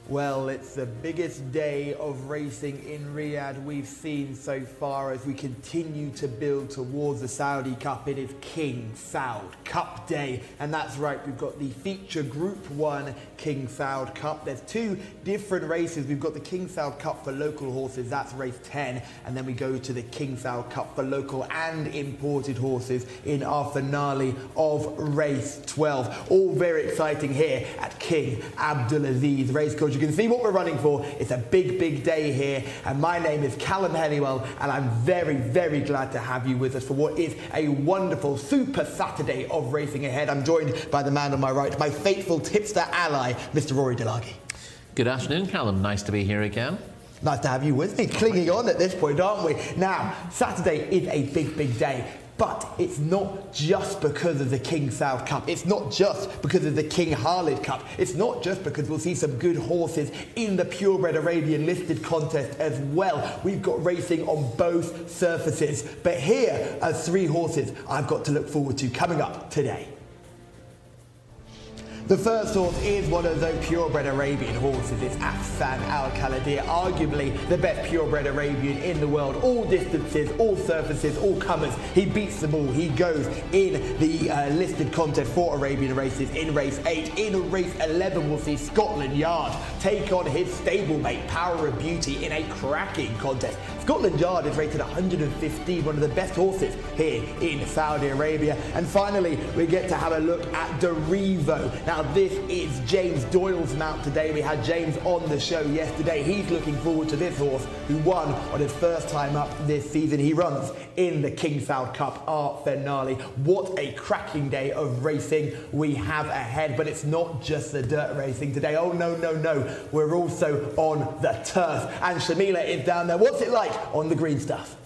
Well, it's the biggest day of racing in Riyadh we've seen so far as we continue to build towards the Saudi Cup. It is King Saud Cup Day, and that's right, we've got the feature Group 1 King Saud Cup. There's two different races. We've got the King Saud Cup for local horses, that's race 10, and then we go to the King Saud Cup for local and imported horses in our finale of race 12. All very exciting here at King Abdulaziz Racecourse. You can see what we're running for. It's a big day here, and my name is Callum Helliwell, and I'm very glad to have you with us for what is a wonderful super Saturday of racing ahead. I'm joined by the man on my right, my faithful tipster ally, Mr. Rory Delagi. Good afternoon, Callum. Nice to be here again. Nice to have you with me, clinging on at this point, aren't we? Now, Saturday is a big day. But it's not just because of the King Saud Cup. It's not just because of the King Khalid Cup. It's not just because we'll see some good horses in the purebred Arabian listed contest as well. We've got racing on both surfaces. But here are three horses I've got to look forward to coming up today. The first horse is one of those purebred Arabian horses. It's Afsan Al Khalidiyya, arguably the best purebred Arabian in the world. All distances, all surfaces, all comers. He beats them all. He goes in the listed contest for Arabian races in race 8. In race 11, we'll see Scotland Yard take on his stablemate, Power of Beauty, in a cracking contest. Scotland Yard is rated 115, one of the best horses here in Saudi Arabia. And finally, we get to have a look at Derivo. Now, this is James Doyle's mount today. We had James on the show yesterday. He's looking forward to this horse, who won on his first time up this season. He runs in the King Saud Cup, our finale. What a cracking day of racing we have ahead. But it's not just the dirt racing today. Oh, no. We're also on the turf. And Shamila is down there. What's it like on the green stuff?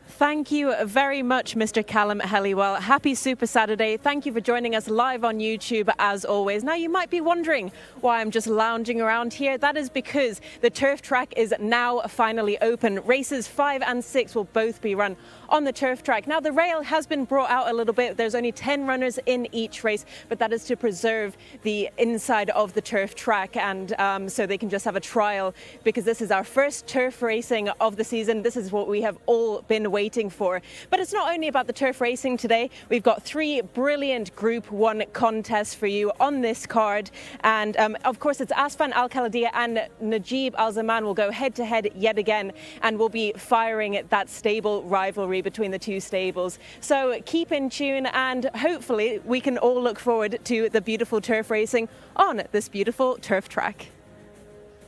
Thank you very much, Mr. Callum Helliwell. Happy Super Saturday. Thank you for joining us live on YouTube, as always. Now, you might be wondering why I'm just lounging around here. That is because the turf track is now finally open. Races 5 and 6 will both be run on the turf track. Now, the rail has been brought out a little bit. There's only 10 runners in each race, but that is to preserve the inside of the turf track, and so they can just have a trial, because this is our first turf racing of the season. This is what we have all been waiting for. But it's not only about the turf racing today. We've got 3 brilliant Group 1 contests for you on this card, and of course it's Asfan Al Khalidiyya and Najib Al Zaman will go head to head yet again, and we'll be firing that stable rivalry between the two stables. So keep in tune, and hopefully we can all look forward to the beautiful turf racing on this beautiful turf track.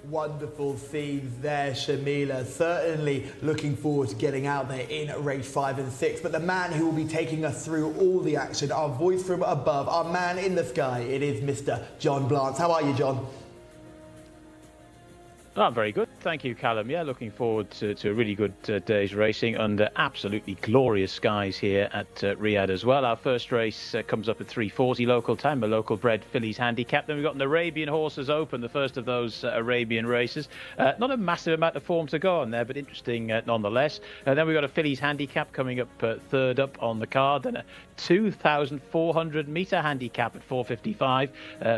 Wonderful scenes there, Shamila. Certainly looking forward to getting out there in race 5 and 6. But the man who will be taking us through all the action, our voice from above, our man in the sky, it is Mr. John Blance. How are you, John? Oh, very good. Thank you, Callum. Yeah, looking forward to a really good day's racing under absolutely glorious skies here at Riyadh as well. Our first race comes up at 3:40 local time, a local bred fillies handicap. Then we've got an Arabian Horses Open, the first of those Arabian races. Not a massive amount of form to go on there, but interesting nonetheless. Then we've got a fillies handicap coming up third up on the card. Then a 2,400 metre handicap at 4:55,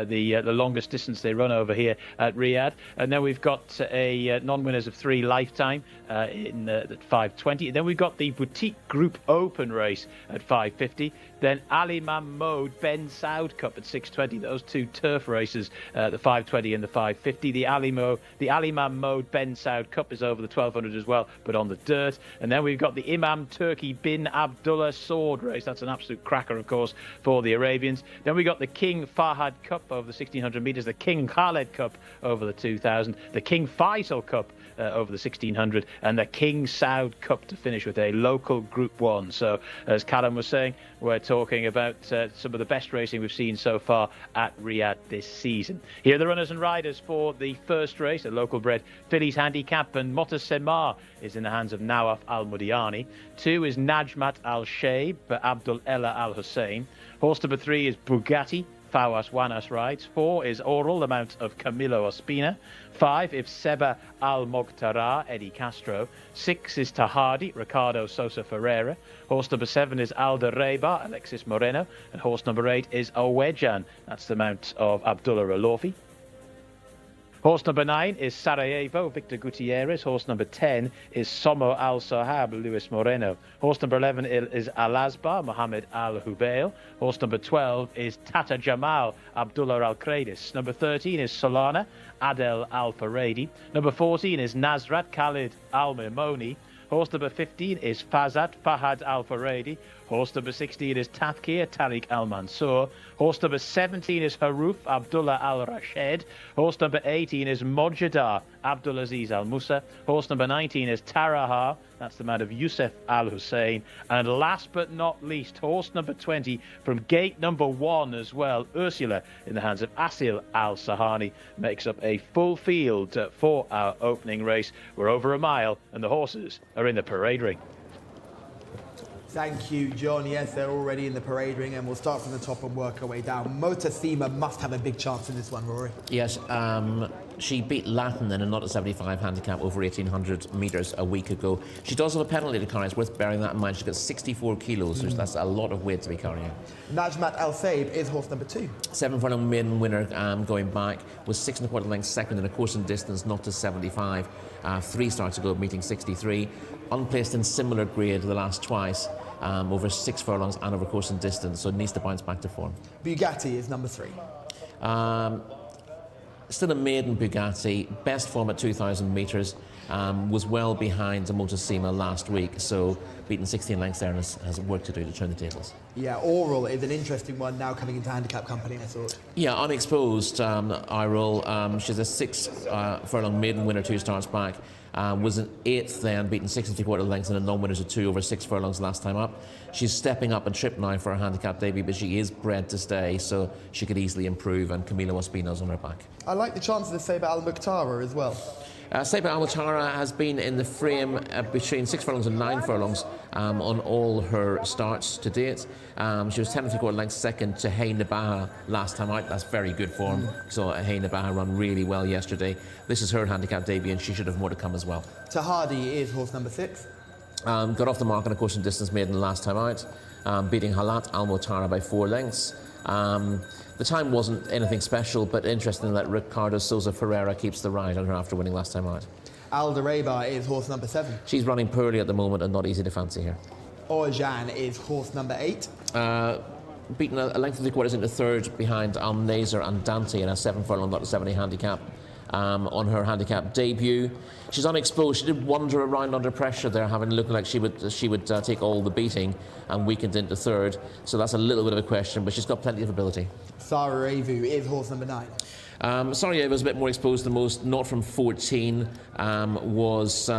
the longest distance they run over here at Riyadh. And then we've got a non-winners of 3 lifetime in at 5:20. Then we've got the boutique Group Open race at 5:50. Then Ali Mahmoud Ben Saud Cup at 6:20. Those two turf races, the 5:20 and the 5:50. The Ali Mahmoud Ben Saud Cup is over the 1,200 as well, but on the dirt. And then we've got the Imam Turki bin Abdullah sword race. That's an absolute cracker, of course, for the Arabians. Then we got the King Fahad Cup over the 1,600 metres, the King Khaled Cup over the 2,000, the King Faisal Cup over the 1,600, and the King Saud Cup to finish with a local Group 1. So, as Callum was saying, we're talking about some of the best racing we've seen so far at Riyadh this season. Here are the runners and riders for the first race, a local bred fillies handicap, and Motasemar is in the hands of Nawaf Al-Mudiani. 2 is Najmat Al-Shaib, Abdul Ella Al-Hussein. Horse number 3 is Bugatti, Fawaz Wanas rides. 4 is Oral, the mount of Camilo Ospina. 5 is Seba Al-Moghtara, Eddie Castro. 6 is Tahadi, Ricardo Sosa Ferreira. Horse number 7 is Alda Reba, Alexis Moreno. And horse number 8 is Owejan, that's the mount of Abdullah Alofi. Horse number 9 is Sarajevo, Victor Gutierrez. Horse number 10 is Somo Al Sahab, Luis Moreno. Horse number 11 is Al Asbar, Mohammed Al Hubail. Horse number 12 is Tata Jamal, Abdullah Al Kradis. Number 13 is Solana, Adel Al Faredi. Number 14 is Nazrat Khalid Al Mimoni. Horse number 15 is Fazat Fahad Al Faredi. Horse number 16 is Tafkir Tariq Al Mansour. Horse number 17 is Haruf Abdullah Al Rashed. Horse number 18 is Mojadar Abdulaziz Al Musa. Horse number 19 is Tarahar. That's the man of Yusuf Al Hussein. And last but not least, horse number 20 from gate number 1 as well, Ursula, in the hands of Asil Al Sahani, makes up a full field for our opening race. We're over a mile and the horses are in the parade ring. Thank you, John. Yes, they're already in the parade ring, and we'll start from the top and work our way down. Motacima must have a big chance in this one, Rory. Yes, she beat Latin in a not at 75 handicap over 1,800 metres a week ago. She does have a penalty to carry. It's worth bearing that in mind. She's got 64 kilos, so that's a lot of weight to be carrying. Najmat Al Saib is horse number 2. 7 furlong maiden winner going back, was 6 1/4 lengths second in a course and distance not to 75. 3 starts ago, meeting 63. Unplaced in similar grade the last twice, over 6 furlongs and over course and distance, so it needs to bounce back to form. Bugatti is number 3. Still a maiden Bugatti, best form at 2,000 metres, was well behind Motacima last week, so beaten 16 lengths there and has work to do to turn the tables. Yeah, Oral is an interesting one now coming into handicap company, I thought. Yeah, unexposed, Oral. She's a 6 furlong maiden winner, 2 starts back. Was an 8th then, beaten 6 3/4 lengths and a non-winners of 2 over 6 furlongs last time up. She's stepping up and trip now for her handicap debut, but she is bred to stay, so she could easily improve, and Camila Ospino's on her back. I like the chances of Saber Al Mukhtara as well. Saber Al Mutara has been in the frame between 6 furlongs and 9 furlongs on all her starts to date. She was 10 3/4 lengths second to Hey Nabaha last time out. That's very good form. So Hey Nabaha run really well yesterday. This is her handicap debut, and she should have more to come as well. Tahadi is horse number 6. Got off the mark on a course and distance maiden last time out, beating Halat Al Mutara by 4 lengths. The time wasn't anything special, but interesting that Ricardo Souza Ferreira keeps the ride on her after winning last time out. Aldereba is horse number 7. She's running poorly at the moment and not easy to fancy here. Orjan is horse number 8. Beaten a length of 3/4 into 3rd behind Al-Nazer and Dante in a 7 furlong not to 70 handicap. On her handicap debut, she's unexposed. She did wander around under pressure there, having looked like she would take all the beating, and weakened into 3rd. So that's a little bit of a question, but she's got plenty of ability. Sarajevo is horse number 9. Sarajevo's a bit more exposed than most, not from 14, was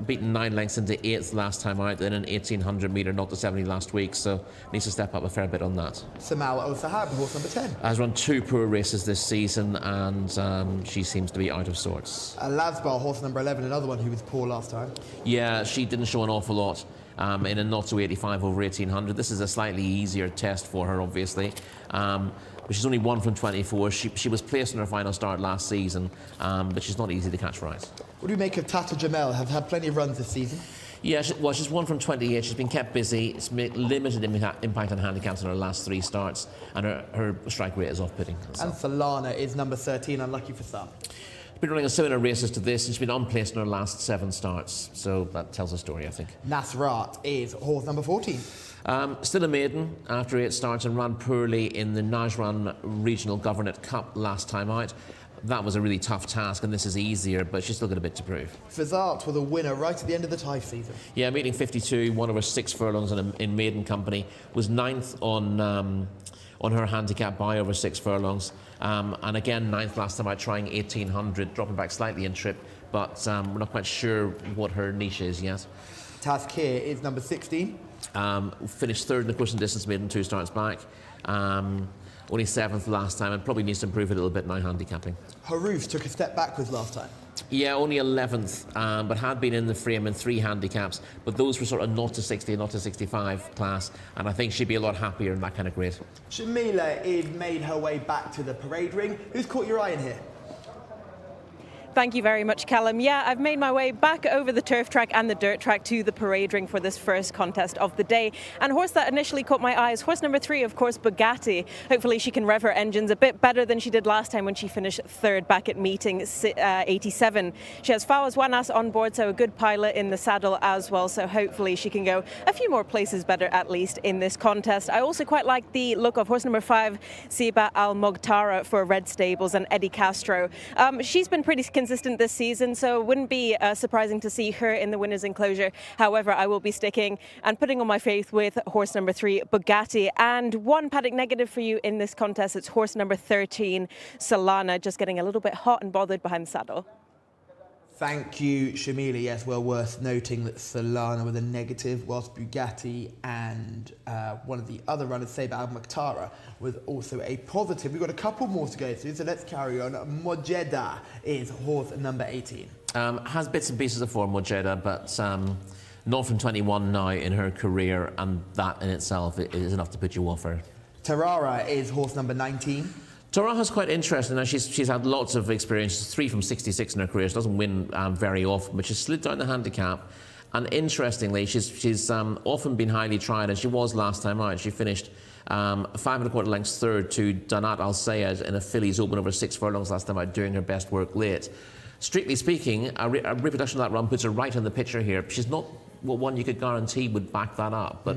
beaten 9 lengths into 8th last time out, then an 1,800 metre not to 70 last week, so needs to step up a fair bit on that. Samal Al Sahab, horse number 10. Has run 2 poor races this season, and she seems to be out of sorts. Lasbar, horse number 11, another one who was poor last time. Yeah, she didn't show an awful lot. In a not to 85 over 1,800. This is a slightly easier test for her, obviously. But she's only 1 from 24. She was placed in her final start last season, but she's not easy to catch right. What do you make of Tata Jamel? Have had plenty of runs this season. Yeah, she's 1 from 28. She's been kept busy. It's made limited impact on handicaps in her last 3 starts, and her strike rate is off-putting. And Solana is number 13, unlucky for some. She's been running a similar races to this, and she's been unplaced in her last 7 starts, so that tells a story, I think. Nasrat is horse number 14. Still a maiden after 8 starts, and ran poorly in the Najran Regional Governorate Cup last time out. That was a really tough task, and this is easier, but she's still got a bit to prove. Fazart was a winner right at the end of the Taif season. Yeah, meeting 52, 1 over 6 furlongs in maiden company, was 9th on her handicap by over 6 furlongs, and again 9th last time out, trying 1,800, dropping back slightly in trip, but we're not quite sure what her niche is yet. Tazkir is number 16. Finished 3rd in the course and distance maiden, 2 starts back. Only 7th last time, and probably needs to improve a little bit now handicapping. Haruf took a step backwards last time. Yeah, only 11th, but had been in the frame in 3 handicaps, but those were sort of not to 60 and not to 65 class, and I think she'd be a lot happier in that kind of grade. Shamila is made her way back to the parade ring. Who's caught your eye in here? Thank you very much, Callum. Yeah, I've made my way back over the turf track and the dirt track to the parade ring for this first contest of the day. And horse that initially caught my eye is horse number 3, of course, Bugatti. Hopefully she can rev her engines a bit better than she did last time when she finished third back at meeting 87. She has Fawaz Wanas on board, so a good pilot in the saddle as well. So hopefully she can go a few more places better, at least in this contest. I also quite like the look of horse number 5, Siba Al Moghtara for Red Stables and Eddie Castro. She's been pretty consistent this season, so it wouldn't be surprising to see her in the winner's enclosure. However, I will be sticking and putting on my faith with horse number 3, Bugatti. And one paddock negative for you in this contest, it's horse number 13, Solana, just getting a little bit hot and bothered behind the saddle. Thank you, Shamila. Yes, well worth noting that Solana with a negative, whilst Bugatti and one of the other runners, Saber Al Makhtara, was also a positive. We've got a couple more to go through, so let's carry on. Mojeda is horse number 18. Has bits and pieces of form, Mojeda, but not from 21 now in her career, and that in itself is enough to put you off her. Tarara is horse number 19. Taraja's quite interesting. Now she's had lots of experience, 3 from 66 in her career. She doesn't win very often, but she's slid down the handicap. And interestingly, she's often been highly tried, and she was last time out. She finished 5 1/4 lengths third to Danat Al Sayed in a Fillies Open over 6 furlongs last time out, doing her best work late. Strictly speaking, a reproduction of that run puts her right in the picture here. She's not one you could guarantee would back that up, but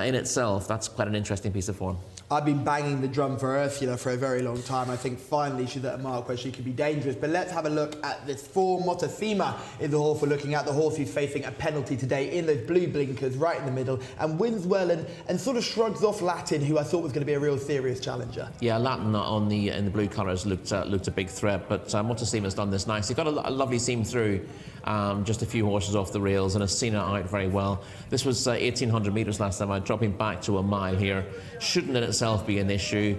in itself, that's quite an interesting piece of form. I've been banging the drum for Ursula for a very long time. I think finally she's at a mark where she could be dangerous. But let's have a look at this form. Motosima is the horse we're looking at. The horse who's facing a penalty today in those blue blinkers right in the middle, and wins well and sort of shrugs off Latin, who I thought was going to be a real serious challenger. Yeah, Latin in the blue colours looked a big threat, but Motosima's done this nicely. Got a lovely seam through, just a few horses off the rails, and has seen it out very well. This was 1,800 metres last time out, dropping back to a mile here. Shouldn't in itself be an issue.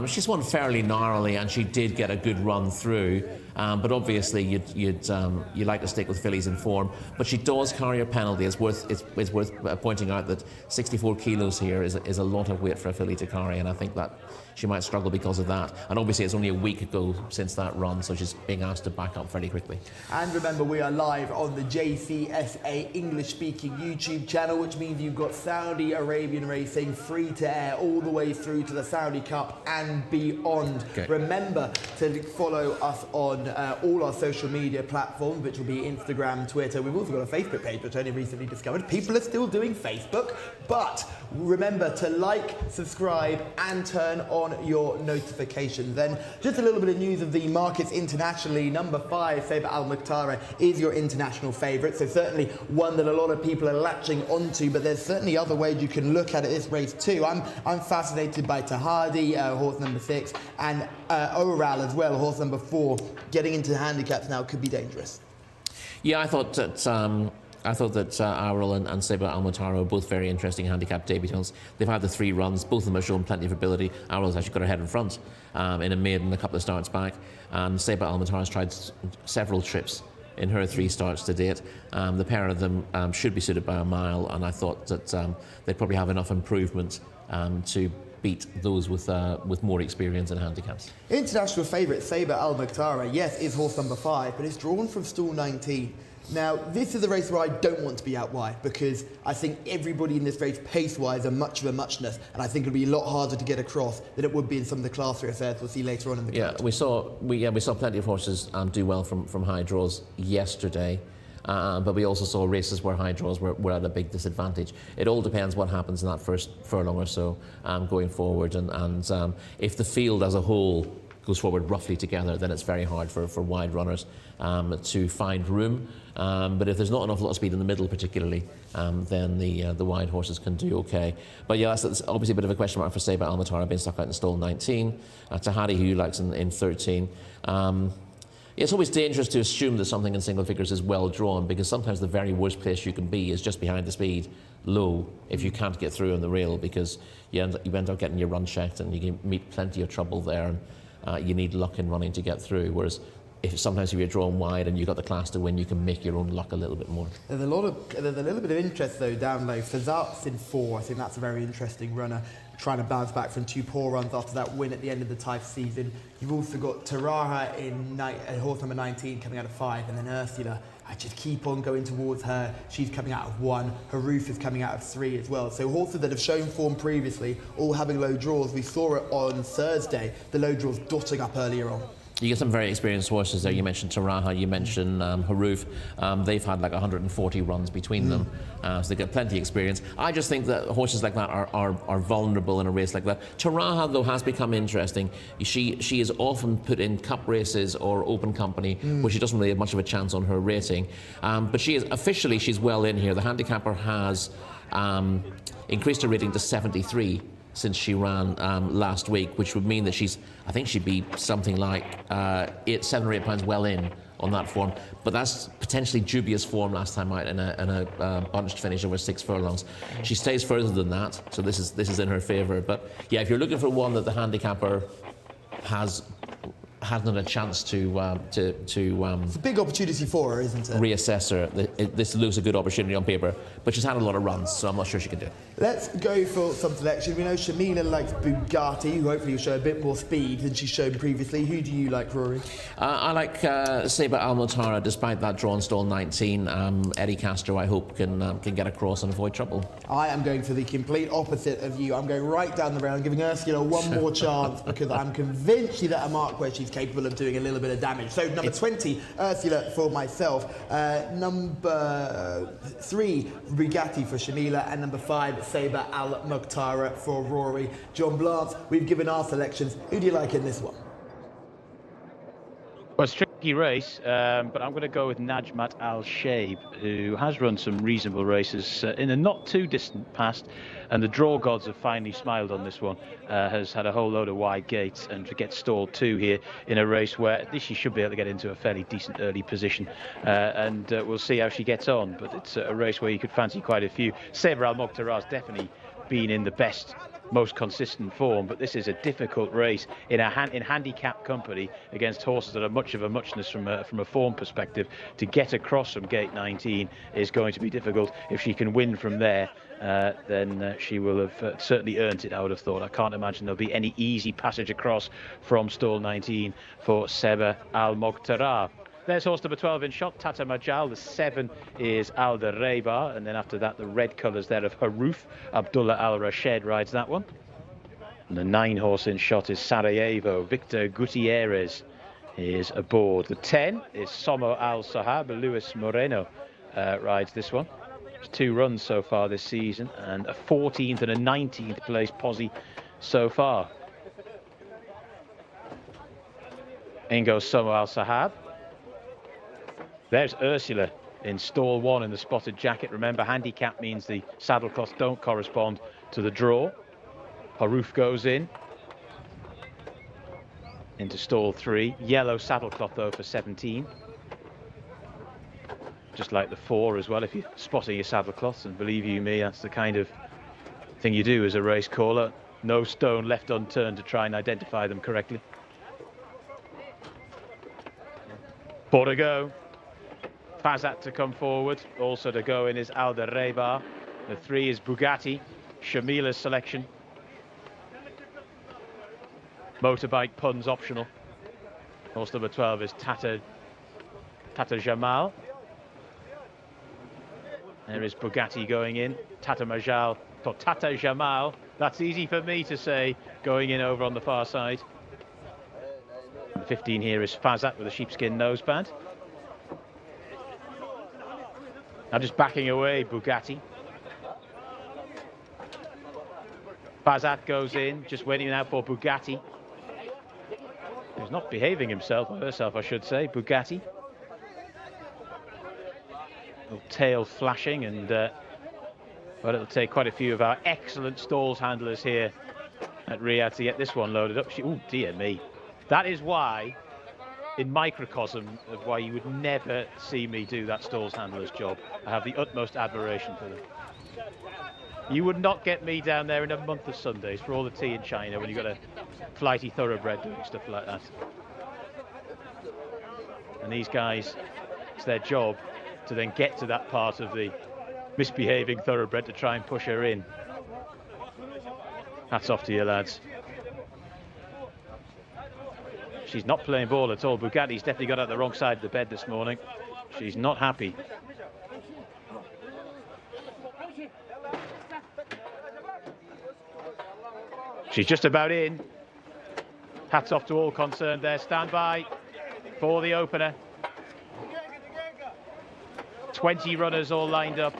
She's won fairly narrowly, and she did get a good run through. But obviously, you'd like to stick with fillies in form. But she does carry a penalty. It's worth pointing out that 64 kilos here is a lot of weight for a filly to carry, and I think that she might struggle because of that. And obviously, it's only a week ago since that run, so she's being asked to back up fairly quickly. And remember, we are live on the Jcsa English-speaking YouTube channel, which means you've got Saudi Arabian racing free to air all the way through to the Saudi Cup and beyond. Okay. Remember to follow us on all our social media platforms, which will be Instagram, Twitter. We've also got a Facebook page, which I only recently discovered. People are still doing Facebook, but remember to like, subscribe, and turn on your notifications. Then just a little bit of news of the markets internationally. Number 5, Saber Al Makhtara, is your international favourite, so certainly one that a lot of people are latching onto, but there's certainly other ways you can look at it this race too. I'm fascinated by Tahadi, horse number 6, and Oral as well, horse number 4. Getting into handicaps now could be dangerous. Yeah, I thought that Oral and Saber Al Makhtara are both very interesting handicap debutants. They've had the 3 runs. Both of them have shown plenty of ability. Oral's actually got her head in front in a maiden, a couple of starts back. And Saber Al Makhtara's tried several trips in her 3 starts to date. The pair of them should be suited by a mile, and I thought that they'd probably have enough improvement to beat those with more experience in handicaps. International favourite Saber Al Makhtara, yes, is horse number 5, but it's drawn from stall 19. Now, this is a race where I don't want to be out wide, because I think everybody in this race, pace-wise, are much of a muchness, and I think it'll be a lot harder to get across than it would be in some of the Class 3 affairs we'll see later on in the card. Yeah, we saw plenty of horses do well from high draws yesterday. But we also saw races where high draws were at a big disadvantage. It all depends what happens in that first furlong or so going forward. And if the field as a whole goes forward roughly together, then it's very hard for wide runners to find room. But if there's not an awful lot of speed in the middle particularly, then the wide horses can do okay. But yeah, that's obviously a bit of a question mark for Saber Al Makhtara, being stuck out in stall 19. Tahadi, who you likes in 13. It's always dangerous to assume that something in single figures is well drawn, because sometimes the very worst place you can be is just behind the speed, low, if you can't get through on the rail, because you end up getting your run checked and you can meet plenty of trouble there, and you need luck in running to get through. Whereas sometimes if you're drawn wide and you've got the class to win, you can make your own luck a little bit more. There's a little bit of interest though down low. Fazat's in 4. I think that's a very interesting runner. trying to bounce back from 2 poor runs after that win at the end of the Taif season. You've also got Taraha in horse number 19 coming out of 5, and then Ursula. I just keep on going towards her. She's coming out of 1. Haruf is coming out of 3 as well. So horses that have shown form previously, all having low draws. We saw it on Thursday, the low draws dotting up earlier on. You get some very experienced horses there. You mentioned Taraha, you mentioned Haruf. They've had like 140 runs between them, so they've got plenty of experience. I just think that horses like that are vulnerable in a race like that. Taraha, though, has become interesting. She is often put in cup races or open company, where she doesn't really have much of a chance on her rating. But she is officially, she's well in here. The handicapper has increased her rating to 73. Since she ran last week, which would mean that I think she'd be something like 7 or 8 pounds well in on that form. But that's potentially dubious form last time out in a bunched finish over 6 furlongs. She stays further than that, so this is in her favour. But yeah, if you're looking for one that the handicapper hasn't had a chance to It's a big opportunity for her, isn't it? reassess her. This looks a good opportunity on paper, but she's had a lot of runs, so I'm not sure she can do it. Let's go for some selection. We know Shamila likes Bugatti, who hopefully will show a bit more speed than she's shown previously. Who do you like, Rory? I like Sabre Al-Motara, despite that drawn stall 19. Eddie Castro, I hope, can get across and avoid trouble. I am going for the complete opposite of you. I'm going right down the round, giving Ursula one more chance, because I'm convinced she's at a mark where she's capable of doing a little bit of damage. So number 20, Ursula for myself. Number 3, Bugatti for Shamila, and number 5, Sabre Al-Motara for Rory. John Blance, we've given our selections. Who do you like in this one? Well, it's a tricky race, but I'm going to go with Najmat Al-Shaib, who has run some reasonable races in a not too distant past, and the draw gods have finally smiled on this one. Has had a whole load of wide gates, and to get stalled 2 here in a race where at least she should be able to get into a fairly decent early position, and we'll see how she gets on. But it's a race where you could fancy quite a few. Sabre Al-Motara has definitely been in the best, most consistent form, but this is a difficult race in handicap company against horses that are much of a muchness from a form perspective. To get across from gate 19 is going to be difficult. If she can win from there, then she will have certainly earned it, I would have thought. I can't imagine there'll be any easy passage across from stall 19 for Sabre Al-Motara. There's horse number 12 in shot, Tata Majal. The 7 is Al Reba, and then after that the red colours there of Haruf. Abdullah Al Rashed rides that one. And the 9 horse in shot is Sarajevo. Victor Gutierrez is aboard. The 10 is Somo Al Sahab. Luis Moreno rides this one. There's 2 runs so far this season, and a 14th and a 19th place posse so far. In goes Somo Al Sahab. There's Ursula in stall 1 in the spotted jacket. Remember, handicap means the saddlecloths don't correspond to the draw. Haruf goes into stall 3. Yellow saddlecloth though for 17. Just like the 4 as well, if you're spotting your saddlecloths, and believe you me, that's the kind of thing you do as a race caller. No stone left unturned to try and identify them correctly. 4 to go. Fazat to come forward. Also to go in is Al Reba. The 3 is Bugatti, Shamila's selection. Motorbike puns optional. Horse number 12 is Tata Jamal. There is Bugatti going in. Tata Jamal. That's easy for me to say, going in over on the far side. And the 15 here is Fazat with a sheepskin noseband. Now just backing away, Bugatti. Fazat goes in, just waiting now for Bugatti. He's not behaving himself, or herself, I should say, Bugatti. Little tail flashing, and well, it'll take quite a few of our excellent stalls handlers here at Riyadh to get this one loaded up. Oh, dear me. That is why, in microcosm of why you would never see me do that stalls handler's job. I have the utmost admiration for them. You would not get me down there in a month of Sundays for all the tea in China when you've got a flighty thoroughbred doing stuff like that. And these guys, it's their job to then get to that part of the misbehaving thoroughbred to try and push her in. Hats off to you, lads. She's not playing ball at all. Bugatti's definitely got out the wrong side of the bed this morning. She's not happy. She's just about in. Hats off to all concerned there. Stand by for the opener. 20 runners all lined up.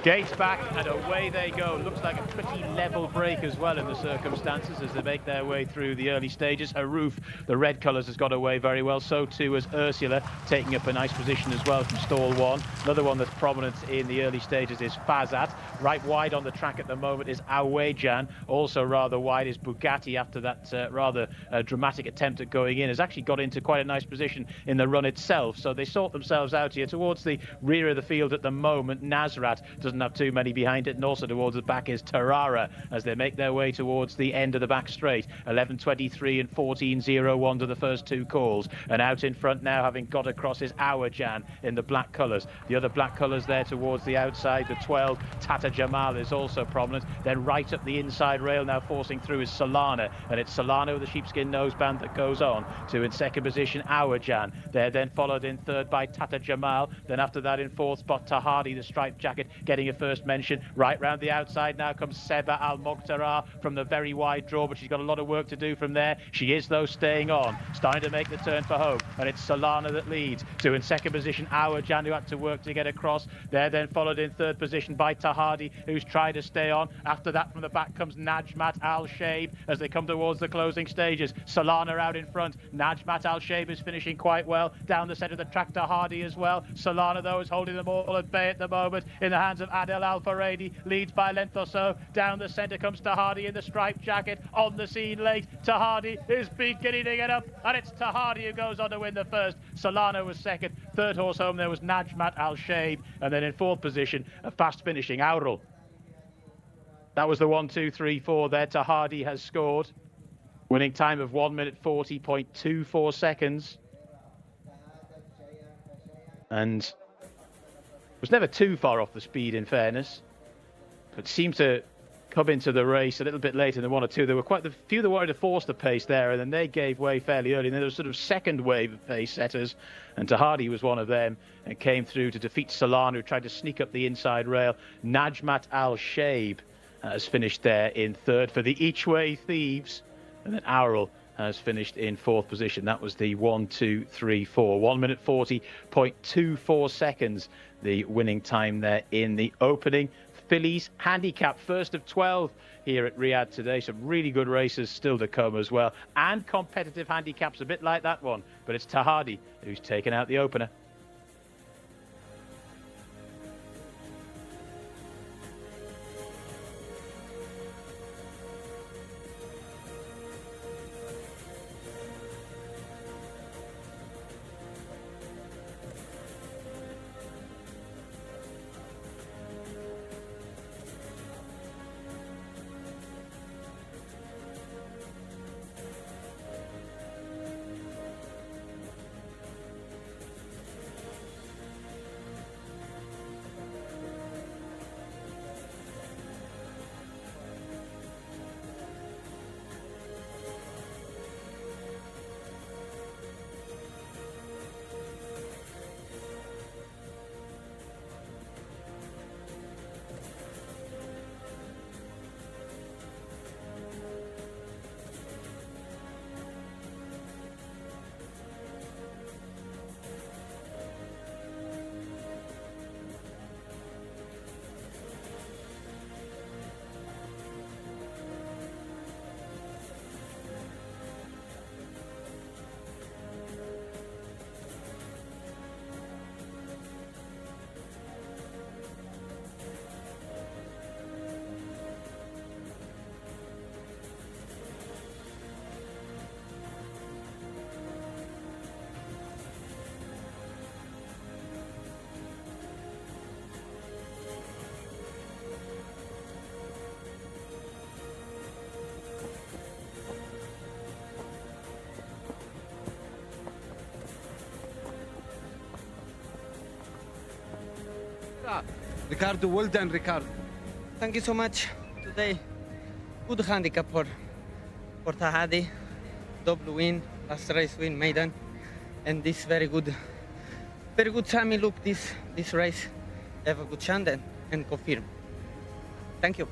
Gates back and away they go. Looks like a pretty level break as well in the circumstances as they make their way through the early stages. Haruf, the red colours, has got away very well. So too has Ursula, taking up a nice position as well from stall one. Another one that's prominent in the early stages is Fazat. Right wide on the track at the moment is Awejan. Also rather wide is Bugatti after that rather dramatic attempt at going in. Has actually got into quite a nice position in the run itself. So they sort themselves out here towards the rear of the field at the moment. Nazrat doesn't have too many behind it, and also towards the back is Tarara as they make their way towards the end of the back straight. 11.23 and 14.01 to the first two calls, and out in front now, having got across, is Awajan in the black colours. The other black colours there towards the outside, the 12 Tata Jamal is also prominent. Then right up the inside rail now forcing through is Solana, and it's Solana with the sheepskin noseband that goes on to in second position Awajan. They're then followed in third by Tata Jamal. Then after that in fourth spot Tahadi, the striped jacket, getting a first mention. Right round the outside now comes Seba Al Mokhtarar from the very wide draw, but she's got a lot of work to do from there. She is though staying on, starting to make the turn for home, and it's Solana that leads. So in second position Awajan, who had to work to get across. They're then followed in third position by Tahadi, who's tried to stay on. After that from the back comes Najmat Al Shaib as they come towards the closing stages. Solana out in front. Najmat Al Shaib is finishing quite well down the centre of the track. Tahadi as well. Solana though is holding them all at bay at the moment in the hands of Adel Al-Faredi, leads by a length or so. Down the centre comes Tahadi in the striped jacket, on the scene late. Tahadi is beginning to get up, and it's Tahadi who goes on to win the first. Solana was second. Third horse home there was Najmat Al Shaib, and then in fourth position a fast finishing Aurel. That was the 1, 2, 3, 4 there. Tahadi has scored. Winning time of 1 minute 40.24 seconds. And was never too far off the speed, in fairness, but seemed to come into the race a little bit later than one or two. There were quite a few that wanted to force the pace there, and then they gave way fairly early. And then there was sort of second wave of pace setters, and Tahadi was one of them and came through to defeat Solana, who tried to sneak up the inside rail. Najmat Al Shaib has finished there in third for the Each Way Thieves, and then Aurel has finished in fourth position. That was the 1, 2, 3, 4. 1 minute 40.24 seconds, the winning time there in the opening fillies handicap. First of 12 here at Riyadh today. Some really good races still to come as well, and competitive handicaps a bit like that one. But it's Tahadi who's taken out the opener. Ricardo, well done, Ricardo. Thank you so much. Today, good handicap for Tahadi. Double win, last race win, maiden, and this very good Sami look this race. Have a good chance and confirm. Thank you.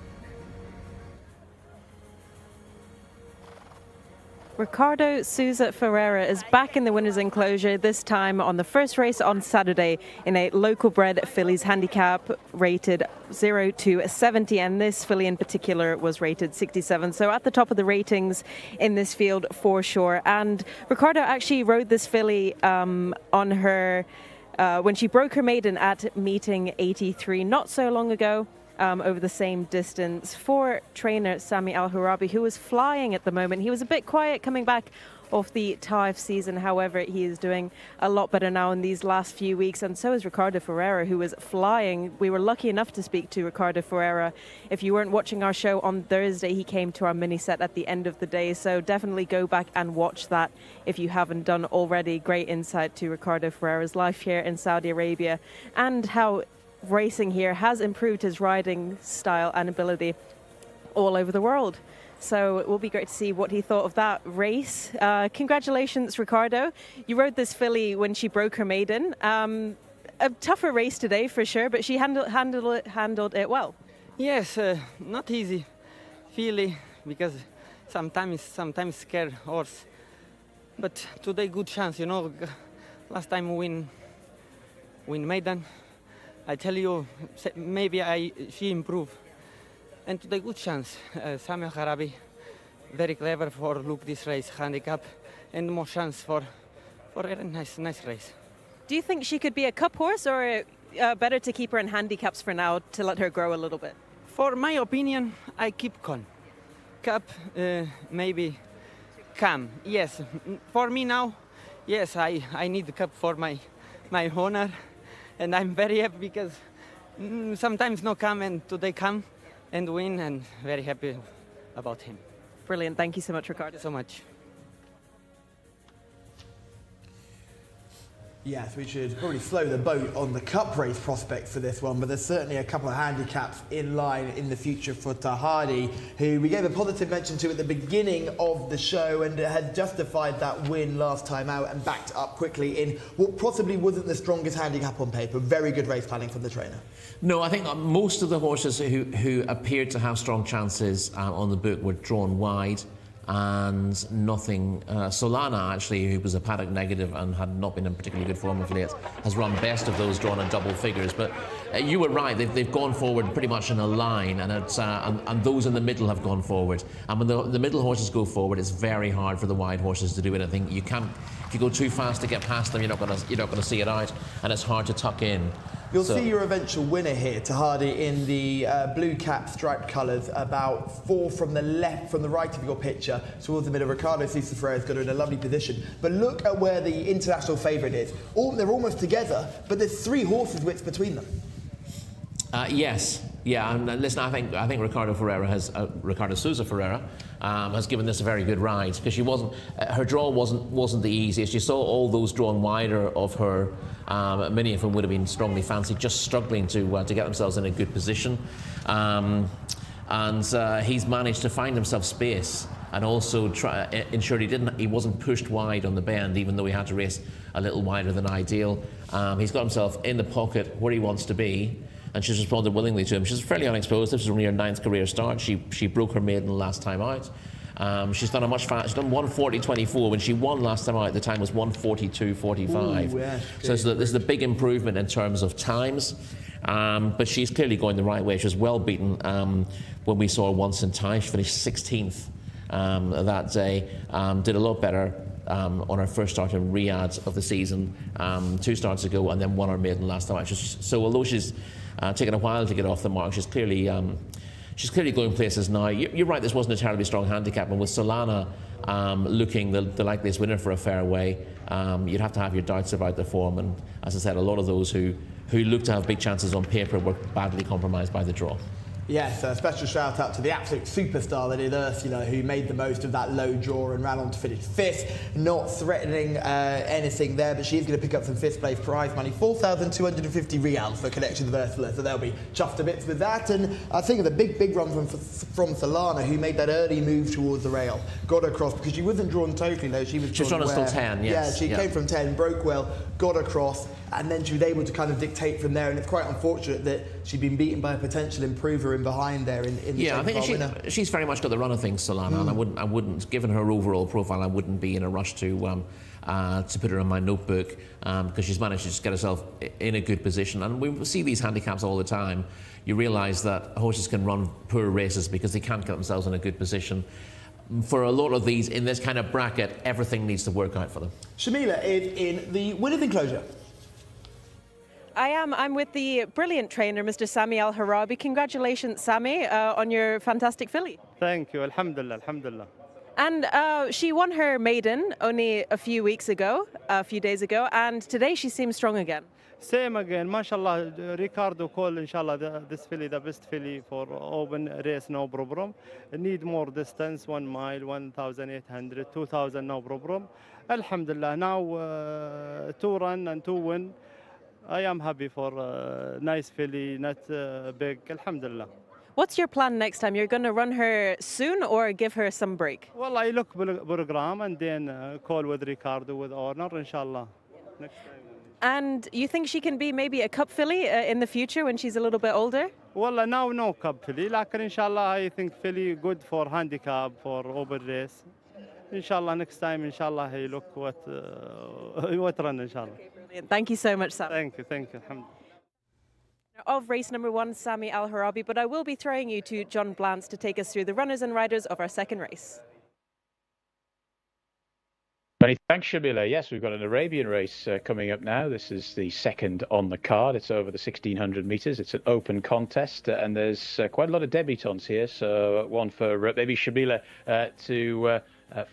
Ricardo Souza Ferreira is back in the winner's enclosure, this time on the first race on Saturday in a local bred fillies handicap rated 0 to 70, and this filly in particular was rated 67, so at the top of the ratings in this field for sure. And Ricardo actually rode this filly on her when she broke her maiden at meeting 83 not so long ago. Over the same distance for trainer Sami Al-Harabi, who was flying at the moment. He was a bit quiet coming back off the Taif season. However, he is doing a lot better now in these last few weeks, and so is Ricardo Ferreira, who was flying. We were lucky enough to speak to Ricardo Ferreira. If you weren't watching our show on Thursday, he came to our mini set at the end of the day, so definitely go back and watch that if you haven't done already. Great insight to Ricardo Ferreira's life here in Saudi Arabia and how racing here has improved his riding style and ability all over the world. So it will be great to see what he thought of that race. Congratulations, Ricardo. You rode this filly when she broke her maiden. A tougher race today for sure, but she handled it well. Yes, not easy filly because sometimes scared horse. But today good chance, you know. Last time win maiden. I tell you, maybe she improved. And today good chance. Sami Al-Harabi, very clever for look this race handicap, and more chance for a nice race. Do you think she could be a cup horse, or better to keep her in handicaps for now to let her grow a little bit? For my opinion, I keep con. Cup, maybe come. Yes, for me now, yes, I need the cup for my honor. And I'm very happy because sometimes no come, and today come and win, and very happy about him. Brilliant. Thank you so much, Ricardo. So much. Yes, we should probably slow the boat on the cup race prospect for this one, but there's certainly a couple of handicaps in line in the future for Tahadi, who we gave a positive mention to at the beginning of the show and had justified that win last time out and backed up quickly in what possibly wasn't the strongest handicap on paper. Very good race planning from the trainer. No, I think most of the horses who appeared to have strong chances on the book were drawn wide. And nothing. Solana, actually, who was a paddock negative and had not been in particularly good form of late, has run best of those drawn in double figures. But you were right; they've gone forward pretty much in a line, and and those in the middle have gone forward. And when the middle horses go forward, it's very hard for the wide horses to do anything. You can't. If you go too fast to get past them, you're not going to see it out, and it's hard to tuck in. You'll see your eventual winner here, Tahadi, in the blue cap striped colours, about 4 from the left, from the right of your picture, towards the middle. Ricardo Souza Ferreira's got her in a lovely position. But look at where the international favourite is. They're almost together, but there's 3 horses' widths between them. Yes, yeah, and listen, I think Ricardo Souza Ferreira has given this a very good ride, because she wasn't, her draw wasn't the easiest. You saw all those drawn wider of her. Many of them would have been strongly fancied, just struggling to get themselves in a good position, and he's managed to find himself space and also ensure he wasn't pushed wide on the bend, even though he had to race a little wider than ideal. He's got himself in the pocket where he wants to be, and she's responded willingly to him. She's fairly unexposed. This is only her 9th career start. She broke her maiden last time out. She's done a much faster. She's done 1:40.24. When she won last time out, the time was 1:42.45. Yeah, so this is a big improvement in terms of times. But she's clearly going the right way. She was well beaten when we saw her once in time. She finished 16th that day. Did a lot better on her first start in Riyadh of the season 2 starts ago, and then won her maiden last time out. So although she's taken a while to get off the mark, she's clearly going places now. You're right, this wasn't a terribly strong handicap, and with Solana looking the likeliest winner for a fairway, you'd have to have your doubts about the form. And as I said, a lot of those who look to have big chances on paper were badly compromised by the draw. Yes, a special shout out to the absolute superstar that is Ursula, who made the most of that low draw and ran on to finish fifth, not threatening anything there, but she is going to pick up some fifth place prize money, 4,250 Riyadh for connection with Ursula, so they'll be chuffed to bits with that. And I think of the big run from Solana, who made that early move towards the rail, got across, because she wasn't drawn totally though, she was drawn until 10, yes. Yeah, she came from 10, broke well, got across, and then she was able to kind of dictate from there, and it's quite unfortunate that she'd been beaten by a potential improver in behind there in the yeah, I think she's very much got the run of things, Solana, and I wouldn't, given her overall profile, I wouldn't be in a rush to put her in my notebook, because she's managed to just get herself in a good position. And we see these handicaps all the time. You realise that horses can run poor races because they can't get themselves in a good position. For a lot of these, in this kind of bracket, everything needs to work out for them. Shamila is in the winner's enclosure. I am. I'm with the brilliant trainer, Mr. Sami Al-Harabi. Congratulations, Sami, on your fantastic filly. Thank you. Alhamdulillah, alhamdulillah. And she won her maiden only a few days ago, and today she seems strong again. Same again, mashallah. Ricardo called, inshallah, this filly the best filly for open race, no problem. Need more distance, 1 mile, 1,800, 2,000, no problem. Alhamdulillah, now 2 run and 2 win. I am happy for nice filly, not big, alhamdulillah. What's your plan next time? You're going to run her soon or give her some break? Well, I look program and then call with Ricardo, with Honor, inshallah. Next time. And you think she can be maybe a cup filly in the future when she's a little bit older? Well, now no cup filly, like inshallah, I think filly good for handicap, for open race. Inshallah, next time, inshallah, he look what run, inshallah. Okay, brilliant. Thank you so much, Sam. Thank you, alhamdulillah. Of race number 1, Sami Al-Harabi, but I will be throwing you to John Blance to take us through the runners and riders of our second race. Many thanks, Shamila. Yes, we've got an Arabian race coming up now. This is the second on the card. It's over the 1,600 metres. It's an open contest, and there's quite a lot of debutants here. So one for maybe Shamila to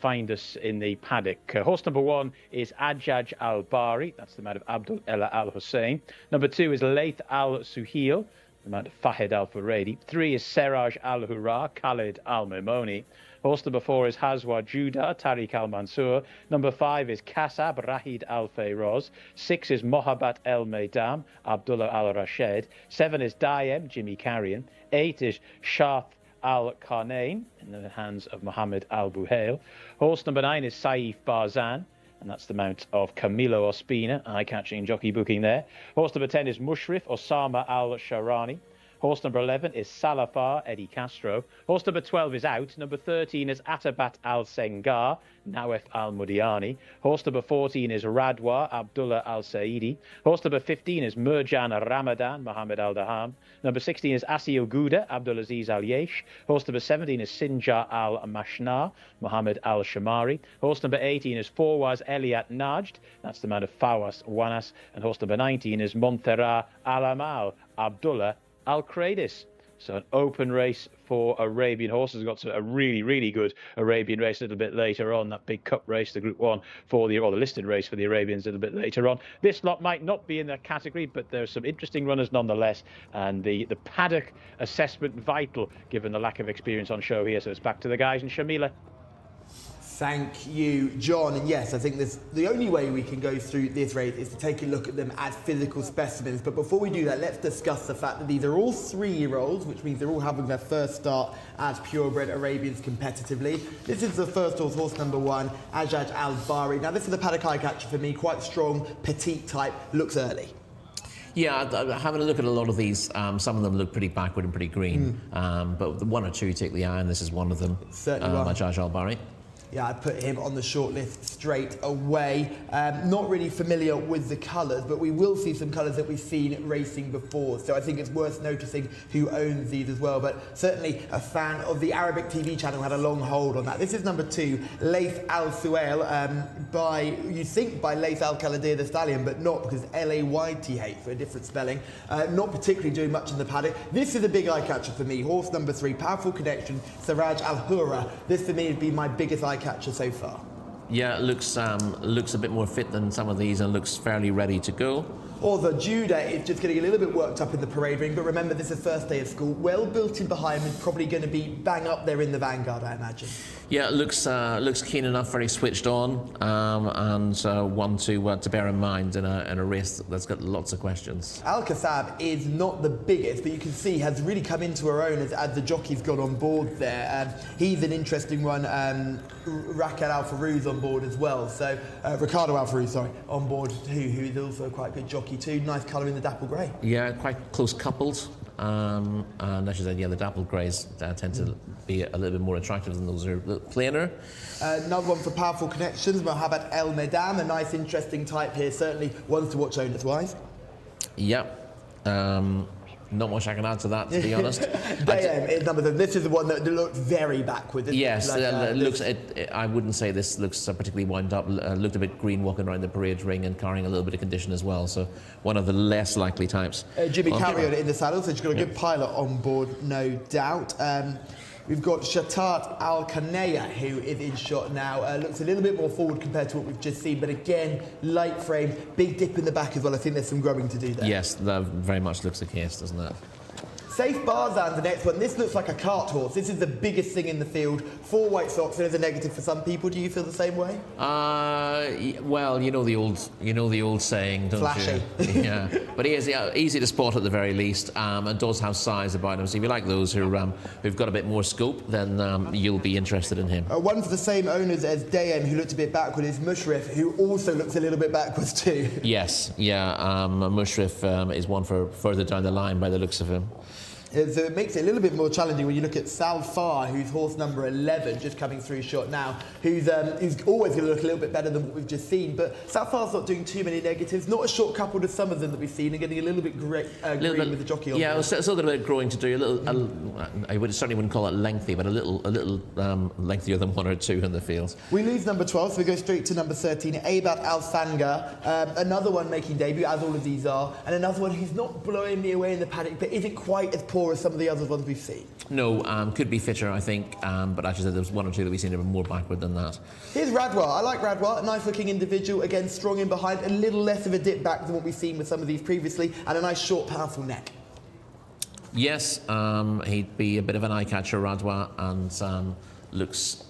find us in the paddock. Horse number 1 is Ajaj Al-Bari. That's the man of Abdul Ella Al-Hussein. Number 2 is Laith Al-Suhail, the man of Fahid Al-Furedi. 3 is Seraj Al-Hurra, Khalid Al-Mimoni. Horse number 4 is Hazwa Judah, Tariq Al-Mansour. Number 5 is Kasab, Rahid Al-Fayroz. 6 is Mohabbat El-Maydam, Abdullah Al-Rashed. 7 is Dayem, Jimmy Carrion. 8 is Shath Al-Qarnain, in the hands of Mohammed Al-Buhail. Horse number 9 is Saif Barzan, and that's the mount of Camilo Ospina, eye-catching jockey booking there. Horse number 10 is Mushrif Osama Al-Sharani. Horse number 11 is Salafar, Eddie Castro. Horse number 12 is out. Number 13 is Atabat Al-Sengar, Nawef Al-Mudiani. Horse number 14 is Radwa, Abdullah Al-Saidi. Horse number 15 is Murjan Ramadan, Mohammed Al-Daham. Number 16 is Asil Gouda, Abdulaziz Al-Yesh. Horse number 17 is Sinjar Al-Mashnar, Mohammed Al-Shamari. Horse number 18 is Fawaz Eliat Najd, that's the man of Fawas Wanas. And horse number 19 is Montera Al-Amal, Abdullah Al-Qradis. So an open race for Arabian horses. We've got a really good Arabian race a little bit later on. That big cup race, the Group 1 or the listed race for the Arabians a little bit later on. This lot might not be in that category, but there's some interesting runners nonetheless. And the paddock assessment vital, given the lack of experience on show here. So it's back to the guys and Shamila. Thank you, John. And yes, I think the only way we can go through this race is to take a look at them as physical specimens. But before we do that, let's discuss the fact that these are all 3-year-olds, which means they're all having their first start as purebred Arabians competitively. This is the first horse number 1, Ajaj Al-Bari. Now, this is a paddock eye catcher for me, quite strong, petite type, looks early. Yeah, having a look at a lot of these, some of them look pretty backward and pretty green, but 1 or 2 take the eye, and this is one of them. Certainly one. Ajaj Al-Bari. Yeah, I put him on the shortlist straight away. Not really familiar with the colours, but we will see some colours that we've seen racing before. So I think it's worth noticing who owns these as well. But certainly a fan of the Arabic TV channel had a long hold on that. This is number 2, Laith Al-Suhail, by Laith Al-Khaladir the Stallion, but not, because Layth for a different spelling. Not particularly doing much in the paddock. This is a big eye catcher for me. Horse number 3, Powerful Connection, Siraj Al-Hurra. This for me would be my biggest eye catcher so far. Yeah, it looks a bit more fit than some of these and looks fairly ready to go. Although Judah is just getting a little bit worked up in the parade ring, but remember, this is the first day of school. Well built in behind him, probably going to be bang up there in the vanguard, I imagine. Yeah, looks keen enough, very switched on, and one to bear in mind in a race that's got lots of questions. Al-Kassab is not the biggest, but you can see has really come into her own as the jockey's got on board there. He's an interesting one. Raquel Al-Farouz on board as well. So Ricardo Al-Farouz, sorry, on board too, who is also a quite good jockey too. Nice colour in the dapple grey. Yeah, quite close coupled. And as you said, yeah, the dappled greys tend to be a little bit more attractive than those who are a little plainer. Another one for powerful connections, Mohabbat El Medam, a nice interesting type here, certainly ones to watch owners wise. Yep. Not much I can add to that, to be honest. This is the one that looks very backwards. Yes, I wouldn't say this looks particularly wound up. Looked a bit green walking around the parade ring and carrying a little bit of condition as well. So one of the less likely types. Jimmy Carrion in the saddle, so she's got a good pilot on board, no doubt. We've got Shatat Al-Kanaya, who is in shot now. Looks a little bit more forward compared to what we've just seen, but again, light frame, big dip in the back as well. I think there's some growing to do there. Yes, that very much looks the case, doesn't it? Safe Barzan, the next one. This looks like a cart horse. This is the biggest thing in the field. 4 white socks, and there's a negative for some people. Do you feel the same way? Well, you know the old saying, don't Flashy. you? Yeah, but he is easy to spot at the very least, and does have size about him. So if you like those who've got a bit more scope, then you'll be interested in him. One for the same owners as Dayan, who looked a bit backward, is Mushrif, who also looks a little bit backwards too. Yes, yeah. Mushrif is one for further down the line by the looks of him. So it makes it a little bit more challenging when you look at Salfar, who's horse number 11, just coming through shot now, who's always going to look a little bit better than what we've just seen. But Salfar's not doing too many negatives, not a short couple to some of them that we've seen, and getting a little bit green with the jockey on. Yeah, still got a bit of growing to do. I certainly wouldn't call it lengthy, but a little lengthier than 1 or 2 in the field. We lose number 12, so we go straight to number 13, Abat Al-Sanga. Another one making debut, as all of these are, and another one who's not blowing me away in the paddock, but isn't quite as poor as some of the other ones we've seen. No, could be fitter, I think, but as you said, there's 1 or 2 that we've seen that were more backward than that. Here's Radwa. I like Radwa, a nice looking individual, again strong in behind, a little less of a dip back than what we've seen with some of these previously, and a nice short powerful neck. Yes, he'd be a bit of an eye catcher, Radwa, and looks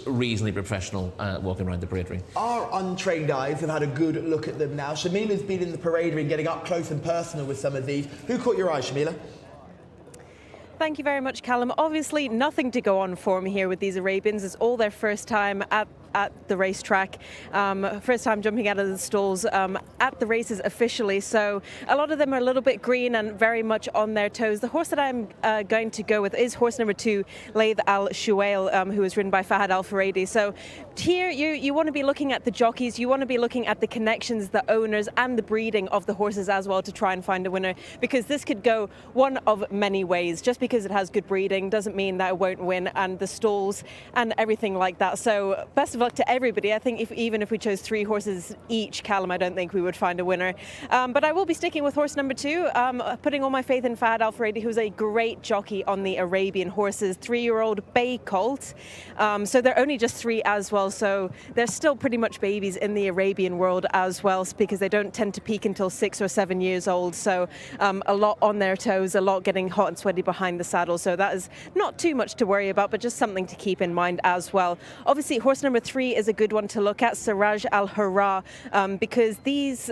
reasonably professional walking around the parade ring. Our untrained eyes have had a good look at them now. Shamila's been in the parade ring getting up close and personal with some of these. Who caught your eye, Shamila? Thank you very much, Callum. Obviously, nothing to go on form here with these Arabians. It's all their first time at the racetrack, first time jumping out of the stalls at the races officially. So a lot of them are a little bit green and very much on their toes. The horse that I'm going to go with is horse number 2, Layth Al Shuail, who is ridden by Fahad Al Faradi. So here you want to be looking at the jockeys, you want to be looking at the connections, the owners, and the breeding of the horses as well to try and find a winner, because this could go one of many ways. Just because it has good breeding doesn't mean that it won't win, and the stalls and everything like that. So best of luck to everybody. I think even if we chose 3 horses each, Callum, I don't think we would find a winner. But I will be sticking with horse number 2, putting all my faith in Fahad Al Faradi, who's a great jockey on the Arabian horses, 3-year-old bay colt. So they're only just 3 as well, so they're still pretty much babies in the Arabian world as well, because they don't tend to peak until 6 or 7 years old. So a lot on their toes, a lot getting hot and sweaty behind the saddle. So that is not too much to worry about, but just something to keep in mind as well. Obviously, horse number 3 is a good one to look at, Siraj Al-Hurra, because these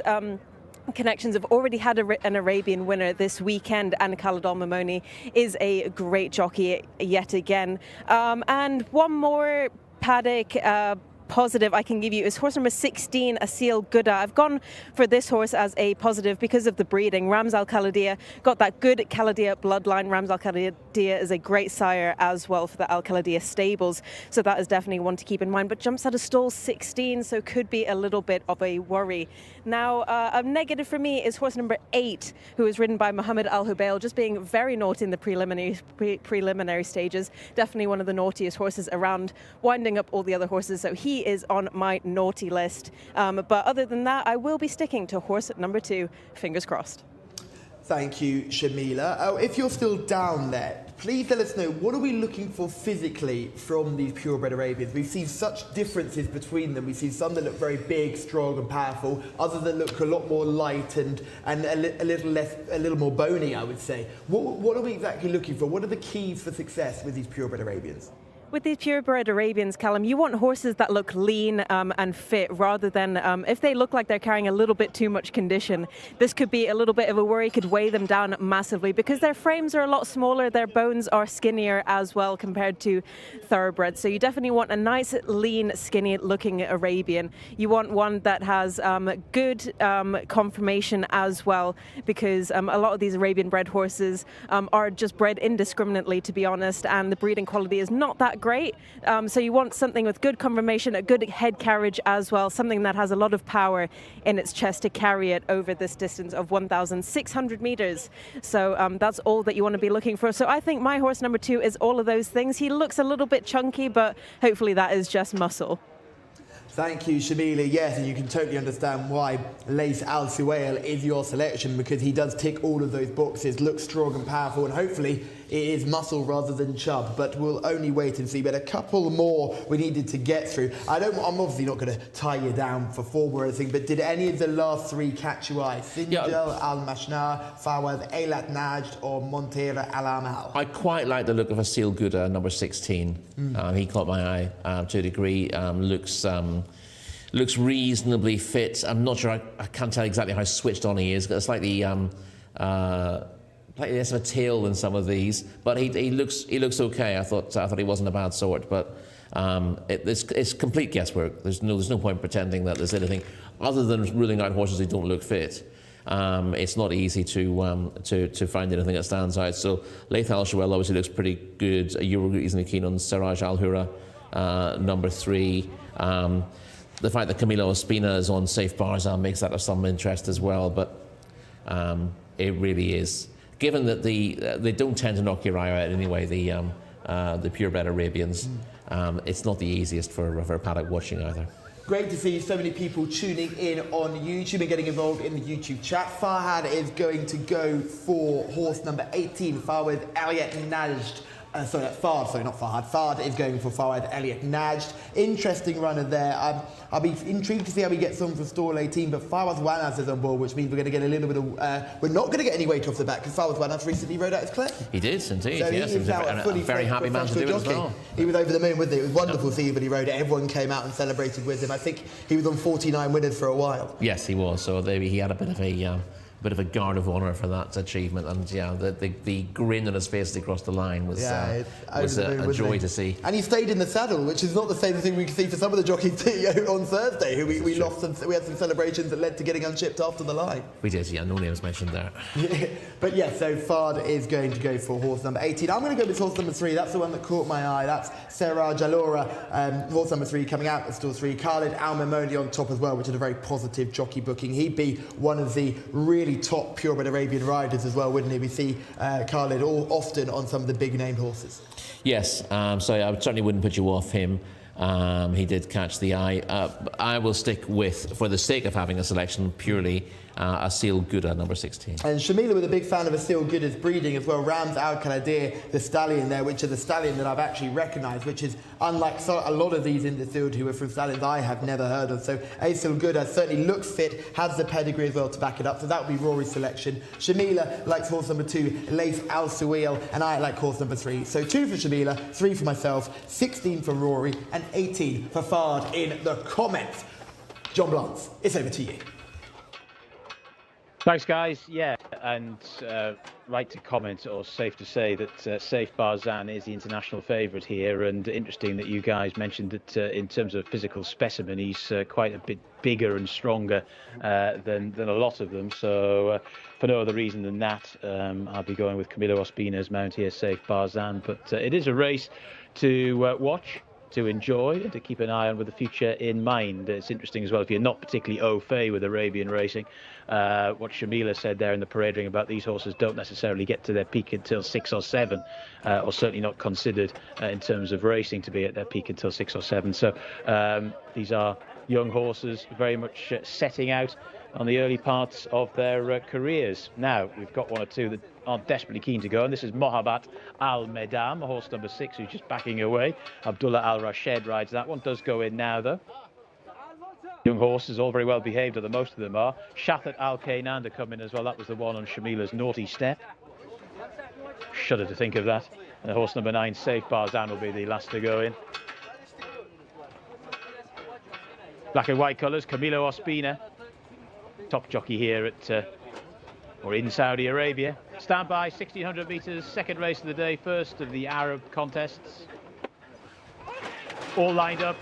connections have already had an Arabian winner this weekend, and Khalid Al-Mamoni is a great jockey yet again. And one more paddock positive I can give you is horse number 16, Asil Gouda. I've gone for this horse as a positive because of the breeding. Rams Al Khaladia got that good Khaladia bloodline. Rams Al Khaladia is a great sire as well for the Al Khaladia stables, so that is definitely one to keep in mind, but jumps out of stall 16, so could be a little bit of a worry. Now, a negative for me is horse number 8, who is ridden by Mohammed Al Hubail, just being very naughty in the preliminary stages. Definitely one of the naughtiest horses around, winding up all the other horses, so he is on my naughty list. But other than that, I will be sticking to horse number 2, fingers crossed. Thank you, Shamila. Oh, if you're still down there, Please let us know, what are we looking for physically from these purebred Arabians? We've seen such differences between them. We've seen some that look very big, strong and powerful, others that look a lot more light and a little more bony, I would say. What are we exactly looking for? What are the keys for success with these purebred Arabians? With these purebred Arabians, Callum, you want horses that look lean and fit rather than if they look like they're carrying a little bit too much condition. This could be a little bit of a worry, could weigh them down massively because their frames are a lot smaller, their bones are skinnier as well compared to thoroughbreds. So you definitely want a nice, lean, skinny looking Arabian. You want one that has good conformation as well, because a lot of these Arabian bred horses are just bred indiscriminately, to be honest, and the breeding quality is not that great. So you want something with good conformation, a good head carriage as well, something that has a lot of power in its chest to carry it over this distance of 1,600 meters. So that's all that you want to be looking for. So I think my horse number 2 is all of those things. He looks a little bit chunky, but hopefully that is just muscle. Thank you, Shamila. Yes, and you can totally understand why Lace Al Suwail is your selection, because he does tick all of those boxes, looks strong and powerful, and hopefully it is muscle rather than chub, but we'll only wait and see. But a couple more we needed to get through. I'm obviously not going to tie you down for form or anything, but did any of the last 3 catch your eye? Sinjal Al-Mashnar, Fawad Eilat Najd, or Montera Al-Amal? I quite like the look of Asil Gouda, number 16. He caught my eye to a degree. Looks reasonably fit. I'm not sure, I can't tell exactly how switched on he is. Got a slightly less of a tail than some of these, but he looks okay. I thought he wasn't a bad sort, but it's complete guesswork. There's no point pretending that there's anything other than ruling out horses who don't look fit. It's not easy to find anything that stands out. So Laith Al Shawel obviously looks pretty good. You were reasonably keen on Siraj Al Hura, number 3. The fact that Camilo Ospina is on Safe Barzan makes that of some interest as well, but it really is. Given that they don't tend to knock your eye out anyway, the purebred Arabians, it's not the easiest for paddock watching either. Great to see so many people tuning in on YouTube and getting involved in the YouTube chat. Farhad is going to go for horse number 18, Fawad Elliot Najd. Fard is going for Fawad Elliot Najd. Interesting runner there. I'll be intrigued to see how he gets on for stall 18, but Fawaz Wanas is on board, which means we're going to get a little bit of... we're not going to get any weight off the back, because Fawaz Wanas recently rode out his claim. He did, indeed, so yes. He is now a fully very happy man to do it as well. He was over the moon, wasn't he? It was wonderful seeing when he rode it. Everyone came out and celebrated with him. I think he was on 49 winners for a while. Yes, he was. So he had a bit of a guard of honour for that achievement, and yeah, the grin on his face as he crossed the line was a joy to see. And he stayed in the saddle, which is not the same thing we can see for some of the jockeys on Thursday, who we lost. We had some celebrations that led to getting unshipped after the line. We did, yeah. No names mentioned there. But yeah, so Fard is going to go for horse number 18. I'm going to go with horse number 3. That's the one that caught my eye. That's Sarah Jalora, horse number 3 coming out at stall 3. Khalid Al Mamoni on top as well, which is a very positive jockey booking. He'd be one of the really top purebred Arabian riders as well, wouldn't he? We see Khalid often on some of the big named horses. Yes, so I certainly wouldn't put you off him. He did catch the eye. I will stick with, for the sake of having a selection, purely Asil Gouda, number 16. And Shamila was a big fan of Asil Gouda's breeding as well. Rams Al Kaladir, the stallion there, which is the stallion that I've actually recognised, which is unlike a lot of these in the field who are from stallions I have never heard of. So Asil Gouda certainly looks fit, has the pedigree as well to back it up. So that would be Rory's selection. Shamila likes horse number 2, Laith Al Suwail, and I like horse number 3. So 2 for Shamila, 3 for myself, 16 for Rory, and 18 for Fard in the comments. John Blance, it's over to you. Thanks, guys. Yeah, and right to comment, or safe to say that Safe Barzan is the international favourite here, and interesting that you guys mentioned that in terms of physical specimen, he's quite a bit bigger and stronger than a lot of them. So for no other reason than that, I'll be going with Camilo Ospina's mount here, Safe Barzan. But it is a race to watch, to enjoy, and to keep an eye on with the future in mind. It's interesting as well, if you're not particularly au fait with Arabian racing, what Shamila said there in the parade ring about these horses don't necessarily get to their peak until 6 or 7, or certainly not considered in terms of racing to be at their peak until 6 or 7. So these are young horses very much setting out on the early parts of their careers. Now, we've got one or two that are desperately keen to go. And this is Mohabbat Al Medam, horse number 6, who's just backing away. Abdullah Al Rashed rides that one. Does go in now, though. Young horses, all very well behaved, or the most of them are. Shathat Al Kainan to come in as well. That was the one on Shamila's naughty step. Shudder to think of that. And horse number 9, Safe Barzan, will be the last to go in. Black and white colours, Camilo Ospina, top jockey here at or in Saudi Arabia. Stand by, 1600 metres, second race of the day, first of the Arab contests. All lined up,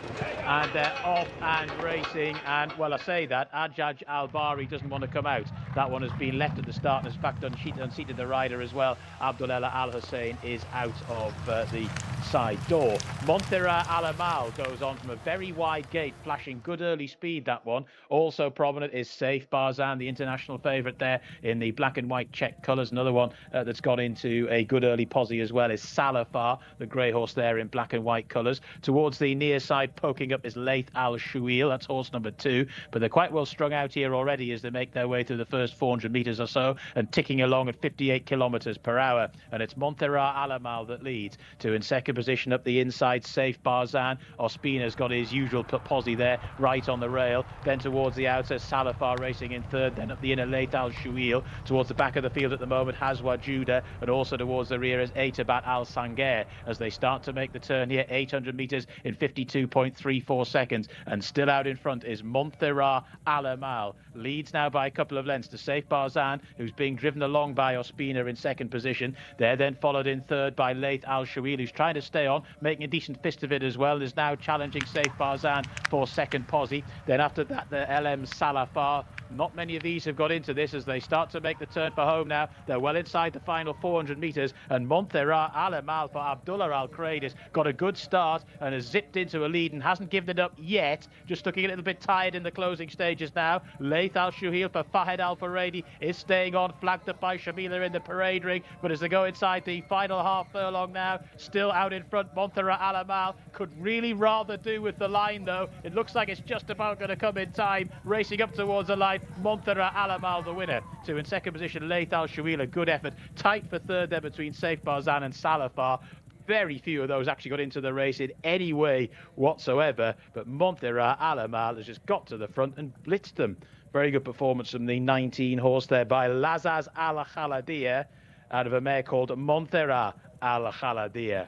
and they're off and racing. And, well, I say that, Ajaj Al-Bari doesn't want to come out. That one has been left at the start and has in fact unseated the rider as well. Abdullah Al-Hussein is out of the side door. Montera Alamal goes on from a very wide gate, flashing good early speed, that one. Also prominent is Safe Barzan, the international favourite there in the black and white check colours. Another one that's got into a good early posse as well is Salafar, the grey horse there in black and white colours. Towards the near side, poking up is Laith Al Shuil, that's horse number 2. But they're quite well strung out here already as they make their way through the first 400 metres or so and ticking along at 58 kilometres per hour. And it's Montera Alamal that leads. To in second position up the inside, Safe Barzan. Ospina's got his usual posse there, right on the rail. Then towards the outer, Salafar racing in third. Then up the inner, Laith Al Shuil. Towards the back of the field at the moment, Hazwa Judah. And also towards the rear is Aitabat Al Sanger as they start to make the turn here. 800 metres in 52.34 seconds. And still out in front is Montera Alamal. Leads now by a couple of lengths to Safe Barzan, who's being driven along by Ospina in second position. They're then followed in third by Laith Al Shuil, who's trying to stay on, making a decent fist of it as well, is now challenging Safe Barzan for second posse. Then after that, the LM Salafar. Not many of these have got into this as they start to make the turn for home now. They're well inside the final 400 metres, and Montera Alamal for Abdullah Al Kraid has got a good start and has zipped into a lead and hasn't given it up yet. Just looking a little bit tired in the closing stages now. Laith Al Shuhil for Fahed Al Faradi is staying on, flagged up by Shamila in the parade ring. But as they go inside the final half furlong now, still out in front, Montera Alamal could really rather do with the line though. It looks like it's just about going to come in time. Racing up towards the line, Montera Alamal the winner. Two in second position, Laith Al Shuhil, a good effort. Tight for third there between Safe Barzan and Salafar. Very few of those actually got into the race in any way whatsoever, but Montera Alamal has just got to the front and blitzed them. Very good performance from the 19 horse there by Lazaz Al Khaladia out of a mare called Montera Al Khaladia.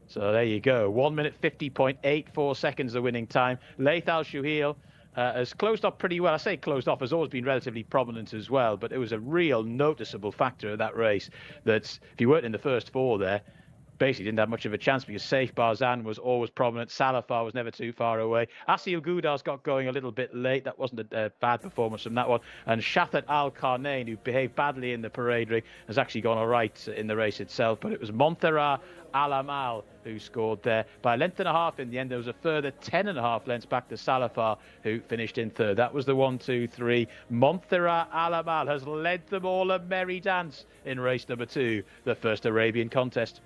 So there you go, 1 minute 50.84 seconds the winning time. Laith Al Shuhil has closed off pretty well. I say closed off, has always been relatively prominent as well, but it was a real noticeable factor of that race that if you weren't in the first 4 there, basically didn't have much of a chance because Safe Barzan was always prominent. Salafar was never too far away. Asil Goudar's got going a little bit late. That wasn't a bad performance from that one. And Shathat Al Karnain, who behaved badly in the parade ring, has actually gone all right in the race itself. But it was Montera Alamal who scored there by a length and a half in the end. There was a further 10.5 lengths back to Salafar, who finished in third. That was the 1, 2, 3. Montera Alamal has led them all a merry dance in race number 2, the first Arabian contest.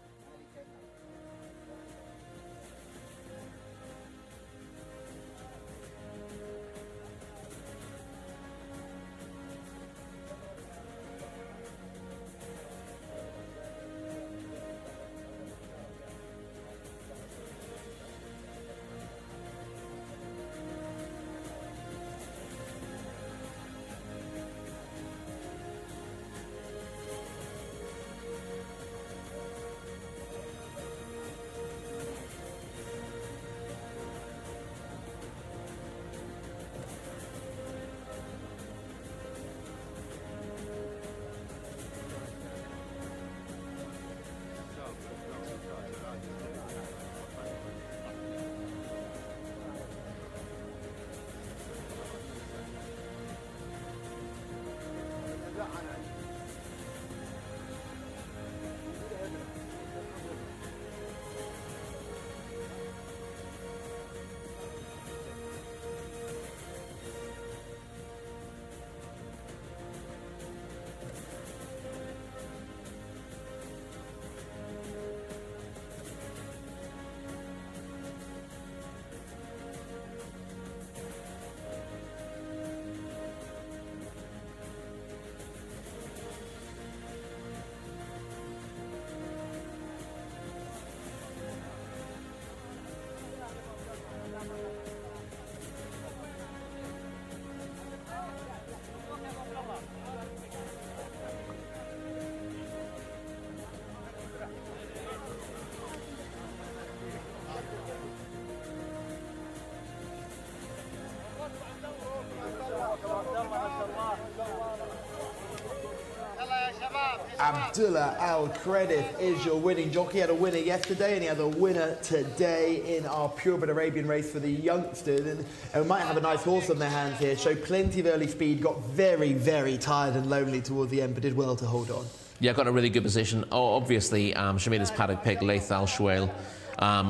Abdullah Al-Kredith is your winning jockey. He had a winner yesterday and he has a winner today in our purebred Arabian race for the youngsters. And we might have a nice horse on their hands here. Showed plenty of early speed, got very, very tired and lonely towards the end, but did well to hold on. Yeah, got a really good position. Oh, obviously, Shamila's paddock pick, Laith Al Shwail,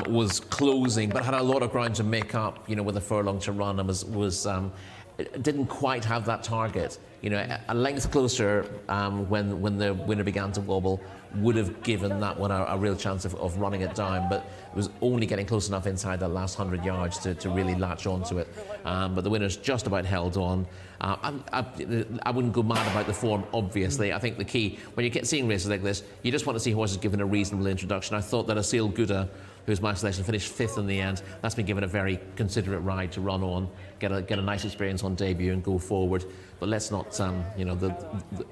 was closing, but had a lot of ground to make up, you know, with a furlong to run, and didn't quite have that target. You know, a length closer when the winner began to wobble would have given that one a real chance of running it down, but it was only getting close enough inside that last 100 yards to really latch onto it. But the winner's just about held on. I wouldn't go mad about the form, obviously. I think the key, when you get seeing races like this, you just want to see horses given a reasonable introduction. I thought that Asil Gouda, who's my selection, finished 5th in the end. That's been given a very considerate ride to run on, get a nice experience on debut and go forward. But let's not, you know,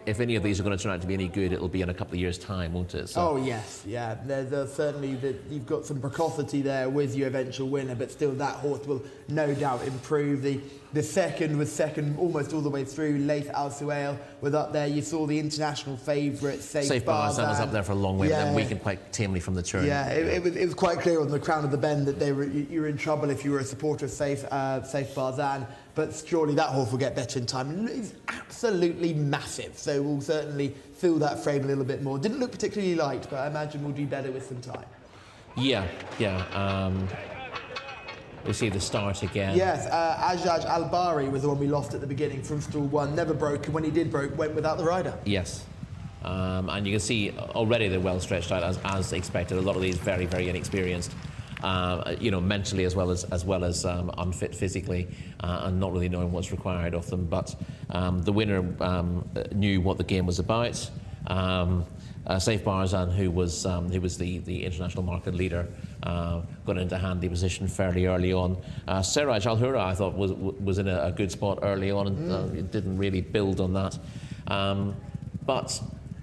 if any of these are going to turn out to be any good, it'll be in a couple of years' time, won't it? So. Oh yes, yeah. There's certainly you've got some precocity there with your eventual winner, but still that horse will no doubt improve. The second was second almost all the way through. Laith Al Suail was up there. You saw the international favourite Safe Barzan was up there for a long way, yeah. but then weakened quite tamely from the turn. Yeah, it was quite clear on the crown of the bend that you were in trouble if you were a supporter of Safe Barzan. But surely that horse will get better in time. It's absolutely massive, so we'll certainly feel that frame a little bit more. Didn't look particularly light, but I imagine we'll do better with some time. Yeah. We see the start again. Yes, Ajaj Al-Bari was the one we lost at the beginning from stall 1. Never broke, and when he did broke, went without the rider. Yes. And you can see already they're well stretched out as expected. A lot of these very, very inexperienced. You know, mentally as well as unfit physically, and not really knowing what's required of them. But the winner knew what the game was about. Safe Barzan, who was the international market leader, got into handy position fairly early on. Seraj Al Hura, I thought, was in a good spot early on, and didn't really build on that. But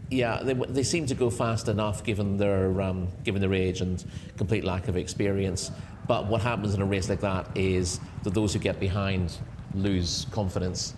yeah, they seem to go fast enough given their age and complete lack of experience. But what happens in a race like that is that those who get behind lose confidence.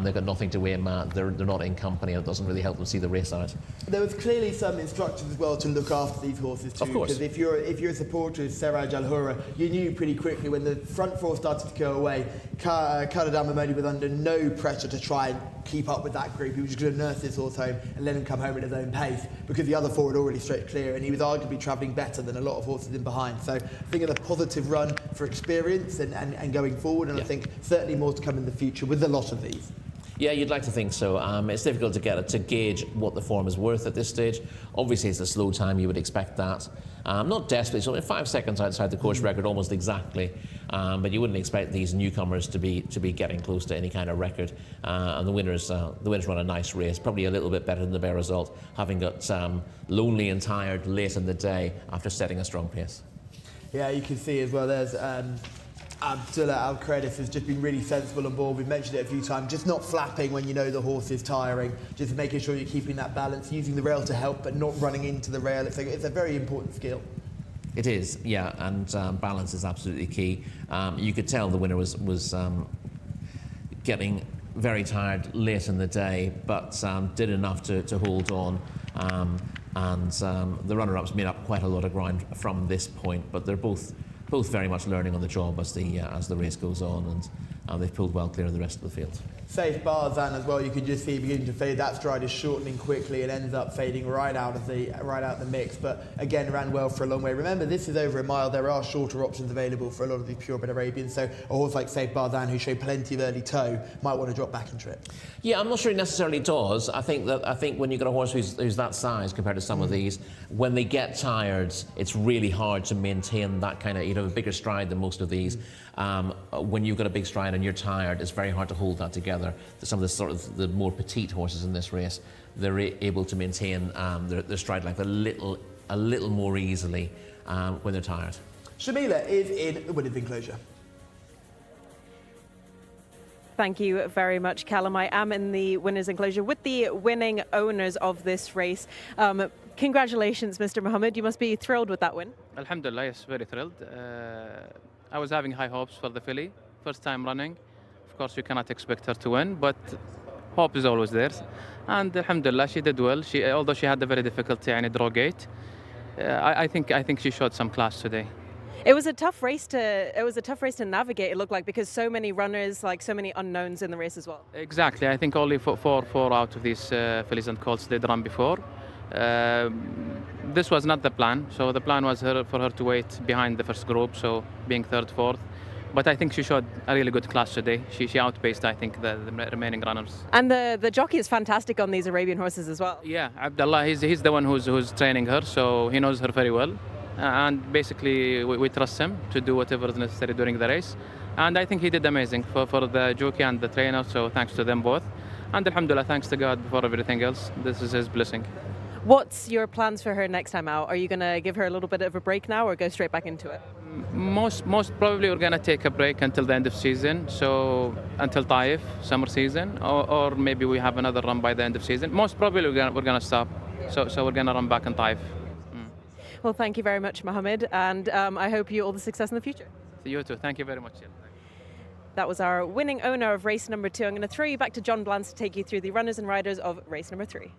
They've got nothing to aim at. They're not in company, and it doesn't really help them see the race out. There was clearly some instructions as well to look after these horses too. Of course. Because if you're a supporter of Seraj Al Hura, you knew pretty quickly when the front four started to go away, Khaled Al-Mamoni was under no pressure to try and keep up with that group. He was just going to nurse his horse home and let him come home at his own pace, because the other four had already straight clear, and he was arguably travelling better than a lot of horses in behind. So I think of a positive run for experience and going forward, and I think certainly more to come in the future with a lot of these. Yeah, you'd like to think so. It's difficult to gauge what the form is worth at this stage. Obviously, it's a slow time. You would expect that. Not desperately, so 5 seconds outside the course record, almost exactly. But you wouldn't expect these newcomers to be getting close to any kind of record. And the winners run a nice race, probably a little bit better than the bare result, having got lonely and tired late in the day after setting a strong pace. Yeah, you can see as well. There's Abdullah Al-Kredith has just been really sensible on board. We've mentioned it a few times, just not flapping when you know the horse is tiring, just making sure you're keeping that balance, using the rail to help but not running into the rail. It's a very important skill. It is, yeah, and balance is absolutely key. You could tell the winner was getting very tired late in the day, but did enough to hold on. And the runner-ups made up quite a lot of ground from this point, but they're both very much learning on the job as the race goes on, and they've pulled well clear of the rest of the field. Safe Barzan as well, you can just see beginning to fade. That stride is shortening quickly and ends up fading right out of the mix. But again, ran well for a long way. Remember, this is over a mile. There are shorter options available for a lot of these purebred Arabians. So a horse like Safe Barzan, who showed plenty of early toe, might want to drop back and trip. Yeah, I'm not sure he necessarily does. I think when you've got a horse who's that size compared to some of these, when they get tired, it's really hard to maintain that kind of, you know, a bigger stride than most of these. When you've got a big stride and you're tired, it's very hard to hold that together. Some of the sort of the more petite horses in this race, they're able to maintain their stride length a little more easily when they're tired. Shamila is in the winner's enclosure. Thank you very much, Callum. I am in the winner's enclosure with the winning owners of this race. Congratulations, Mr. Mohammed. You must be thrilled with that win. Alhamdulillah, yes, very thrilled. I was having high hopes for the filly, first time running. Of course, you cannot expect her to win, but hope is always there. And alhamdulillah, she did well. Although she had a very difficult draw gate, I think she showed some class today. It was a tough race to navigate. It looked like, because so many runners, like so many unknowns in the race as well. Exactly. I think only four out of these fillies and colts did run before. This was not the plan. So the plan was for her to wait behind the first group, so being third, fourth. But I think she showed a really good class today. She outpaced, I think, the remaining runners. And the jockey is fantastic on these Arabian horses as well. Yeah, Abdullah, he's the one who's training her, so he knows her very well. And basically, we trust him to do whatever is necessary during the race. And I think he did amazing for the jockey and the trainer, so thanks to them both. And alhamdulillah, thanks to God before everything else. This is his blessing. What's your plans for her next time out? Are you going to give her a little bit of a break now or go straight back into it? Most probably we're going to take a break until the end of season, so until Taif, summer season, or maybe we have another run by the end of season. Most probably we're going to stop, so we're going to run back in Taif. Well, thank you very much, Mohammed, and I hope you all the success in the future. You too. Thank you very much. That was our winning owner of race number 2. I'm going to throw you back to John Blance to take you through the runners and riders of race number 3.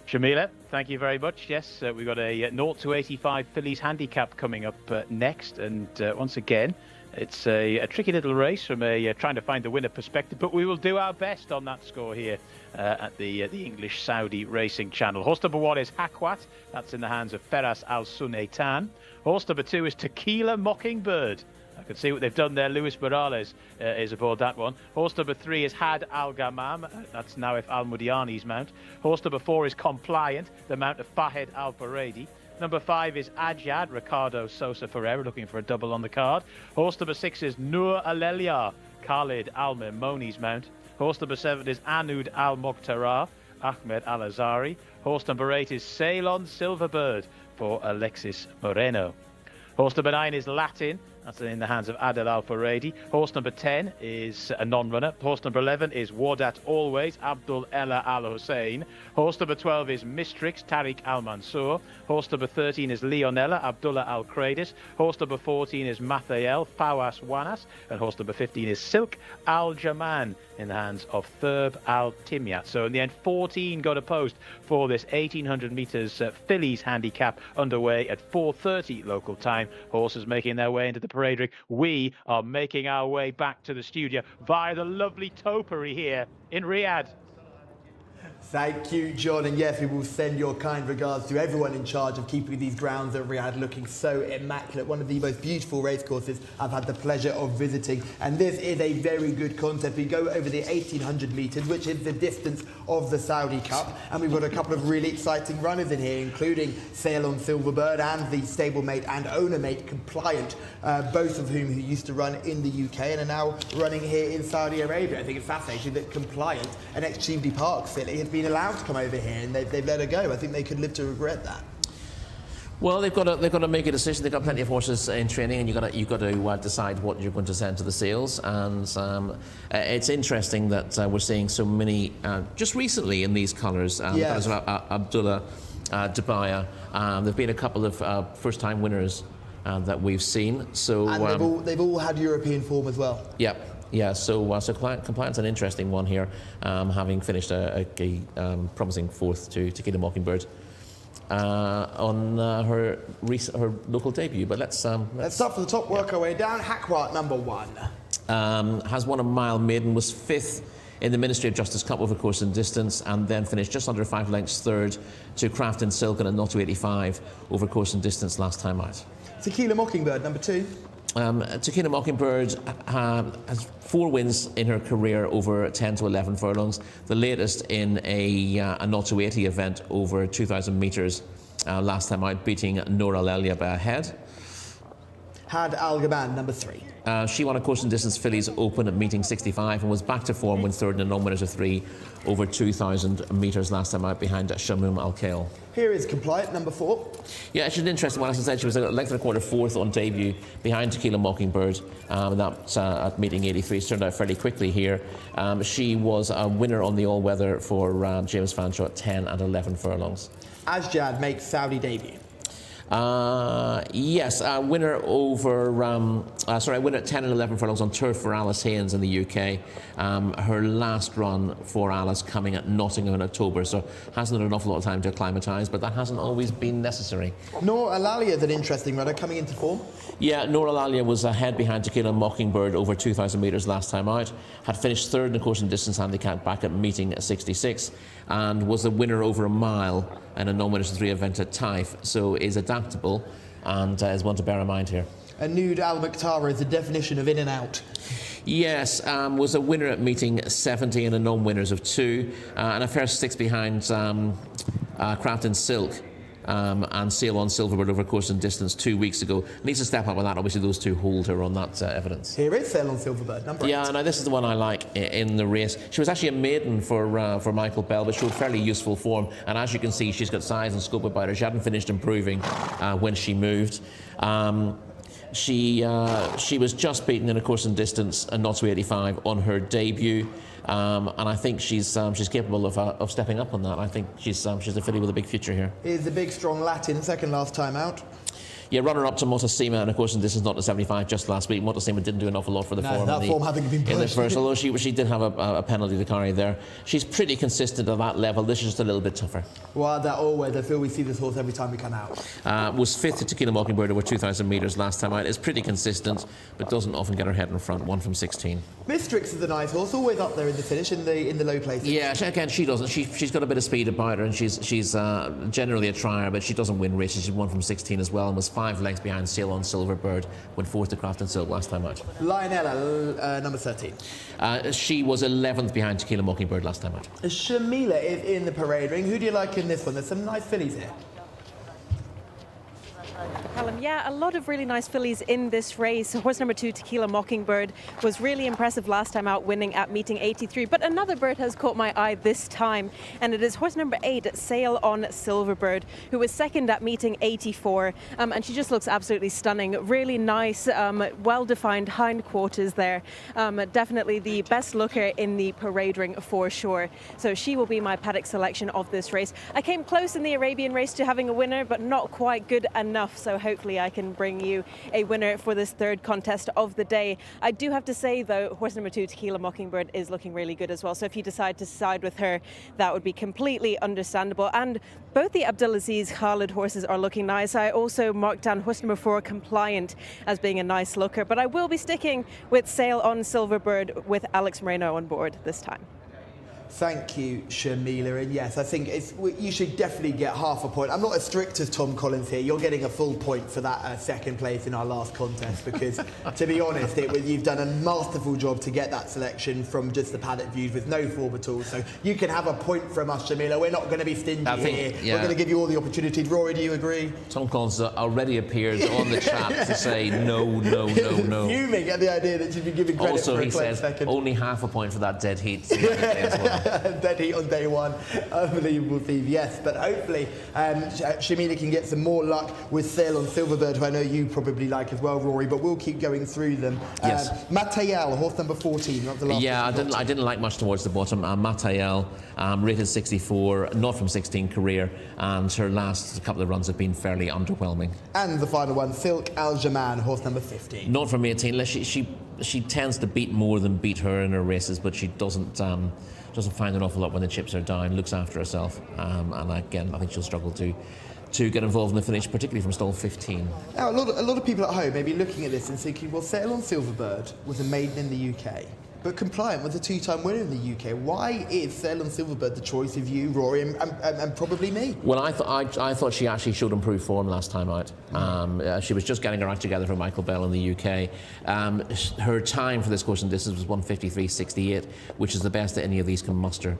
Shamila, thank you very much. Yes, we've got a 0-85 fillies handicap coming up next, and once again, it's a tricky little race from a trying to find the winner perspective, but we will do our best on that score here at the English Saudi Racing Channel. Horse number 1 is Hakwat. That's in the hands of Feras Al Sunaytan. Horse number 2 is Tequila Mockingbird. I can see what they've done there. Luis Morales is aboard that one. Horse number 3 is Had Al Gamam. That's Nawef Al Mudiani's mount. Horse number 4 is Compliant, the mount of Fahed Al Baredi. Number 5 is Ajad, Ricardo Sosa Ferreira, looking for a double on the card. Horse number 6 is Nur Alelia, Khalid Al Mimoni's mount. Horse number 7 is Anud Al Mokhtarah, Ahmed Al Azari. Horse number 8 is Ceylon Silverbird for Alexis Moreno. Horse number 9 is Latin. That's in the hands of Adel Al-Faredi. Horse number 10 is a non-runner. Horse number 11 is Wardat Always, Abdul Ella Al-Hussein. Horse number 12 is Mistrix, Tariq Al-Mansour. Horse number 13 is Leonella, Abdullah Al-Kradis. Horse number 14 is Mathael, Fawas Wanas. And horse number 15 is Silk Al-Jaman in the hands of Thurb Al-Timyat. So in the end, 14 got a post for this 1800 metres fillies handicap underway at 4:30 local time. Horses making their way into the parade ring. We are making our way back to the studio via the lovely topiary here in Riyadh. Thank you, John. And yes, we will send your kind regards to everyone in charge of keeping these grounds at Riyadh looking so immaculate. One of the most beautiful racecourses I've had the pleasure of visiting. And this is a very good concept. We go over the 1800 metres, which is the distance of the Saudi Cup. And we've got a couple of really exciting runners in here, including Ceylon Silverbird and the stablemate and ownermate Compliant, both of whom who used to run in the UK and are now running here in Saudi Arabia. I think it's fascinating that Compliant, an ex-Cheveley Park filly, has been allowed to come over here and they've let her go. I think they could live to regret that. Well, they've got to make a decision. They've got plenty of horses in training, and you've got to decide what you're going to send to the sales. And it's interesting that we're seeing so many just recently in these colours. Yes. Abdullah, Dubaya. There've been a couple of first-time winners that we've seen. So and they've all had European form as well. Yeah. Yeah, so Compliant's an interesting one here, having finished a promising fourth to Tequila Mockingbird on her local debut. But let's start from the top, work our way down. Hakwat, number 1. Has won a mile maiden, was 5th in the Ministry of Justice Cup over course and distance, and then finished just under 5 lengths third to Craft and Silk and a 0-85 over course and distance last time out. Tequila Mockingbird, number 2. Tequila Mockingbird has 4 wins in her career over 10 to 11 furlongs, the latest in a 0-80 event over 2,000 metres last time out, beating Noor Al-Elia by a head. Had Al Gaban, number 3. She won a course and distance fillies open at meeting 65 and was back to form when third in a non-winners of 3 over 2,000 metres last time out behind Shamum Al-Khail. Here is Compliant, number 4. Yeah, she's an interesting one. As I said, she was a length and a quarter fourth on debut behind Tequila Mockingbird. That's at meeting 83. She turned out fairly quickly here. She was a winner on the all-weather for James Fanshawe at 10 and 11 furlongs. Asjad makes Saudi debut. Yes, winner at 10 and 11 furlongs on turf for Alice Haynes in the UK. Her last run for Alice coming at Nottingham in October, so hasn't had an awful lot of time to acclimatise, but that hasn't always been necessary. Nora Alalia is an interesting runner coming into form. Yeah, Nora Alalia was ahead behind Tequila Mockingbird over 2,000 metres last time out, had finished third in the course and distance handicap back at meeting 66, and was a winner over a mile and a non-winners 3 event at Taif, so is adaptable and is one to bear in mind here. Anoud Al Mukhtara is the definition of in and out. Yes, was a winner at meeting 70 and a non-winners of 2, and a first 6 behind Crafton Silk. And Sail on Silverbird over course and distance 2 weeks ago. Needs to step up on that. Obviously, those two hold her on that evidence. Here is Sail on Silverbird, number 8. Yeah, now this is the one I like in the race. She was actually a maiden for Michael Bell, but showed fairly useful form. And as you can see, she's got size and scope about her. She hadn't finished improving when she moved. She was just beaten in a course and distance a not to 85 on her debut. And I think she's capable of stepping up on that. I think she's a filly with a big future here. Is the big, strong Latin, second last time out. Yeah, runner-up to Montesima, and of course, this is not the 75 just last week. Montesima didn't do an awful lot for the form. That form having been pushed. In the first, although she did have a penalty to carry there. She's pretty consistent at that level. This is just a little bit tougher. Well, that always, I feel we see this horse every time we come out. Was 5th to Tequila Mockingbird over 2,000 metres last time out. Is pretty consistent, but doesn't often get her head in front. 1 from 16. Mistrix is a nice horse, always up there in the finish, in the low places. Yeah, she doesn't. She's got a bit of speed about her, and she's generally a trier, but she doesn't win races. She's 1 from 16 as well, and was 5 lengths behind Sail on Silverbird when 4th to Crafton Silk last time out. Lionella, number 13. She was 11th behind Tequila Mockingbird last time out. Shamila is in the parade ring. Who do you like in this one? There's some nice fillies here. Callum, yeah, a lot of really nice fillies in this race. Horse number 2, Tequila Mockingbird, was really impressive last time out, winning at meeting 83. But another bird has caught my eye this time, and it is horse number 8, Sail on Silverbird, who was second at meeting 84. And she just looks absolutely stunning. Really nice, well-defined hindquarters there. Definitely the best looker in the parade ring for sure. So she will be my paddock selection of this race. I came close in the Arabian race to having a winner, but not quite good enough. So hopefully I can bring you a winner for this third contest of the day. I do have to say, though, horse number 2, Tequila Mockingbird, is looking really good as well. So if you decide to side with her, that would be completely understandable. And both the Abdulaziz Khalid horses are looking nice. I also marked down horse number 4, Compliant, as being a nice looker. But I will be sticking with Sail on Silverbird with Alex Moreno on board this time. Thank you, Shamila. And yes, I think you should definitely get half a point. I'm not as strict as Tom Collins here. You're getting a full point for that second place in our last contest because, to be honest, you've done a masterful job to get that selection from just the paddock views with no form at all. So you can have a point from us, Shamila. We're not going to be stingy here. Yeah. We're going to give you all the opportunities. Rory, do you agree? Tom Collins already appeared on the chat to say no. Fuming at the idea that you'd be giving credit also, for a he says second. Only half a point for that dead heat. As well. Dead heat on day one. Unbelievable, Steve. Yes, but hopefully Shamila can get some more luck with Sail on Silverbird, who I know you probably like as well, Rory, but we'll keep going through them. Yes. Matayal, horse number 14. Not the last. Yeah, I didn't like much towards the bottom. Matayal, rated 64, not from 16 career, and her last couple of runs have been fairly underwhelming. And the final one, Silk Al-Jaman, horse number 15. Not from 18. She tends to beat more than beat her in her races, but she doesn't find an awful lot when the chips are down, looks after herself, and again, I think she'll struggle to get involved in the finish, particularly from stall 15. Now, a lot of people at home may be looking at this and thinking, well, Sail on Silverbird was a maiden in the UK, but Compliant was a 2-time winner in the UK. Why is Sail on Silverbird the choice of you, Rory, and probably me? Well, I thought she actually showed improved form last time out. She was just getting her act together for Michael Bell in the UK. Her time for this course and distance was 1:53.68, which is the best that any of these can muster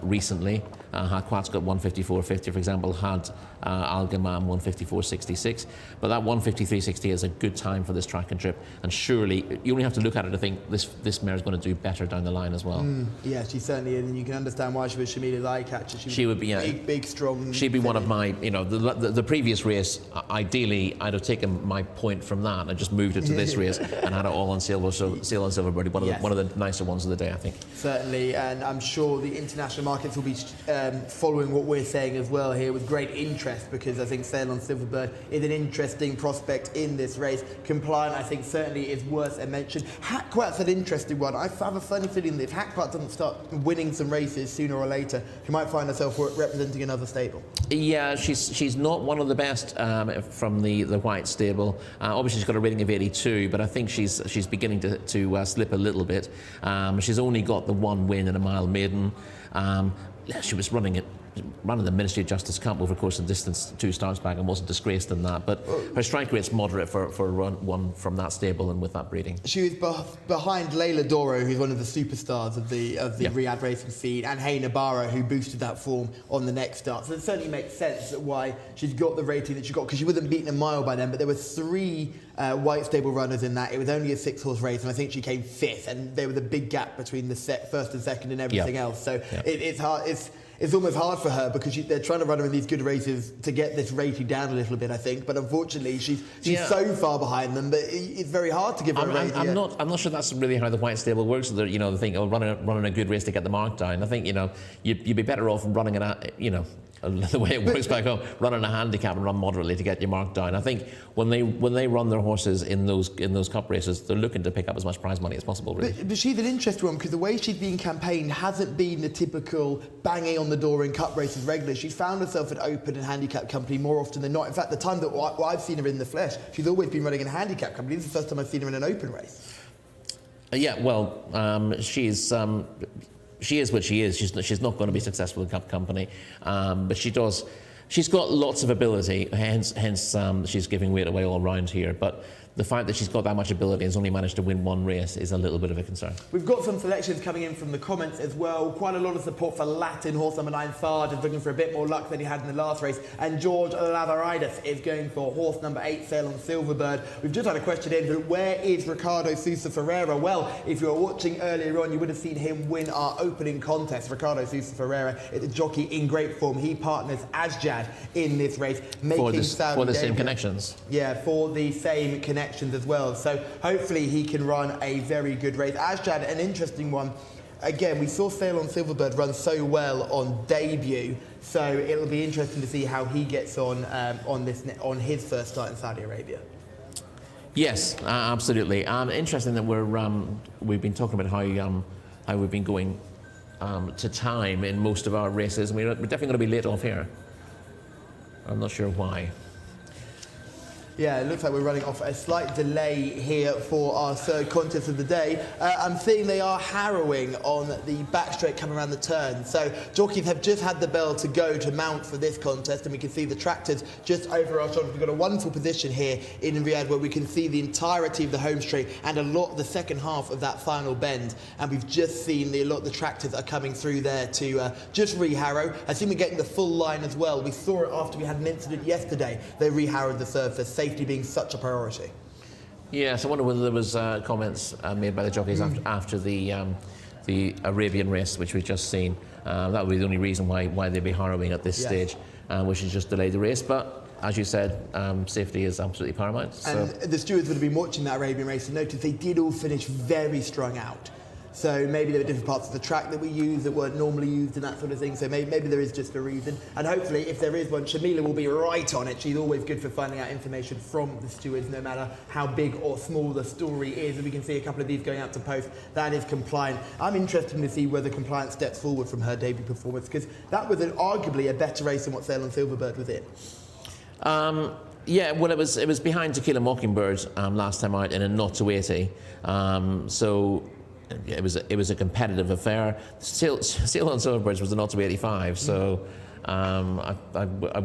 recently. Hakwat's got 1:54.50, for example, had Al-Gamam 1:54.66. But that 1:53.60 is a good time for this track and trip. And surely, you only have to look at it to think this mare is going to going to do better down the line as well. Yeah, she certainly is, and you can understand why she was Shamila's eye catcher. She would be big, strong. She'd be one of my, the previous race. Ideally, I'd have taken my point from that and just moved it to this race and had it all on Sail on Silverbirdie. One of the nicer ones of the day, I think. Certainly, and I'm sure the international markets will be following what we're saying as well here with great interest, because I think Sail on Silverbird is an interesting prospect in this race. Compliant, I think, certainly is worth a mention. Hackquat's an interesting one. I have a funny feeling that if Hackquat doesn't start winning some races sooner or later, she might find herself representing another stable. Yeah, she's not one of the best from the white stable. Obviously, she's got a rating of 82, but I think she's beginning to slip a little bit. She's only got the one win in a mile maiden. She was running the Ministry of Justice Cup over the course of distance 2 starts back and wasn't disgraced in that. But her strike rate's moderate for one from that stable and with that breeding. She was behind Layla Doro, who's one of the superstars of the Riyadh racing scene, and Hey Nabara, who boosted that form on the next start. So it certainly makes sense why she's got the rating that she got, because she wasn't beaten a mile by then, but there were 3 white stable runners in that. It was only a 6-horse race, and I think she came 5th, and there was a big gap between the first and second and everything else. So it's hard. It's almost hard for her because they're trying to run her in these good races to get this rating down a little bit, I think. But unfortunately, she's so far behind them that it's very hard to give her a rating. I'm not sure that's really how the white stable works. They think, running a good race to get the mark down. I think you'd be better off running the way it works back home, running a handicap and run moderately to get your mark down. I think when they run their horses in those cup races, they're looking to pick up as much prize money as possible, really. But she's an interesting one because the way she's been campaigned hasn't been the typical banging on the door in cup races regularly. She's found herself at Open and Handicap Company more often than not. In fact, the time that I've seen her in the flesh, she's always been running in a Handicap Company. This is the first time I've seen her in an Open race. She is what she is. She's not going to be successful in Cup Company, but she's got lots of ability. Hence, she's giving weight away all round here. But the fact that she's got that much ability and has only managed to win 1 race is a little bit of a concern. We've got some selections coming in from the comments as well. Quite a lot of support for Latin horse number 9 Thard, is looking for a bit more luck than he had in the last race. And George Lazaridis is going for horse number 8 Sail on Silverbird. We've just had a question in, where is Ricardo Sousa Ferreira? Well, if you were watching earlier on, you would have seen him win our opening contest. Ricardo Sousa Ferreira is a jockey in great form. He partners Asjad in this race, for the same connections. Yeah, for the same connections as well. So hopefully he can run a very good race. Asjad, an interesting one. Again, we saw Sail on Silverbird run so well on debut, so it'll be interesting to see how he gets on his first start in Saudi Arabia. Yes, absolutely. Interesting that we've been talking about how we've been going to time in most of our races. We're definitely going to be late off here. I'm not sure why. Yeah, it looks like we're running off a slight delay here for our 3rd contest of the day. I'm seeing they are harrowing on the backstraight coming around the turn. So jockeys have just had the bell to go to mount for this contest, and we can see the tractors just over our shoulders. We've got a wonderful position here in Riyadh where we can see the entirety of the home straight and the second half of that final bend. And we've just seen the tractors are coming through there to just re-harrow. I think we're getting the full line as well. We saw it after we had an incident yesterday. They re-harrowed the surface, safety being such a priority. Yes, I wonder whether there was comments made by the jockeys after the Arabian race, which we've just seen. That would be the only reason why they'd be harrowing at this stage, which is just delay the race. But as you said, safety is absolutely paramount. And the stewards would have been watching that Arabian race and noticed they did all finish very strung out. So maybe there were different parts of the track that we use that weren't normally used and that sort of thing. So maybe there is just a reason. And hopefully, if there is one, Shamila will be right on it. She's always good for finding out information from the stewards, no matter how big or small the story is. And we can see a couple of these going out to post. That is Compliant. I'm interested to see whether Compliant steps forward from her debut performance, because that was arguably a better race than what Sail on Silverbird was in. Yeah, well, it was behind Tequila Mockingbird last time out in a 0-80. So it was a competitive affair. Sail on Silverbirds was a 0-85. So I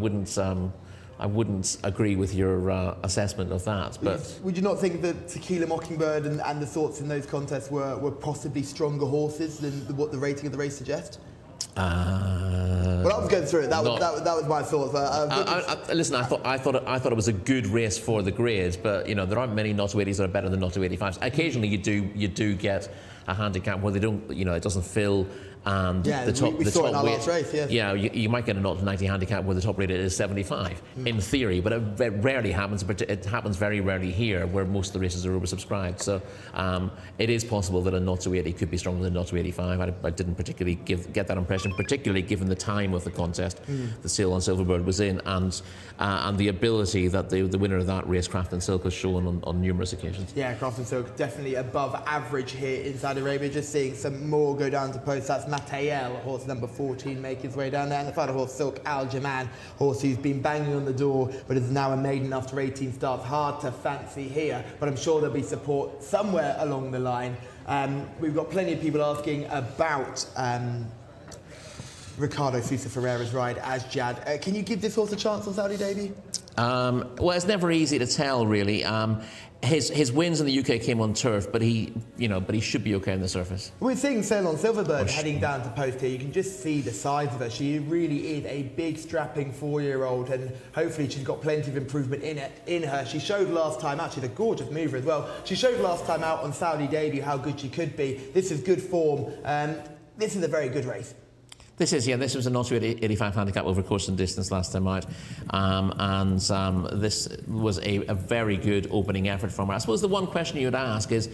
wouldn't agree with your assessment of that. But would you not think that Tequila Mockingbird and the thoughts in those contests were possibly stronger horses than what the rating of the race suggests? Well, I was going through it. That was my thoughts. Listen, I thought it was a good race for the grades, but you know there aren't many not 280s that are better than not 285s. Occasionally, you do get a handicap where they don't, you know, it doesn't fill. And the top, we the saw top it in our weight, last race, yes. Yeah, you might get a 0-90 handicap where the top rated is 75 in theory, but it rarely happens. But it happens very rarely here, where most of the races are oversubscribed. So it is possible that a 0-80 could be stronger than a 0-85. I didn't particularly get that impression, particularly given the time of the contest the Sail on Silverbird was in, and the ability that the winner of that race, Craft and Silk, has shown on numerous occasions. Yeah, Craft and Silk definitely above average here in Saudi Arabia. Just seeing some more go down to post. That's Matayel, horse number 14, make his way down there. And the final horse, Silk Al Jaman, horse who's been banging on the door, but is now a maiden after 18 starts. Hard to fancy here, but I'm sure there'll be support somewhere along the line. We've got plenty of people asking about Ricardo Sousa Ferreira's ride as Jad. Can you give this horse a chance on Saudi debut? Well, it's never easy to tell, really. His wins in the UK came on turf, but he should be okay on the surface. We're seeing Sail on Silverbird heading down to post here. You can just see the size of her. She really is a big, strapping 4-year-old, and hopefully she's got plenty of improvement in her. She showed last time out, she's a gorgeous mover as well. She showed last time out on Saudi debut how good she could be. This is good form. This is a very good race. This was a 0-85 handicap over course and distance last time out, this was a very good opening effort from her. I suppose the one question you would ask is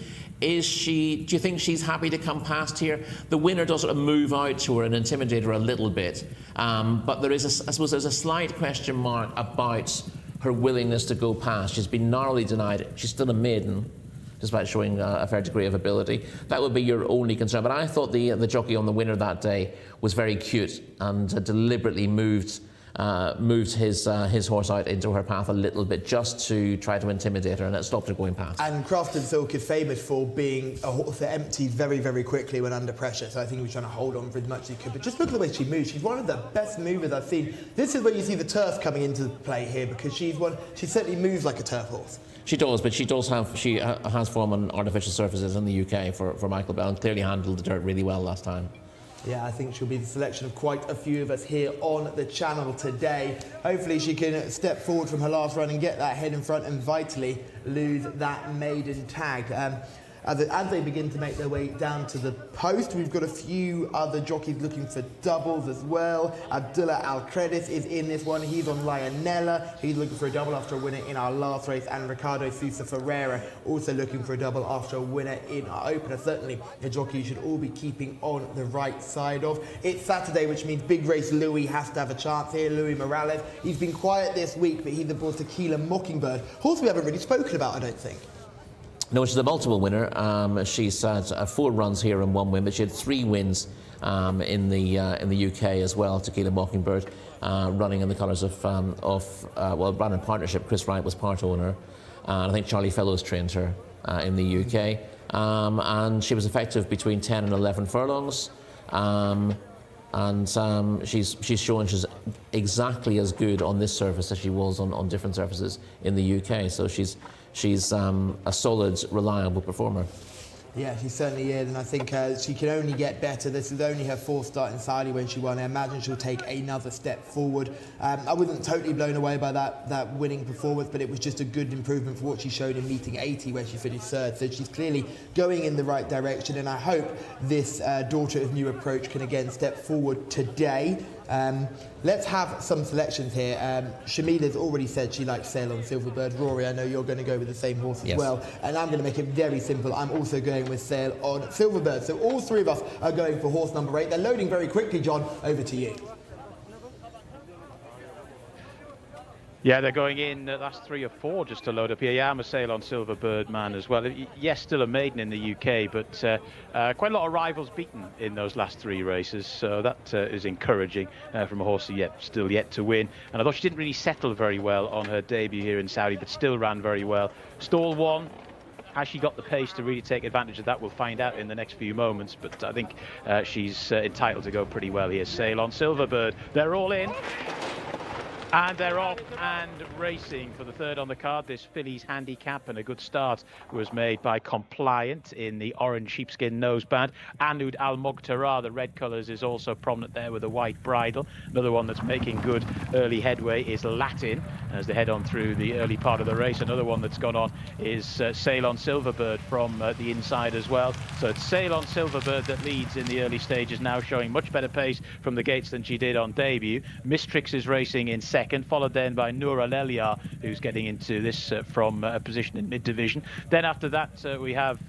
she? Do you think she's happy to come past here? The winner does sort of move out to her and intimidate her a little bit, but there's a slight question mark about her willingness to go past. She's been narrowly denied. She's still a maiden, despite showing a fair degree of ability. That would be your only concern. But I thought the jockey on the winner that day was very cute and deliberately moved his horse out into her path a little bit, just to try to intimidate her, and it stopped her going past. And Craft and Silk is famous for being a horse that empties very, very quickly when under pressure, so I think he was trying to hold on for as much as he could. But just look at the way she moves. She's one of the best movers I've seen. This is where you see the turf coming into play here, because she certainly moves like a turf horse. She does, but she has form on artificial surfaces in the UK for Michael Bell, and clearly handled the dirt really well last time. Yeah, I think she'll be the selection of quite a few of us here on the channel today. Hopefully she can step forward from her last run and get that head in front and vitally lose that maiden tag. As they begin to make their way down to the post, we've got a few other jockeys looking for doubles as well. Abdullah Al-Credis is in this one. He's on Lionella. He's looking for a double after a winner in our last race. And Ricardo Sousa Ferreira also looking for a double after a winner in our opener. Certainly a jockey you should all be keeping on the right side of. It's Saturday, which means big race Louis has to have a chance here. Louis Morales. He's been quiet this week, but he's aboard Tequila Mockingbird. Horse we haven't really spoken about, I don't think. No, she's a multiple winner. She's had 4 runs here and 1 win, but she had 3 wins in the UK as well. Tequila Mockingbird, running in the colours of ran in partnership. Chris Wright was part owner, and I think Charlie Fellows trained her in the UK. And she was effective between 10 and 11 furlongs. She's shown she's exactly as good on this surface as she was on different surfaces in the UK. So she's a solid, reliable performer. Yeah, she certainly is, and I think she can only get better. This is only her 4th start in Saudi when she won. I imagine she'll take another step forward. I wasn't totally blown away by that winning performance, but it was just a good improvement for what she showed in meeting 80, where she finished 3rd. So she's clearly going in the right direction, and I hope this daughter of New Approach can again step forward today. Let's have some selections here. Shamila's already said she likes Sail on Silverbird. Rory, I know you're going to go with the same horse as well, and I'm going to make it very simple. I'm also going with Sail on Silverbird. So all 3 of us are going for horse number 8. They're loading very quickly, John. Over to you. Yeah, they're going in. That's 3 or 4 just to load up here. Yeah, I'm a Sail on Silverbird man as well. Yes, still a maiden in the UK, but quite a lot of rivals beaten in those last 3 races. So that is encouraging from a horse still yet to win. And I thought she didn't really settle very well on her debut here in Saudi, but still ran very well. Stall 1. Has she got the pace to really take advantage of that? We'll find out in the next few moments. But I think she's entitled to go pretty well here. Sail on Silverbird. They're all in. And they're off and racing for the third on the card. This filly's handicap, and a good start was made by Compliant in the orange sheepskin noseband. Anud Al Muqtara, the red colours, is also prominent there with a white bridle. Another one that's making good early headway is Latin as they head on through the early part of the race. Another one that's gone on is Sail on Silverbird from the inside as well. So it's Sail on Silverbird that leads in the early stages, now showing much better pace from the gates than she did on debut. Mistrix is racing in second, followed then by Noor Alelia, who's getting into this from a position in mid-division. Then after that, we have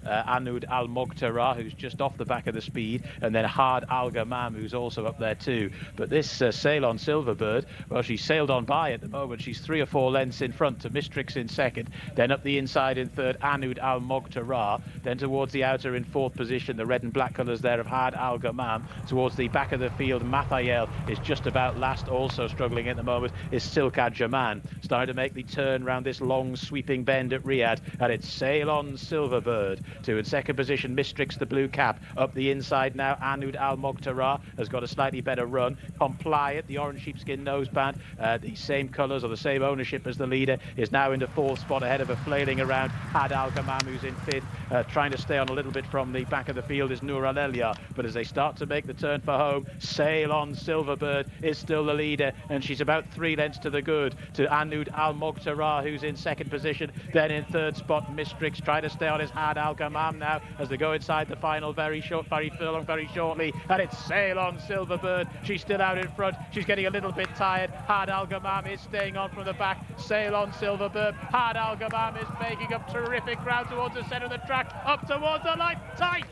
Anud Al Muqtara, who's just off the back of the speed, and then Hard Al Gamam, who's also up there too. But this Sail on Silverbird, well, she's sailed on by at the moment. She's 3 or 4 lengths in front to Mistrix in second, then up the inside in third, Anud Al Muqtara, then towards the outer in fourth position, the red and black colours there of Hard Al Gamam. Towards the back of the field, Mathael is just about last, also struggling at the moment is Silk Jaman, starting to make the turn round this long sweeping bend at Riyadh, and it's Sail on Silverbird to in second position Mistrix, the blue cap. Up the inside now, Anud Al Muqtara has got a slightly better run. Compliant, the orange sheepskin noseband, the same colours or the same ownership as the leader, is now into fourth spot ahead of a flailing around Had Al Gamam, who's in fifth. Trying to stay on a little bit from the back of the field is Noor Alelia, but as they start to make the turn for home, Sail on Silverbird is still the leader, and she's about 3 lengths to the good to Anud Al Muqtara, who's in second position. Then in third spot, Mistrix trying to stay on his Had Al Gamam now as they go inside the final very furlong very shortly, and it's Sail on Silverbird. She's still out in front. She's getting a little bit tired. Had Al Gamam is staying on from the back. Sail on Silverbird. Had Al Gamam is making up terrific ground towards the centre of the track, up towards the line, tight.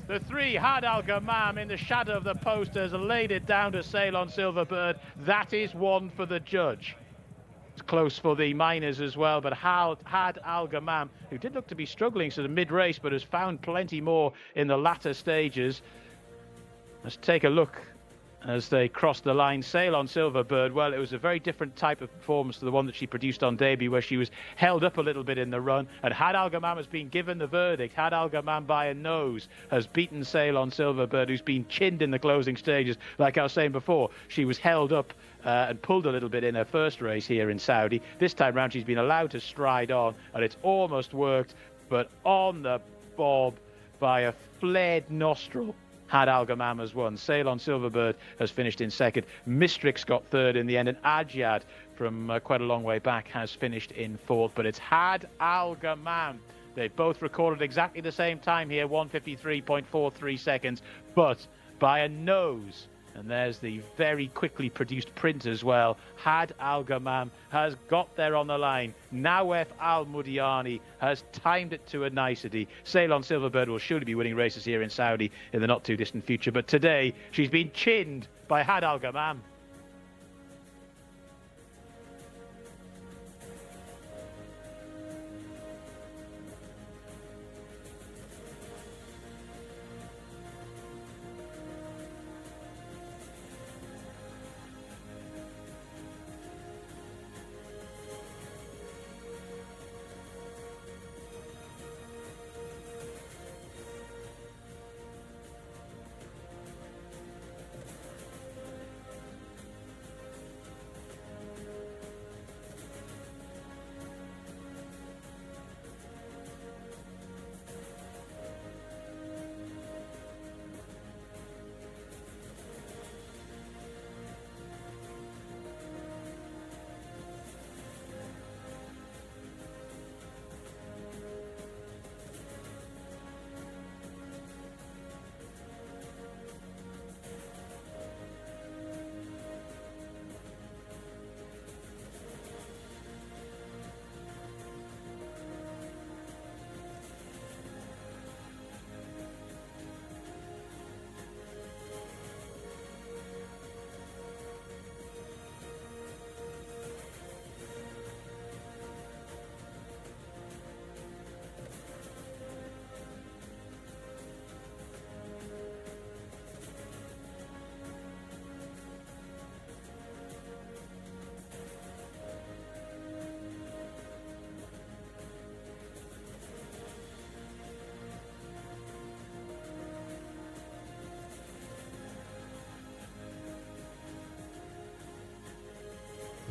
The 3, Had Al Gamam, in the shadow of the post, has laid it down to Sail on Silverbird. That is one for the judge. It's close for the miners as well, but Had Al Gamam, who did look to be struggling sort of mid-race, but has found plenty more in the latter stages. Let's take a look as they crossed the line. Sail on Silverbird, well, it was a very different type of performance to the one that she produced on debut, where she was held up a little bit in the run, and Had Al Gamam has been given the verdict. Had Al Gamam by a nose has beaten Sail on Silverbird, who's been chinned in the closing stages. Like I was saying before, she was held up and pulled a little bit in her first race here in Saudi. This time round she's been allowed to stride on, and it's almost worked, but on the bob by a flared nostril, Had Al Gamam has won. Sail on Silverbird has finished in second. Mistrix got third in the end, and Adyad from quite a long way back has finished in fourth. But it's Had Al Gamam. They've both recorded exactly the same time here, 1:53.43 seconds, but by a nose. And there's the very quickly produced print as well. Had Al Gamam has got there on the line. Nawef Al Mudiani has timed it to a nicety. Sail on Silverbird will surely be winning races here in Saudi in the not too distant future, but today she's been chinned by Had Al Gamam.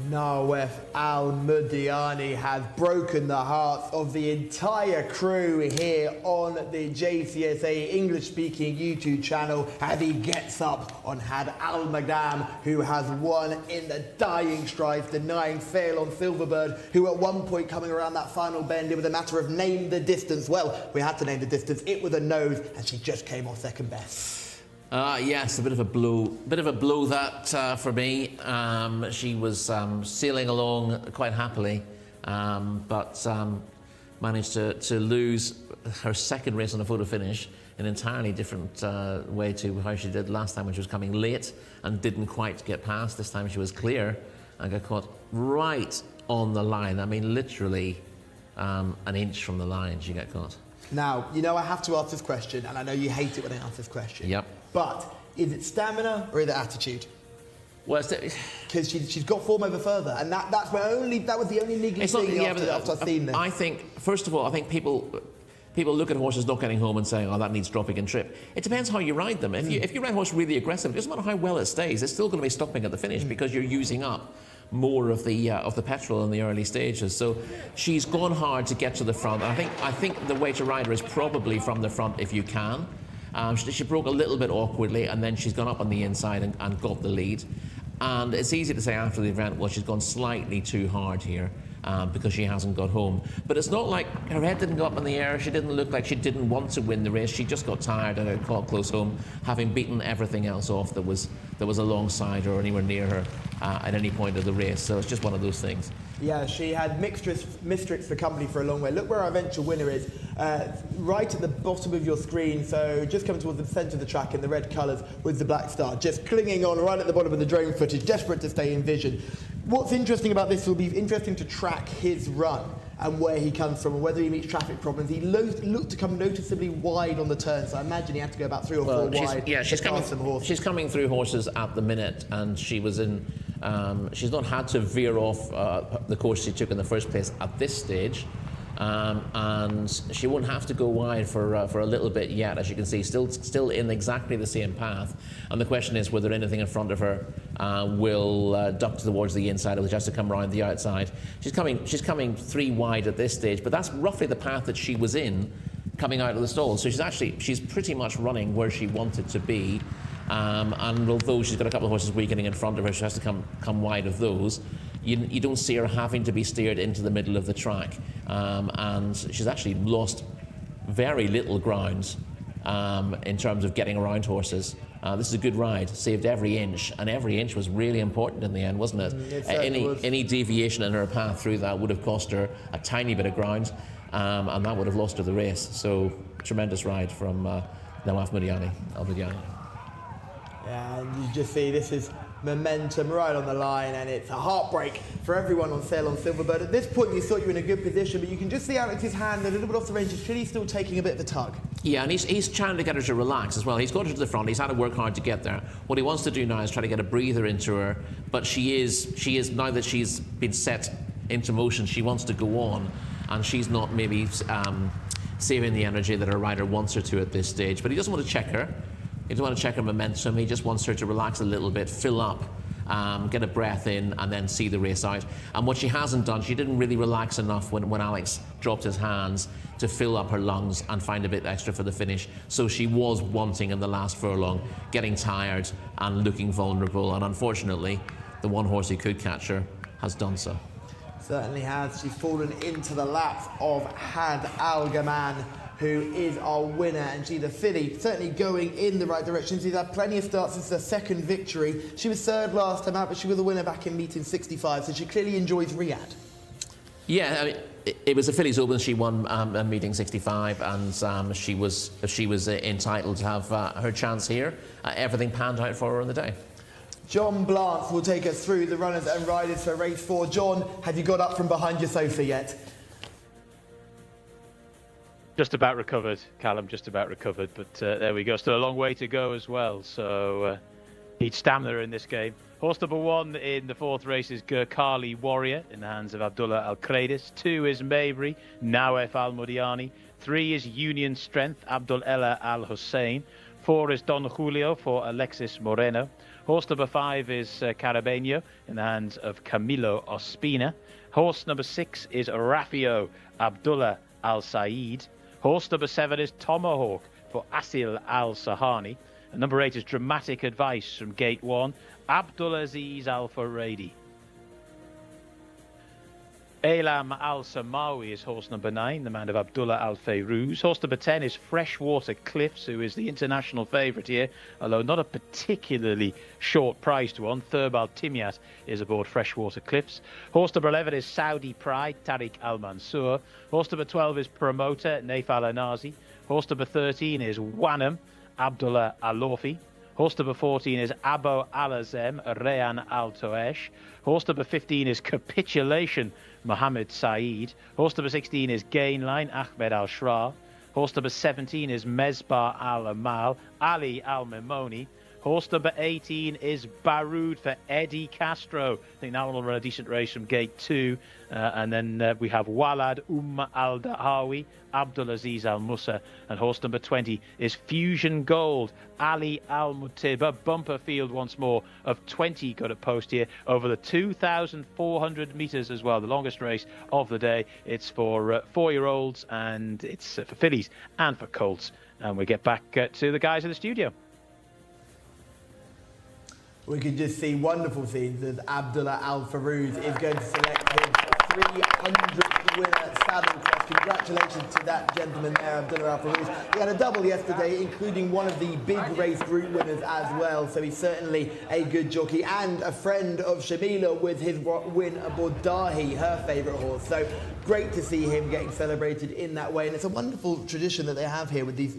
Nawaf Al-Mudiani has broken the hearts of the entire crew here on the Jcsa English-speaking YouTube channel as he gets up on Had Al-Magdam, who has won in the dying strides, denying fail on Silverbird, who at one point coming around that final bend, it was a matter of name the distance. Well, we had to name the distance. It was a nose, and she just came off second best. Yes, a bit of a blow that for me. She was sailing along quite happily, but managed to lose her second race on a photo finish in an entirely different way to how she did last time when she was coming late and didn't quite get past. This time she was clear and got caught right on the line. I mean, literally an inch from the line she got caught. Now, you know I have to ask this question, and I know you hate it when I ask this question. Yep. But is it stamina or is it attitude? Well, because she's got form over further, and that was the only niggling thing after I've seen this. I think, first of all, I think people look at horses not getting home and saying, oh, that needs dropping and trip. It depends how you ride them. If you ride a horse really aggressive, it doesn't matter how well it stays, it's still going to be stopping at the finish because you're using up more of the petrol in the early stages. So she's gone hard to get to the front. I think the way to ride her is probably from the front if you can. She broke a little bit awkwardly, and then she's gone up on the inside and got the lead. And it's easy to say after the event, well, she's gone slightly too hard here because she hasn't got home. But it's not like her head didn't go up in the air. She didn't look like she didn't want to win the race. She just got tired and got caught close home, having beaten everything else off that was alongside her or anywhere near her at any point of the race. So it's just one of those things. Yeah, she had Mistrix for company for a long way. Look where our eventual winner is, right at the bottom of your screen, so just coming towards the centre of the track in the red colours with the black star, just clinging on right at the bottom of the drone footage, desperate to stay in vision. What's interesting about this will be interesting to track his run and where he comes from and whether he meets traffic problems. He looked to come noticeably wide on the turn, so I imagine he had to go about 3 or 4 wide. Yeah, she's coming through horses at the minute, and she was in. She's not had to veer off the course she took in the first place at this stage, and she won't have to go wide for a little bit yet, as you can see, still in exactly the same path. And the question is whether anything in front of her will duck towards the inside, or just to come around the outside. She's coming 3 wide at this stage, but that's roughly the path that she was in coming out of the stall. So she's pretty much running where she wanted to be. And although she's got a couple of horses weakening in front of her, she has to come wide of those. You don't see her having to be steered into the middle of the track. And she's actually lost very little ground in terms of getting around horses. This is a good ride, saved every inch, and every inch was really important in the end, wasn't it? Any deviation in her path through that would have cost her a tiny bit of ground, and that would have lost her the race. So, tremendous ride from Nawaf Al-Mudiani. And you just see this is momentum right on the line, and it's a heartbreak for everyone on sale on Silverbird. At this point you thought you were in a good position, but you can just see Alex's hand a little bit off the range. He's clearly still taking a bit of a tug. Yeah, and he's trying to get her to relax as well. He's got her to the front, he's had to work hard to get there. What he wants to do now is try to get a breather into her, but she is now that she's been set into motion, she wants to go on, and she's not maybe saving the energy that her rider wants her to at this stage. But he doesn't want to check her. He doesn't want to check her momentum. He just wants her to relax a little bit, fill up, get a breath in, and then see the race out. And what she hasn't done, she didn't really relax enough when Alex dropped his hands to fill up her lungs and find a bit extra for the finish. So she was wanting in the last furlong, getting tired and looking vulnerable. And unfortunately, the one horse who could catch her has done so. Certainly has. She's fallen into the laps of Had Al-Gaman, who is our winner, and she's a filly, certainly going in the right direction. She's had plenty of starts. This is her second victory. She was third last time out, but she was the winner back in meeting 65, so she clearly enjoys Riyadh. Yeah, I mean, it was a fillies open. She won meeting 65, and she was entitled to have her chance here. Everything panned out for her on the day. John Blance will take us through the runners and riders for race 4. John, have you got up from behind your sofa yet? Just about recovered, Callum, just about recovered. But there we go. Still a long way to go as well. So need stamina in this game. Horse number 1 in the 4th race is Gurkhali Warrior in the hands of Abdullah Al-Kradis. 2 is Maybury, Nawaf Al-Mudiani. 3 is Union Strength, Abdul Ella Al-Hussein. 4 is Don Julio for Alexis Moreno. Horse number 5 is Carabenio in the hands of Camilo Ospina. Horse number 6 is Rafio Abdullah Al Said. Horse number 7 is Tomahawk for Asil Al Sahani. And number 8 is Dramatic Advice from Gate 1, Abdulaziz Al Faradi. Elam Al Samawi is horse number 9, the man of Abdullah Al Fayrouz. Horse number 10 is Freshwater Cliffs, who is the international favourite here, although not a particularly short-priced one. Thurbal Timiat is aboard Freshwater Cliffs. Horse number 11 is Saudi Pride, Tariq Al Mansour. Horse number 12 is Promoter, Naif Al Anazi. Horse number 13 is Wanham, Abdullah Al Lofi. Horse number 14 is Abo Al Azem, Rayan Al Toesh. Horse number 15 is Capitulation, Mohammed Saeed. Horse number 16 is Gainline, Ahmed Al Shra. Horse number 17 is Mezbar Al Amal, Ali Al Memoni. Horse number 18 is Baroud for Eddie Castro. I think that one will run a decent race from Gate 2. And then we have Walad Al Dahawi, Abdulaziz Al Musa. And horse number 20 is Fusion Gold, Ali Al Mutiba. Bumper field once more of 20 got a post here over the 2,400 metres as well. The longest race of the day. It's for 4-year-olds and it's for fillies and for colts. And we get back to the guys in the studio. We can just see wonderful scenes as Abdullah Al Farouz is going to select his 300th winner saddle cross. Congratulations to that gentleman there, Abdullah Al Farouz. He had a double yesterday, including one of the big race group winners as well. So he's certainly a good jockey and a friend of Shamila with his win aboard Dahi, her favourite horse. So great to see him getting celebrated in that way. And it's a wonderful tradition that they have here with these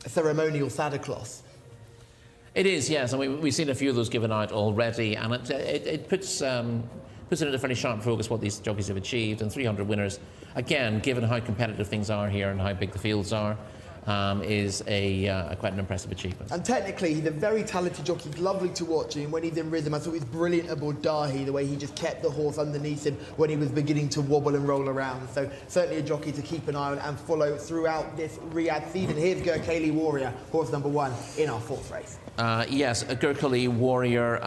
ceremonial saddle cloths. It is, yes, and we've seen a few of those given out already, and it puts it into fairly sharp focus what these jockeys have achieved. And 300 winners, again, given how competitive things are here and how big the fields are, is quite an impressive achievement. And technically, he's a very talented jockey. He's lovely to watch, and when he's in rhythm, I thought he was brilliant aboard Dahi, the way he just kept the horse underneath him when he was beginning to wobble and roll around. So certainly a jockey to keep an eye on and follow throughout this Riyadh season. Here's Gurkhali Warrior, horse number 1 in our 4th race. Yes, a Gurkhali Warrior,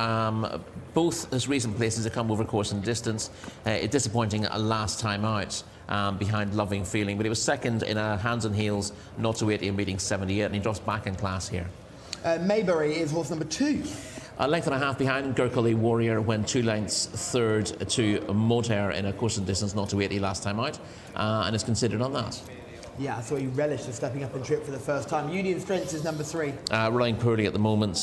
both as recent places to come over course and distance. Disappointing last time out behind Loving Feeling, but he was second in a hands and heels, not to 80 and beating 78, and he drops back in class here. Mayberry is horse number 2. A length and a half behind Gurkhali Warrior, went 2 lengths third to Motair in a course and distance, not to 80 last time out, and is considered on that. Yeah, I thought he relished the stepping up and trip for the first time. Union Strength is number 3. Relying poorly at the moment.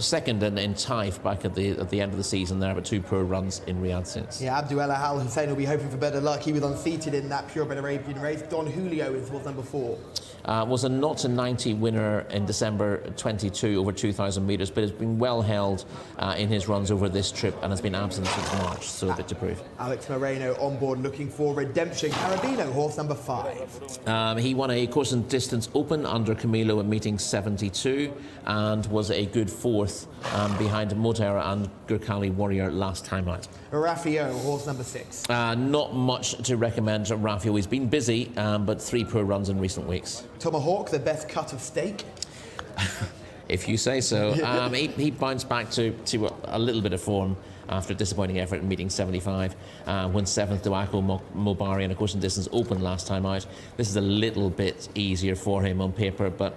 Second in Taif back at the end of the season there, but 2 poor runs in Riyadh since. Yeah, Abdul Al Hussein will be hoping for better luck. He was unseated in that purebred Arabian race. Don Julio is horse number 4. Was a 0-90 winner in December 22 over 2,000 metres, but has been well held in his runs over this trip and has been absent since March, so a bit to prove. Alex Moreno on board looking for redemption. Carabino, horse number 5. He won a course and distance open under Camilo in meeting 72 and was a good 4th behind Motair and Gurkhali Warrior last time out. Rafio, horse number 6. Not much to recommend Rafio. He's been busy, but 3 poor runs in recent weeks. Tomahawk, the best cut of steak. If you say so. He bounced back to a little bit of form after a disappointing effort in meeting 75. Won 7th to Akko Mobari in a course and distance open last time out. This is a little bit easier for him on paper, but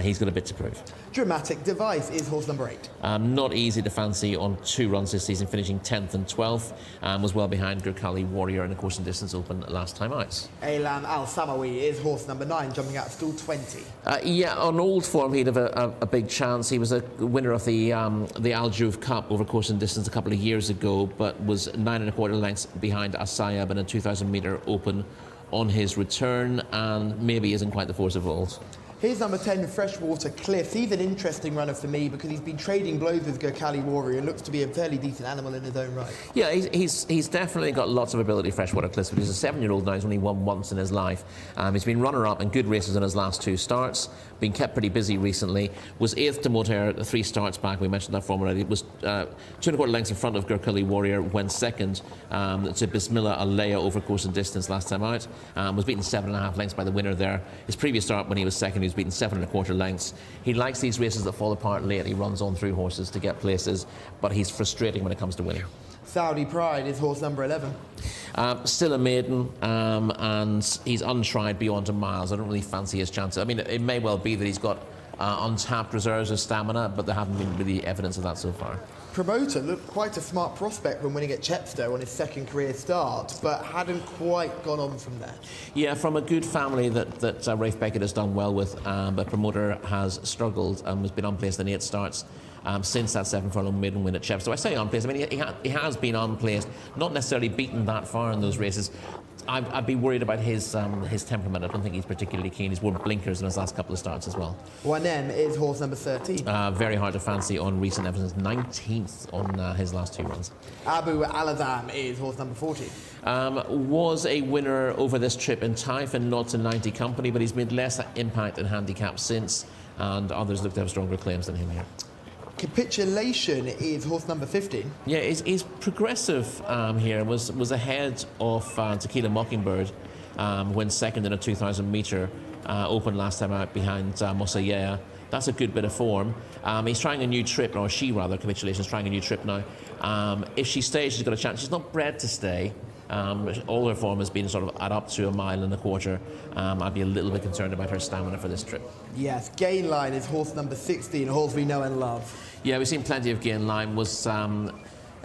he's got a bit to prove. Dramatic Device is horse number 8. Not easy to fancy on 2 runs this season, finishing 10th and 12th. Was well behind Gurkhali Warrior in a course and distance open last time out. Elam Al Samawi is horse number 9, jumping out of stool 20. Yeah, on old form, he'd have a big chance. He was a winner of the Al Jouf Cup over course and distance a couple of years ago, but was 9 1/4 lengths behind Asayab in a 2,000 metre open on his return, and maybe isn't quite the force of old. Here's number 10, Freshwater Cliffs. He's an interesting runner for me because he's been trading blows with Gurkhali Warrior and looks to be a fairly decent animal in his own right. Yeah, he's definitely got lots of ability, Freshwater Cliffs, but he's a 7-year-old now. He's only won once in his life. He's been runner-up in good races in his last 2 starts. Been kept pretty busy recently. Was 8th to Motair 3 starts back. We mentioned that form already. Was 2 1/4 lengths in front of Gurkhali Warrior. Went second to Bismillah Alea over course and distance last time out. Was beaten 7 1/2 lengths by the winner there. His previous start when he was second, he was who's beaten 7 1/4 lengths. He likes these races that fall apart late. He runs on through horses to get places, but he's frustrating when it comes to winning. Saudi Pride is horse number 11. Still a maiden, and he's untried beyond a mile. So I don't really fancy his chances. I mean, it may well be that he's got untapped reserves of stamina, but there haven't been really evidence of that so far. Promoter looked quite a smart prospect when winning at Chepstow on his second career start, but hadn't quite gone on from there. Yeah, from a good family that Rafe Beckett has done well with, but Promoter has struggled and has been unplaced in 8 starts since that 7 furlong maiden win at Chepstow. I say unplaced, I mean, he has been unplaced, not necessarily beaten that far in those races. I'd be worried about his temperament. I don't think he's particularly keen. He's worn blinkers in his last couple of starts as well. 1M is horse number 13. Very hard to fancy on recent evidence. 19th on his last 2 runs. Abu Alazam is horse number 14. Was a winner over this trip in Taif and not in 90 company, but he's made less impact in handicap since, and others look to have stronger claims than him here. Capitulation is horse number 15. Yeah, he's progressive here. Was ahead of Tequila Mockingbird, went second in a 2,000 metre open last time out behind Mosayea. That's a good bit of form. He's trying a new trip, or she rather, Capitulation's trying a new trip now. If she stays, she's got a chance. She's not bred to stay. All her form has been sort of at up to 1.25 miles. I'd be a little bit concerned about her stamina for this trip. Yes, Gain Line is horse number 16, a horse we know and love. Yeah, we've seen plenty of Gain Line. Was 11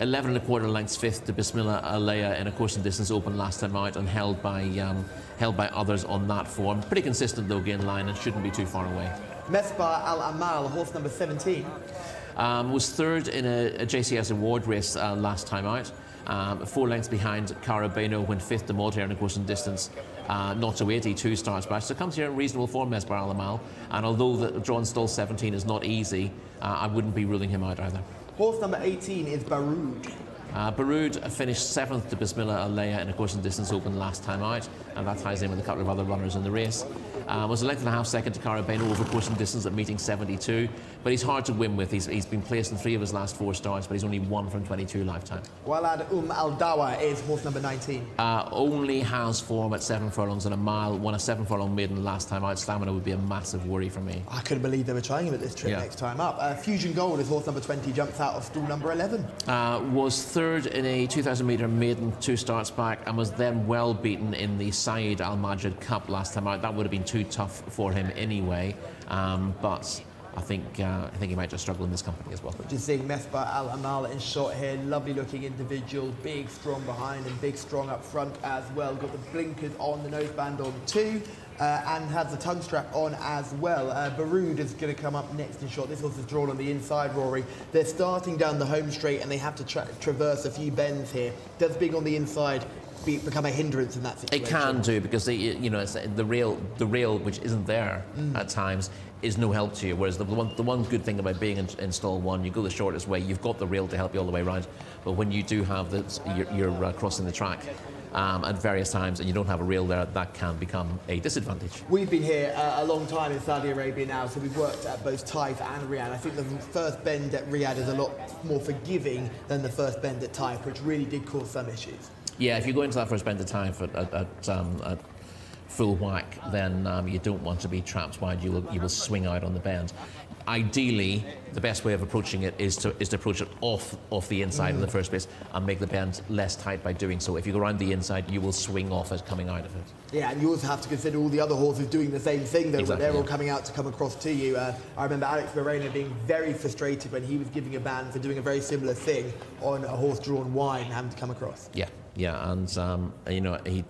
1/4 lengths fifth to Bismillah Alea in a course and distance open last time out, and held by others on that form. Pretty consistent though, Gain Line, and shouldn't be too far away. Mesbah Al Amal, horse number 17. Was third in a JCS award race last time out. 4 lengths behind Carabeno, went 5th to Malta in a course and distance, not to 82 starts back. So comes here in reasonable form, Mesbah Al Amal. And although the drawn stall 17 is not easy, I wouldn't be ruling him out either. Horse number 18 is Baroud. Baroud finished 7th to Bismillah Alea in a course and distance open last time out, and that ties in with a couple of other runners in the race. Was a length and a half second to Carabeno over course and distance at meeting 72, but he's hard to win with. He's been placed in 3 of his last 4 starts, but he's only 1 from 22 lifetime. Walad Al Dawa is horse number 19. Only has form at 7 furlongs and a mile, won a 7 furlong maiden last time out. Stamina would be a massive worry for me. I couldn't believe they were trying him at this trip next time up. Fusion Gold is horse number 20, jumps out of stall number 11. Was third in a 2,000 metre maiden 2 starts back, and was then well beaten in the Saeed Al Majid Cup last time out. That would have been too tough for him anyway, but I think he might just struggle in this company as well. Just seeing Mesbah Al Amal in shot here, lovely looking individual, big strong behind and big strong up front as well. Got the blinkers on, the noseband on too, and has the tongue strap on as well. Baroud is going to come up next in shot. This horse is drawn on the inside, Rory. They're starting down the home straight and they have to traverse a few bends here. Does being on the inside become a hindrance in that situation? It can do, because it's the rail which isn't there at times is no help to you. Whereas the one good thing about being in stall 1, you go the shortest way. You've got the rail to help you all the way around. But when you do have this, you're crossing the track at various times, and you don't have a rail there, that can become a disadvantage. We've been here a long time in Saudi Arabia now, so we've worked at both Taif and Riyadh. I think the first bend at Riyadh is a lot more forgiving than the first bend at Taif, which really did cause some issues. Yeah, if you go into that first bend of time at full whack, then you don't want to be trapped wide. You will swing out on the bend. Ideally, the best way of approaching it is to approach it off the inside in the first place and make the bend less tight by doing so. If you go around the inside, you will swing off as coming out of it. Yeah, and you also have to consider all the other horses doing the same thing, though. Exactly, they're all coming out to come across to you. I remember Alex Moreno being very frustrated when he was giving a ban for doing a very similar thing on a horse drawn wide and having to come across. Yeah, and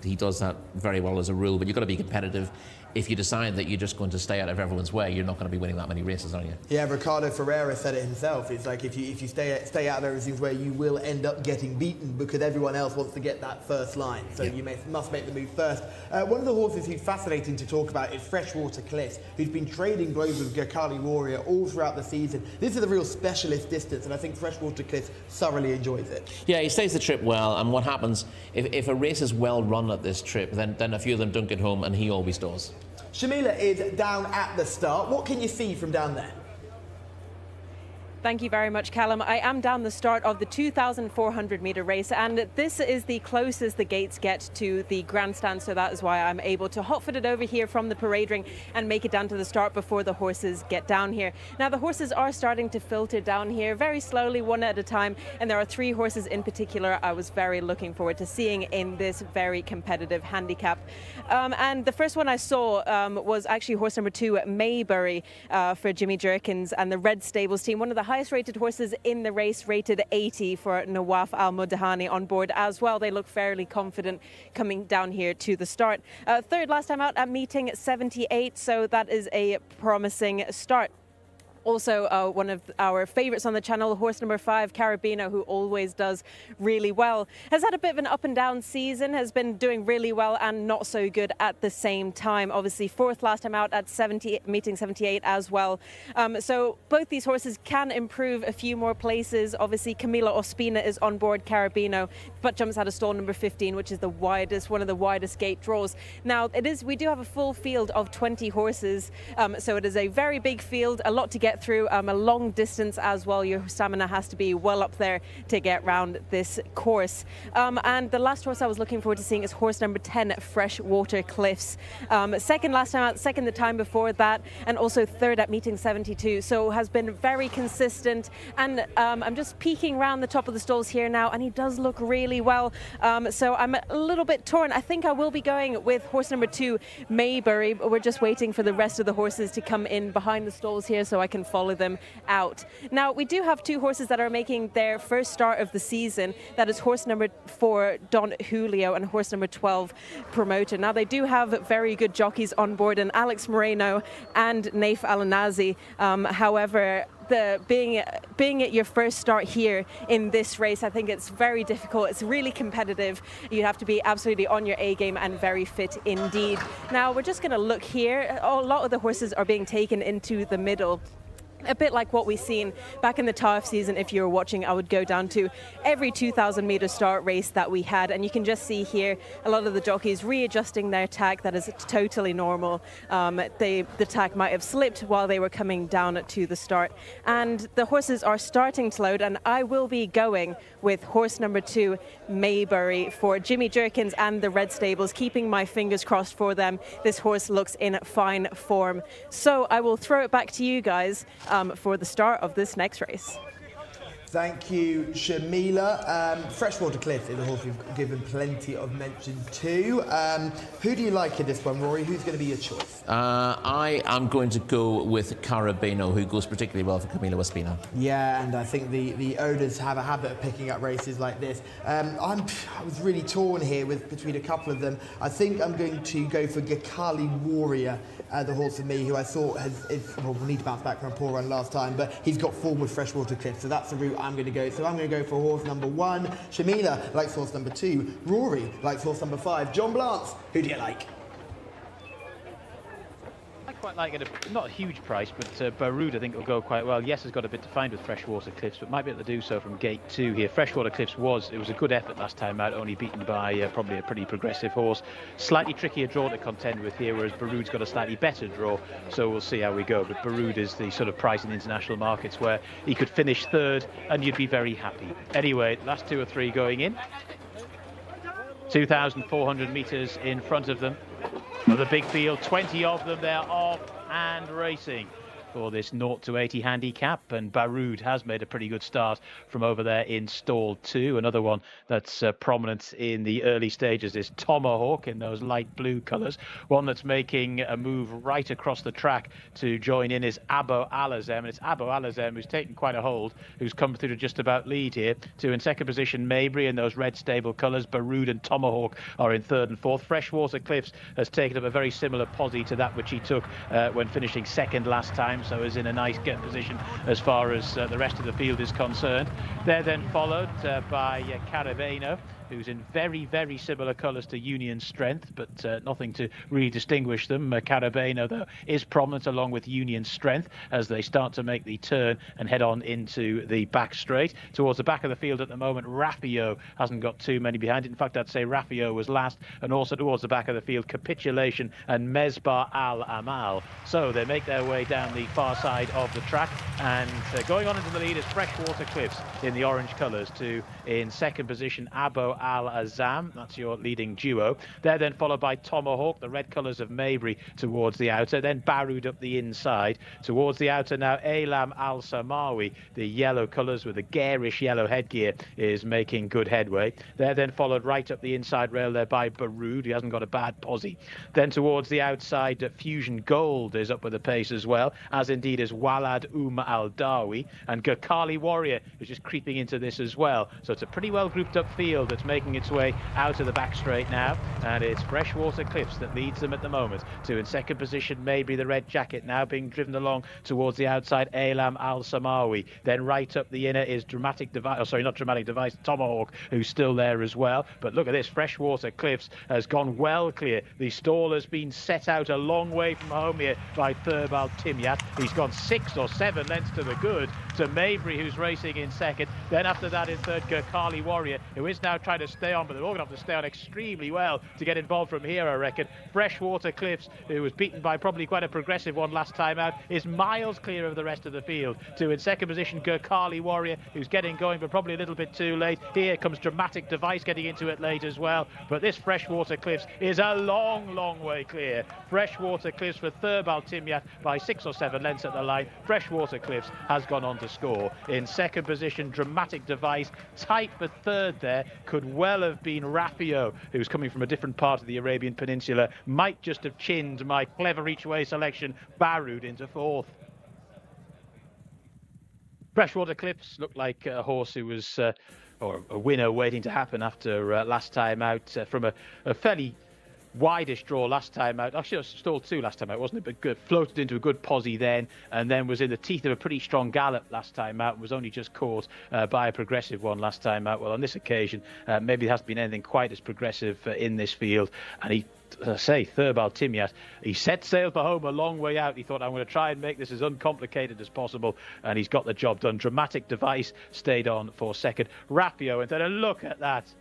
he does that very well as a rule, but you've got to be competitive. If you decide that you're just going to stay out of everyone's way, you're not going to be winning that many races, are you? Yeah, Ricardo Ferreira said it himself. It's like if you stay out of everything's way, you will end up getting beaten because everyone else wants to get that first line. So you must make the move first. One of the horses who's fascinating to talk about is Freshwater Cliff, who's been trading blows with Gakali Warrior all throughout the season. This is a real specialist distance, and I think Freshwater Cliff thoroughly enjoys it. Yeah, he stays the trip well, and what happens if a race is well run at this trip, then a few of them don't get home, and he always does. Shamila is down at the start. What can you see from down there? Thank you very much, Callum. I am down the start of the 2,400 metre race, and this is the closest the gates get to the grandstand, so that is why I'm able to hot-foot it over here from the parade ring and make it down to the start before the horses get down here. Now, the horses are starting to filter down here very slowly, one at a time, and there are 3 horses in particular I was very looking forward to seeing in this very competitive handicap. And the first one I saw was actually horse number 2, Maybury, for Jimmy Jerkins and the Red Stables team, one of the highest rated horses in the race, rated 80 for Nawaf Al Mudahani on board as well. They look fairly confident coming down here to the start. Third last time out at meeting 78, so that is a promising start. Also, one of our favourites on the channel, horse number 5, Carabino, who always does really well. Has had a bit of an up and down season, has been doing really well and not so good at the same time. Obviously, 4th last time out at meeting 78 as well. So both these horses can improve a few more places. Obviously, Camila Ospina is on board Carabino, but jumps out of stall number 15, which is the widest, one of the widest gate draws. Now, we do have a full field of 20 horses, so it is a very big field, a lot to get through, a long distance as well. Your stamina has to be well up there to get round this course. And the last horse I was looking forward to seeing is horse number 10, Freshwater Cliffs. Second last time out, second the time before that, and also third at meeting 72. So has been very consistent. And I'm just peeking around the top of the stalls here now, and he does look really well. So I'm a little bit torn. I think I will be going with horse number 2, Maybury. But we're just waiting for the rest of the horses to come in behind the stalls here so I can follow them out. Now, we do have 2 horses that are making their first start of the season. That is horse number 4, Don Julio, and horse number 12, Promoter. Now, they do have very good jockeys on board, and Alex Moreno and Naif Alanazi. However, being at your first start here in this race, I think it's very difficult. It's really competitive. You have to be absolutely on your A game and very fit indeed. Now, we're just going to look here. A lot of the horses are being taken into the middle. A bit like what we've seen back in the Taif season. If you were watching, I would go down to every 2,000 metre start race that we had, and you can just see here a lot of the jockeys readjusting their tack. That is totally normal. The tack might have slipped while they were coming down to the start, and the horses are starting to load, and I will be going with horse number 2, Maybury, for Jimmy Jerkins and the Red Stables, keeping my fingers crossed for them. This horse looks in fine form. So I will throw it back to you guys for the start of this next race. Thank you, Shamila. Freshwater Cliffs is a horse we've given plenty of mention to. Who do you like in this one, Rory? Who's going to be your choice? I am going to go with Carabino, who goes particularly well for Camila Ospina. Yeah, and I think the owners have a habit of picking up races like this. I was really torn here between a couple of them. I think I'm going to go for Gakali Warrior, the horse for me, who I thought will need to bounce back from a poor run last time, but he's got form with Freshwater Cliffs, so that's the route I'm going to go. So I'm going to go for horse number 1. Shamila likes horse number 2. Rory likes horse number 5. John Blance, who do you like? I quite like it, not a huge price, but Baroud I think will go quite well. Yes, has got a bit to find with Freshwater Cliffs, but might be able to do so from gate 2 here. Freshwater Cliffs was a good effort last time out, only beaten by probably a pretty progressive horse. Slightly trickier draw to contend with here, whereas Baroud's got a slightly better draw, so we'll see how we go. But Baroud is the sort of price in international markets where he could finish 3rd and you'd be very happy. Anyway, last 2 or 3 going in. 2,400 metres in front of them. With a big field, 20 of them, they're off and racing for this 0 to 80 handicap, and Baroud has made a pretty good start from over there in stall 2. Another one that's prominent in the early stages is Tomahawk in those light blue colours. One that's making a move right across the track to join in is Abo Alazem, and it's Abo Alazem who's taken quite a hold, who's come through to just about lead here. To in second position Maybury in those red stable colours. Baroud and Tomahawk are in 3rd and 4th. Freshwater Cliffs has taken up a very similar posse to that which he took when finishing 2nd last time, so is in a nice get position as far as the rest of the field is concerned. They're then followed by Carabino, who's in very, very similar colours to Union Strength, but nothing to really distinguish them. Carabeno, though, is prominent along with Union Strength as they start to make the turn and head on into the back straight. Towards the back of the field at the moment, Raffio hasn't got too many behind it. In fact, I'd say Raffio was last, and also towards the back of the field, Capitulation and Mesbah Al Amal. So they make their way down the far side of the track, and going on into the lead is Freshwater Cliffs in the orange colours. In second position, Abo Al Azam, that's your leading duo. They're then followed by Tomahawk, the red colours of Maybury, towards the outer, then Barud up the inside. Towards the outer now, Elam Al Samawi, the yellow colours with a garish yellow headgear, is making good headway. They're then followed right up the inside rail there by Barud, who hasn't got a bad posse. Then towards the outside, Fusion Gold is up with the pace as well, as indeed is Walad Al Dawi, and Gurkhali Warrior is just creeping into this as well. So it's a pretty well grouped up field that's making its way out of the back straight now, and it's Freshwater Cliffs that leads them at the moment. In second position, maybe the red jacket now being driven along towards the outside, Elam Al Samawi. Then right up the inner is Dramatic Device, not Dramatic Device, Tomahawk, who's still there as well. But look at this, Freshwater Cliffs has gone well clear. The stall has been set out a long way from home here by Thurbal Timyat. He's gone 6 or 7 lengths to the good to Maybury, who's racing in second. Then after that in third, Gurkhali Warrior, who is now trying to stay on, but they're all going to have to stay on extremely well to get involved from here, I reckon. Freshwater Cliffs, who was beaten by probably quite a progressive one last time out, is miles clear of the rest of the field. In second position, Gurkhali Warrior, who's getting going, but probably a little bit too late. Here comes Dramatic Device getting into it late as well. But this Freshwater Cliffs is a long, long way clear. Freshwater Cliffs for Thurbal Timyat by 6 or 7 lengths at the line. Freshwater Cliffs has gone on to score. In second position, Dramatic Device. Tight for third there. Could well have been Raffio, who's coming from a different part of the Arabian Peninsula. Might just have chinned my clever each-way selection, Barud, into fourth. Freshwater Cliffs looked like a horse who was, or a winner waiting to happen after last time out from a fairly widest draw last time out. Actually, it was stalled 2 last time out, wasn't it? But good, floated into a good posse then, and then was in the teeth of a pretty strong gallop last time out, and was only just caught by a progressive one last time out. Well, on this occasion, maybe there hasn't been anything quite as progressive in this field, and he, as I say, Thurbal Timyat, he set sail for home a long way out. He thought, I'm going to try and make this as uncomplicated as possible, and he's got the job done. Dramatic Device stayed on for second. Raffio, and then a look at that.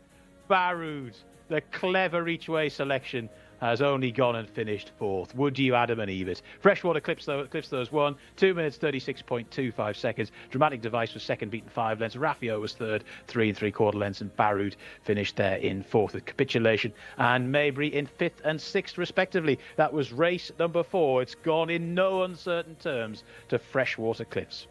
Barud, the clever each-way selection, has only gone and finished fourth. Would you, Adam and Ebert? Freshwater Cliffs those won. 2 minutes 36.25 seconds. Dramatic Device was second, beaten 5 lengths. Raffio was third, 3 3/4 lengths, and Barud finished there in fourth with Capitulation and Maybury in 5th and 6th respectively. That was race number 4. It's gone in no uncertain terms to Freshwater Cliffs.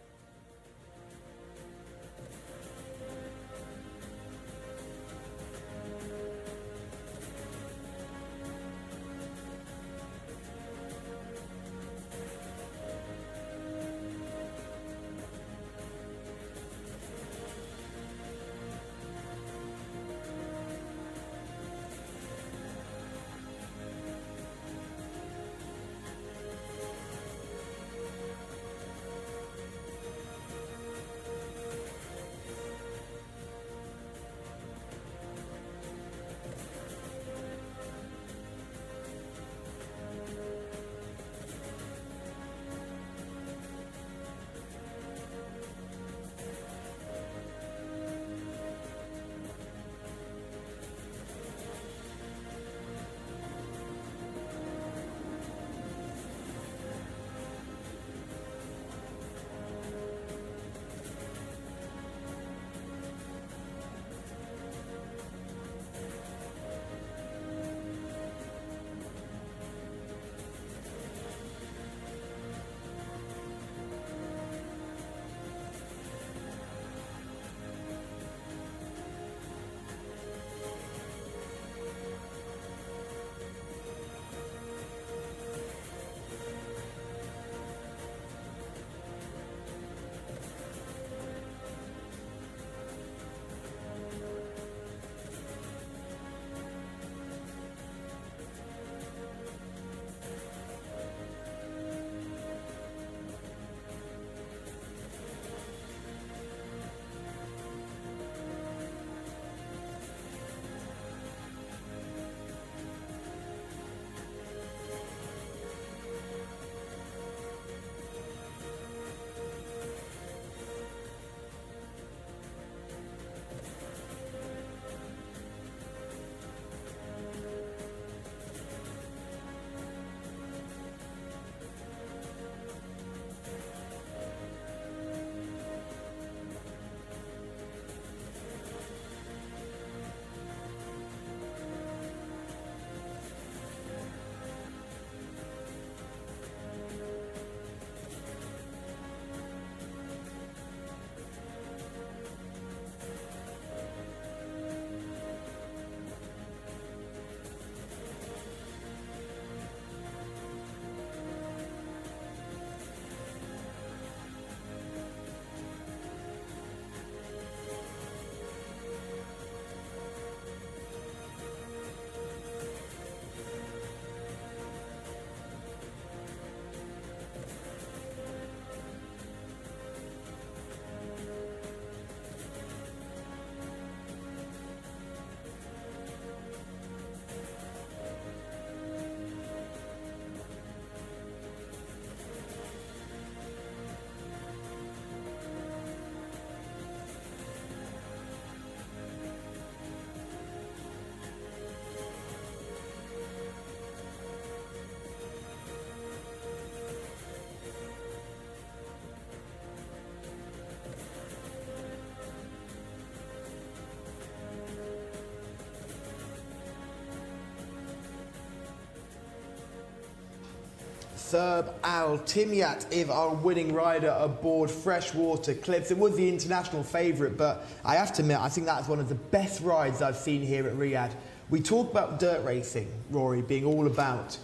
Serb Al Timyat is our winning rider aboard Freshwater Cliffs. It was the international favourite, but I have to admit, I think that's one of the best rides I've seen here at Riyadh. We talk about dirt racing, Rory, being all about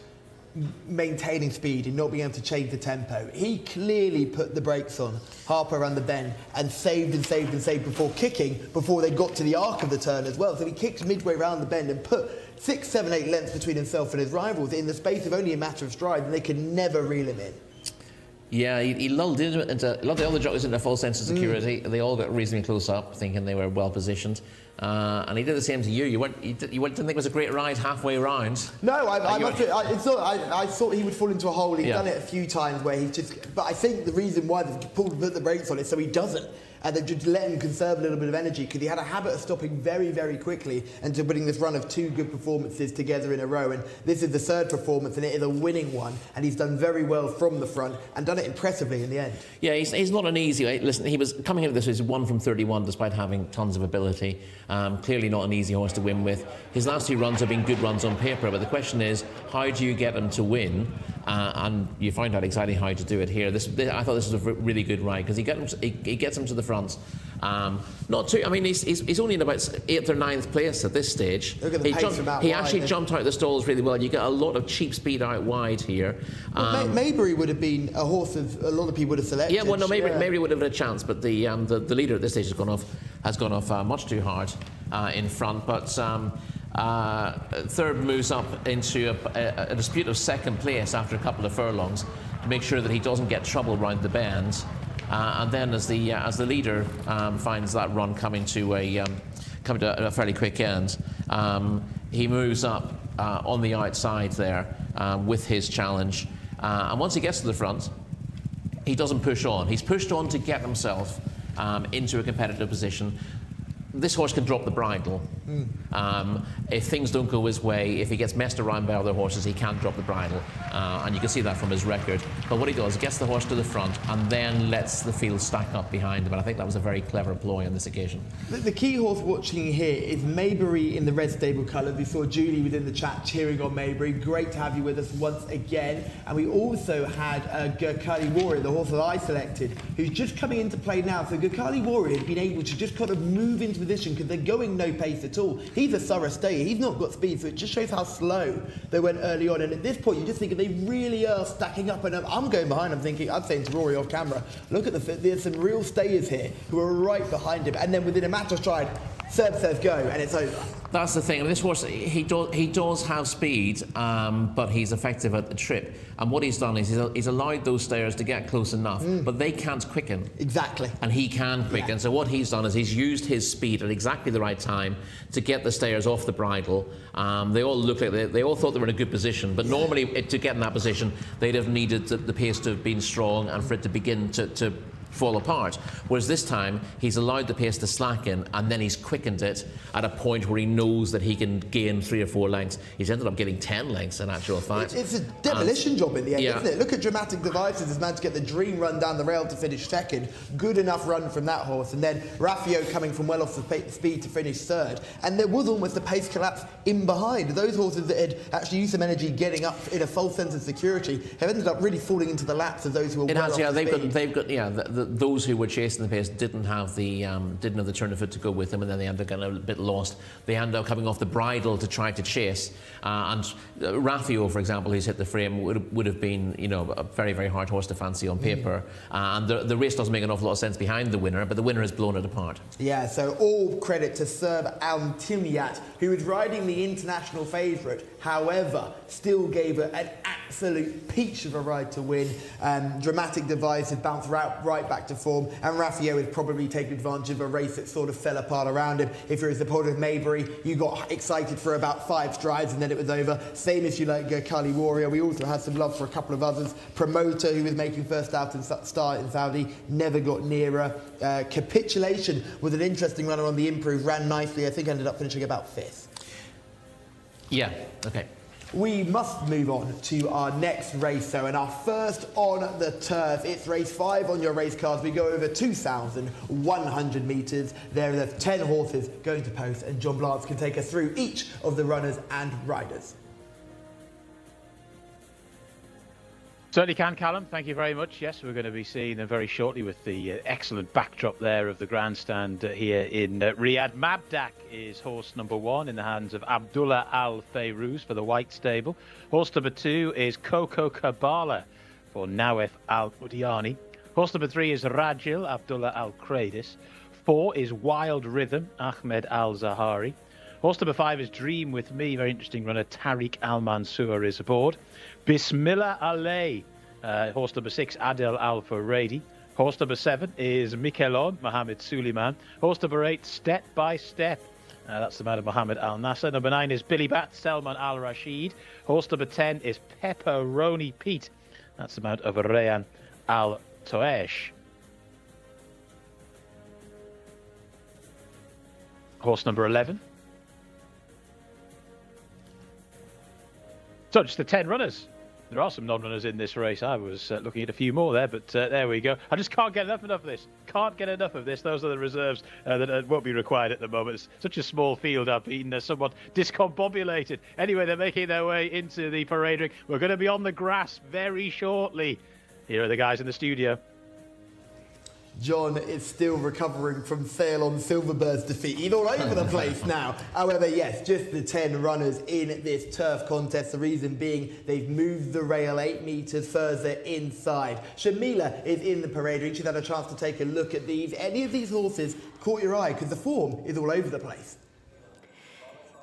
maintaining speed and not being able to change the tempo. He clearly put the brakes on Harper around the bend and saved and saved and saved before kicking, before they got to the arc of the turn as well. So he kicked midway around the bend and put 6, 7, 8 lengths between himself and his rivals in the space of only a matter of stride, and they could never reel him in. Yeah, he lulled the other jockeys into a false sense of security. They all got reasonably close up, thinking they were well positioned. And he did the same to you. You didn't think it was a great ride halfway round. No, I thought he would fall into a hole. He's done it a few times where he's just... But I think the reason why they've put the brakes on is so he doesn't. And they've just let him conserve a little bit of energy, because he had a habit of stopping very, very quickly and to putting this run of 2 good performances together in a row. And this is the 3rd performance, and it is a winning one. And he's done very well from the front and done it impressively in the end. Yeah, he's not an easy... Listen, he was coming into this as 1 from 31 despite having tons of ability. Clearly not an easy horse to win with. His last 2 runs have been good runs on paper, but the question is, how do you get him to win? And you find out exactly how to do it here. I thought this was a really good ride, because he gets him to the front. Not too. I mean, he's only in about 8th or 9th place at this stage. Look at the pace from out he wide, actually jumped out the stalls really well. You get a lot of cheap speed out wide here. Well, Maybury would have been a horse that a lot of people would have selected. Yeah, well, no, Maybury would have had a chance, but the leader at this stage has gone off much too hard in front. But third moves up into a dispute of 2nd place after a couple of furlongs to make sure that he doesn't get trouble round the bend. And then as the leader finds that run coming to a fairly quick end, he moves up on the outside there with his challenge. And once he gets to the front, he doesn't push on. He's pushed on to get himself into a competitive position. This horse can drop the bridle. If things don't go his way, if he gets messed around by other horses, he can drop the bridle. And you can see that from his record. But what he does, gets the horse to the front and then lets the field stack up behind him. And I think that was a very clever ploy on this occasion. The key horse watching here is Maybury in the red stable colours. We saw Julie within the chat cheering on Maybury. Great to have you with us once again. And we also had Gurkhali Warrior, the horse that I selected, who's just coming into play now. So Gurkhali Warrior has been able to just kind of move into position because they're going no pace at all. He's a thorough stayer. He's not got speed, so it just shows how slow they went early on. And at this point, you just think they really are stacking up. And I'm going behind. I'm saying to Rory off camera, look at there's some real stayers here who are right behind him. And then within a matter of stride, Serb says go, and it's over. That's the thing. I mean, this horse, he does have speed, but he's effective at the trip. And what he's done is he's allowed those stayers to get close enough, but they can't quicken. Exactly. And he can quicken. Yeah. So what he's done is he's used his speed at exactly the right time to get the stayers off the bridle. They all look like they all thought they were in a good position, but normally to get in that position, they'd have needed the pace to have been strong and for it to begin to fall apart. Whereas this time, he's allowed the pace to slacken and then he's quickened it at a point where he knows that he can gain 3 or 4 lengths. He's ended up getting 10 lengths in actual fact. It's a demolition job in the end, isn't it? Look at Dramatic Devices has managed to get the dream run down the rail to finish 2nd. Good enough run from that horse. And then Raffio coming from well off the speed to finish 3rd. And there was almost a pace collapse in behind. Those horses that had actually used some energy getting up in a false sense of security have ended up really falling into the laps of those who were well off the speed. They've got those who were chasing the pace didn't have the turn of foot to go with them, and then they ended up getting a bit lost. They ended up coming off the bridle to try to chase. And Raffio, for example, who's hit the frame, would have been, a very, very hard horse to fancy on paper. And the race doesn't make an awful lot of sense behind the winner, but the winner has blown it apart. Yeah, so all credit to Serb Al Timyat, who was riding the international favourite, however, still gave it an absolute peach of a ride to win. Dramatic Devices bounced right back to form, and Raffio has probably taken advantage of a race that sort of fell apart around him. If you're a supporter of Maybury, you got excited for about 5 strides and then it was over. Same issue like Kali Warrior. We also had some love for a couple of others. Promoter, who was making first start in Saudi, never got nearer. Capitulation was an interesting runner on the improve, ran nicely. I think ended up finishing about 5th. Yeah, okay. We must move on to our next race, though, and our first on the turf. It's race 5 on your race cards. We go over 2,100 metres. There are 10 horses going to post, and John Blance can take us through each of the runners and riders. Certainly can, Callum. Thank you very much. Yes, we're going to be seeing them very shortly with the excellent backdrop there of the grandstand here in Riyadh. Mabdak is horse number 1 in the hands of Abdullah Al Fayrouz for the White Stable. Horse number 2 is Coco Kabbalah for Nawef Al Udiani. Horse number 3 is Rajil Abdullah Al Kradis. 4 is Wild Rhythm Ahmed Al Zahari. Horse number 5 is Dream With Me, very interesting runner. Tariq Al Mansour is aboard. Bismillah Alay, horse number 6, Adel Al Furedi. Horse number 7 is Mikelon Mohammed Suleiman. Horse number 8, Step by Step. That's the man of Mohammed Al Nasser. Number 9 is Billy Bat Selman Al Rashid. Horse number 10 is Pepperoni Pete. That's the man of Rayan Al Toesh. Horse number 11. So just the 10 runners. There are some non-runners in this race. I was looking at a few more there, but there we go. I just can't get enough of this. Can't get enough of this. Those are the reserves that won't be required at the moment. It's such a small field. I've been somewhat discombobulated. Anyway, they're making their way into the parade ring. We're going to be on the grass very shortly. Here are the guys in the studio. John is still recovering from Ceylon Silverbird's defeat. He's all over the place now. However, yes, just the 10 runners in this turf contest. The reason being they've moved the rail 8 metres further inside. Shamila is in the parade ring. She's had a chance to take a look at these. Any of these horses caught your eye? Because the form is all over the place.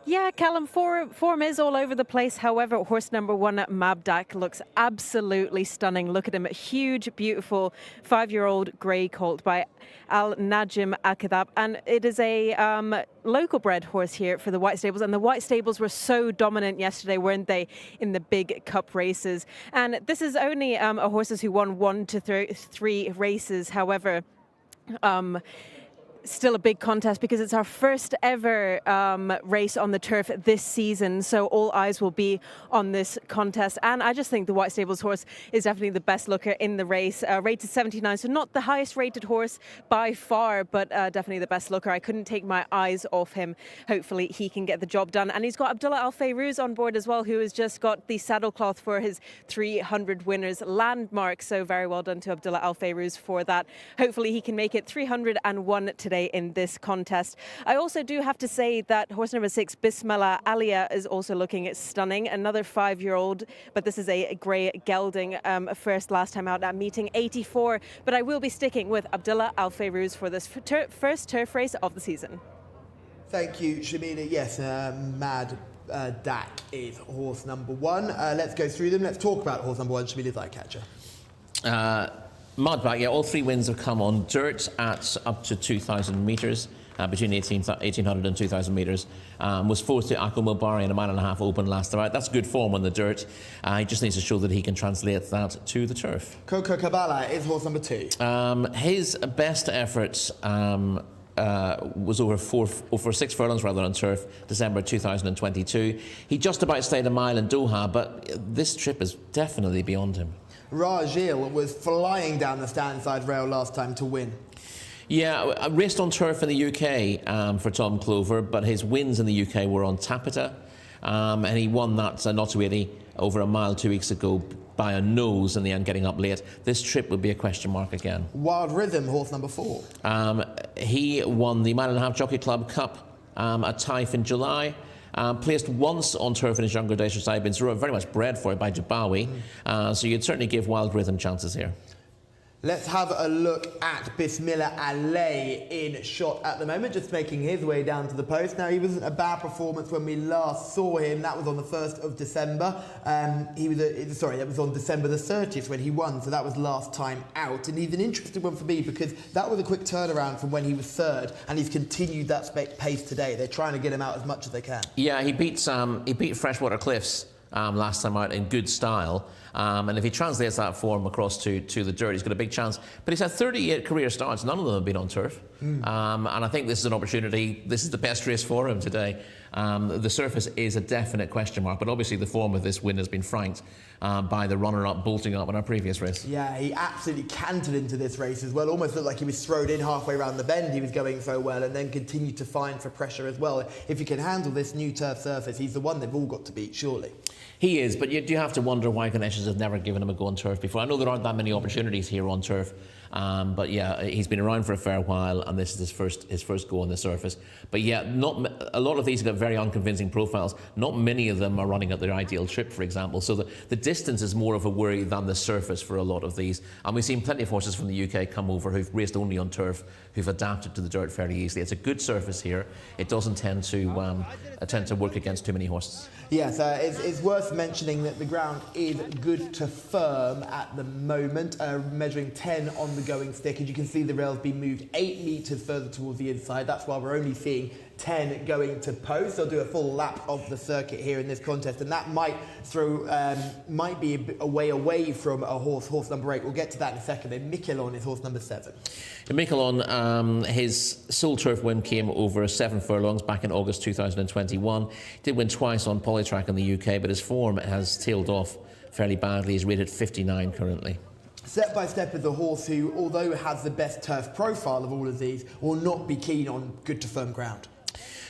Yeah, Callum, form is all over the place. However, horse number 1, Mabdak, looks absolutely stunning. Look at him, a huge, beautiful 5-year-old grey colt by Al Najim Al Kadab. And it is a local bred horse here for the White Stables. And the White Stables were so dominant yesterday, weren't they, in the big cup races. And this is only horses who won 1 to 3 races. However, still a big contest because it's our first ever race on the turf this season, so all eyes will be on this contest. And I just think the White Stables horse is definitely the best looker in the race, rated 79, so not the highest rated horse by far, but definitely the best looker. I couldn't take my eyes off him. Hopefully he can get the job done. And he's got Abdullah Al Fayrouz on board as well, who has just got the saddlecloth for his 300 winners landmark, so very well done to Abdullah Al Fayrouz for that. Hopefully he can make it 301 today in this contest. I also do have to say that horse number 6, Bismillah Alia, is also looking stunning. Another 5-year-old, but this is a grey gelding, first last time out at meeting 84. But I will be sticking with Abdullah Al Fayrouz for this first turf race of the season. Thank you, Shamina. Yes, Mabdak is horse number 1. Let's go through them. Let's talk about horse number 1, Shamila's eye catcher. Mudback, yeah, all 3 wins have come on dirt at up to 2,000 metres, between 1,800 and 2,000 metres. Was forced to Akil Mubari in a 1.5 mile open last time out. That's good form on the dirt. He just needs to show that he can translate that to the turf. Coco Kabbalah is horse number 2. His best efforts was over 6 furlongs rather on turf, December 2022. He just about stayed a mile in Doha, but this trip is definitely beyond him. Rajil was flying down the stand-side rail last time to win. Yeah, raced on turf in the UK for Tom Clover, but his wins in the UK were on Tapita, and he won that not to 80 over a mile 2 weeks ago by a nose in the end, getting up late. This trip would be a question mark again. Wild Rhythm, horse number 4. He won the 1.5 Mile Jockey Club Cup at Taif in July. Placed once on turf in his younger days for Saibin, so very much bred for it by Jabawi. So you'd certainly give Wild Rhythm chances here. Let's have a look at Bismillah Alay in shot at the moment, just making his way down to the post. Now, he wasn't a bad performance when we last saw him. That was on the 1st of December. That was on December the 30th when he won, so that was last time out. And he's an interesting one for me because that was a quick turnaround from when he was 3rd, and he's continued that pace today. They're trying to get him out as much as they can. Yeah, he beat Freshwater Cliffs last time out in good style. And if he translates that form across to the dirt, he's got a big chance. But he's had 38 career starts. None of them have been on turf. And I think this is an opportunity. This is the best race for him today. The surface is a definite question mark, but obviously the form of this win has been franked by the runner-up bolting up in our previous race. Yeah, he absolutely cantered into this race as well. Almost looked like he was thrown in halfway around the bend. He was going so well, and then continued to find for pressure as well. If he can handle this new turf surface, he's the one they've all got to beat, surely. He is, but you do have to wonder why Ganesha's have never given him a go on turf before. I know there aren't that many opportunities here on turf, but yeah, he's been around for a fair while, and this is his first go on the surface. But yeah, a lot of these have got very unconvincing profiles. Not many of them are running at their ideal trip, for example. So the distance is more of a worry than the surface for a lot of these. And we've seen plenty of horses from the UK come over who've raced only on turf, who've adapted to the dirt fairly easily. It's a good surface here. It doesn't tend to work against too many horses. Yes, it's worth mentioning that the ground is good to firm at the moment, measuring 10 on the going stick. As you can see, the rail's been moved 8 metres further towards the inside. That's why we're only seeing 10 going to post. They'll do a full lap of the circuit here in this contest, and that might be a way away from a horse number 8. We'll get to that in a second. Then Miquelon is horse number 7. Miquelon, his sole turf win came over 7 furlongs back in August 2021. He did win twice on Polytrack in the UK, but his form has tailed off fairly badly. He's rated 59 currently. Step by Step is a horse who, although has the best turf profile of all of these, will not be keen on good to firm ground.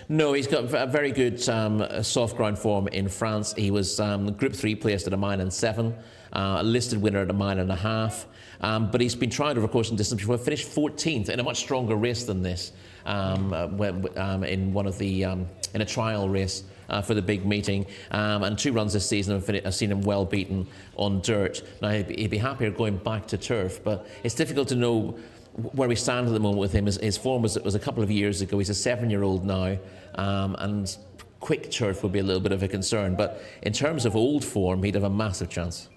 No, he's got a very good soft ground form in France. He was Group 3 placed at 1 mile and 7, a listed winner at 1.5 miles. But he's been tried over course and distance before. Finished 14th in a much stronger race than this, in one of the in a trial race for the big meeting, and 2 runs this season have seen him well beaten on dirt. Now he'd be happier going back to turf, but it's difficult to know where we stand at the moment with him. His form was a couple of years ago. He's a 7-year-old now, and quick turf would be a little bit of a concern. But in terms of old form, he'd have a massive chance.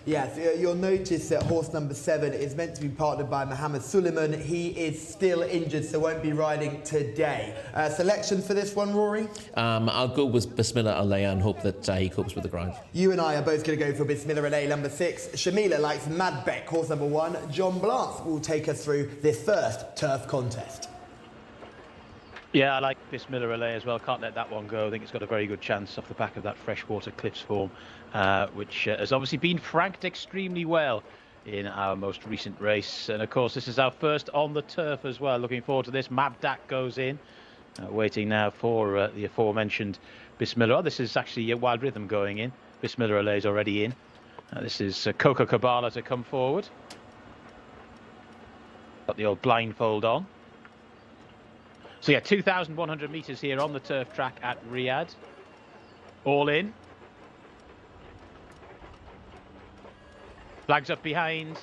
Yes, you'll notice that horse number 7 is meant to be partnered by Mohammed Suleiman. He is still injured, so won't be riding today. Selection for this one, Rory? I'll go with Bismillah Alea and hope that he copes with the ground. You and I are both going to go for Bismillah Alea number 6. Shamila likes Madbeck, horse number 1. John Blance will take us through this first turf contest. Yeah, I like Bismillah Alea as well. Can't let that one go. I think it's got a very good chance off the back of that Freshwater Cliffs form, which has obviously been franked extremely well in our most recent race. And of course, this is our first on the turf as well. Looking forward to this. Mabdak goes in. Waiting now for the aforementioned Bismillah. Oh, this is actually a Wild Rhythm going in. Bismillah Alea is already in. This is Coco Cabala to come forward. Got the old blindfold on. So yeah, 2,100 metres here on the turf track at Riyadh. All in. Flags up behind.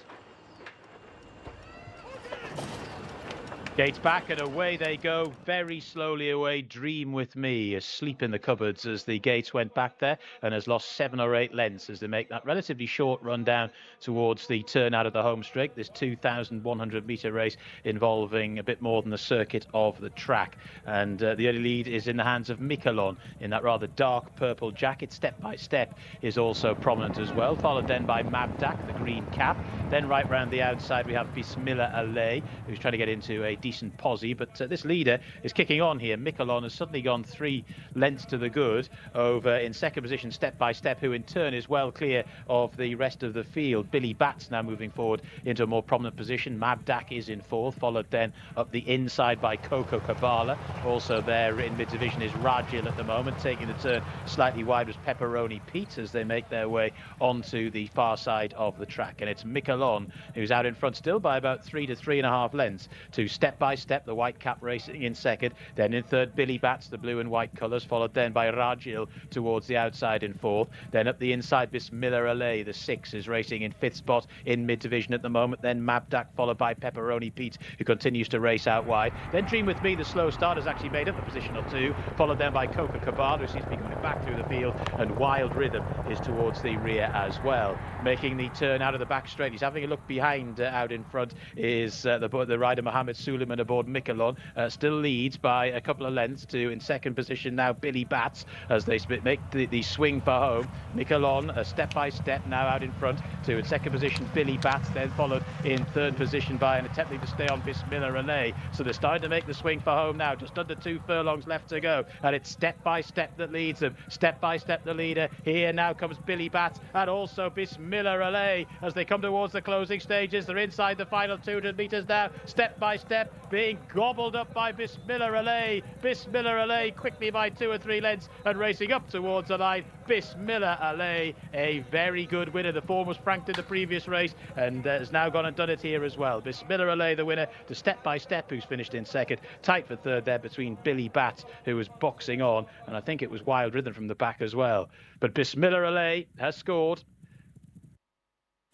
Gates back and away they go, very slowly away. Dream With Me, asleep in the cupboards as the gates went back there and has lost 7 or 8 lengths as they make that relatively short run down towards the turn out of the home straight. This 2,100 metre race involving a bit more than the circuit of the track. And the early lead is in the hands of Miquelon in that rather dark purple jacket. Step by Step is also prominent as well, followed then by Mabdak, the green cap. Then right round the outside we have Bismillah Alea, who's trying to get into a decent posse, but this leader is kicking on here. Miquelon has suddenly gone 3 lengths to the good over in second position Step by Step, who in turn is well clear of the rest of the field. Billy Batts now moving forward into a more prominent position. Mabdak is in 4th, followed then up the inside by Coco Cabala. Also there in mid-division is Rajil at the moment. Taking the turn slightly wide was Pepperoni Pete as they make their way onto the far side of the track. And it's Miquelon who's out in front still by about 3 to 3.5 lengths to Step by Step, the white cap racing in second. Then in third, Billy Batts, the blue and white colours, followed then by Rajil towards the outside in 4th. Then up the inside, Bismillah Alea, the 6, is racing in 5th spot in mid-division at the moment. Then Mabdak, followed by Pepperoni Pete, who continues to race out wide. Then Dream With Me, the slow start, has actually made up a position or 2, followed then by Coca Cabal, who seems to be coming back through the field, and Wild Rhythm is towards the rear as well. Making the turn out of the back straight, he's having a look behind. Out in front is the rider Mohammed Suleiman aboard Miquelon. Still leads by a couple of lengths to, in second position now, Billy Batts as they make the swing for home. Miquelon, Step by Step, now out in front to, in second position, Billy Batts, then followed in third position by an attempting to stay on Bismillah Alea. So they're starting to make the swing for home now, just under 2 furlongs left to go, and it's Step by Step that leads them. Step by Step the leader. Here now comes Billy Batts and also Bismillah Alea as they come towards the closing stages. They're inside the final 200 metres now. Step by Step being gobbled up by Bismillah Alay. Bismillah Alay quickly by 2 or 3 lengths and racing up towards the line. Bismillah Alay, a very good winner. The form was franked in the previous race and has now gone and done it here as well. Bismillah Alay, the winner, to Step by Step, who's finished in second. Tight for third there between Billy Bat, who was boxing on, and I think it was Wild Rhythm from the back as well. But Bismillah Alay has scored.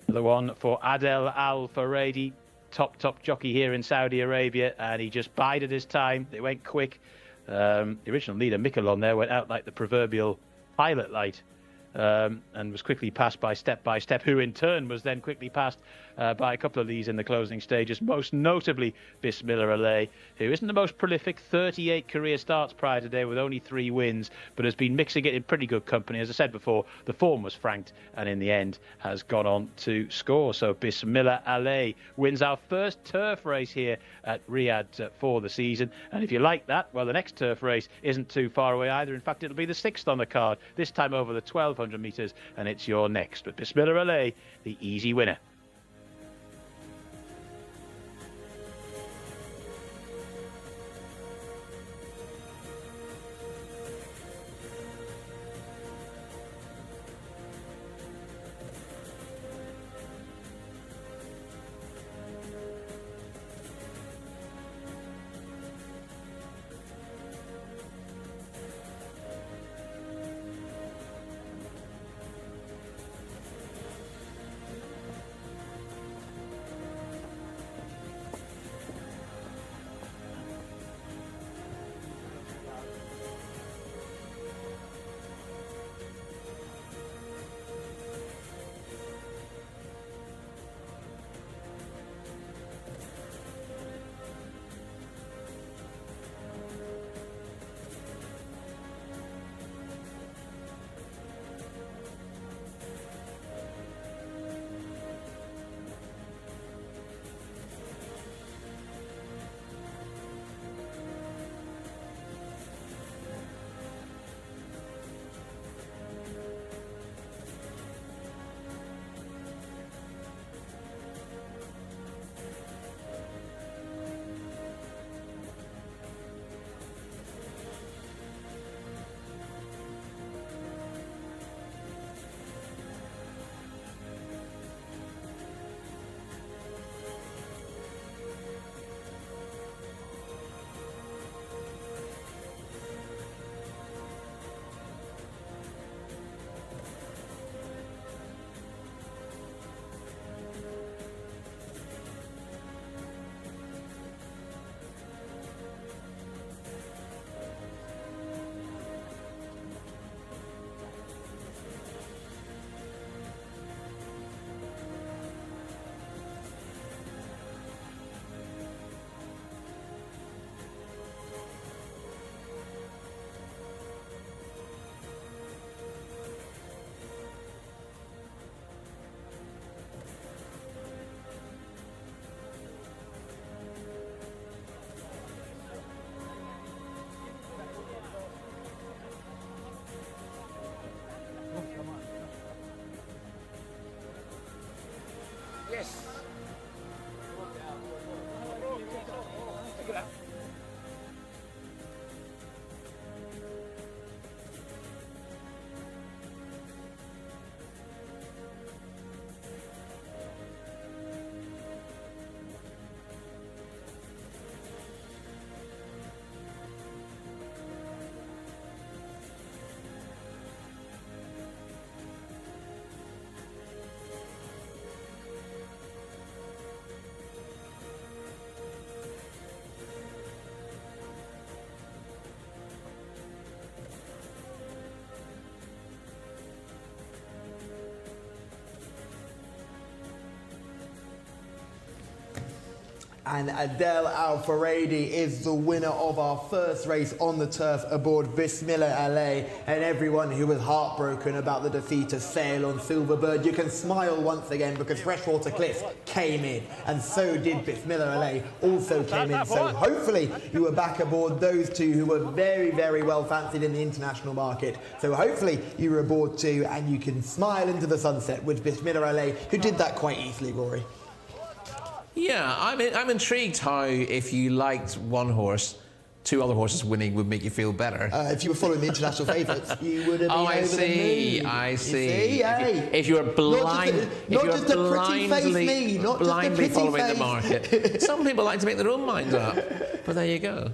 The one for Adel Al Faradi, top jockey here in Saudi Arabia, and he just bided his time. It went quick. The original leader, Mikelon, there went out like the proverbial pilot light, and was quickly passed by Step, who in turn was then quickly passed by a couple of these in the closing stages, most notably Bismillah Alay, who isn't the most prolific, 38 career starts prior today with only 3 wins, but has been mixing it in pretty good company. As I said before, the form was franked and in the end has gone on to score. So Bismillah Alay wins our first turf race here at Riyadh for the season. And if you like that, well, the next turf race isn't too far away either. In fact, it'll be the 6th on the card, this time over the 1200 metres, and it's your next. But Bismillah Alay, the easy winner. And Adel Al Faradi is the winner of our first race on the turf aboard Bismillah Alay. And everyone who was heartbroken about the defeat of Sail on Silverbird, you can smile once again because Freshwater Cliffs came in, and so did Bismillah Alay also came in. So hopefully you were back aboard those two who were very, very well fancied in the international market. So hopefully you were aboard too, and you can smile into the sunset with Bismillah Alay, who did that quite easily, Rory. Yeah, I'm intrigued how if you liked one horse, 2 other horses winning would make you feel better. If you were following the international favourites, you would have been over the moon. I see. See? Hey. If you're blind, Not just a pretty face me, not just a blindly pretty following the face. market. Some people like to make their own minds up, but there you go.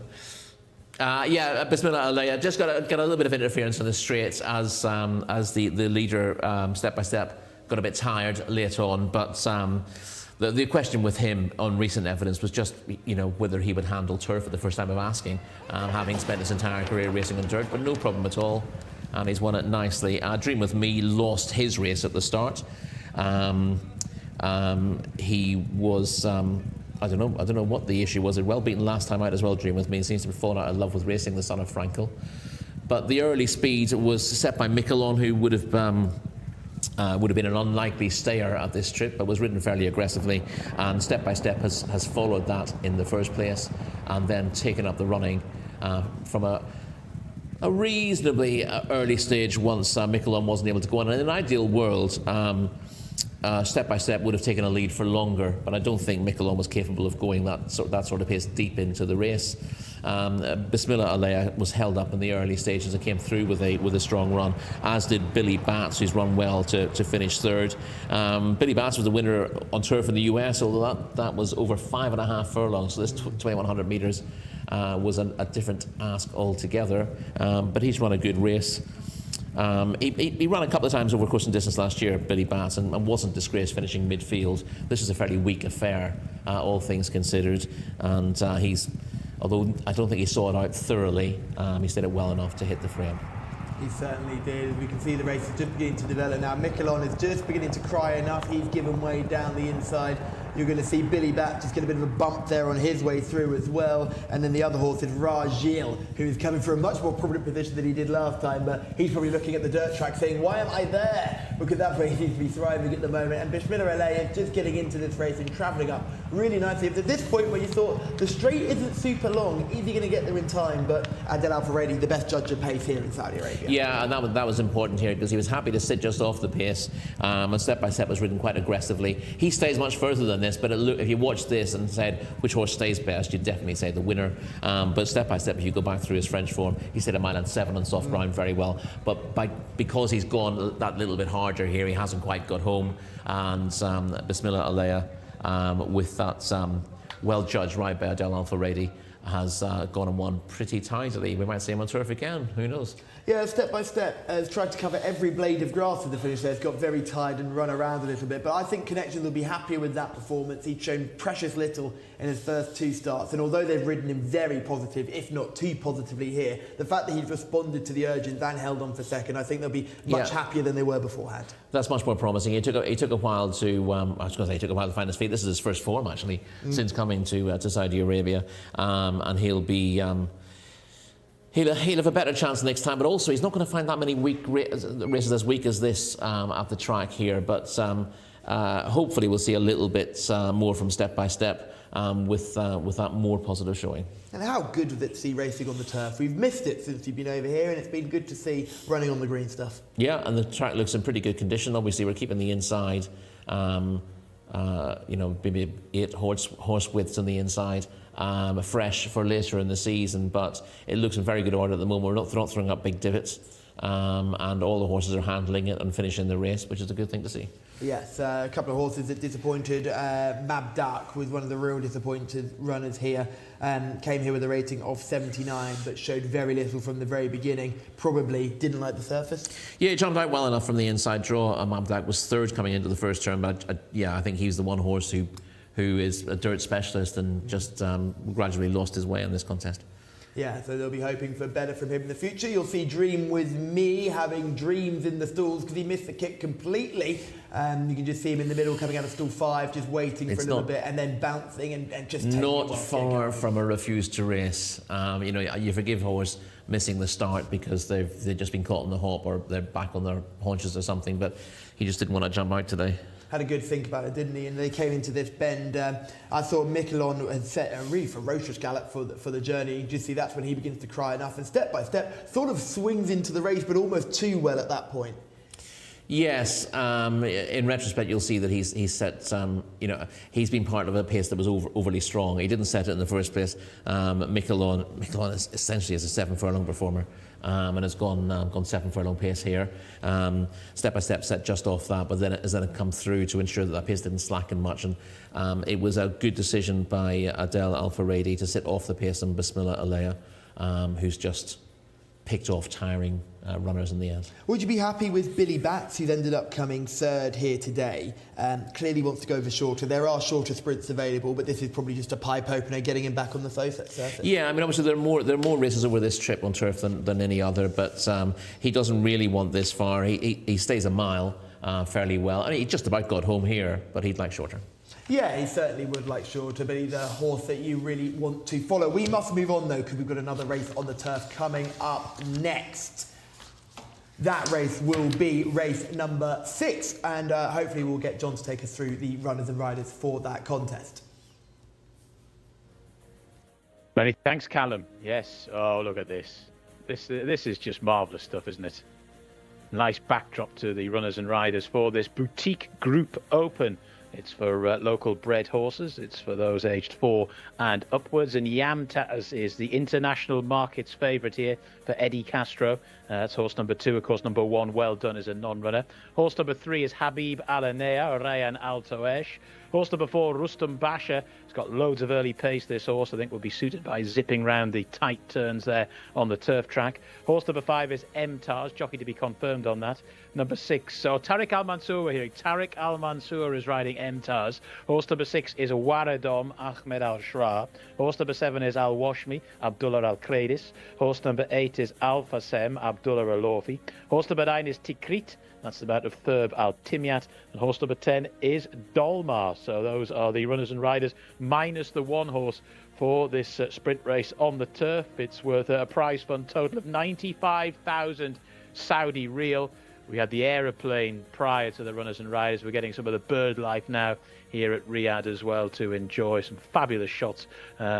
Bismillah Aliyah just got a little bit of interference on the straight as the leader step by step got a bit tired late on, but the question with him on recent evidence was just, whether he would handle turf at the first time of asking, having spent his entire career racing on dirt, but no problem at all, and he's won it nicely. Dream With Me lost his race at the start. He was, I don't know what the issue was. He was well beaten last time out as well, Dream With Me. He seems to have fallen out of love with racing, the son of Frankel. But the early speed was set by Miquelon, who would have been an unlikely stayer at this trip, but was ridden fairly aggressively, and step by step has followed that in the first place, and then taken up the running from a reasonably early stage once Miquelon wasn't able to go on. And in an ideal world, step by step would have taken a lead for longer, but I don't think Miquelon was capable of going that sort of pace deep into the race. Bismillah Aliyah was held up in the early stages and came through with a strong run, as did Billy Batts, who's run well to finish third. Billy Batts was the winner on turf in the US, although that was over 5.5 furlongs, so this 2100 metres was a different ask altogether, but he's run a good race. He ran a couple of times over course and distance last year, Billy Batts, and wasn't disgraced finishing midfield. This is a fairly weak affair, all things considered, and although I don't think he saw it out thoroughly, he did it well enough to hit the frame. He certainly did. We can see the race is just beginning to develop now. Miquelon is just beginning to cry enough. He's given way down the inside. You're going to see Billy Bat just get a bit of a bump there on his way through as well. And then the other horse is Rajil, who is coming for a much more prominent position than he did last time. But he's probably looking at the dirt track saying, why am I there? Because that's where he seems to be thriving at the moment. And Bismillah Aliyah is just getting into this race and travelling up really nicely. It's at this point where you thought the straight isn't super long. Is he going to get there in time? But Adel Al-Faredi, the best judge of pace here in Saudi Arabia. Yeah, and that was important here because he was happy to sit just off the pace, and step by step was ridden quite aggressively. He stays much further than this, but if you watch this and said which horse stays best, you'd definitely say the winner. But step by step, if you go back through his French form, he stayed 1 mile and 7 on soft ground very well. But because he's gone that little bit harder here, he hasn't quite got home. And Bismillah Aliyah, with that well judged ride by Adel Al-Faredi, has gone and won pretty tidily. We might see him on turf again, who knows? Yeah, step by step, has tried to cover every blade of grass at the finish there. It's got very tired and run around a little bit, but I think Connections will be happier with that performance. He'd shown precious little in his first 2 starts, and although they've ridden him very positive, if not too positively here, the fact that he's responded to the urgings and held on for second, I think they'll be much happier than they were beforehand. That's much more promising. It took a while to, I was going to say, it took a while to find his feet. This is his first form, actually, since coming to Saudi Arabia, and he'll be... He'll have a better chance next time, but also he's not going to find that many races as weak as this at the track here. But hopefully we'll see a little bit more from step by step with that more positive showing. And how good was it to see racing on the turf? We've missed it since you've been over here, and it's been good to see running on the green stuff. Yeah, and the track looks in pretty good condition. Obviously, we're keeping the inside, maybe 8 horse widths on the inside. Fresh for later in the season, but it looks in very good order at the moment. We're not throwing up big divots, and all the horses are handling it and finishing the race, which is a good thing to see. Yes, a couple of horses that disappointed. Mabdak was one of the real disappointed runners here. Came here with a rating of 79, but showed very little from the very beginning. Probably didn't like the surface. Yeah, he jumped out well enough from the inside draw. Mabdak was third coming into the first turn, but I think he's the one horse who is a dirt specialist and just gradually lost his way in this contest. Yeah, so they'll be hoping for better from him in the future. You'll see Dream With Me having dreams in the stalls because he missed the kick completely. You can just see him in the middle coming out of stall 5, just waiting for a little bit and then bouncing and just taking not far from a refuse to race. You forgive horse missing the start because they've just been caught on the hop or they're back on their haunches or something, but he just didn't want to jump out today. Had a good think about it, didn't he? And they came into this bend. I thought Miquelon had set a really ferocious gallop for the journey. You just see that's when he begins to cry enough, and step by step sort of swings into the race, but almost too well at that point. Yes, in retrospect, you'll see that he's set, he's been part of a pace that was overly strong. He didn't set it in the first place. Miquelon is essentially as a 7 furlong performer, and has gone 7 furlong pace here. Step by step set just off that, but then it has come through to ensure that that pace didn't slacken much. And it was a good decision by Adel Al-Faredi to sit off the pace and Bismillah Alea, who's just picked off tiring runners in the end. Would you be happy with Billy Batts, who's ended up coming third here today? Clearly wants to go for shorter. There are shorter sprints available, but this is probably just a pipe opener, getting him back on the surface. Yeah, I mean, obviously there are more races over this trip on turf than any other, but he doesn't really want this far. He stays a mile fairly well. I mean, he just about got home here, but he'd like shorter. Yeah, he certainly would like shorter, but he's a horse that you really want to follow. We must move on, though, because we've got another race on the turf coming up next. That race will be race number 6, and hopefully we'll get John to take us through the runners and riders for that contest. Many thanks, Callum. Yes. Oh, look at this. This is just marvellous stuff, isn't it? Nice backdrop to the runners and riders for this boutique group open. It's for local bred horses. It's for those aged 4 and upwards. And Yamtaz is the international market's favourite here for Eddie Castro. That's horse number 2. Of course, number 1, Well Done, is a non-runner. Horse number 3 is Habib Alanea, Ryan Altoesh. Horse number 4, Rustam Basha. It's got loads of early pace, this horse. I think will be suited by zipping round the tight turns there on the turf track. Horse number 5 is Mtaz, jockey to be confirmed on that. Number 6, so Tariq Al Mansour we're hearing. Tariq Al Mansour is riding Mtaz. Horse number 6 is Waradom, Ahmed Al Shra. Horse number 7 is Al Washmi, Abdullah Al Kradis. Horse number 8 is Al Fasem, Abdullah Al Lofi. Horse number 9 is Tikrit. That's the mount of Thurb Al Timyat. And horse number 10 is Dolmar. So those are the runners and riders, minus the 1 horse for this sprint race on the turf. It's worth a prize fund total of 95,000 Saudi Riyal. We had the aeroplane prior to the runners and riders. We're getting some of the bird life now here at Riyadh as well to enjoy some fabulous shots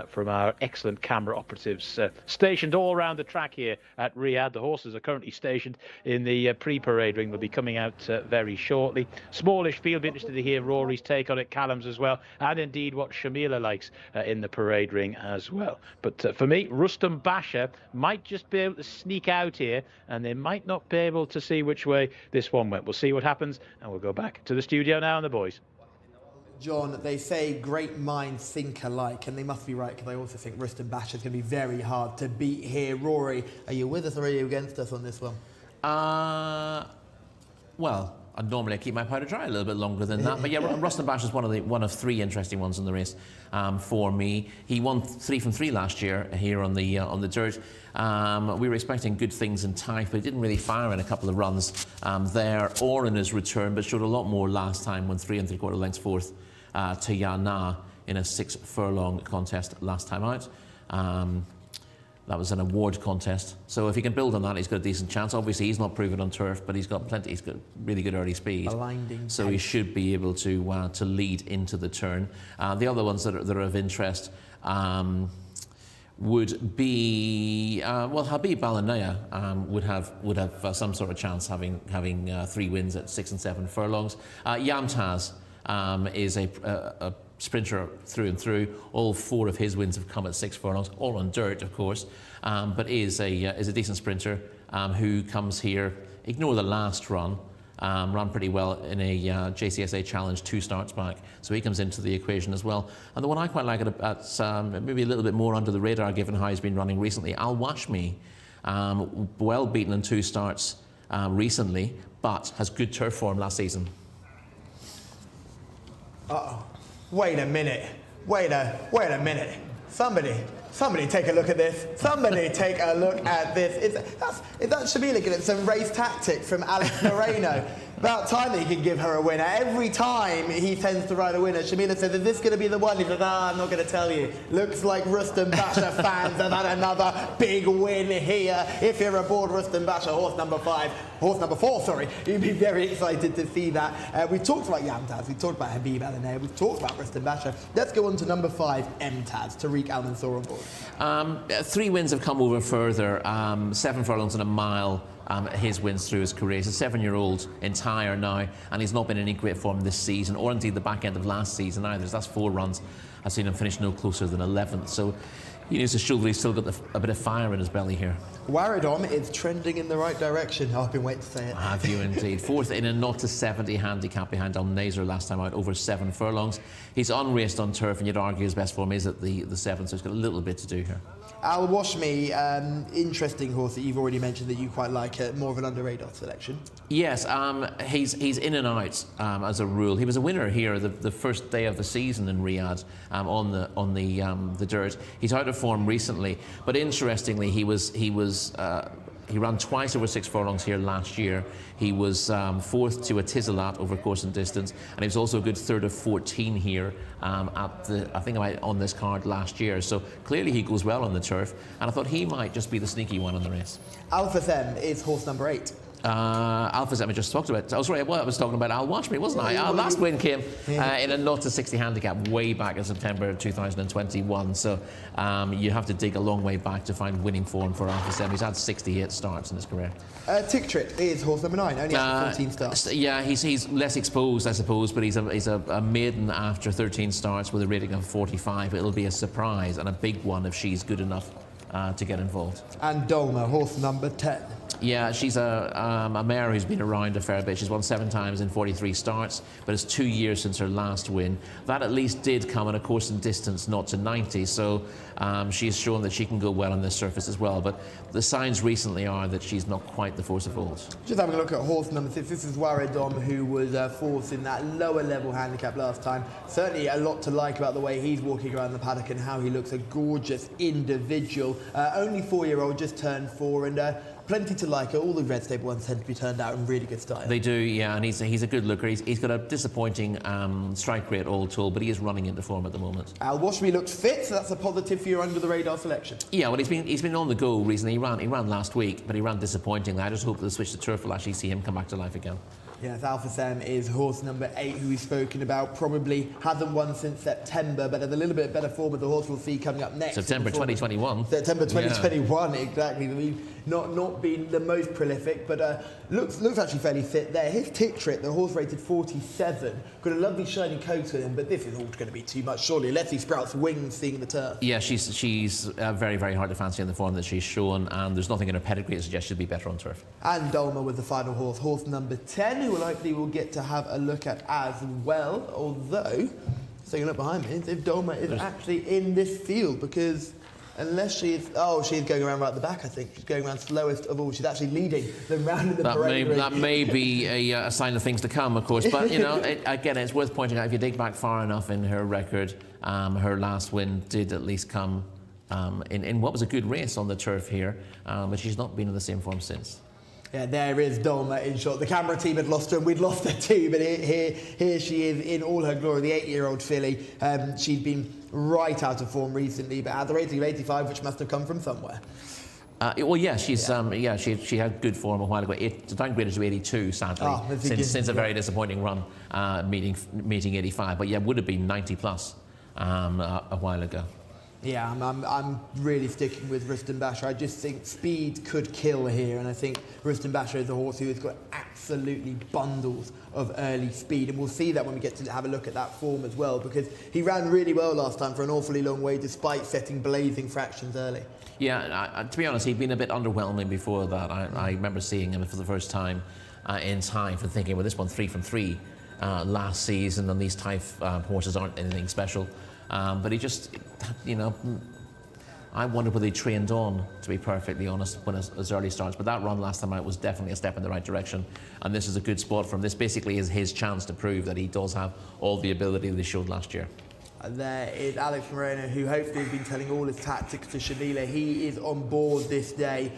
from our excellent camera operatives stationed all around the track here at Riyadh. The horses are currently stationed in the pre-parade ring. They'll be coming out very shortly. Smallish field, be interested to hear Rory's take on it, Callum's as well, and indeed what Shamila likes in the parade ring as well. But for me, Rustam Basha might just be able to sneak out here, and they might not be able to see which way this one went. We'll see what happens, and we'll go back to the studio now and the boys. John, they say great minds think alike, and they must be right, because I also think Rustam Basha is going to be very hard to beat here. Rory, are you with us or are you against us on this one? Well, normally I keep my powder dry a little bit longer than that, but yeah, Rustam Basha is one of 3 interesting ones in the race for me. He won 3 from 3 last year here on the dirt. We were expecting good things in Taif, but he didn't really fire in a couple of runs there or in his return, but showed a lot more last time when 3 3/4 lengths fourth to Yana in a 6 furlong contest last time out. That was an award contest, so if he can build on that, he's got a decent chance. Obviously, he's not proven on turf, but he's got really good early speed, so he should be able to lead into the turn. The other ones that are of interest would be Habib Alanea would have some sort of chance having 3 wins at 6 and 7 furlongs. Yamtaz is a sprinter through and through. All 4 of his wins have come at 6 furlongs, all on dirt, of course, but is a decent sprinter who comes here. Ignore the last run. Ran pretty well in a Jcsa challenge 2 starts back, so he comes into the equation as well. And the one I quite like at maybe a little bit more under the radar, given how he's been running recently, Al Washmi, well beaten in 2 starts recently, but has good turf form last season. Uh-oh. Wait a minute. Wait a minute. Somebody take a look at this. Somebody take a look at this. Is that Shamila getting some race tactic from Alex Moreno? About time that he can give her a winner. Every time he tends to ride a winner, Shamila says, is this going to be the one? He says, I'm not going to tell you. Looks like Rustam Basha fans have had another big win here. If you're aboard Rustam Basha, horse number 4, sorry, you'd be very excited to see that. We've talked about Yamtaz, we've talked about Habib Alanea, we've talked about Rustam Basha. Let's go on to number 5, Mtaz, Tariq Al Mansour on board. 3 wins have come over further, 7 furlongs and a mile his wins through his career. He's a 7-year-old entire now, and he's not been in any great form this season, or indeed the back end of last season either. That's 4 runs. I've seen him finish no closer than 11th. So he needs to show that he's still got a bit of fire in his belly here. Waradom is trending in the right direction. Oh, I've been waiting to say it. Have you indeed? 4th in a 0-70 handicap behind Al-Nazer last time out, over 7 furlongs. He's unraced on turf, and you'd argue his best form is at the 7th, so he's got a little bit to do here. Al Washmi, interesting horse that you've already mentioned that you quite like, more of an under-radar selection. Yes, he's in and out as a rule. He was a winner here the first day of the season in Riyadh on the dirt. He's out of form recently, but interestingly, he ran twice over 6 furlongs here last year. He was 4th to a Tizalat over course and distance, and he was also a good 3rd of 14 here on this card last year. So clearly he goes well on the turf, and I thought he might just be the sneaky one in the race. Alpha Them is horse number 8. Alpha Zem I just talked about. I was talking about Al Watch Me, wasn't I? Our last win came in a 0-60 handicap way back in September 2021. So you have to dig a long way back to find winning form for Alpha Zem. He's had 68 starts in his career. Tick Trick is horse number 9, only after 14 starts. Yeah, he's less exposed, I suppose, but he's a maiden after 13 starts with a rating of 45. It'll be a surprise and a big one if she's good enough to get involved. And Dolma, horse number 10. Yeah, she's a mare who's been around a fair bit. She's won 7 times in 43 starts, but it's 2 years since her last win. That at least did come in a course and distance 0-90, so she's shown that she can go well on this surface as well. But the signs recently are that she's not quite the force of old. Just having a look at horse number 6. This is Waradom, who was 4th in that lower level handicap last time. Certainly a lot to like about the way he's walking around the paddock and how he looks a gorgeous individual. Only 4-year-old, just turned 4, and plenty to like. All the red stable ones tend to be turned out in really good style. They do, yeah, and he's a good looker. He's got a disappointing strike rate all told, but he is running into form at the moment. Al Washmi looks fit, so that's a positive for your under-the-radar selection. Yeah, well, he's been on the go recently. He ran last week, but he ran disappointingly. I just hope that the switch to turf will actually see him come back to life again. Yes, Alpha Sam is horse number 8, who we've spoken about. Probably hasn't won since September, but has a little bit better form of the horse we'll see coming up next. September 2021. September 2021, yeah. Exactly. I mean, not been the most prolific, but looks actually fairly fit there. His Tick Trick, the horse rated 47, got a lovely shiny coat with him, but this is all going to be too much, surely, unless he sprouts wings seeing the turf. Yeah, she's very, very hard to fancy in the form that she's shown, and there's nothing in her pedigree that suggests she'll be better on turf. And Dolma was the final horse, horse number 10, who hopefully we'll get to have a look at as well, although, taking a look behind me, if Dolma is actually in this field, because unless she's going around right at the back, I think. She's going around slowest of all. She's actually leading them round in the parade. That may be a sign of things to come, of course. But, you know, again, it's worth pointing out, if you dig back far enough in her record, her last win did at least come in what was a good race on the turf here, but she's not been in the same form since. Yeah, there is Dolma in shot. The camera team had lost her and we'd lost her too, but here she is in all her glory, the 8-year-old filly. She's been right out of form recently, but had the rating of 85, which must have come from somewhere. Well, yeah, she had good form a while ago. Downgraded to 82, sadly, since a very disappointing run, meeting 85. But yeah, would have been 90 plus a while ago. Yeah, I'm really sticking with Rustem Basha. I just think speed could kill here, and I think Rustem Basha is a horse who has got absolutely bundles of early speed, and we'll see that when we get to have a look at that form as well, because he ran really well last time for an awfully long way, despite setting blazing fractions early. Yeah, to be honest, he'd been a bit underwhelming before that. I remember seeing him for the first time in time for thinking, well, this one 3 from 3 last season, and these type horses aren't anything special. But he just, you know, I wonder whether he trained on, to be perfectly honest, when his early starts. But that run last time out was definitely a step in the right direction. And this is a good spot for him. This basically is his chance to prove that he does have all the ability that he showed last year. And there is Alex Moreno, who hopefully has been telling all his tactics to Shamila. He is on board this day.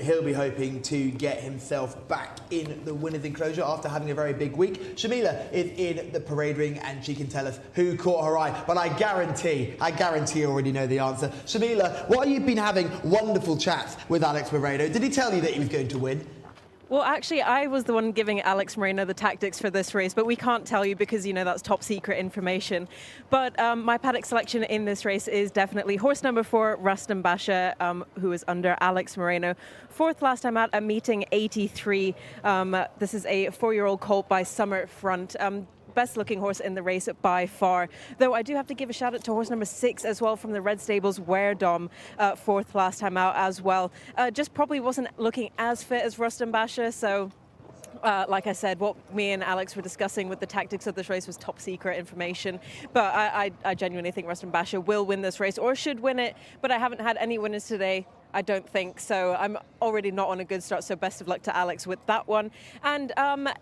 He'll be hoping to get himself back in the winner's enclosure after having a very big week. Shamila is in the parade ring and she can tell us who caught her eye. But I guarantee you already know the answer. Shamila, while you've been having wonderful chats with Alex Moreno, did he tell you that he was going to win? Well, actually, I was the one giving Alex Moreno the tactics for this race, but we can't tell you because, that's top secret information. But my paddock selection in this race is definitely horse number 4, Rustam Basha, who is under Alex Moreno. 4th last time out, a meeting 83. This is a 4-year-old colt by Summer Front. Best looking horse in the race by far. Though I do have to give a shout out to horse number 6 as well from the Red Stables, Where Dom, 4th last time out as well. Just probably wasn't looking as fit as Rustam Basha, so like I said, what me and Alex were discussing with the tactics of this race was top secret information. But I genuinely think Rustam Basha will win this race, or should win it. But I haven't had any winners today, I don't think. So I'm already not on a good start. So best of luck to Alex with that one. And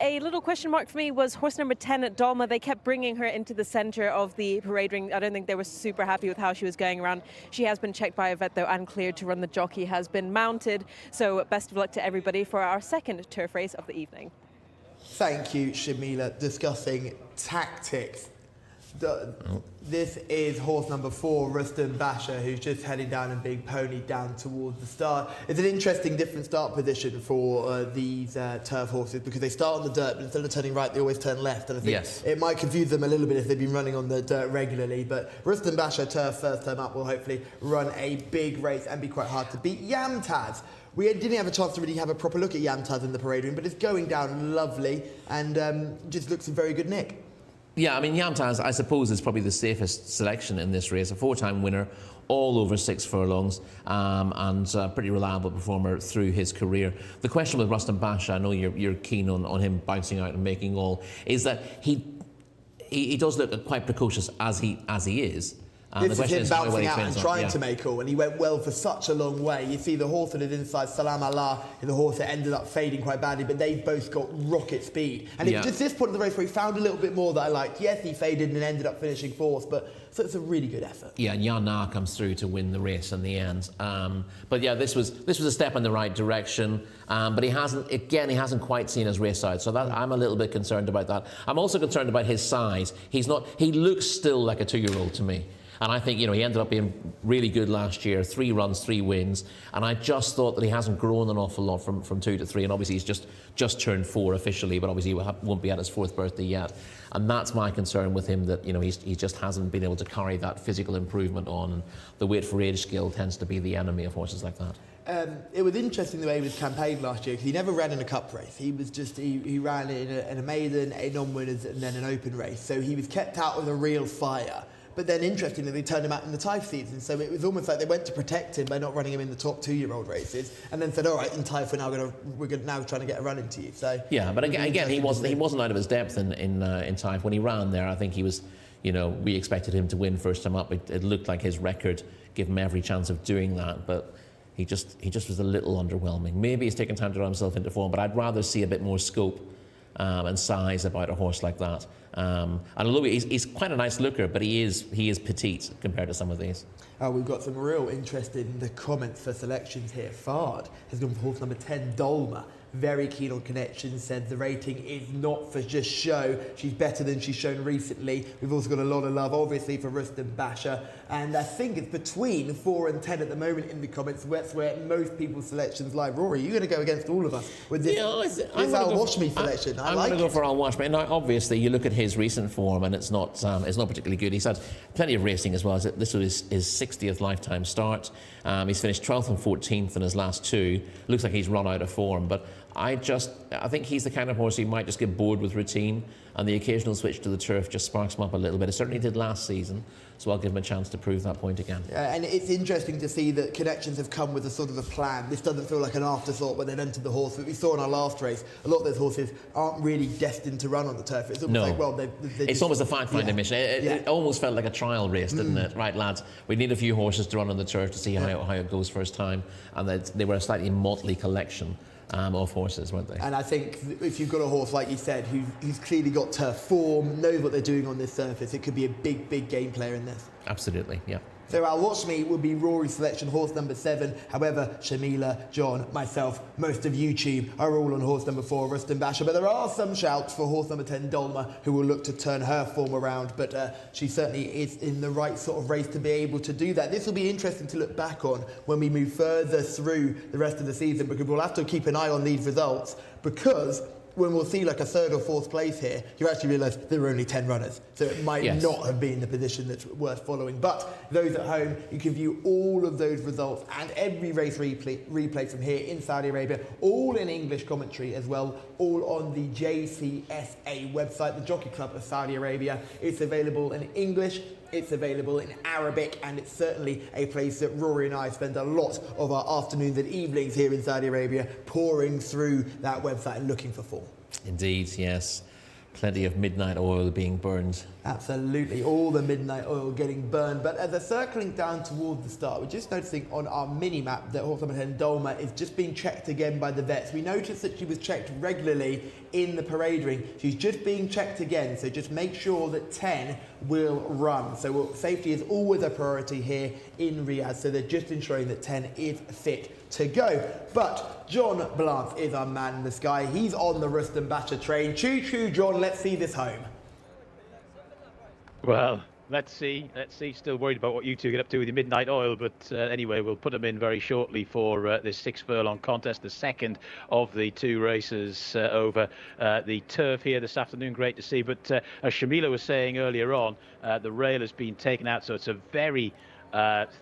a little question mark for me was horse number 10 at Dolma. They kept bringing her into the center of the parade ring. I don't think they were super happy with how she was going around. She has been checked by a vet though and cleared to run. The jockey has been mounted. So best of luck to everybody for our second turf race of the evening. Thank you, Shamila. Discussing tactics. This is horse number 4, Rustam Basha, who's just heading down in Big Pony down towards the start. It's an interesting different start position for these turf horses because they start on the dirt, but instead of turning right, they always turn left. And I think it might confuse them a little bit if they've been running on the dirt regularly. But Rustam Basha, turf first time up, will hopefully run a big race and be quite hard to beat. Yamtaz. We didn't have a chance to really have a proper look at Yamtaz in the parade room, but it's going down lovely and just looks in very good nick. Yeah, I mean, Yamtaz, I suppose, is probably the safest selection in this race. A 4-time winner, all over 6 furlongs, and a pretty reliable performer through his career. The question with Rustam Basha, I know you're keen on him bouncing out and making all, is that he does look quite precocious as he is. This is him bouncing out and trying to make all, and he went well for such a long way. You see the horse that is inside, Salam Allah, the horse that ended up fading quite badly, but they both got rocket speed. And it's just this point of the race where he found a little bit more that I liked. Yes, he faded and ended up finishing 4th, but so it's a really good effort. Yeah, and Yana comes through to win the race in the end. But yeah, this was a step in the right direction. But he hasn't quite seen his race out, so I'm a little bit concerned about that. I'm also concerned about his size. He looks still like a 2-year-old to me. And I think, he ended up being really good last year, 3 runs, 3 wins. And I just thought that he hasn't grown an awful lot from 2 to 3. And obviously he's just turned 4 officially, but obviously he won't be at his 4th birthday yet. And that's my concern with him, that, he just hasn't been able to carry that physical improvement on. And the weight for age skill tends to be the enemy of horses like that. It was interesting the way he was campaigned last year because he never ran in a cup race. He was just, he ran in a maiden, a non-winners and then an open race. So he was kept out with a real fire. But then, interestingly, they turned him out in the Taif season. So it was almost like they went to protect him by not running him in the top 2-year-old races, and then said, "All right, in Taif, we're now trying to get a run into you." So yeah, but again, he wasn't out of his depth in Taif when he ran there. I think he was, we expected him to win first time up. It looked like his record gave him every chance of doing that, but he just was a little underwhelming. Maybe he's taken time to run himself into form, but I'd rather see a bit more scope and size about a horse like that. And although he's quite a nice looker, but he is petite compared to some of these. We've got some real interest in the comments for selections here. Fard has gone for horse number 10, Dolma. Very keen on connections, said the rating is not for just show. She's better than she's shown recently. We've also got a lot of love, obviously, for Rustam Basha. And I think it's between 4 and 10 at the moment in the comments. That's where most people's selections lie. Rory, you're going to go against all of us with this, this Al Washmi selection. I'm going to go for Al Washmi. Now, obviously, you look at his recent form, and it's not particularly good. He's had plenty of racing as well. This was his 60th lifetime start. He's finished 12th and 14th in his last 2. Looks like he's run out of form, but I think he's the kind of horse who might just get bored with routine, and the occasional switch to the turf just sparks him up a little bit. It certainly did last season, so I'll give him a chance to prove that point again. And it's interesting to see that connections have come with a sort of a plan. This doesn't feel like an afterthought when they've entered the horse. But we saw in our last race, a lot of those horses aren't really destined to run on the turf. It's almost like, well, it's almost a fact-finding mission. It almost felt like a trial race, didn't it? Right, lads, we need a few horses to run on the turf to see how it goes first time. And they were a slightly motley collection of horses, weren't they? And I think if you've got a horse, like you said, who's clearly got turf form, knows what they're doing on this surface, it could be a big game player in this. Absolutely, yeah. So Al Watch Me would be Rory's selection, horse number 7. However, Shamila, John, myself, most of YouTube are all on horse number 4, Rustum Basha. But there are some shouts for horse number 10, Dolma, who will look to turn her form around. But she certainly is in the right sort of race to be able to do that. This will be interesting to look back on when we move further through the rest of the season, because we'll have to keep an eye on these results, because when we'll see like a 3rd or 4th place here, you actually realise there were only 10 runners. So it might not have been the position that's worth following. But those at home, you can view all of those results and every race replay from here in Saudi Arabia, all in English commentary as well, all on the Jcsa website, the Jockey Club of Saudi Arabia. It's available in English, it's available in Arabic, and it's certainly a place that Rory and I spend a lot of our afternoons and evenings here in Saudi Arabia pouring through that website and looking for form. Indeed, yes. Plenty of midnight oil being burned. Absolutely, all the midnight oil getting burned. But as they're circling down towards the start, we're just noticing on our mini-map that horse number 10, Dolma, is just being checked again by the vets. We noticed that she was checked regularly in the parade ring. She's just being checked again, so just make sure that 10 will run. So safety is always a priority here in Riyadh, so they're just ensuring that 10 is fit to go. But John Blance is our man in the sky. He's on the Rustum Basha train. Choo choo, John, let's see this home. Well, let's see. Still worried about what you two get up to with your midnight oil, but anyway, we'll put them in very shortly for this 6 furlong contest, the second of the 2 races over the turf here this afternoon. Great to see. But as Shamila was saying earlier on, the rail has been taken out, so it's a very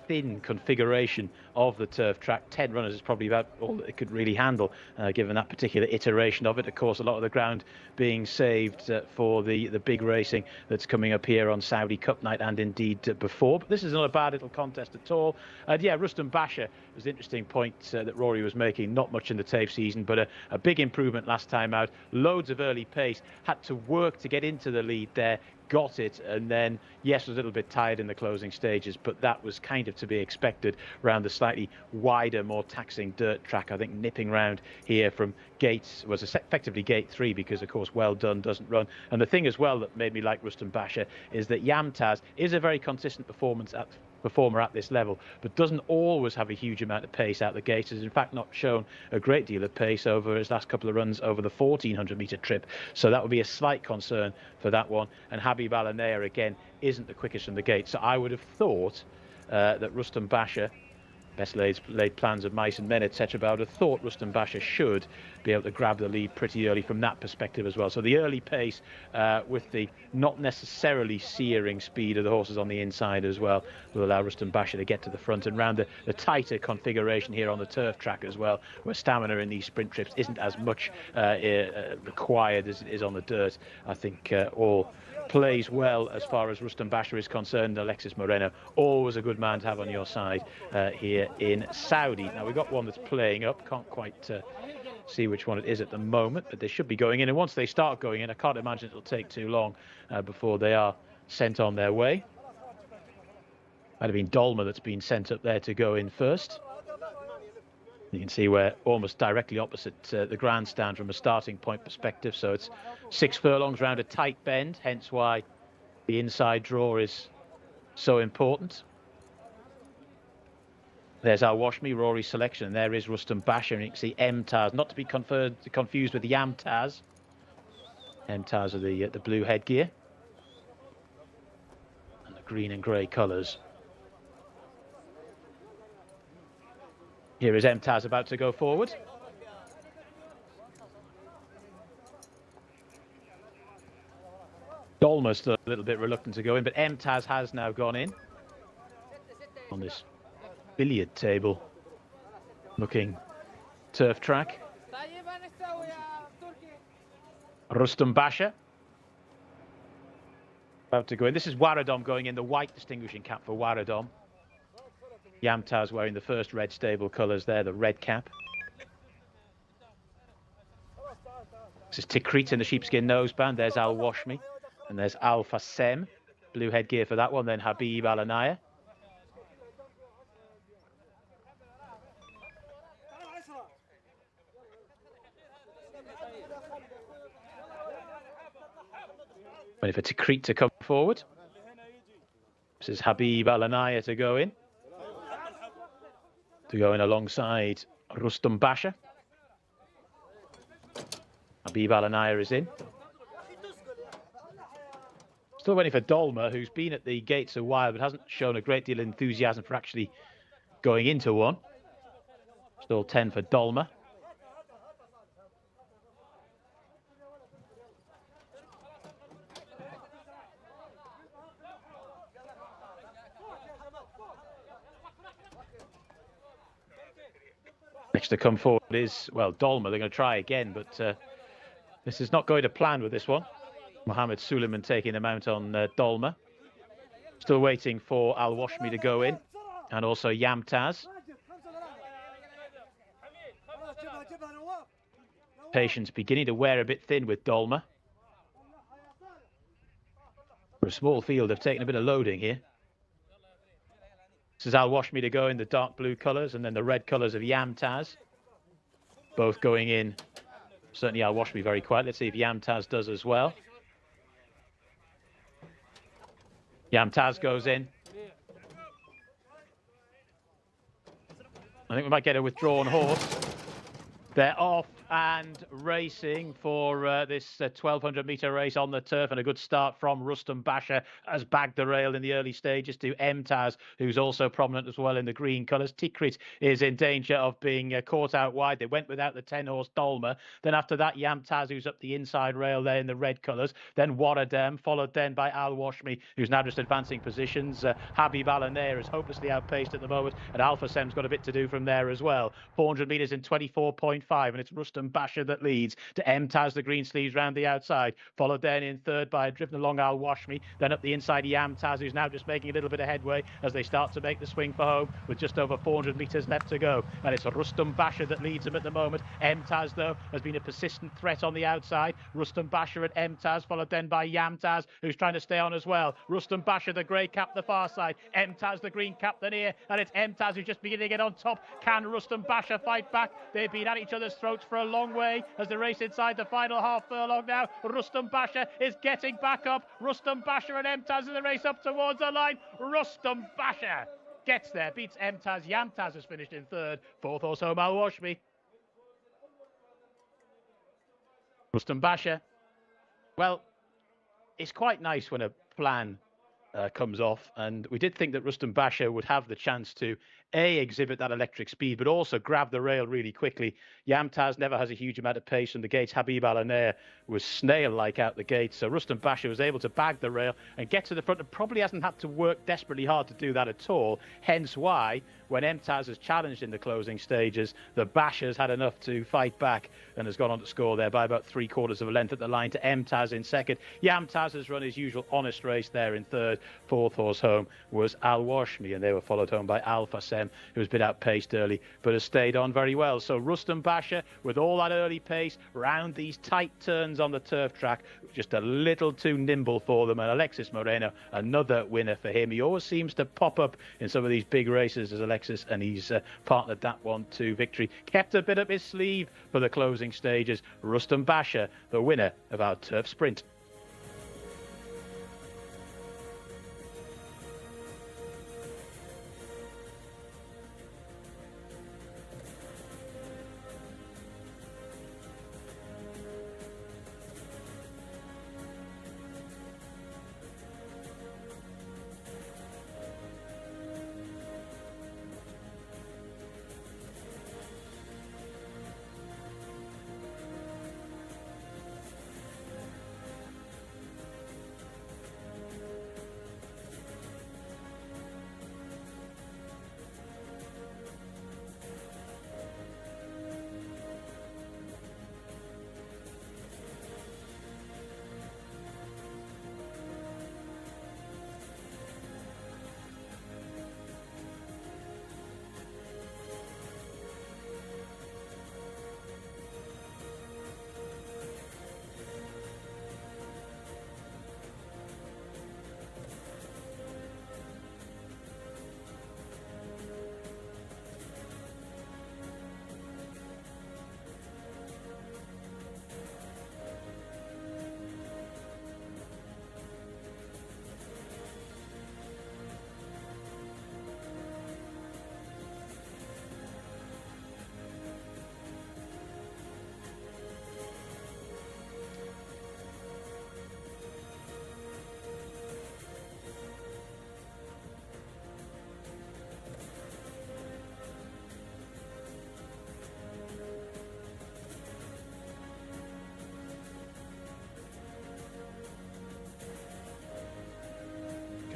thin configuration of the turf track. 10 runners is probably about all that it could really handle, given that particular iteration of it. Of course, a lot of the ground being saved for the big racing that's coming up here on Saudi Cup night and indeed before. But this is not a bad little contest at all. Yeah, Rustum Basha was the interesting point that Rory was making. Not much in the TAFE season, but a big improvement last time out. Loads of early pace. Had to work to get into the lead there. Got it, and then yes, was a little bit tired in the closing stages, but that was kind of to be expected around the slightly wider, more taxing dirt track. I think nipping round here from gates was effectively gate 3, because of course Well Done doesn't run. And the thing as well that made me like Rustum Basha is that Yamtaz is a very consistent performer at this level, but doesn't always have a huge amount of pace out the gates. Has in fact not shown a great deal of pace over his last couple of runs over the 1400-metre trip, so that would be a slight concern for that one. And Habib Alanea again isn't the quickest from the gate, so I would have thought that Rustum Basha, best laid plans of mice and men, etc., but I would have thought Rustum Basha should be able to grab the lead pretty early from that perspective as well. So the early pace with the not necessarily searing speed of the horses on the inside as well will allow Rustum Basha to get to the front and round the tighter configuration here on the turf track as well, where stamina in these sprint trips isn't as much required as it is on the dirt. I think all plays well as far as Rustum Basha is concerned. Alexis Moreno, always a good man to have on your side here in Saudi. Now we've got one that's playing up, can't quite see which one it is at the moment, but they should be going in, and once they start going in, I can't imagine it'll take too long before they are sent on their way. Might have been Dolma that's been sent up there to go in first. You can see we're almost directly opposite the grandstand from a starting point perspective, so it's 6 furlongs round a tight bend, hence why the inside draw is so important. There's Al Washmi, Rory's selection, and there is Rustum Basha, and you can see Mtaz, not to be confused with the Yamtaz. Mtaz are the blue headgear and the green and grey colours. Here is Mtaz about to go forward. Dolma's still a little bit reluctant to go in, but Mtaz has now gone in on this billiard table looking turf track. Rustum Basha about to go in. This is Waradom going in, the white distinguishing cap for Waradom. Yamtaz wearing the first red stable colours there, the red cap. This is Tikrit in the sheepskin noseband. There's Al Washmi. And there's Al Fassem, blue headgear for that one. Then Habib Alanaya. Waiting for Tikrit to come forward. This is Habib Al-Anaya to go in. To go in alongside Rustam Basha. Habib Al-Anaya is in. Still waiting for Dolma, who's been at the gates a while, but hasn't shown a great deal of enthusiasm for actually going into one. Still 10 for Dolma. Next to come forward is, well, Dolma. They're going to try again, but this is not going to plan with this one. Mohammed Suleiman taking the mount on Dolma. Still waiting for Al-Washmi to go in. And also Yamtaz. Patience beginning to wear a bit thin with Dolma. For a small field, they've taken a bit of loading here. This is Al-Washmi to go in the dark blue colours, and then the red colours of Yamtaz. Both going in. Certainly Al-Washmi very quiet. Let's see if Yamtaz does as well. Yamtaz goes in. I think we might get a withdrawn horse. They're off and racing for this 1,200 metre race on the turf, and a good start from Rustam Basha has bagged the rail in the early stages to Mtaz, who's also prominent as well in the green colours. Tikrit is in danger of being caught out wide. They went without the 10-horse Dolma. Then after that, Yamtaz, who's up the inside rail there in the red colours. Then Waradem, followed then by Al-Washmi, who's now just advancing positions. Habib Al-Anaya is hopelessly outpaced at the moment, and Alpha Sem's got a bit to do from there as well. 400 metres in 24.5, and it's Rustam Basha that leads to Mtaz, the green sleeves round the outside, followed then in third by driven along Al-Washmi, then up the inside Yamtaz, who's now just making a little bit of headway as they start to make the swing for home with just over 400 metres left to go. And it's Rustam Basha that leads them at the moment. Mtaz, though, has been a persistent threat on the outside. Rustam Basha and Mtaz, followed then by Yamtaz, who's trying to stay on as well. Rustam Basha, the grey cap, the far side. Mtaz, the green cap, the near, and it's Mtaz who's just beginning to get on top. Can Rustam Basha fight back? They've been at each other's throats for a long way as they race inside the final half furlong now. Rustam Basha is getting back up. Rustam Basha and Mtaz in the race up towards the line. Rustam Basha gets there, beats Mtaz. Yamtaz has finished in third. Fourth horse home, Al-Washmi. Rustam Basha. Well, it's quite nice when a plan comes off, and we did think that Rustam Basha would have the chance to exhibit that electric speed, but also grab the rail really quickly. Yamtaz never has a huge amount of pace from the gates. Habib Al-Anaya was snail-like out the gates, so Rustam Basha was able to bag the rail and get to the front, and probably hasn't had to work desperately hard to do that at all. Hence why, when Mtaz has challenged in the closing stages, the Basha's had enough to fight back and has gone on to score there by about 3/4 of a length at the line to Mtaz in second. Yamtaz has run his usual honest race there in third. Fourth horse home was Al-Washmi, and they were followed home by Alpha Sem, who has been outpaced early but has stayed on very well. So Rustam Basha, with all that early pace round these tight turns on the turf track, just a little too nimble for them. And Alexis Moreno, another winner for him. He always seems to pop up in some of these big races as Alexis, and he's partnered that one to victory. Kept a bit up his sleeve for the closing stages. Rustam Basha, the winner of our turf sprint.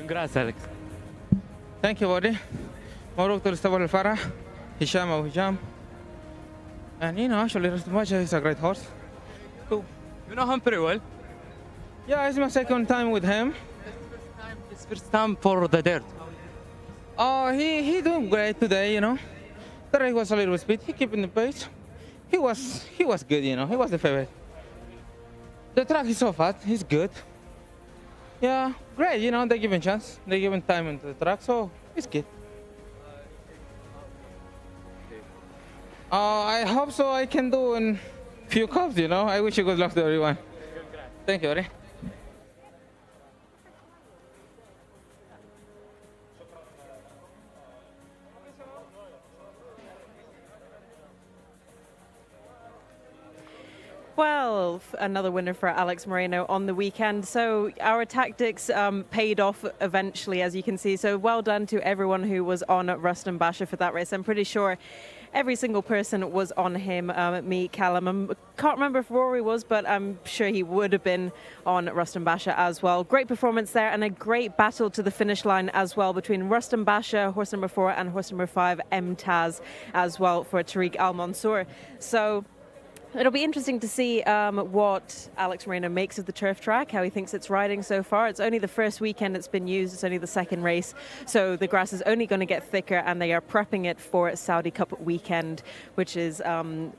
Congrats, Alex. Thank you, buddy. مبروك للصبر الفرح هشام أو هشام. And actually, Rastamaja is a great horse. Cool. You know him pretty well. Yeah, it's my second time with him. His first time for the dirt. Oh, he doing great today, The race was a little speed. He keeping the pace. He was good, He was the favorite. The track is so fast. He's good. Yeah, great. They give him chance. They give him time into the track, so it's good. I hope so. I can do in few cups. I wish you good luck to everyone. Thank you, buddy. Well, another winner for Alex Moreno on the weekend. So our tactics paid off eventually, as you can see. So well done to everyone who was on Rustam Basha for that race. I'm pretty sure every single person was on him, me, Callum. I can't remember if Rory was, but I'm sure he would have been on Rustam Basha as well. Great performance there and a great battle to the finish line as well between Rustam Basha, horse number 4, and horse number 5, Mtaz, as well for Tariq Al Mansour. So it'll be interesting to see what Alex Moreno makes of the turf track, how he thinks it's riding so far. It's only the first weekend it's been used. It's only the second race. So the grass is only going to get thicker, and they are prepping it for Saudi Cup weekend, which is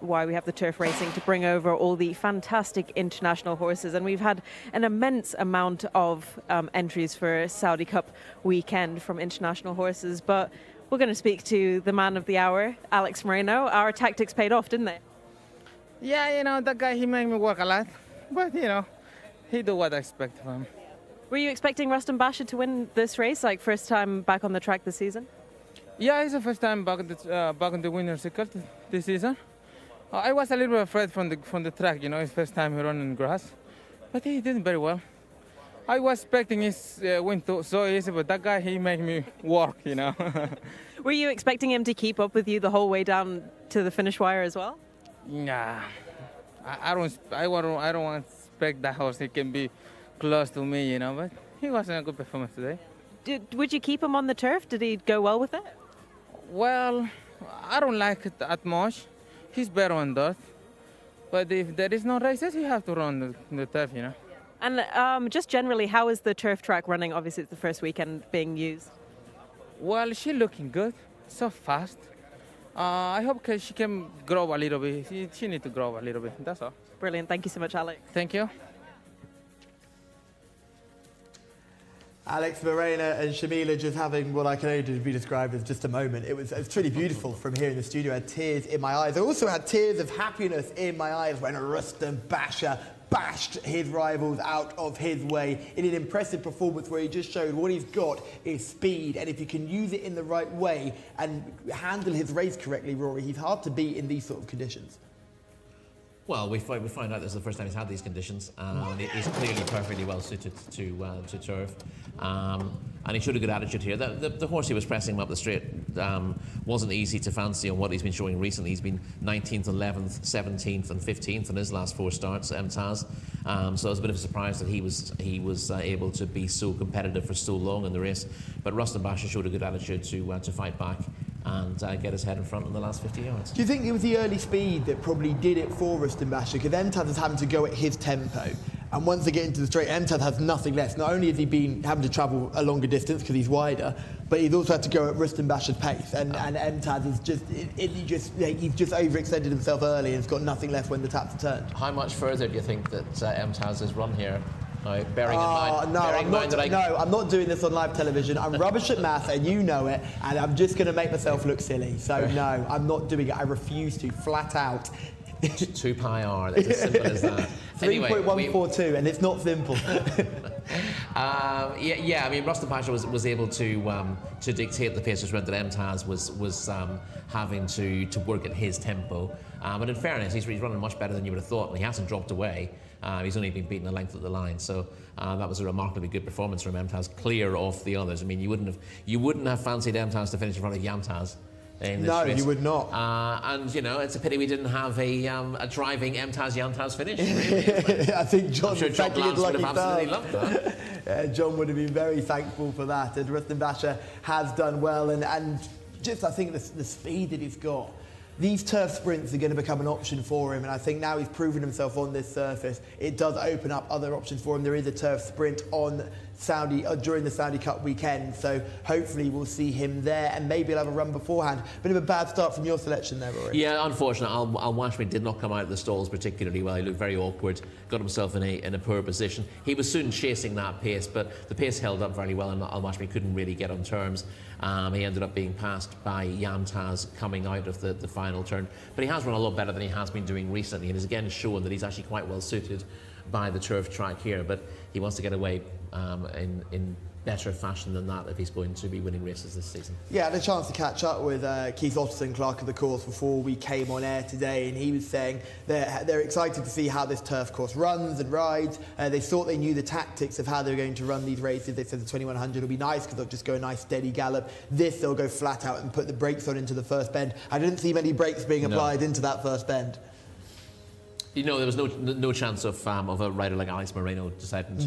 why we have the turf racing, to bring over all the fantastic international horses. And we've had an immense amount of entries for Saudi Cup weekend from international horses. But we're going to speak to the man of the hour, Alex Moreno. Our tactics paid off, didn't they? Yeah, that guy, he made me work a lot. But, he do what I expect from him. Were you expecting Rustam Basha to win this race, like first time back on the track this season? Yeah, it's the first time back in the winner's circle this season. I was a little bit afraid from the track, his first time he ran in grass. But he did very well. I was expecting his win so easy, but that guy, he made me work, Were you expecting him to keep up with you the whole way down to the finish wire as well? Nah, I don't want to expect that horse. He can be close to me, but he was in a good performance today. Would you keep him on the turf? Did he go well with it? Well, I don't like it that much. He's better on dirt. But if there is no races, you have to run the turf, And just generally, how is the turf track running? Obviously, it's the first weekend being used. Well, she's looking good, so fast. I hope she can grow a little bit. She needs to grow a little bit. That's all. Brilliant. Thank you so much, Alex. Thank you. Alex Moreno and Shamila just having what I can only be described as just a moment. It was truly beautiful from here in the studio. I had tears in my eyes. I also had tears of happiness in my eyes when Rustam Basha bashed his rivals out of his way in an impressive performance where he just showed what he's got is speed, and if he can use it in the right way and handle his race correctly, Rory, he's hard to beat in these sort of conditions. Well, we find out this is the first time he's had these conditions. He's clearly perfectly well suited to turf. And he showed a good attitude here. The horse he was pressing him up the straight wasn't easy to fancy on what he's been showing recently. He's been 19th, 11th, 17th and 15th in his last 4 starts, Mtaz. So it was a bit of a surprise that he was able to be so competitive for so long in the race. But Rustam Basha showed a good attitude to fight back and get his head in front in the last 50 yards. Do you think it was the early speed that probably did it for Rustam Basha? Because Mtaz is having to go at his tempo. And once they get into the straight, Mtaz has nothing less. Not only has he been having to travel a longer distance because he's wider, but he's also had to go at Rustam Basha's pace. And Mtaz is he's just overextended himself early and has got nothing left when the taps are turned. How much further do you think that Mtaz has run here? Now, bearing in mind, I'm not doing this on live television. I'm rubbish at math, and you know it, and I'm just going to make myself look silly. So no, I'm not doing it. I refuse to, flat out. 2 pi r. That's as simple as that. 3.142, and it's not simple. Yeah. I mean, Rustam Basha was able to dictate the pace, which meant that Mtaz was having to work at his tempo. But in fairness, he's running much better than you would have thought, and he hasn't dropped away. He's only been beaten a length at the line, so that was a remarkably good performance from Mtaz, clear of the others. I mean, you wouldn't have fancied Mtaz to finish in front of Yamtaz, in this No, race. you would not. And, you know, it's a pity we didn't have a driving Emtaz Yantaz finish, really. I think John, I'm sure John Lance would have absolutely loved that. John would have been very thankful for that. And Rustam Basha has done well. And just, I think, the speed that he's got. These turf sprints are going to become an option for him, and I think now he's proven himself on this surface, it does open up other options for him. There is a turf sprint on Saudi during the Saudi Cup weekend, so hopefully we'll see him there, and maybe he'll have a run beforehand. Bit of a bad start from your selection there, Rory. Yeah, unfortunately, Al-Washmi did not come out of the stalls particularly well. He looked very awkward, got himself in a poor position. He was soon chasing that pace, but the pace held up very well, and Al-Washmi couldn't really get on terms. He ended up being passed by Yantaz coming out of the final turn. But he has run a lot better than he has been doing recently, and has again shown that he's actually quite well suited by the turf track here. But he wants to get away in better fashion than that if he's going to be winning races this season. Yeah, I had a chance to catch up with Keith Otterson, clerk of the course, before we came on air today, and he was saying they're excited to see how this turf course runs and rides. They thought they knew the tactics of how they were going to run these races. They said the 2100 will be nice because they'll just go a nice steady gallop. This, they'll go flat out and put the brakes on into the first bend. I didn't see many brakes being applied into that first bend. You know, there was no chance of a rider like Alex Moreno deciding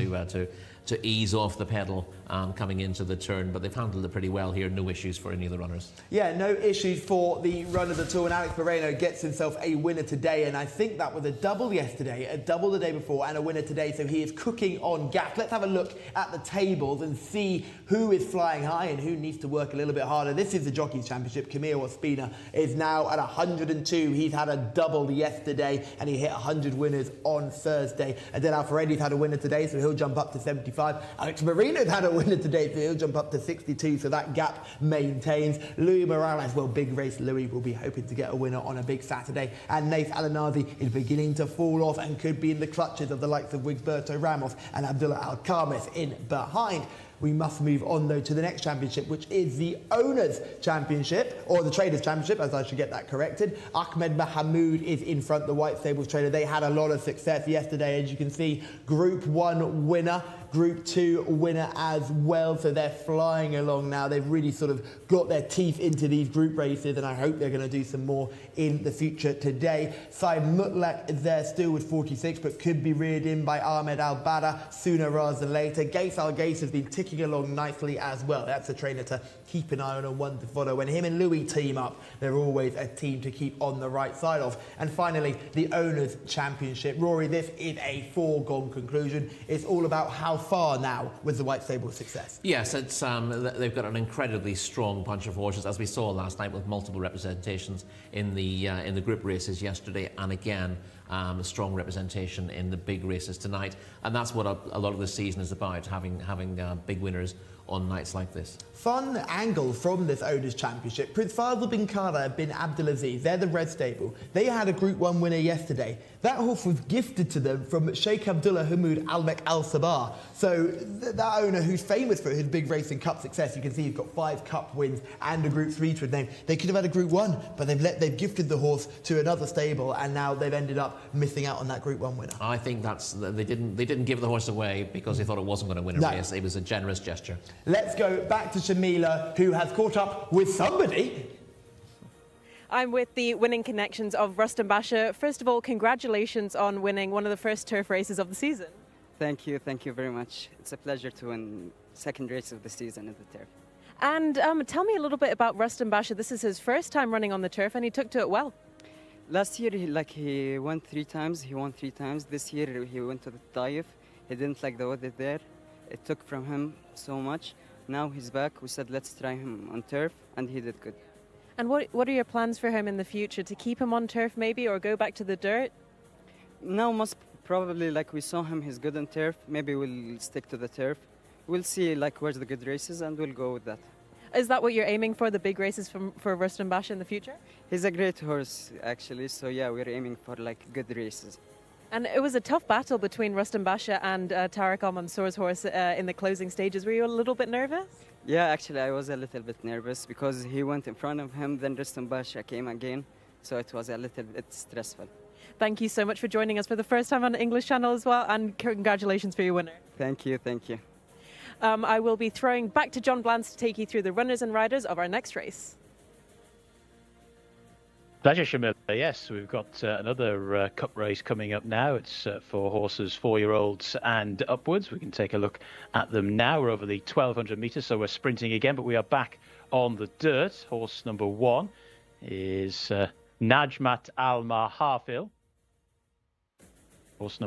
to ease off the pedal coming into the turn, but they've handled it pretty well here. No issues for any of the runners. Yeah, no issues for the runners at all. And Alex Moreno gets himself a winner today, and I think that was a double yesterday, a double the day before, and a winner today. So he is cooking on gas. Let's have a look at the tables and see who is flying high and who needs to work a little bit harder. This is the Jockeys Championship. Camille Ospina is now at 102. He's had a double yesterday, and he hit 100 winners on Thursday. Adel Alferedi's had a winner today, so he'll jump up to 75. Alex Moreno's had a winner today, so he'll jump up to 62, so that gap maintains. Louis Morales, well, big race Louis will be hoping to get a winner on a big Saturday. And Nath Alanazi is beginning to fall off and could be in the clutches of the likes of Wigberto Ramos and Abdullah Al-Khamis in behind. We must move on, though, to the next championship, which is the Owners' Championship, or the Traders' Championship, as I should get that corrected. Ahmed Mahamoud is in front, the White Stables trader. They had a lot of success yesterday, as you can see. Group 1 winner, Group 2 winner as well, so they're flying along now. They've really sort of got their teeth into these group races, and I hope they're going to do some more in the future today. Saib Mutlaq is there still with 46, but could be reared in by Ahmed Al-Bada sooner rather than later. Gace Al-Gace has been ticking along nicely as well. That's a trainer to keep an eye on and one to follow. When him and Louis team up, they're always a team to keep on the right side of. And finally, the Owners' Championship. Rory, this is a foregone conclusion. It's all about how far now with the White Stable's success. Yes, it's they've got an incredibly strong bunch of horses, as we saw last night with multiple representations in the group races yesterday, and again strong representation in the big races tonight. And that's what a lot of the season is about, having big winners on nights like this. Fun angle from this Owners' Championship. Prince Faisal bin Qara bin Abdulaziz, they're the red stable. They had a Group 1 winner yesterday. That horse was gifted to them from Sheikh Abdullah Hamoud Al-Mek Al-Sabah. So that owner, who's famous for his big racing cup success, you can see he's got 5 cup wins and a Group 3 to his name. They could have had a Group 1, but they've gifted the horse to another stable, and now they've ended up missing out on that Group 1 winner. I think they didn't give the horse away because they thought it wasn't going to win a race. It was a generous gesture. Let's go back to Shamila, who has caught up with somebody. I'm with the winning connections of Rustam Basha. First of all, congratulations on winning one of the first turf races of the season. Thank you very much. It's a pleasure to win second race of the season at the turf. And tell me a little bit about Rustam Basha. This is his first time running on the turf, and he took to it well. Last year, he won 3 times. He won 3 times. This year, he went to the Taif. He didn't like the weather there. It took from him so much. Now he's back. We said, let's try him on turf, and he did good. And what are your plans for him in the future? To keep him on turf maybe, or go back to the dirt? Now, most probably, like we saw him, he's good on turf. Maybe we'll stick to the turf. We'll see where's the good races, and we'll go with that. Is that what you're aiming for, the big races for Rustam Basha in the future? He's a great horse, actually. So, yeah, we're aiming for, good races. And it was a tough battle between Rustam Basha and Tariq Al-Mansour's horse in the closing stages. Were you a little bit nervous? Yeah, actually, I was a little bit nervous because he went in front of him, then Rustam Basha came again. So it was a little bit stressful. Thank you so much for joining us for the first time on the English channel as well, and congratulations for your winner. Thank you. I will be throwing back to John Blance to take you through the runners and riders of our next race. Pleasure, Shamila. Yes, we've got another cup race coming up now. It's for horses 4-year-olds and upwards. We can take a look at them now. We're over the 1,200 metres, so we're sprinting again, but we are back on the dirt. Horse number 1 is Najmat Al Mahafil. Horse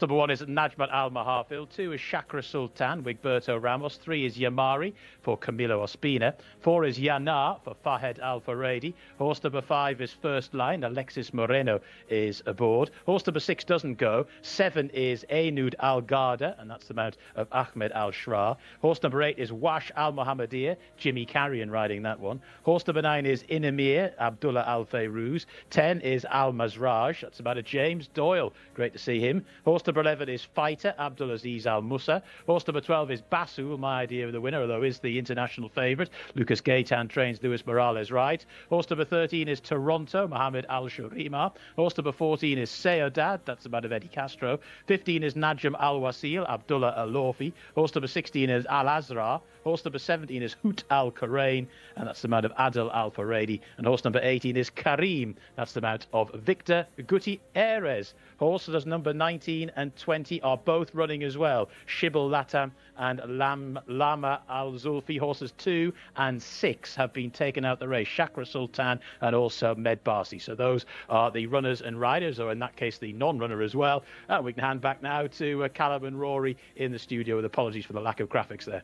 number 1 is Najmat Al Mahafil. 2 is Chakra Sultan, Wigberto Ramos. 3 is Yamari for Camilo Ospina. 4 is Yana for Fahed Al Faredi. Horse number 5 is First Line. Alexis Moreno is aboard. Horse number 6 doesn't go. 7 is Ainud Al Garda, and that's the mount of Ahmed Al Shra. Horse number 8 is Wash Al Mohammedia. Jimmy Carrion riding that one. Horse number 9 is Inamir Abdullah Al Fayrouz. 10 is Al Mazraj. That's about a James Doyle. Great to see him. Horse number 11 is Fighter, Abdulaziz Al Musa. Horse number 12 is Basul, my idea of the winner, although is the international favourite. Lucas Gaitan trains Luis Morales right. Horse number 13 is Toronto, Mohamed Al Shurima. Horse number 14 is Seodad, that's about of Eddie Castro. 15 is Najm Al Wasil, Abdullah Al Lorfi. Horse number 16 is Al Azra. Horse number 17 is Hoot Al Karain, and that's the mount of Adil Al Faredi. And horse number 18 is Karim, that's the mount of Victor Gutierrez. Horses number 19 and 20 are both running as well. Shibble Latam and Lama Al Zulfi. Horses 2 and 6 have been taken out the race. Chakra Sultan and also Medbasi. So those are the runners and riders, or in that case the non-runner as well. And we can hand back now to Callum and Rory in the studio, with apologies for the lack of graphics there.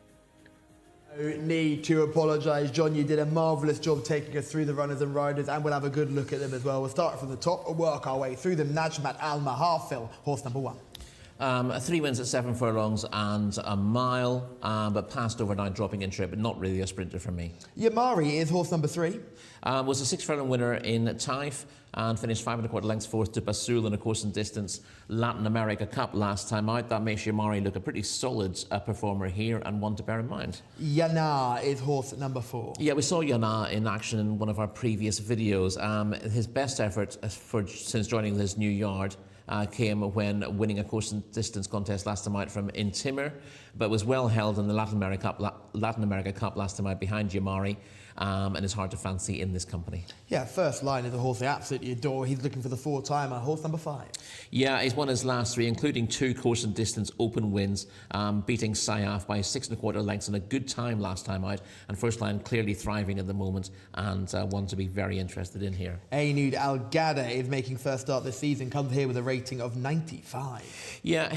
No need to apologise, John. You did a marvellous job taking us through the runners and riders, and we'll have a good look at them as well. We'll start from the top and work our way through them. Najmat Al Mahafil, horse number 1. 3 wins at 7 furlongs and a mile, but passed overnight, dropping in trip, but not really a sprinter for me. Yamari is horse number 3. Was a 6 furlong winner in Taif and finished 5 1/4 lengths fourth to Basul in a course and distance Latin America Cup last time out. That makes Yamari look a pretty solid performer here, and one to bear in mind. Yana is horse number 4. Yeah, we saw Yana in action in one of our previous videos. His best effort since joining his new yard came when winning a course and distance contest last time out from Intimir, but was well held in the Latin America Cup last time out behind Yamari, and is hard to fancy in this company. Yeah, First Line is a horse they absolutely adore. He's looking for the 4-timer, horse number 5. Yeah, he's won his last 3, including 2 course and distance open wins, beating Sayaf by 6 1/4 lengths in a good time last time out, and First Line clearly thriving at the moment, and one to be very interested in here. Ainud Al Gada is making first start this season, comes here with a rating of 95. Yeah,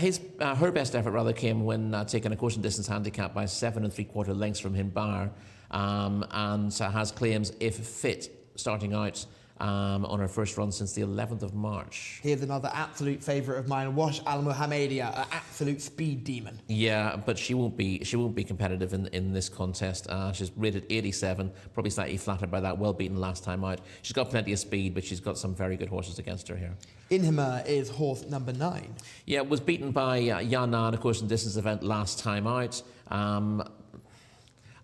her best effort rather came when taking a course and distance handicap by 7 3/4 lengths from Himbar, and has claims, if fit, starting out on her first run since the 11th of March. Here's another absolute favourite of mine, Wash Al Mohammedia, an absolute speed demon. Yeah, but she won't be competitive in this contest. She's rated 87, probably slightly flattered by that, well beaten last time out. She's got plenty of speed, but she's got some very good horses against her here. Inhima is horse number 9. Yeah, was beaten by Yana in a course and distance event last time out.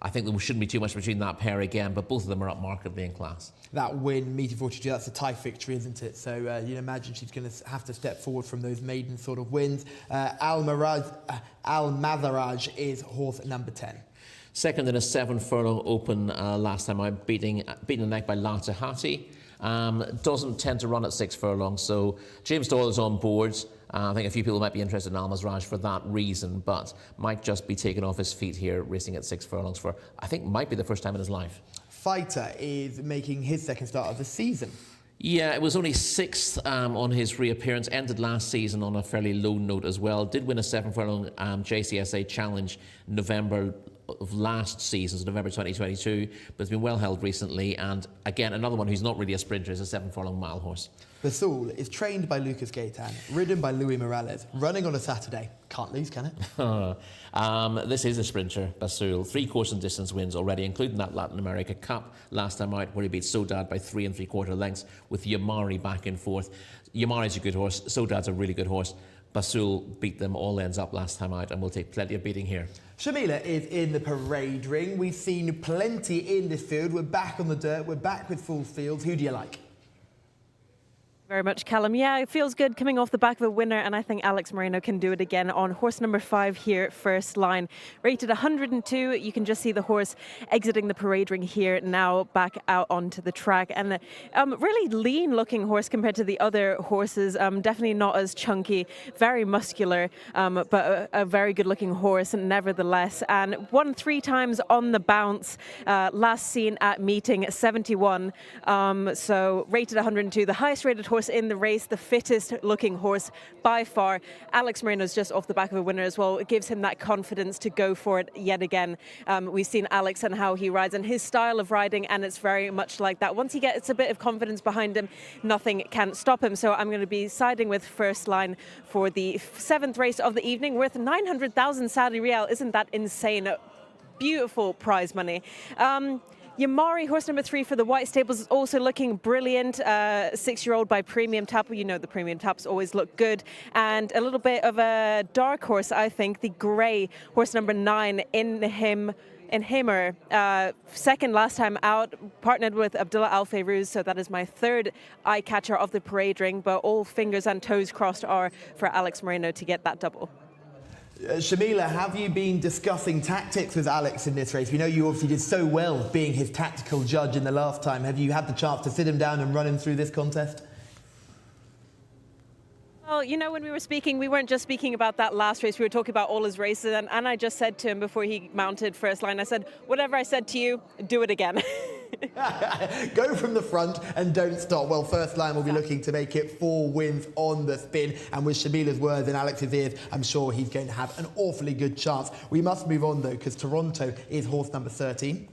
I think there shouldn't be too much between that pair again, but both of them are up markedly in class. That win, meter 42, that's a Taif victory, isn't it? So you imagine she's going to have to step forward from those maiden sort of wins. Al Mazaraj is horse number 10. Second in a 7 furlong open last time out, beaten the neck by La Tahati. Doesn't tend to run at 6 furlongs, so James Doyle is on board. I think a few people might be interested in Al Mazraj for that reason, but might just be taken off his feet here, racing at 6 furlongs for, I think, might be the first time in his life. Fighter is making his second start of the season. Yeah, it was only 6th on his reappearance, ended last season on a fairly low note as well. Did win a 7 furlong Jcsa challenge November of last season, so November 2022, but has been well held recently, and again, another one who's not really a sprinter, is a 7 furlong mile horse. Basul is trained by Lucas Gaitan, ridden by Luis Morales, running on a Saturday. Can't lose, can it? This is a sprinter, Basul. 3 course and distance wins already, including that Latin America Cup last time out, where he beat Sodad by 3 3/4 lengths, with Yamari back and forth. Yamari's a good horse, Sodad's a really good horse. Basul beat them all ends up last time out, and will take plenty of beating here. Shamila is in the parade ring. We've seen plenty in this field. We're back on the dirt. We're back with full fields. Who do you like? Very much, Callum. Yeah, it feels good coming off the back of a winner, and I think Alex Moreno can do it again on horse number 5 here, First Line. Rated 102, you can just see the horse exiting the parade ring here now, back out onto the track. And really lean-looking horse compared to the other horses. Definitely not as chunky, very muscular, but a very good-looking horse nevertheless. And won 3 times on the bounce, last seen at meeting 71. So rated 102, the highest rated horse in the race, the fittest looking horse by far. Alex Moreno's just off the back of a winner as well. It gives him that confidence to go for it yet again. We've seen Alex and how he rides and his style of riding, and it's very much like that. Once he gets a bit of confidence behind him, nothing can stop him. So I'm going to be siding with First Line for the 7th race of the evening, worth 900,000 Saudi Riyal. Isn't that insane? Beautiful prize money. Yamari, horse number 3 for the White Stables, is also looking brilliant. 6-year-old by Premium Tap. You know the Premium Taps always look good. And a little bit of a dark horse, I think. The grey horse number 9 in Himmer. Second last time out, partnered with Abdullah Al Fayrouz. So that is my 3rd eye catcher of the parade ring. But all fingers and toes crossed are for Alex Moreno to get that double. Shamila, have you been discussing tactics with Alex in this race? We know you obviously did so well being his tactical judge in the last time. Have you had the chance to sit him down and run him through this contest? Well, you know, when we were speaking, we weren't just speaking about that last race. We were talking about all his races. And I just said to him before he mounted First Line, I said, whatever I said to you, do it again. Go from the front and don't stop. Well, First Line will be looking to make it 4 wins on the spin. And with Shamila's words in Alex's ears, I'm sure he's going to have an awfully good chance. We must move on, though, because Toronto is horse number 13.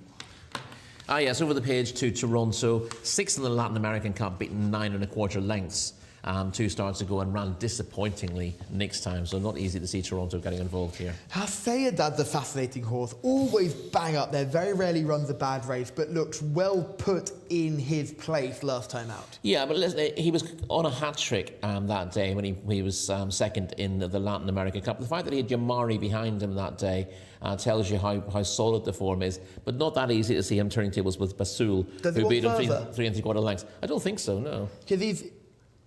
Yes, over the page to Toronto. 6th in the Latin American Cup, beaten 9 1/4 lengths. 2 starts ago and ran disappointingly next time, so not easy to see Toronto getting involved here. Sayedad's a fascinating horse, always bang up there, very rarely runs a bad race, but looks well put in his place last time out. Yeah, but listen, he was on a hat-trick that day when he was second in the Latin American Cup. The fact that he had Yamari behind him that day tells you how solid the form is, but not that easy to see him turning tables with Basul, who beat him 3 3/4 lengths. I don't think so, no. Because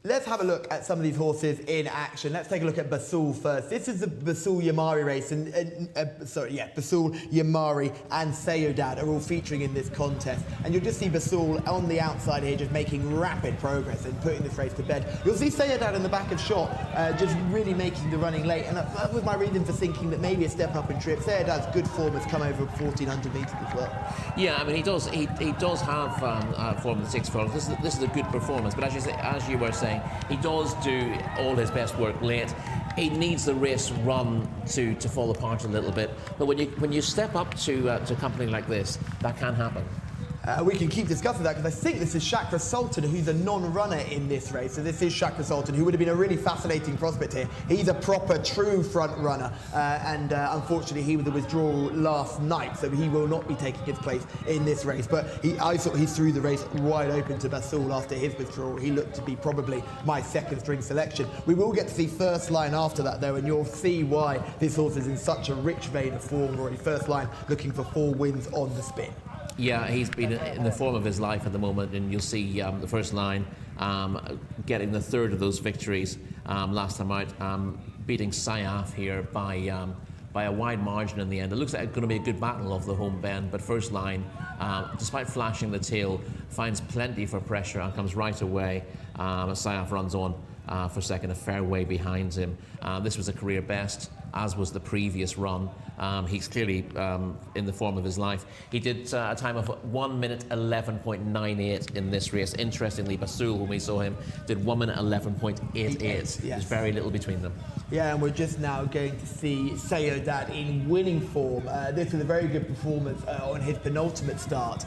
let's have a look at some of these horses in action. Let's take a look at Basul first. This is the Basul Yamari race, Basul, Yamari, and Sayedad are all featuring in this contest. And you'll just see Basul on the outside here, just making rapid progress and putting this race to bed. You'll see Sayedad in the back of shot, just really making the running late. And that was my reason for thinking that maybe a step up in trip. Sayedad's good form has come over 1,400 metres as well. Yeah, I mean he does have form in the 6 furlongs. This is a good performance, but as you were saying, he does do all his best work late. He needs the race run to fall apart a little bit. But when you step up to a company like this, that can happen. We can keep discussing that because I think this is Chakra Sultan, who's a non-runner in this race. So this is Chakra Sultan, who would have been a really fascinating prospect here. He's a proper, true front runner, and unfortunately he was a withdrawal last night, so he will not be taking his place in this race. But I thought he threw the race wide open to Basul after his withdrawal. He looked to be probably my 2nd string selection. We will get to see First Line after that, though, and you'll see why this horse is in such a rich vein of form already. First Line looking for 4 wins on the spin. Yeah, he's been in the form of his life at the moment, and you'll see the First Line getting the 3rd of those victories last time out, beating Sayaf here by a wide margin in the end. It looks like it's going to be a good battle of the home bend, but First Line, despite flashing the tail, finds plenty for pressure and comes right away. Sayaf runs on for second, a fair way behind him. This was a career best, as was the previous run. He's clearly in the form of his life. He did a time of 1 minute 11.98 in this race. Interestingly, Basul, when we saw him, did 1 minute 11.88. Yes. There's very little between them. Yeah, and we're just now going to see Sayedad in winning form. This was a very good performance on his penultimate start.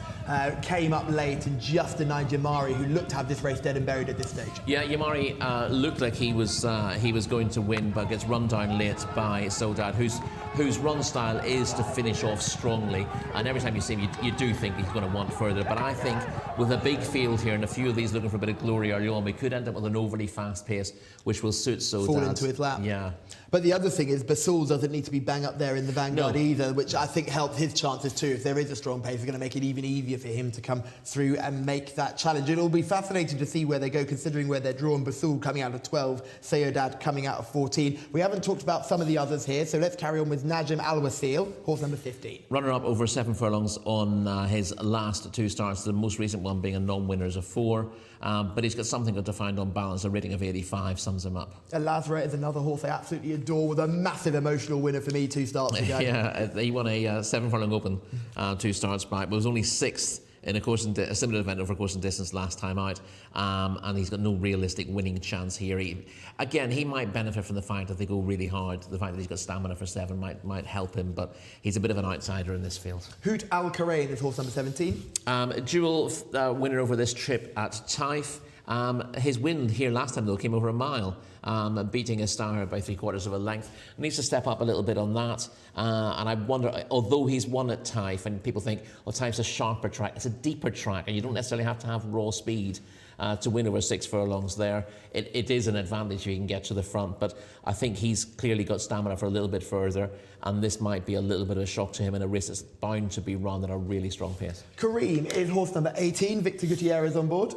Came up late and just denied Yamari, who looked to have this race dead and buried at this stage. Yeah, Yamari looked like he was going to win, but gets run down late by Sayedad, who's whose run style is to finish off strongly. And every time you see him, you do think he's going to want further. But I think with a big field here and a few of these looking for a bit of glory early on, we could end up with an overly fast pace, which will suit Soudad. Fall into his lap. Yeah. But the other thing is Basul doesn't need to be bang up there in the vanguard either, which I think helps his chances too. If there is a strong pace, it's going to make it even easier for him to come through and make that challenge. It'll be fascinating to see where they go, considering where they're drawn. Basul coming out of 12, Soudad coming out of 14. We haven't talked about some of the others here, so let's carry on with Najm Al Wasil, horse number 15. Runner-up over 7 furlongs on his last 2 starts, the most recent one being a non-winner as a 4. But he's got something good to find on balance. A rating of 85 sums him up. And Lazarette is another horse I absolutely adore, with a massive emotional winner for me 2 starts ago. Yeah, he won a 7 furlong open 2 starts back, but was only 6th in a similar event over course and distance last time out, and he's got no realistic winning chance here. He might benefit from the fact that they go really hard. The fact that he's got stamina for 7 might help him, but he's a bit of an outsider in this field. Hoot Al Karain is horse number 17. Dual winner over this trip at Taif. His win here last time, though, came over a mile, beating a star by 3/4 of a length. Needs to step up a little bit on that. And I wonder, although he's won at Taif, and people think, well, Taif's a sharper track, it's a deeper track, and you don't necessarily have to have raw speed to win over 6 furlongs there. It is an advantage if you can get to the front, but I think he's clearly got stamina for a little bit further, and this might be a little bit of a shock to him in a race that's bound to be run at a really strong pace. Kareem is horse number 18. Victor Gutierrez on board.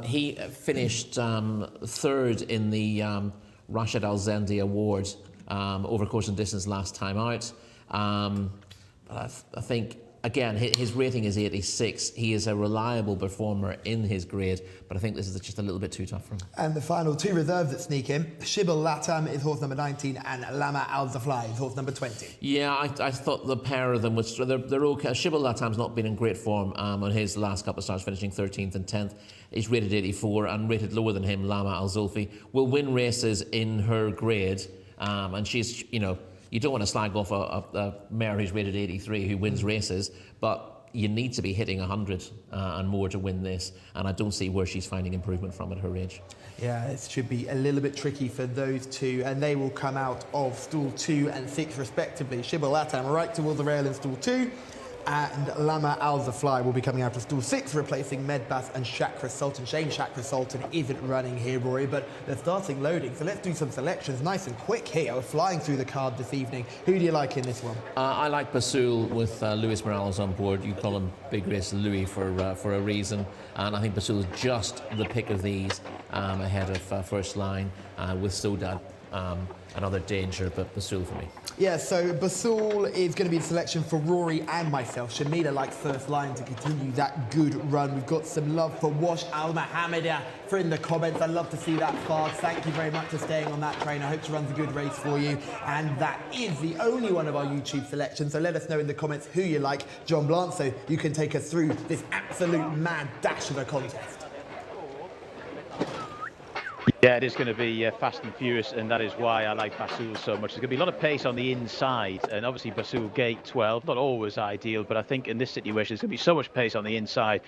He finished 3rd in the Rashid Al Zendi Award over course and distance last time out. But I think, again, his rating is 86. He is a reliable performer in his grade, but I think this is just a little bit too tough for him. And the final 2 reserves that sneak in. Shibal Latam is horse number 19, and Lama Al Zafly is horse number 20. Yeah, I thought the pair of them was they're okay. Shibal Latam's not been in great form on his last couple of starts, finishing 13th and 10th. He's rated 84, and rated lower than him, Lama Al Zulfi will win races in her grade, and she's, you don't want to slag off a mare who's rated 83 who wins races, but you need to be hitting 100 and more to win this, and I don't see where she's finding improvement from at her age. Yeah, it should be a little bit tricky for those two, and they will come out of stall 2 and 6 respectively. Shibal Latam right towards the rail in stall 2, and Lama Al Zafly will be coming out of stall 6, replacing Medbas and Chakra Sultan. Shane Chakra Sultan isn't running here, Rory, but they're starting loading, so let's do some selections nice and quick here. We're flying through the card this evening. Who do you like in this one? I like Basul with Luis Morales on board. You call him Big Race Louis for a reason, and I think Basul is just the pick of these ahead of First Line with Soudad. Another danger, but Basul for me. Yeah, so Basul is going to be the selection for Rory and myself. Shamila likes First Line to continue that good run. We've got some love for Wash Al Mohammedia for in the comments. I'd love to see that fast. Thank you very much for staying on that train. I hope she runs a good race for you. And that is the only one of our YouTube selections. So let us know in the comments who you like, John Blanc, so you can take us through this absolute mad dash of a contest. Yeah, it is going to be fast and furious, and that is why I like Basul so much. There's going to be a lot of pace on the inside, and obviously Basul gate 12, not always ideal, but I think in this situation there's going to be so much pace on the inside.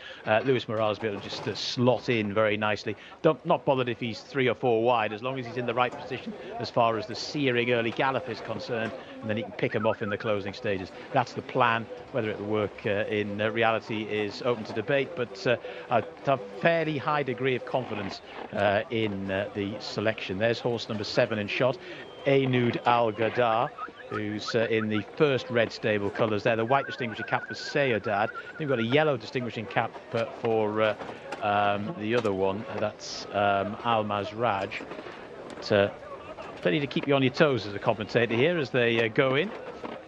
Luis Morales will be able to just slot in very nicely. Not bothered if he's 3 or 4 wide, as long as he's in the right position as far as the searing early gallop is concerned, and then he can pick him off in the closing stages. That's the plan. Whether it will work in reality is open to debate, but I have a fairly high degree of confidence in the selection. There's horse number 7 in shot, Anud Al Ghadar, who's in the first red stable colours there. The white distinguishing cap for Soudad. They've got a yellow distinguishing cap for the other one. That's Al Mazraj. Plenty to keep you on your toes as a commentator here as they go in.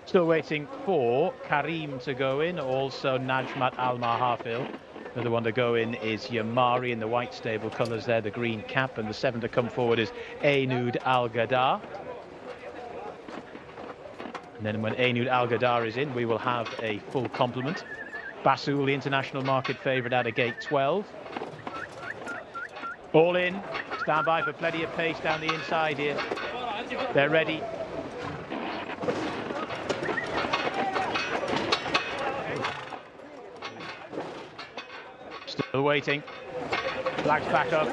Still waiting for Karim to go in, also Najmat Al Mahafil. Another one to go in is Yamari in the white stable colours there, the green cap, and the 7 to come forward is Anud Al Ghadar. And then when Anud Al Ghadar is in, we will have a full complement. Basul, the international market favourite out of gate 12. All in, stand by for plenty of pace down the inside here. They're ready. Still waiting. Flags back up.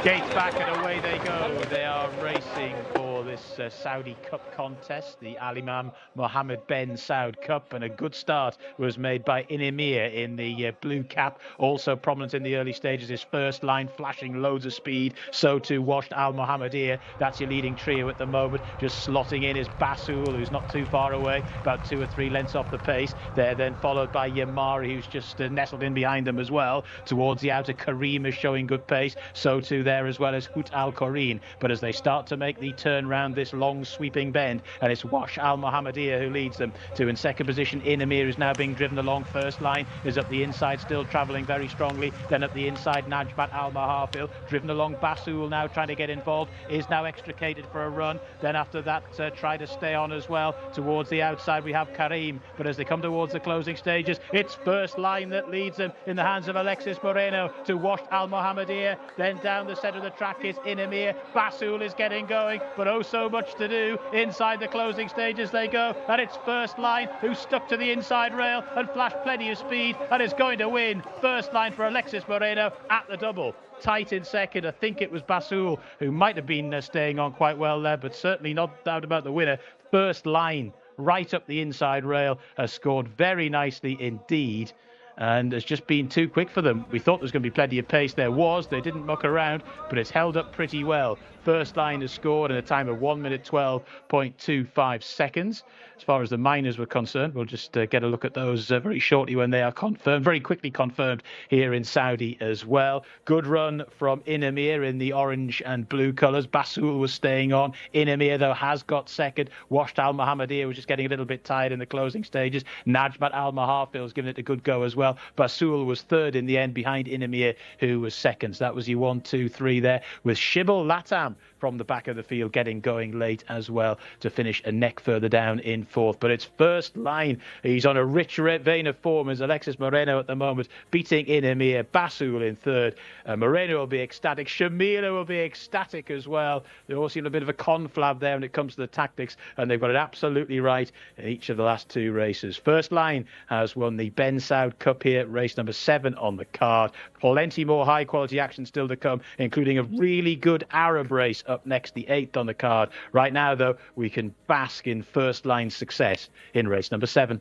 Gates back and away they go. They are racing for the this Saudi Cup contest, the Al Imam Mohammed bin Saud Cup, and a good start was made by Inimir in the blue cap. Also prominent in the early stages, his first line flashing loads of speed. So too Washed Al Mohammedir. That's your leading trio at the moment. Just slotting in is Basul, who's not too far away, about 2 or 3 lengths off the pace. They're then followed by Yamari, who's just nestled in behind them as well. Towards the outer, Kareem is showing good pace. So too there as well as Hut Al Korin. But as they start to make the turn round this long sweeping bend, and it's Wash Al Mohammedir who leads them to in second position. Inimir is now being driven along. First line is up the inside, still travelling very strongly. Then up the inside, Najmat Al Mahafil driven along. Basul now trying to get involved, is now extricated for a run. Then after that, try to stay on as well. Towards the outside we have Kareem, but as they come towards the closing stages, it's First Line that leads them in the hands of Alexis Moreno to Wash Al Mohammedir. Then down the centre of the track is Inimir. Basul is getting going, but oh so much to do. Inside the closing stages they go, and it's First Line who stuck to the inside rail and flashed plenty of speed and is going to win. First Line for Alexis Moreno at the double. Tight in second, I think it was Basul who might have been staying on quite well there, but certainly not doubt about the winner. First Line right up the inside rail has scored very nicely indeed, and has just been too quick for them. We thought there was going to be plenty of pace. There was. They didn't muck around, but it's held up pretty well. First Line has scored in a time of 1 minute 12.25 seconds. As far as the minors were concerned, we'll just get a look at those very shortly when they are confirmed, very quickly confirmed here in Saudi as well. Good run from Inimir in the orange and blue colours. Basul was staying on. Inimir, though, has got second. Washed Al Mohammedir was just getting a little bit tired in the closing stages. Najmat Al Mahafil was giving it a good go as well. Basul was third in the end behind Inimir, who was second. So that was your 1, 2, 3 there, with Shibal Latam from the back of the field getting going late as well to finish a neck further down in fourth. But it's First Line. He's on a rich vein of form as Alexis Moreno at the moment, beating Inimir. Basul in third. Moreno will be ecstatic. Shamila will be ecstatic as well. They all seem a bit of a conflab there when it comes to the tactics, and they've got it absolutely right in each of the last 2 races. First Line has won the Ben Saud Cup here, race number 7 on the card. Plenty more high quality action still to come, including a really good Arab race up next, the 8th on the card. Right now, though, we can bask in First Line success in race number 7.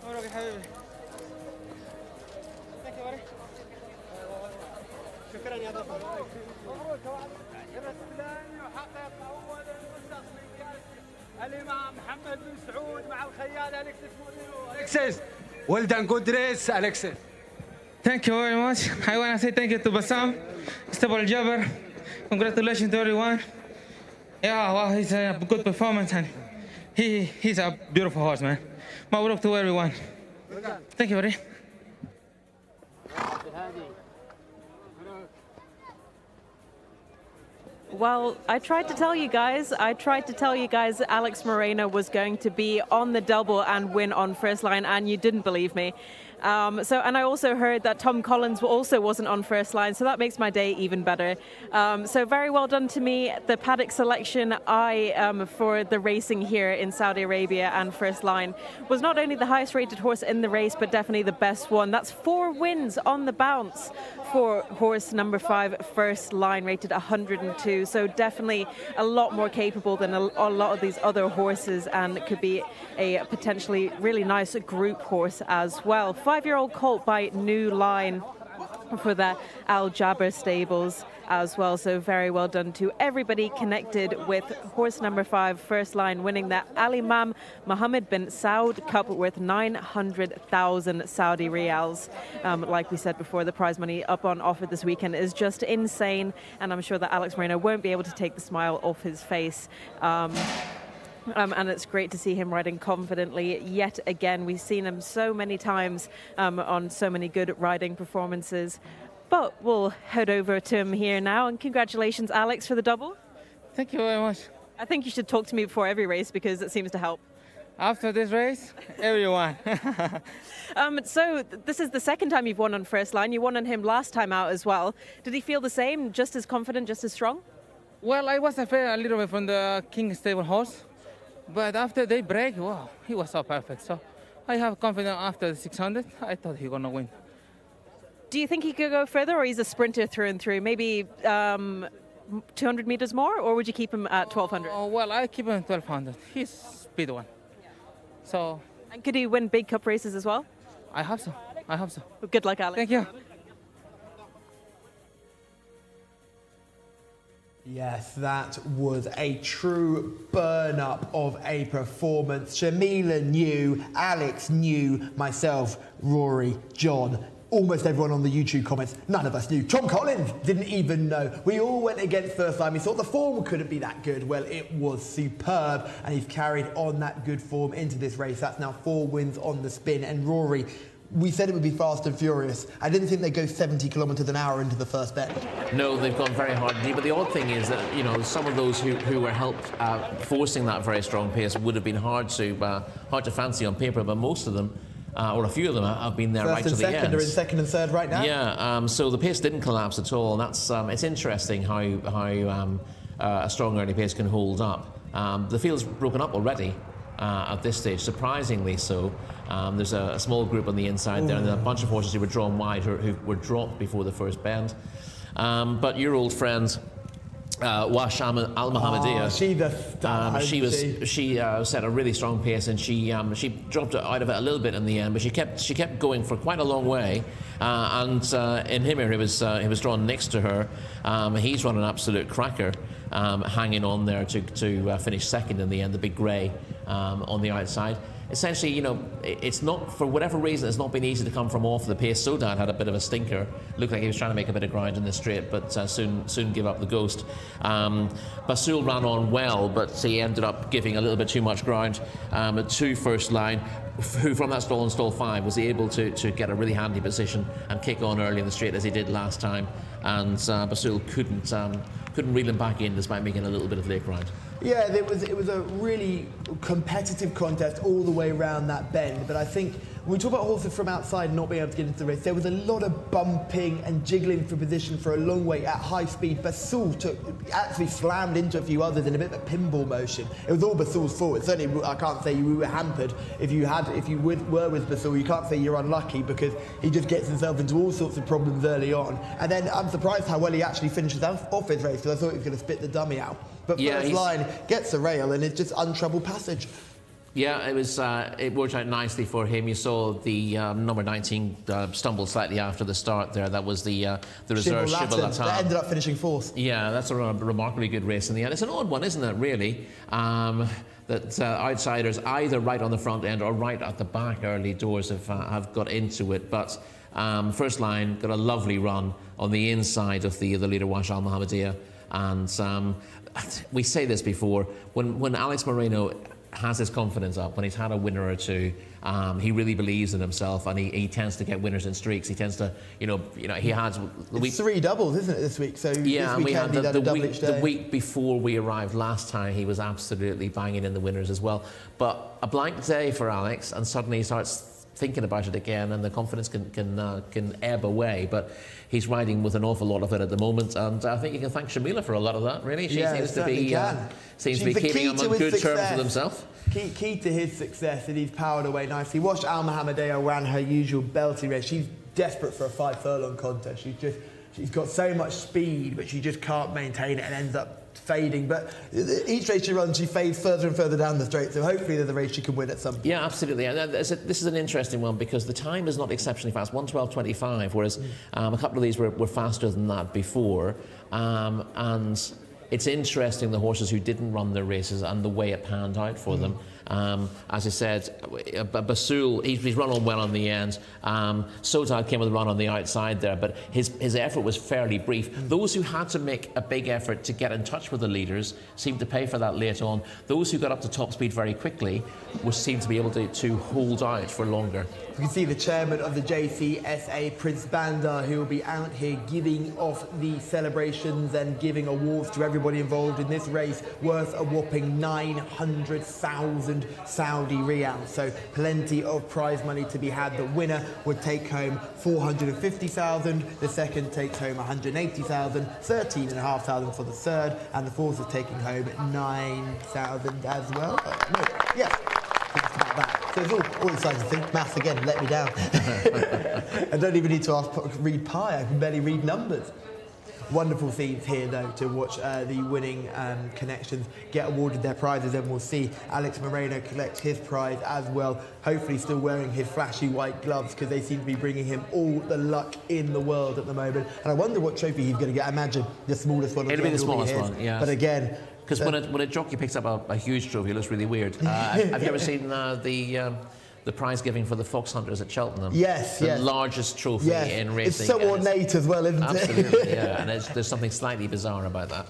مبروك يا حبيبي. شكرا يا دكتور. مبروك يا السوداني وحقق اول نسخ من كاس الامام محمد بن سعود مع الخيال الكسس مورينو. Alexis, well done, good race, Alexis. Thank you very much. I want to say thank you to Bassam, Stable Jabber. Congratulations to everyone. Yeah, well, he's a good performance and he's a beautiful horse, man. Mabruk to everyone. Thank you very much. Well, I tried to tell you guys Alex Moreno was going to be on the double and win on First Line, and you didn't believe me. And I also heard that Tom Collins also wasn't on First Line, so that makes my day even better. So very well done to me. The paddock selection for the racing here in Saudi Arabia and First Line was not only the highest rated horse in the race, but definitely the best one. That's 4 wins on the bounce for horse number 5, First Line, rated 102. So definitely a lot more capable than a lot of these other horses, and it could be a potentially really nice group horse as well. 5-year-old colt by New Line for the Al Jabber stables. as well. So very well done to everybody connected with horse number 5, first line, winning the Al Imam Mohammed bin Saud Cup worth 900,000 Saudi riyals. Like we said before, the prize money up on offer this weekend is just insane, and I'm sure that Alex Moreno won't be able to take the smile off his face. And it's great to see him riding confidently yet again. We've seen him so many times on so many good riding performances. But we'll head over to him here now. And congratulations, Alex, for the double. Thank you very much. I think you should talk to me before every race because it seems to help. After this race, everyone. So this is the second time you've won on first line. You won on him last time out as well. Did he feel the same, just as confident, just as strong? Well, I was afraid a little bit from the King Stable horse, but after they break, wow, he was so perfect. So I have confidence after the 600. I thought he was gonna win. Do you think he could go further, or he's a sprinter through and through? Maybe 200 meters more, or would you keep him at 1200? Oh, well, I keep him at 1200. He's speed one. So. And could he win big cup races as well? I hope so. I hope so. Well, good luck, Alex. Thank you. Yes, that was a true burn-up of a performance. Shamila knew, Alex knew, myself, Rory, John, almost everyone on the YouTube comments, none of us knew. Tom Collins didn't even know. We all went against first line. We thought the form couldn't be that good. Well, it was superb, and he's carried on that good form into this race. That's now 4 wins on the spin. And Rory, we said it would be fast and furious. I didn't think they'd go 70 kilometres an hour into the first bend. No, they've gone very hard indeed. But the odd thing is that, you know, some of those who were helped forcing that very strong pace would have been hard to fancy on paper, but most of them, or a few of them, have been there right to the end. First and second are in second and third right now. Yeah, so the pace didn't collapse at all. And that's it's interesting how a strong early pace can hold up. The field's broken up already. At this stage, surprisingly so. There's a small group on the inside there, and a bunch of horses who were drawn wide who were dropped before the first bend. But your old friend, Wash Al Mohammedia, she set a really strong pace, and she dropped it out of it a little bit in the end, but she kept going for quite a long way. And in Himir, he was drawn next to her. He's run an absolute cracker, hanging on there to finish second in the end. The big grey on the outside. Essentially, you know, it's not, for whatever reason, it's not been easy to come from off the pace. Sodan had a bit of a stinker. Looked like he was trying to make a bit of ground in the straight, but soon give up the ghost. Basul ran on well, but he ended up giving a little bit too much ground to first line, who from that stall in stall 5 was able to get a really handy position and kick on early in the straight as he did last time. And Basul couldn't reel him back in despite making a little bit of late ground. Yeah, it was a really competitive contest all the way around that bend, but I think when we talk about horses from outside not being able to get into the race, there was a lot of bumping and jiggling for position for a long way at high speed. Basul actually slammed into a few others in a bit of a pinball motion. It was all Basul's fault. Certainly, I can't say you were hampered if you were with Basul. You can't say you're unlucky, because he just gets himself into all sorts of problems early on. And then I'm surprised how well he actually finishes off his race, because I thought he was going to spit the dummy out. But yeah, first line gets the rail, and it's just untroubled passage. Yeah, it worked out nicely for him. You saw the number 19 stumble slightly after the start there. That was the reserve Shibboleth. That ended up finishing fourth. Yeah, that's a remarkably good race in the end. It's an odd one, isn't it, really? That outsiders either right on the front end or right at the back early doors have got into it. But first line got a lovely run on the inside of the leader, Wash Al Mohammedia. And we say this before, when Alex Moreno has his confidence up, when he's had a winner or two, he really believes in himself, and he tends to get winners in streaks. He tends to, he has... It's 3 doubles, isn't it, this week? So yeah, this weekend he did a double each day. The week before we arrived last time, he was absolutely banging in the winners as well. But a blank day for Alex, and suddenly he starts thinking about it again, and the confidence can ebb away. But he's riding with an awful lot of it at the moment, and I think you can thank Shamila for a lot of that, really. She seems to be keeping him on good terms with himself. Key to his success, and he's powered away nicely. Wash Al Mohammedia ran her usual belty race. She's desperate for a 5 furlong contest. She's got so much speed, but she just can't maintain it, and ends up fading, but each race she runs, she fades further and further down the straight, so hopefully there's a race she can win at some point. Yeah, absolutely. And this is an interesting one because the time is not exceptionally fast, 1:12.25, whereas a couple of these were faster than that before. And it's interesting, the horses who didn't run their races and the way it panned out for them. As I said, Basul, he's run on well on the end. Sotad came with a run on the outside there, but his effort was fairly brief. Those who had to make a big effort to get in touch with the leaders seemed to pay for that late on. Those who got up to top speed very quickly seemed to be able to hold out for longer. You can see the chairman of the Jcsa, Prince Bandar, who will be out here giving off the celebrations and giving awards to everybody involved in this race, worth a whopping 900,000 Saudi riyals. So plenty of prize money to be had. The winner would take home 450,000, the second takes home 180,000, 13,500 for the third, and the fourth is taking home 9,000 as well. No, yes. About that. So it's all exciting things. Maths again, let me down. I don't even need to read pi, I can barely read numbers. Wonderful scenes here though to watch the winning connections get awarded their prizes, and we'll see Alex Moreno collect his prize as well, hopefully still wearing his flashy white gloves because they seem to be bringing him all the luck in the world at the moment. And I wonder what trophy he's going to get. I imagine the smallest one. It'll be the smallest one, yeah. But again, because when a jockey picks up a huge trophy, it looks really weird. Have you ever seen the prize giving for the Fox Hunters at Cheltenham? Yes, the largest trophy in racing. It's so ornate as well, isn't it? Absolutely, yeah. And there's something slightly bizarre about that.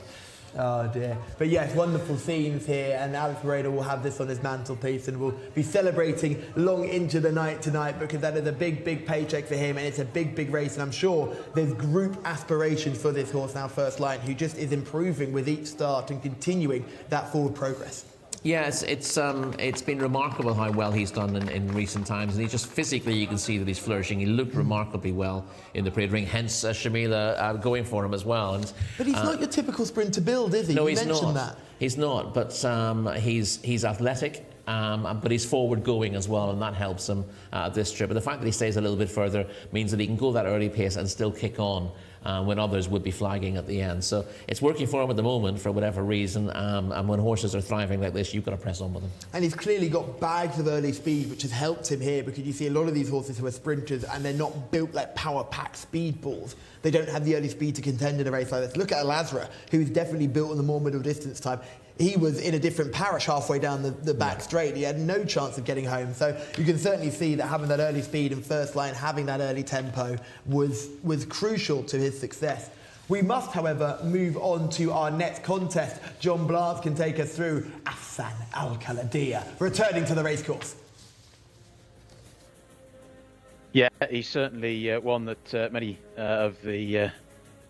Oh dear. But yes, wonderful scenes here, and Alex Moreno will have this on his mantelpiece and will be celebrating long into the night tonight because that is a big, big paycheck for him, and it's a big, big race, and I'm sure there's group aspirations for this horse now, First Line, who just is improving with each start and continuing that forward progress. Yeah, it's been remarkable how well he's done in recent times, and he just physically, you can see that he's flourishing. He looked remarkably well in the parade ring, hence Shamila going for him as well. But he's not your typical sprinter build, is he? No, you he's not. That. He's not, but he's athletic. But he's forward going as well, and that helps him at this trip. But the fact that he stays a little bit further means that he can go that early pace and still kick on when others would be flagging at the end. So it's working for him at the moment for whatever reason, and when horses are thriving like this, you've got to press on with them. And he's clearly got bags of early speed, which has helped him here, because you see a lot of these horses who are sprinters and they're not built like power-packed speed balls. They don't have the early speed to contend in a race like this. Look at Al-Azra, who's definitely built on the more middle distance time. He was in a different parish halfway down the back straight. He had no chance of getting home. So you can certainly see that having that early speed and First Line, having that early tempo was crucial to his success. We must, however, move on to our next contest. John Blance can take us through Afsan Al-Khaladiya, returning to the racecourse. Yeah, he's certainly one that many of the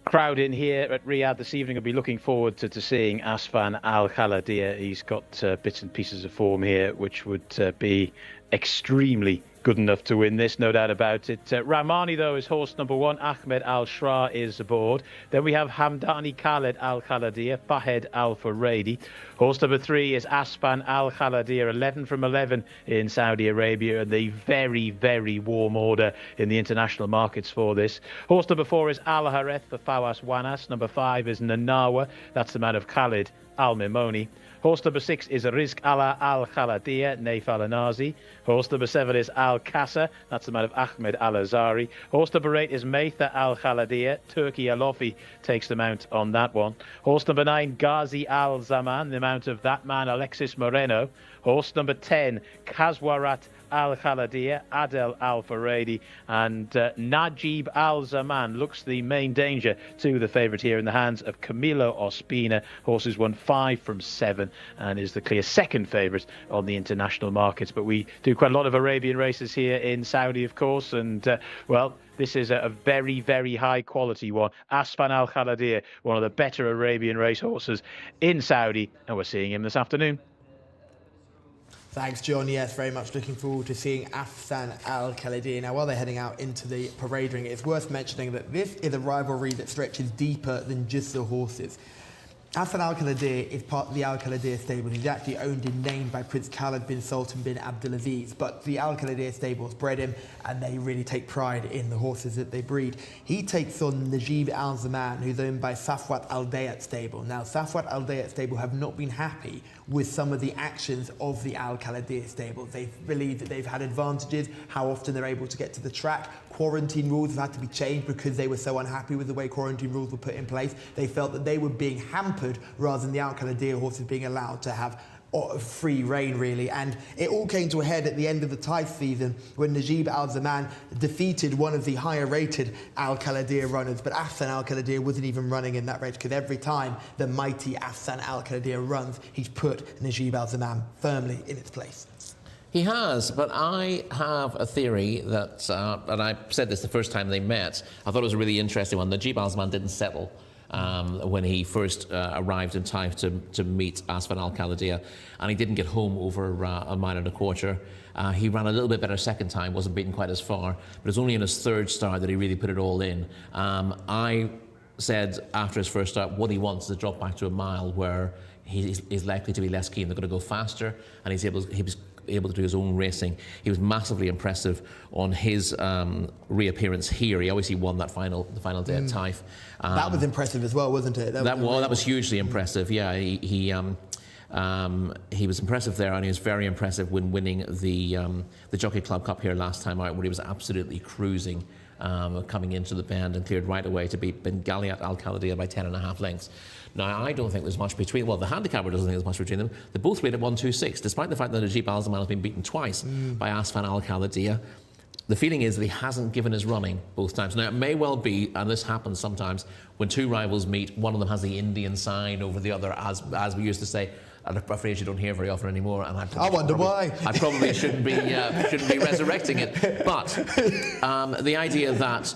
crowd in here at Riyadh this evening will be looking forward to seeing Afsan Al-Khaladiya. He's got bits and pieces of form here which would be extremely good enough to win this, no doubt about it. Rahmani, though, is horse number one. Ahmed Al-Shra is aboard. Then we have Hamdani Khaled Al-Khaladiya, Fahed Al-Furedi. Horse number three is Afsan Al-Khaladiya, 11 from 11 in Saudi Arabia, and the very, very warm order in the international markets for this. Horse number four is Al-Hareth for Fawaz Wanas. Number five is Nanawa. That's the man of Khalid Al-Mimoni. Horse number six is Rizq Allah Al-Khaladiya, Naif Al-Anazi. Horse number seven is Al-Qasa, that's the man of Ahmed Al-Azari. Horse number eight is Maitha Al-Khaladiya, Turki Alofi takes the mount on that one. Horse number nine, Ghazi Al-Zaman, the mount of that man, Alexis Moreno. Horse number 10, Kazwarat Al-Khaladiya, Adel Al-Furedi, and Najib Al-Zaman looks the main danger to the favourite here in the hands of Camilo Ospina. Horse has won 5 from 7 and is the clear second favourite on the international markets. But we do quite a lot of Arabian races here in Saudi, of course, and well, this is a very, very high quality one. Afsan Al-Khaladiya, one of the better Arabian racehorses in Saudi, and we're seeing him this afternoon. Thanks, John. Yes, very much looking forward to seeing Afsan Al-Khaladiya. Now, while they're heading out into the parade ring, it's worth mentioning that this is a rivalry that stretches deeper than just the horses. Hassan Al Khalidi is part of the Al Khalidi stable. He's actually owned and named by Prince Khalid bin Sultan bin Abdulaziz, but the Al Khalidi stables bred him, and they really take pride in the horses that they breed. He takes on Najib Al Zaman, who's owned by Safwat Al Dayat stable. Now, Safwat Al Dayat stable have not been happy with some of the actions of the Al Khalidi stable. They believe that they've had advantages, how often they're able to get to the track. Quarantine rules have had to be changed because they were so unhappy with the way quarantine rules were put in place. They felt that they were being hampered rather than the Al Khalidi horses being allowed to have free reign, really. And it all came to a head at the end of the Taif season when Najib Al Zaman defeated one of the higher rated Al Khalidi runners, but Afsan Al Khalidi wasn't even running in that race, because every time the mighty Afsan Al Khalidi runs, he's put Najib Al Zaman firmly in its place. He has, but I have a theory that, and I said this the first time they met, I thought it was a really interesting one. Najib Al Zaman didn't settle when he first arrived in Taif to meet Asfan Al Khalidiyah, and he didn't get home over a mile and a quarter. He ran a little bit better second time, wasn't beaten quite as far, but it was only in his third start that he really put it all in. I said after his first start, what he wants is to drop back to a mile where he's likely to be less keen. They're going to go faster, and he was able to do his own racing. He was massively impressive on his reappearance here. He obviously won the final day at Taif. That was impressive as well, wasn't it? That was hugely impressive. Yeah, he was impressive there, and he was very impressive when winning the Jockey Club Cup here last time out, where he was absolutely cruising. Coming into the bend and cleared right away to beat Bengaliat Al Khalidiyah by 10.5 lengths. Now, I don't think there's much between, well, the handicapper doesn't think there's much between them. They both rate at 126, despite the fact that Najib Al Zaman has been beaten twice by Asfan Al Khalidiyah. The feeling is that he hasn't given his running both times. Now, it may well be, and this happens sometimes, when two rivals meet, one of them has the Indian sign over the other, as we used to say. And I'm afraid you don't hear very often anymore. And I wonder why. I probably shouldn't be resurrecting it. But the idea that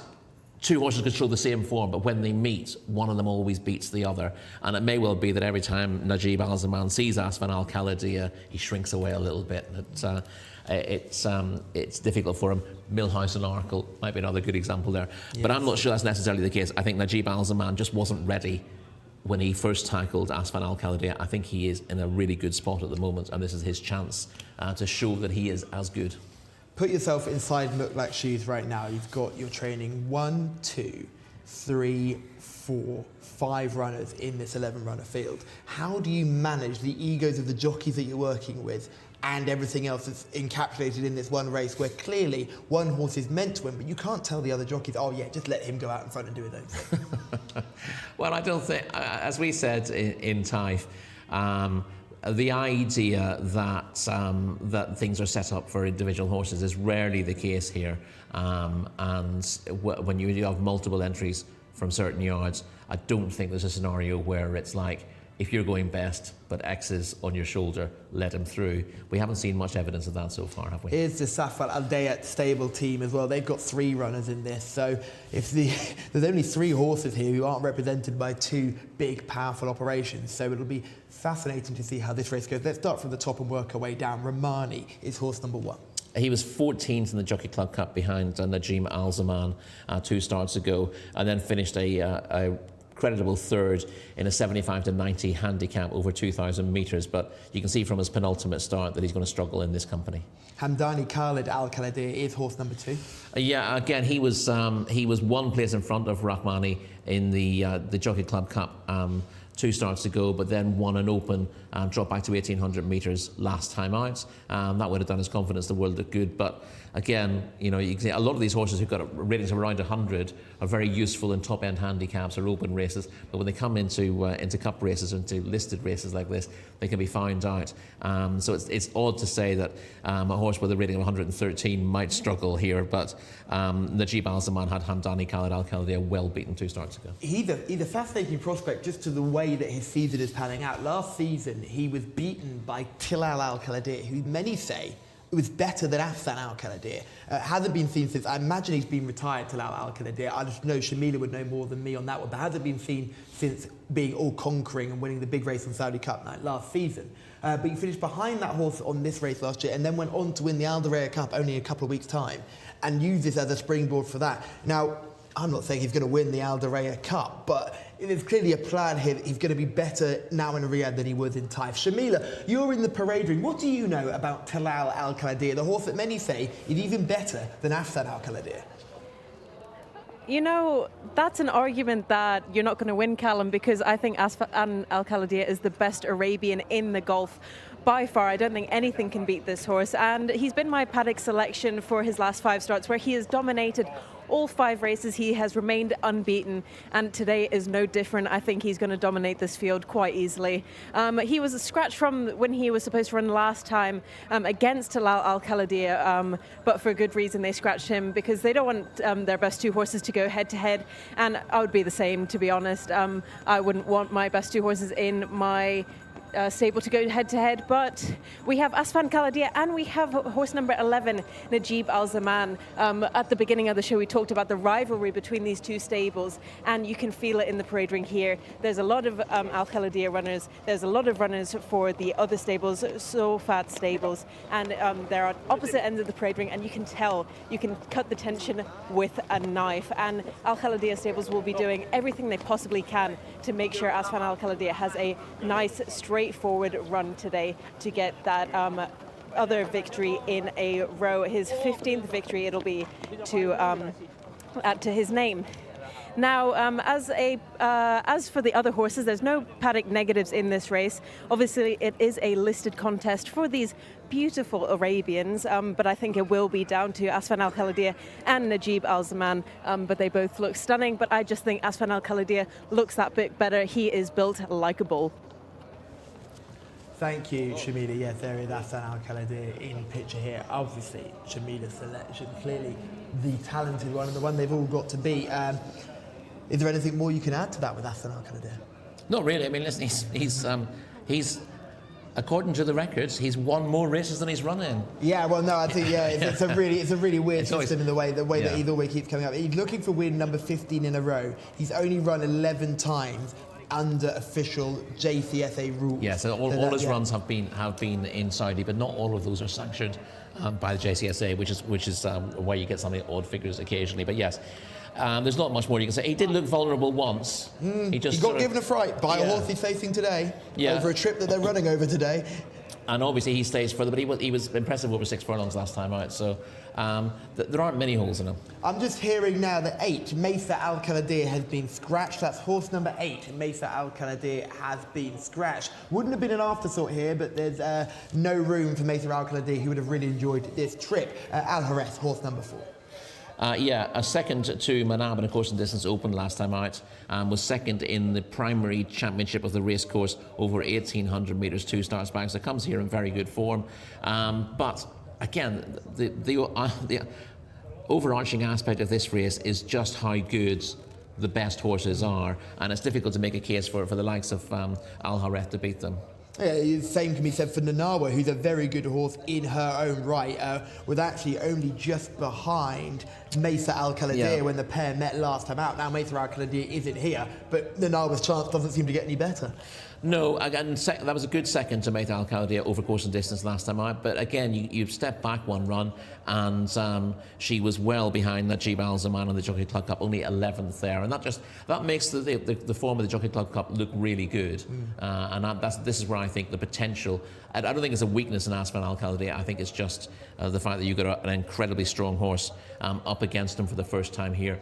two horses could show the same form, but when they meet, one of them always beats the other. And it may well be that every time Najib Al Zaman sees Asfan Al Khalidiyah, he shrinks away a little bit. It's difficult for him. Millhouse and Arkle might be another good example there. Yes. But I'm not sure that's necessarily the case. I think Najib Al Zaman just wasn't ready when he first tackled Asfan Al Khalidiyah. I think he is in a really good spot at the moment, and this is his chance to show that he is as good. Put yourself inside Mutlaq's shoes right now. You've got your training 1, 2, 3, 4, 5 runners in this 11-runner field. How do you manage the egos of the jockeys that you're working with and everything else that's encapsulated in this one race where clearly one horse is meant to win, but you can't tell the other jockeys, oh yeah, just let him go out in front and do his own thing? Well, I don't think, as we said in Taif, the idea that that things are set up for individual horses is rarely the case here. And when you have multiple entries from certain yards, I don't think there's a scenario where it's like, if you're going best, but X is on your shoulder, let him through. We haven't seen much evidence of that so far, have we? Here's the Safwat Al Dayat stable team as well. They've got 3 runners in this. So if there's only 3 horses here who aren't represented by 2 big, powerful operations. So it'll be fascinating to see how this race goes. Let's start from the top and work our way down. Romani is horse number 1. He was 14th in the Jockey Club Cup behind Najib Al Zaman 2 starts ago, and then finished a creditable third in a 75 to 90 handicap over 2,000 metres, but you can see from his penultimate start that he's going to struggle in this company. Hamdani Khalid Al Khalidiyah is horse number 2. Yeah, again, he was 1 place in front of Rahmani in the Jockey Club Cup 2 starts ago, but then won an open and dropped back to 1,800 metres last time out. That would have done his confidence the world of good. But again, you know, you can see a lot of these horses who've got ratings of around 100 are very useful in top-end handicaps or open races. But when they come into cup races, into listed races like this, they can be found out. So it's odd to say that a horse with a rating of 113 might struggle here. But Najib Al Zaman had Hamdani Khalid Al Khalidiyah well beaten 2 starts ago. He's a fascinating prospect just to the way that his season is panning out. Last season, he was beaten by Tilal Al Khalidiyah, who many say it was better than Afsan Al Khalidiyah. Hasn't been seen since, I imagine he's been retired, Tilal Al Khalidiyah. I just know Shamila would know more than me on that one, but hasn't been seen since being all-conquering and winning the big race on Saudi Cup night last season. But he finished behind that horse on this race last year and then went on to win the Al Diriyah Cup only a couple of weeks' time and used this as a springboard for that. Now, I'm not saying he's going to win the Al Diriyah Cup, but there's clearly a plan here that he's going to be better now in Riyadh than he was in Taif. Shamila, you're in the parade ring. What do you know about Talal Al-Khalidiyah, the horse that many say is even better than Afsan Al-Khalidiyah? You know, that's an argument that you're not going to win, Callum, because I think Afsan Al-Khalidiyah is the best Arabian in the Gulf. By far, I don't think anything can beat this horse, and he's been my paddock selection for his last 5 starts, where he has dominated all 5 races. He has remained unbeaten, and today is no different. I think he's going to dominate this field quite easily. He was a scratch from when he was supposed to run last time against Talal Al-Khalidiyah, but for a good reason they scratched him, because they don't want their best 2 horses to go head-to-head, and I would be the same, to be honest. I wouldn't want my best 2 horses in my stable to go head-to-head, but we have Afsan Al-Khalidiyah and we have horse number 11, Najib Al-Zaman. At the beginning of the show, we talked about the rivalry between these 2 stables, and you can feel it in the parade ring here. There's a lot of Al-Khalidiyah runners. There's a lot of runners for the other stables, Sofat stables, and they're at opposite ends of the parade ring, and you can tell, you can cut the tension with a knife. And Al-Khalidiyah stables will be doing everything they possibly can to make sure Afsan Al-Khalidiyah has a nice, straightforward run today to get that other victory in a row. His 15th victory it'll be to add to his name. Now, as for the other horses, there's no paddock negatives in this race. Obviously, it is a listed contest for these beautiful Arabians, but I think it will be down to Afsan Al-Khalidiyah and Najib Al-Zaman, but they both look stunning. But I just think Afsan Al-Khalidiyah looks that bit better. He is built like a bull. Thank you, Shamila. Yes, there is Afsan Al-Khalidiyah in picture here. Obviously, Shamila's selection, clearly the talented one and the one they've all got to beat. Is there anything more you can add to that with Afsan Al-Khalidiyah? Not really. I mean, listen, he's according to the records, he's won more races than he's run in. Yeah, well, no, I think it's a really weird system in the way that he always keeps coming up. He's looking for win number 15 in a row. He's only run 11 times under official Jcsa rules. Yeah, so all his runs have been in Saudi, but not all of those are sanctioned by the Jcsa, which is why you get some of the odd figures occasionally. But yes, there's not much more you can say. He did look vulnerable once. He got given a fright by a horse he's facing today over a trip that they're running over today. And obviously he stays further, but he was impressive over 6 furlongs last time out, so there aren't many holes in him. I'm just hearing now that 8, Mesa Al-Khalidiyah has been scratched. That's horse number 8, Mesa Al-Khalidiyah has been scratched. Wouldn't have been an afterthought here, but there's no room for Mesa Al-Khalidiyah, who would have really enjoyed this trip. Al-Hareth, horse number 4. A second to Manab, and of course in distance open last time out, was second in the primary championship of the race course over 1,800 metres 2 starts back, so comes here in very good form. But again, the overarching aspect of this race is just how good the best horses are, and it's difficult to make a case for the likes of Al-Hareth to beat them. Yeah, same can be said for Nanawa, who's a very good horse in her own right, was actually only just behind Mesa Al-Khalidiyah when the pair met last time out. Now Mesa Al-Khalidiyah isn't here, but Nanawa's chance doesn't seem to get any better. No, again, that was a good second to Mesa Al-Khalidiyah over course and distance last time out, but again, you step back one run, and she was well behind Najib Al-Zaman on the Jockey Club Cup, only 11th there, and that makes the form of the Jockey Club Cup look really good. And this is where I think the potential. I don't think it's a weakness in Afsan Al-Khalidiyah. I think it's just the fact that you've got an incredibly strong horse up against him for the first time here,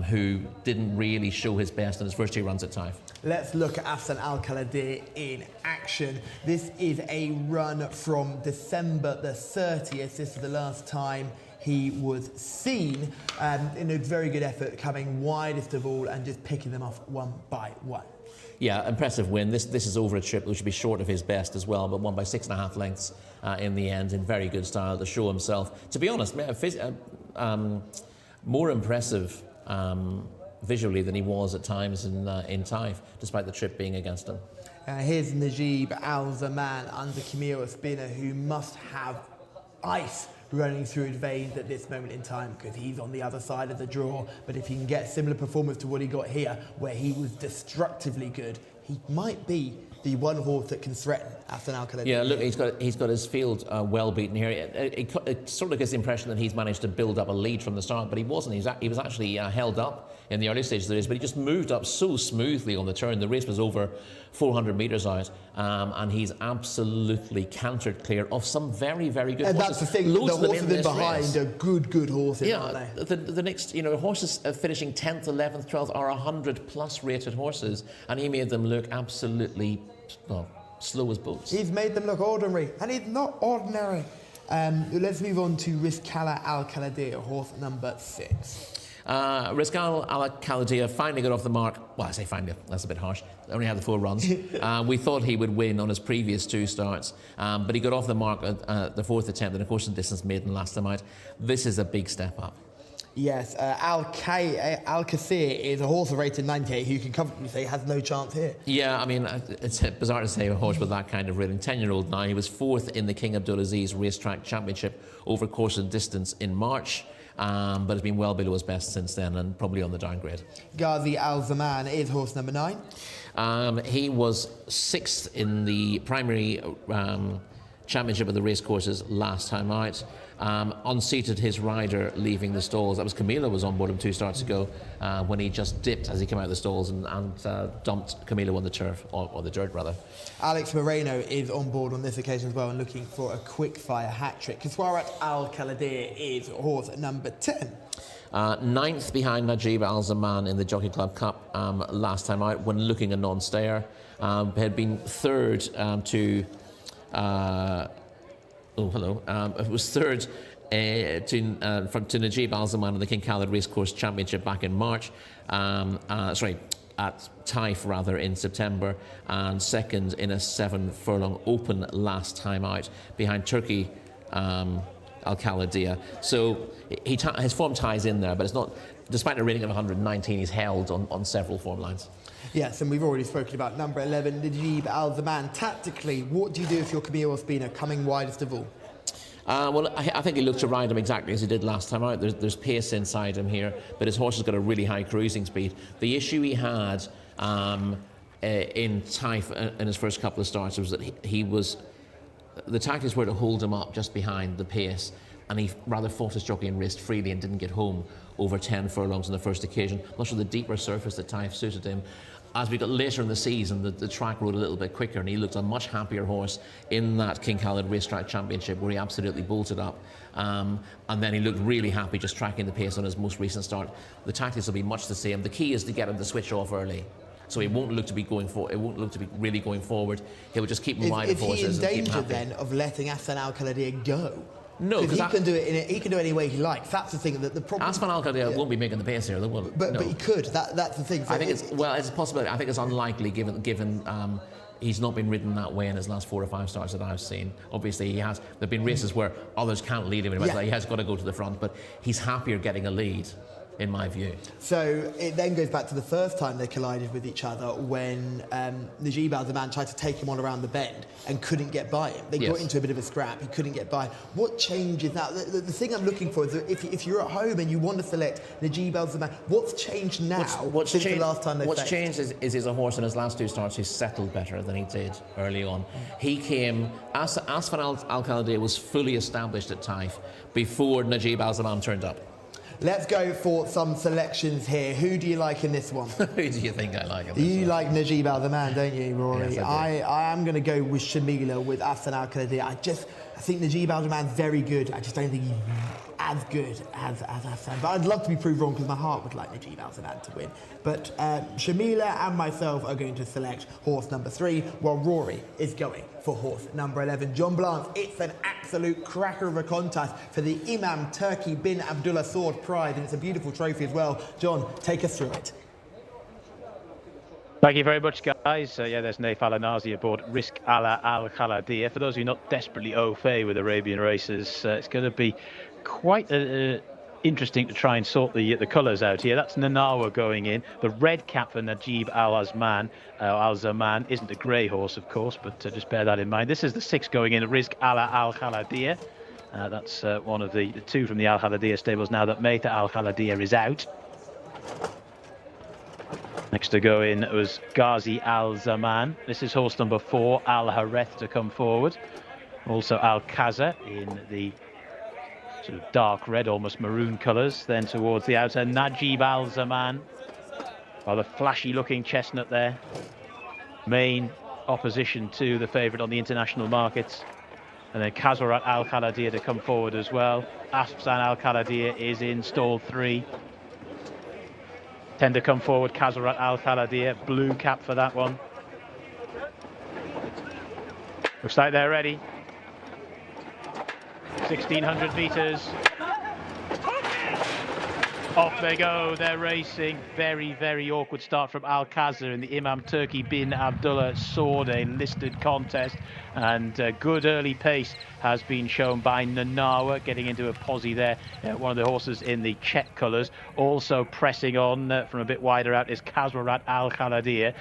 who didn't really show his best in his first 2 runs at Taif. Let's look at Afsan Al-Khalidiyah in action. This is a run from December the 30th. This is the last time he was seen, in a very good effort, coming widest of all and just picking them off one by one. Yeah, impressive win. This is over a trip which would be short of his best as well, but won by 6.5 lengths in the end in very good style to show himself. To be honest, more impressive visually than he was at times in Taif, despite the trip being against him. Here's Najib Al-Zaman under Camille Espina, who must have ice running through his veins at this moment in time, because he's on the other side of the draw. But if he can get similar performance to what he got here, where he was destructively good, he might be the one horse that can threaten Hassan Al Khalidi. Yeah, look, he's got his field well beaten here. It sort of gives the impression that he's managed to build up a lead from the start, but he wasn't. He was actually held up in the early stages of the race, but he just moved up so smoothly on the turn. The race was over 400 metres out, and he's absolutely cantered clear of some very, very good horses. And that's the thing, Loads the of them horses in behind are good horses, aren't they? The next, horses finishing 10th, 11th, 12th are 100+ rated horses, and he made them look absolutely, slow as boats. He's made them look ordinary, and he's not ordinary. Let's move on to Rizqala Al Khalidi, horse number 6. Rizqala Al Khalidi finally got off the mark. Well, I say finally, that's a bit harsh. Only had the 4 runs. We thought he would win on his previous 2 starts, but he got off the mark at the 4th attempt, and of course the distance maiden last time out. This is a big step up. Yes, Al Qasir is a horse rated 98 who can comfortably say has no chance here. Yeah, I mean, it's bizarre to say a horse with that kind of rating. 10-year-old now. He was 4th in the King Abdulaziz Racetrack Championship over course and distance in March. But has been well below his best since then, and probably on the downgrade. Ghazi Al Zaman is horse number 9. He was 6th in the primary championship of the racecourses last time out. Unseated his rider leaving the stalls. That was Camila was on board him 2 starts ago when he just dipped as he came out of the stalls and dumped Camila on the turf, or the dirt rather. Alex Moreno is on board on this occasion as well and looking for a quick-fire hat-trick. Kaswarat Al Khalidi is horse number 10. 9th behind Najib Al Zaman in the Jockey Club Cup last time out when looking a non-stayer. Had been 3rd to... it was 3rd to Najib Al Zaman in the King Khalid Racecourse Championship back in March. At Taif rather in September, and 2nd in a 7-furlong open last time out behind Turkey Al Khalidiyah. So his form ties in there, but it's not. Despite a rating of 119, he's held on several form lines. Yes, and we've already spoken about number 11, Najib Al Zaman. Tactically, what do you do if you're Camille Ospina coming widest of all? Well, I think he looked to ride him exactly as he did last time out. There's pace inside him here, but his horse has got a really high cruising speed. The issue he had in Taif in his first couple of starts was that the tactics were to hold him up just behind the pace, and he rather fought his jockey and raced freely and didn't get home over 10 furlongs on the first occasion. Much of the deeper surface at Taif suited him. As we got later in the season, the track rode a little bit quicker, and he looked a much happier horse in that King Khalid Racetrack Championship, where he absolutely bolted up. And then he looked really happy just tracking the pace on his most recent start. The tactics will be much the same. The key is to get him to switch off early, so he won't look to be going for. It won't look to be really going forward. He'll just keep him wide of horses. Is he in danger then of letting Hassan Al Khalidi go? No, because he can do it. He can do it any way he likes. That's the thing. That the problem. Hassan Al Khalidi won't be making the pace here, will it? But he could. That's the thing. So I think it's a possibility. I think it's unlikely given he's not been ridden that way in his last 4 or 5 starts that I've seen. Obviously, he has. There've been races where others can't lead him. He has got to go to the front, but he's happier getting a lead, in my view. So it then goes back to the first time they collided with each other when Najib Al Zaman tried to take him on around the bend and couldn't get by him. They got into a bit of a scrap. He couldn't get by. What changes now? The thing I'm looking for is that if you're at home and you want to select Najib Al Zaman, what's changed now since the last time they What's faced? changed is he's a horse in his last 2 starts who's settled better than he did early on. He came, Asfan Al Khalidi was fully established at Taif before Najib Al Zaman turned up. Let's go for some selections here. Who do you like in this one? Who do you think I like in this You one? like Najib Al Zaman, don't you, Rory? Yes, I do. I am going to go with Shamila with Hassan Al Khalidi. I think Najib Al Zaman's very good. I just don't think he's as good as Hassan. But I'd love to be proved wrong because my heart would like Najib Al Zaman to win. But Shamila and myself are going to select horse number 3, while Rory is going for horse number 11. John Blanche, it's an absolute cracker of a contest for the Imam Turki bin Abdullah Sword Prize, and it's a beautiful trophy as well. John, take us through it. Thank you very much, guys. There's Naif Al-Anazi aboard Rizqala Al Khalidiyah. For those who are not desperately au fait with Arabian races, it's going to be quite interesting to try and sort the colours out here. That's Nanawa going in. The red cap for Najib Al Zaman isn't a grey horse, of course, but just bear that in mind. This is the 6 going in, Rizqala Al Khalidiyah. That's one of the 2 from the Al Khalidiyah stables now that Meita Al Khalidiyah is out. Next to go in was Ghazi Al Zaman. This is horse number 4, Al Hareth, to come forward. Also Al Kaza in the sort of dark red, almost maroon colours. Then towards the outer, Najib Al Zaman. Rather flashy looking chestnut there. Main opposition to the favourite on the international markets. And then Kazarat Al Khaladir to come forward as well. Afsan Al Khaladir is in stall 3. Tend to come forward, Kazarat Al Khaladir, blue cap for that one. Looks like they're ready. 1600 metres. Off they go, they're racing. Very, very awkward start from Al Khazar in the Imam Turki bin Abdullah Sword, a listed contest. And good early pace has been shown by Nanawa, getting into a posse there. One of the horses in the check colours. Also pressing on from a bit wider out is Kazwarat Al Khaladir.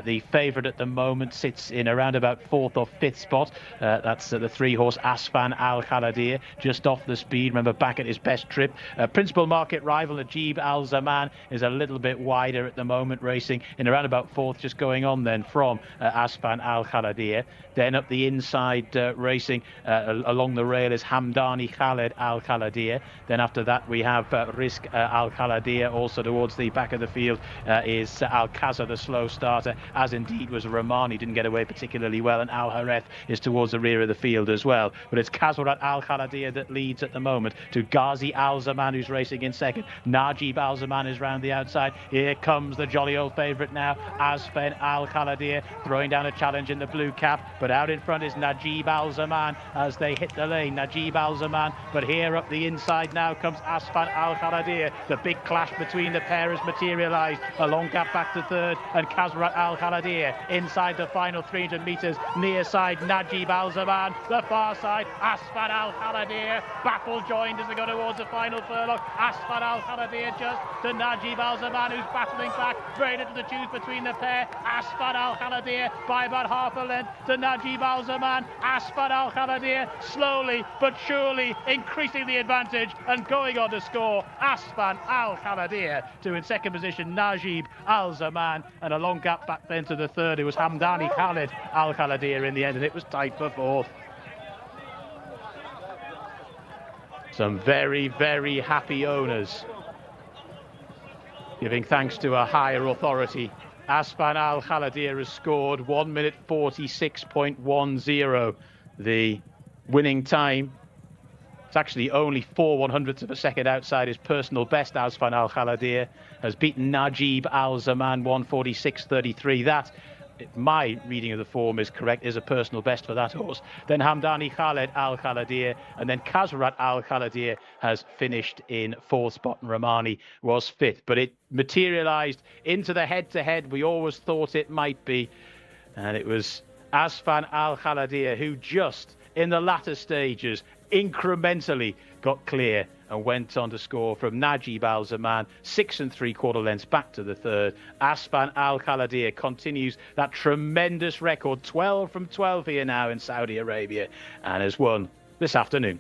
The favourite at the moment sits in around about 4th or 5th spot. That's the 3-horse Asfan Al Khaladir, just off the speed. Remember, back at his best trip. Principal market rival Najib Al Zaman is a little bit wider at the moment, racing in around about 4th, just going on then from Asfan Al Khaladir. Then up the inside, racing along the rail is Hamdani Khaled Al Khaladir. Then after that we have Risk Al Khaladir. Also towards the back of the field is Al Kaza, the slow starter, as indeed was Romani, didn't get away particularly well, and Al Hareth is towards the rear of the field as well. But it's Kazwarat Al Khaladir that leads at the moment to Ghazi Al Zaman, who's racing in second. Najib Al Zaman is round the outside. Here comes the jolly old favourite now, Asfen Al Khaladir, throwing down a challenge in the blue cap. But out in front is Najib Al Zaman as they hit the lane. Najib Al Zaman. But here up the inside now comes Asfan Al Khaladir. The big clash between the pair has materialised. A long gap back to third, and Kazrat Al Khaladir inside the final 300 metres. Near side Najib Al Zaman. The far side Asfan Al Khaladir. Battle joined as they go towards the final furlong. Asfan Al Khaladir just to Najib Al Zaman, who's battling back. Very little to choose between the pair. Asfan Al Khaladir by about half a length to Najib Al Zaman. Asfan Al Khaladir slowly but surely increasing the advantage and going on to score. Asfan Al Khaladir to in second position Najib Al Zaman, and a long gap back then to the third. It was Hamdani Khaled Al Khaladir in the end, and it was tight for fourth. Some very, very happy owners giving thanks to a higher authority. Asfan Al Khaladir has scored 1 minute 46.10. The winning time, it's actually only 4/100ths of a second outside his personal best. Asfan Al Khaladir has beaten Najib Al Zaman 1:46.33. That, if my reading of the form is correct, is a personal best for that horse. Then Hamdani Khaled Al Khaladir, and then Kazrat Al Khaladir has finished in 4th spot, and Romani was 5th. But it materialised into the head-to-head we always thought it might be, and it was Asfan Al Khaladir who just in the latter stages incrementally got clear and went on to score from Najib Al Zaman, 6 3/4 lengths back to the third. Asfan Al Khaladir continues that tremendous record, 12 from 12 here now in Saudi Arabia, and has won this afternoon.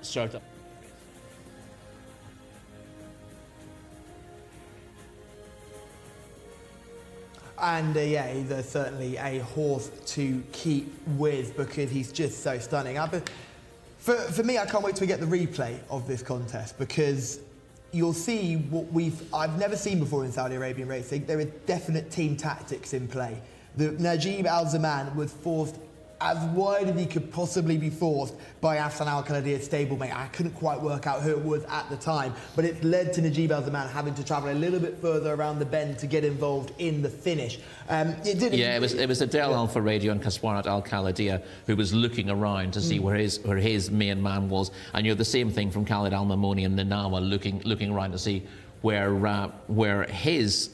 served up. And yeah, he's certainly a horse to keep with because he's just so stunning. For me, I can't wait till we get the replay of this contest because you'll see what I've never seen before in Saudi Arabian racing. There is definite team tactics in play. Najib Al-Zaman was forced as wide as he could possibly be forced by Afsan Al-Khaladia's stablemate. I couldn't quite work out who it was at the time, but it's led to Najib Al-Zaman having to travel a little bit further around the bend to get involved in the finish. It was Adel Al-Faradi and Kaswarat Al-Khaladia who was looking around to see where his main man was, and the same thing from Khalid Al-Mamoni and Nanawa looking around to see where his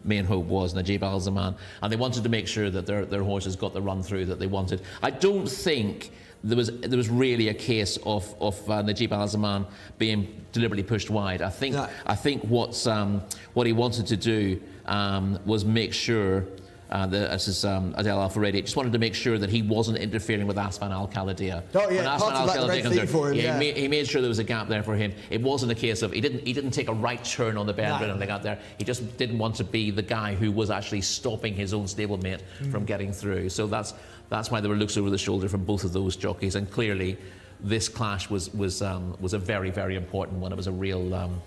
main hope was, Najib Al-Zaman, and they wanted to make sure that their horses got the run through that they wanted. I don't think there was really a case of Najib Al-Zaman being deliberately pushed wide. I think what he wanted to do was make sure as is Adel Al-Faradi, just wanted to make sure that he wasn't interfering with Asfan Al-Khaladia. Oh yeah, Asfan Al-Khaladia for him. He made sure there was a gap there for him. It wasn't a case of he didn't take a right turn on the bend or anything out there. He just didn't want to be the guy who was actually stopping his own stablemate from getting through. So that's why there were looks over the shoulder from both of those jockeys. And clearly, this clash was a very, very important one. It was a real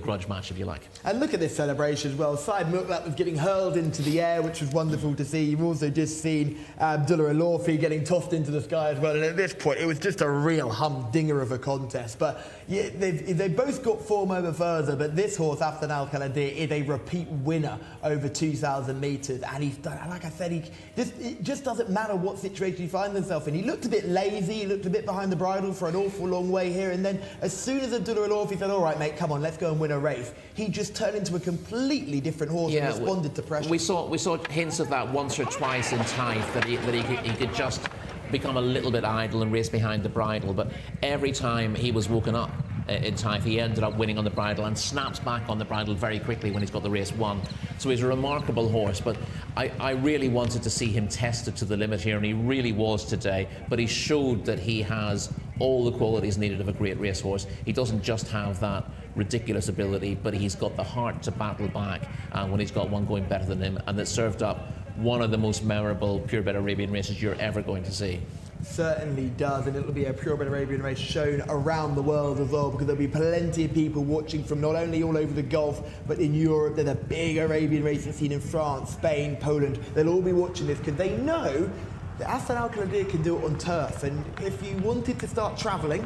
grudge match, if you like. And look at this celebration as well. Said Mutlaq was getting hurled into the air, which was wonderful to see. You've also just seen Abdullah Al-Orfi getting tossed into the sky as well. And at this point, it was just a real humdinger of a contest. But yeah, they both got form over further. But this horse, Afsan Al-Khaladi, is a repeat winner over 2,000 metres. And he's done, like I said, it just doesn't matter what situation he finds himself in. He looked a bit lazy. He looked a bit behind the bridle for an awful long way here. And then as soon as Abdullah Al-Orfi said, all right, mate, come on, let's go and win a race, he just turned into a completely different horse and responded to pressure. We saw hints of that once or twice in Taif, that he could just become a little bit idle and race behind the bridle, but every time he was woken up in Taif, he ended up winning on the bridle and snaps back on the bridle very quickly when he's got the race won. So he's a remarkable horse, but I really wanted to see him tested to the limit here, and he really was today, but he showed that he has all the qualities needed of a great racehorse. He doesn't just have that ridiculous ability, but he's got the heart to battle back when he's got one going better than him, and that served up one of the most memorable purebred Arabian races you're ever going to see. Certainly does, and it'll be a purebred Arabian race shown around the world as well, because there'll be plenty of people watching from not only all over the Gulf, but in Europe. There's a big Arabian racing scene in France, Spain, Poland. They'll all be watching this because they know that Afsan Al-Khaladiya can do it on turf, and if you wanted to start travelling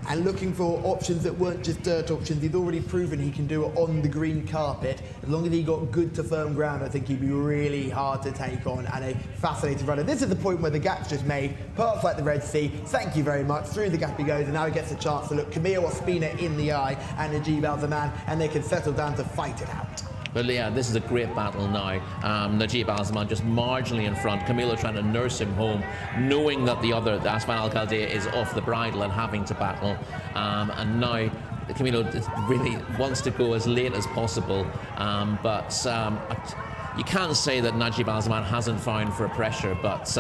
and looking for options that weren't just dirt options, he's already proven he can do it on the green carpet. As long as he got good to firm ground, I think he'd be really hard to take on and a fascinating runner. This is the point where the gap's just made, parts like the Red Sea. Thank you very much. Through the gap he goes, and now he gets a chance to look Camille Ospina in the eye and Najib Al-Zaman, and they can settle down to fight it out. But yeah, this is a great battle now. Najib Al-Zaman just marginally in front. Camilo trying to nurse him home, knowing that the Asfan Al-Khaladiya is off the bridle and having to battle. And now Camilo really wants to go as late as possible. You can't say that Najib Al-Zaman hasn't found for a pressure, but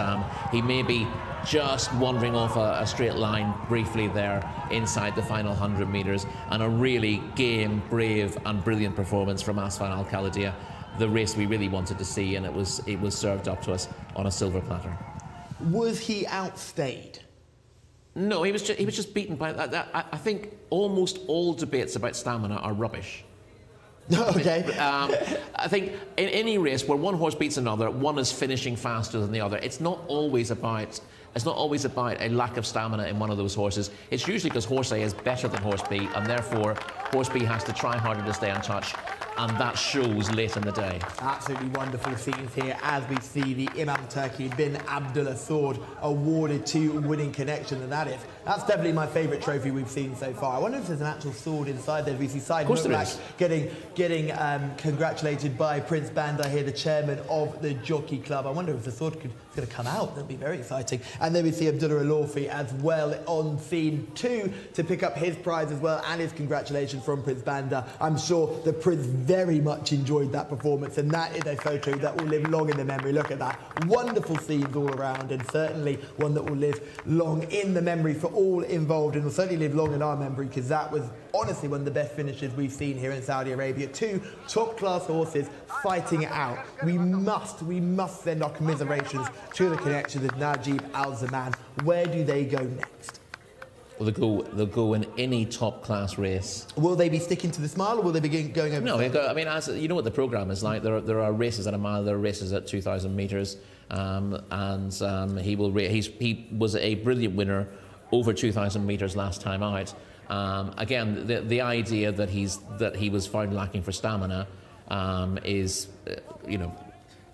he may be just wandering off a straight line briefly there inside the final 100 metres, and a really game, brave and brilliant performance from Asfan Al-Khaladiya, the race we really wanted to see, and it was served up to us on a silver platter. Was he outstayed? No, he was just beaten by that. I think almost all debates about stamina are rubbish. Okay. I think in any race where one horse beats another, one is finishing faster than the other. It's not always about a lack of stamina in one of those horses. It's usually because horse A is better than horse B, and therefore horse B has to try harder to stay in touch, and that shows late in the day. Absolutely wonderful scenes here as we see the Imam Turki bin Abdullah sword awarded to Winning Connection, and that's definitely my favourite trophy we've seen so far. I wonder if there's an actual sword inside there. We see Said Mutlaq getting congratulated by Prince Bandar here, the chairman of the Jockey Club. I wonder if the sword is going going to come out. That'll be very exciting. And then we see Abdullah Alofi as well on scene too to pick up his prize as well, and his congratulations from Prince Bandar. I'm sure the Prince very much enjoyed that performance, and that is a photo that will live long in the memory. Look at that. Wonderful scenes all around, and certainly one that will live long in the memory for all involved, and will certainly live long in our memory, because that was honestly one of the best finishes we've seen here in Saudi Arabia. Two top-class horses fighting it out. We must send our commiserations to the connection with Najib Al Zaman. Where do they go next? Well, they'll go in any top-class race. Will they be sticking to the smile, or will they be going over? No, I mean, as you know what the programme is like. There are races at a mile, there are races at 2,000 metres, he was a brilliant winner over 2,000 metres last time out. Again, the idea that he was found lacking for stamina is,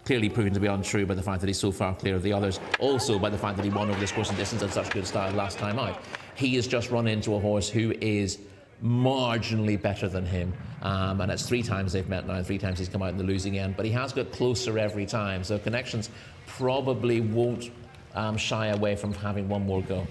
clearly proven to be untrue by the fact that he's so far clear of the others. Also by the fact that he won over this course and distance at such good style last time out. He has just run into a horse who is marginally better than him, and it's 3 times they've met now. 3 times he's come out in the losing end, but he has got closer every time. So Connections probably won't shy away from having one more go.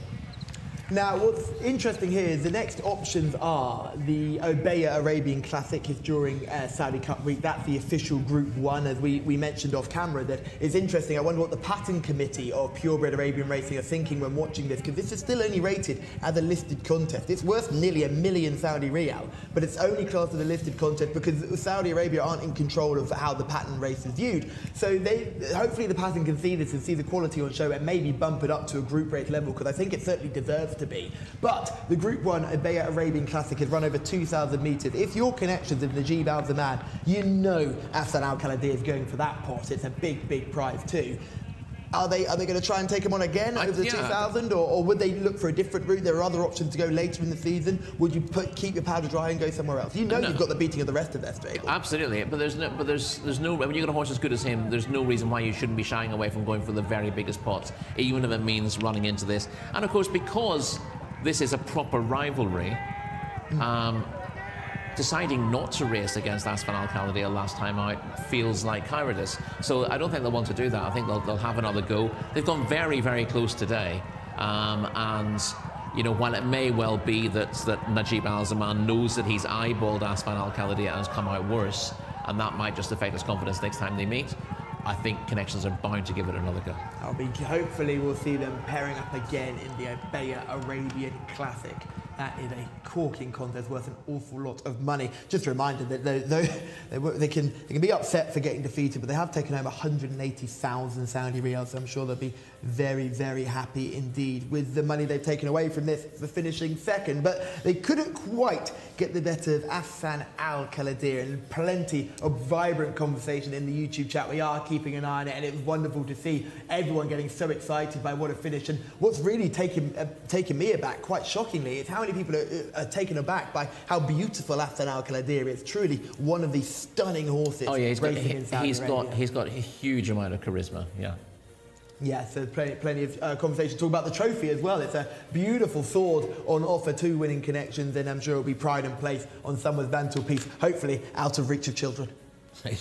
Now, what's interesting here is the next options are the Obeya Arabian Classic is during Saudi Cup week. That's the official Group 1, as we mentioned off camera. That is interesting. I wonder what the pattern committee of purebred Arabian racing are thinking when watching this, because this is still only rated as a listed contest. It's worth nearly $1 million Saudi Riyal, but it's only classed as a listed contest because Saudi Arabia aren't in control of how the pattern race is viewed. So hopefully the pattern can see this and see the quality on show and maybe bump it up to a group race level, because I think it certainly deserves to be. But the Group 1 Obeya Arabian Classic has run over 2,000 metres. If your connections with Najib Al Zaman, you know Afsan Al Khalidi is going for that pot. It's a big prize too. Are they going to try and take him on again over the 2,000, or would they look for a different route? There are other options to go later in the season. Would you keep your powder dry and go somewhere else? You've got the beating of the rest of their stable. Absolutely, but there's no when you've got a horse as good as him, there's no reason why you shouldn't be shying away from going for the very biggest pots, even if it means running into this. And of course, because this is a proper rivalry, deciding not to race against Asfan Al Khalidi last time out feels like cowardice. So I don't think they'll want to do that. I think they'll have another go. They've gone very close today, and while it may well be that Najib Al Zaman knows that he's eyeballed Asfan Al Khalidi and has come out worse, and that might just affect his confidence next time they meet, I think Connections are bound to give it another go. Hopefully we'll see them pairing up again in the Obeya Arabian Classic. That is a corking contest worth an awful lot of money. Just a reminder that they can be upset for getting defeated, but they have taken home 180,000 Saudi riyals, so I'm sure they'll be very happy indeed with the money they've taken away from this for finishing second. But they couldn't quite get the better of Afsan Al Khalidi, and plenty of vibrant conversation in the YouTube chat. We are keeping an eye on it, and it was wonderful to see everyone getting so excited by what a finish. And what's really taken me aback, quite shockingly, is how many people are taken aback by how beautiful Afsan Al Khalidi is. Truly one of these stunning horses. Oh yeah, he's got a huge amount of charisma. Yeah, so plenty of conversation. Talk about the trophy as well. It's a beautiful sword on offer to Winning Connections, and I'm sure it'll be pride and place on someone's mantelpiece, hopefully out of reach of children.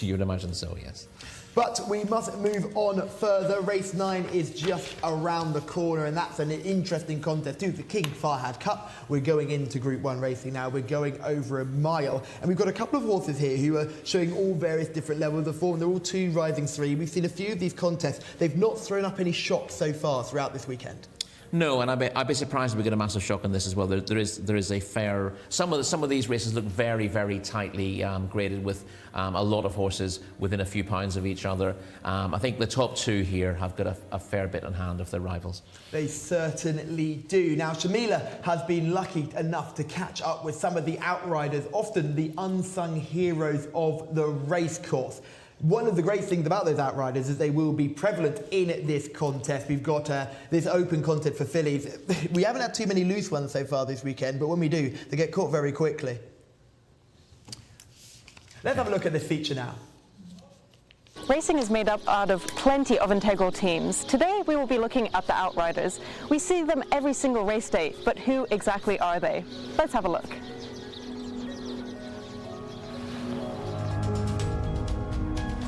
You'd imagine so, yes. But we must move on further. Race 9 is just around the corner, and that's an interesting contest too. The King Fahad Cup. We're going into Group 1 racing now. We're going over a mile, and we've got a couple of horses here who are showing all various different levels of form. They're all 2 rising 3. We've seen a few of these contests. They've not thrown up any shocks so far throughout this weekend. No, and I'd be surprised if we get a massive shock on this as well. There is a fair... Some of these races look very tightly graded, with a lot of horses within a few pounds of each other. I think the top 2 here have got a fair bit on hand of their rivals. They certainly do. Now, Shamila has been lucky enough to catch up with some of the outriders, often the unsung heroes of the race course. One of the great things about those outriders is they will be prevalent in this contest. We've got this open contest for fillies. We haven't had too many loose ones so far this weekend, but when we do, they get caught very quickly. Let's have a look at this feature now. Racing is made up out of plenty of integral teams. Today we will be looking at the outriders. We see them every single race day, but who exactly are they? Let's have a look.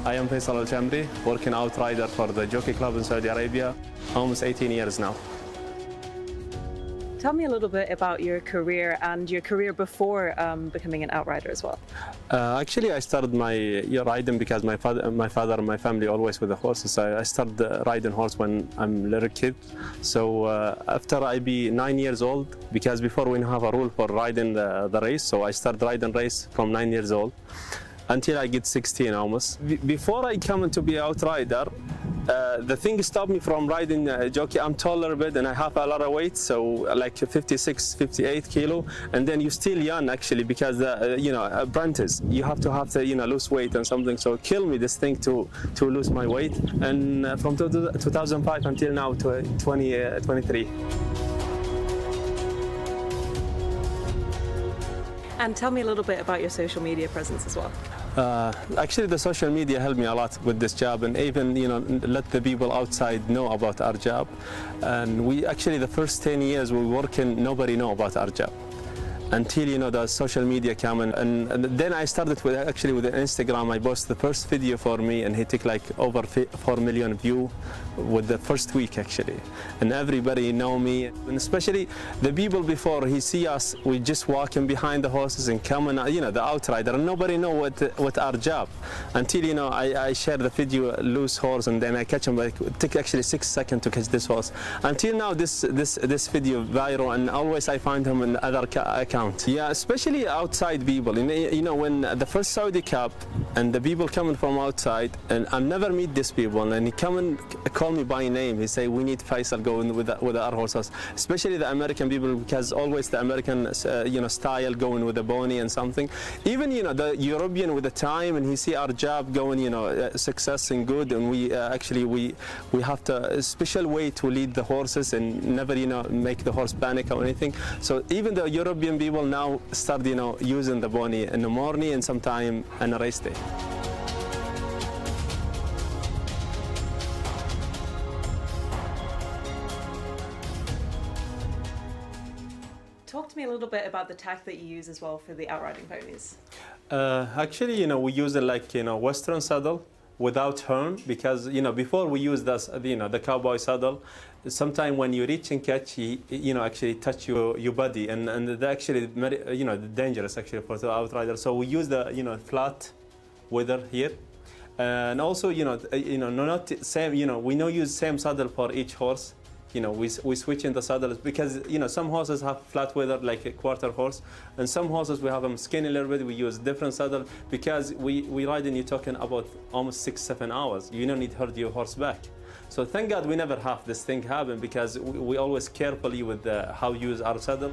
I am Faisal Al-Chamri, working outrider for the Jockey Club in Saudi Arabia, almost 18 years now. Tell me a little bit about your career and your career before becoming an outrider as well. Actually, I started my riding because my father and my family always with the horses. I started riding horse when I'm a little kid. So after I be 9 years old, because before we have a rule for riding the race, so I started riding race from 9 years old until I get 16 almost. Before I come to be outrider, the thing stopped me from riding jockey. I'm taller a bit and I have a lot of weight, so like 56, 58 kilo. And then you're still young actually, because apprentice, you have to lose weight and something. So it killed me this thing to lose my weight. And from 2005 until now, 2023. And tell me a little bit about your social media presence as well. Actually, the social media helped me a lot with this job, and even let the people outside know about our job. And we actually, the first 10 years we working, nobody know about our job until the social media came and then I started with Instagram. I posted the first video for me, and he took like over 4 million views with the first week actually, and everybody know me, and especially the people before he see us, we just walking behind the horses and coming, the outrider, and nobody know what our job until I share the video loose horse, and then I catch him. It took actually 6 seconds to catch this horse. Until now, this video viral, and always I find him in other accounts. Yeah, especially outside people. When the first Saudi Cup and the people coming from outside, and I never meet these people, and he come and call me by name. He say, we need Faisal going with our horses, especially the American people, because always the American style going with the bony and something. Even the European with the time, and he see our job going success and good, and we have a special way to lead the horses and never make the horse panic or anything. So even the European people now start using the bony in the morning and sometime on a race day. Talk to me a little bit about the tack that you use as well for the outriding ponies. Actually, we use it like Western saddle without horn, because before we use this, the cowboy saddle. Sometimes when you reach and catch, he actually touch your body, and that actually dangerous actually for the outrider. So we use the flat weather here, and also not same we don't use same saddle for each horse. We switch in the saddles because some horses have flat weather like a quarter horse, and some horses we have them skinny a little bit. We use different saddle because we ride, and you're talking about almost 6-7 hours. You don't need to hurt your horse back. So thank God we never have this thing happen, because we always carefully with how we use our saddle.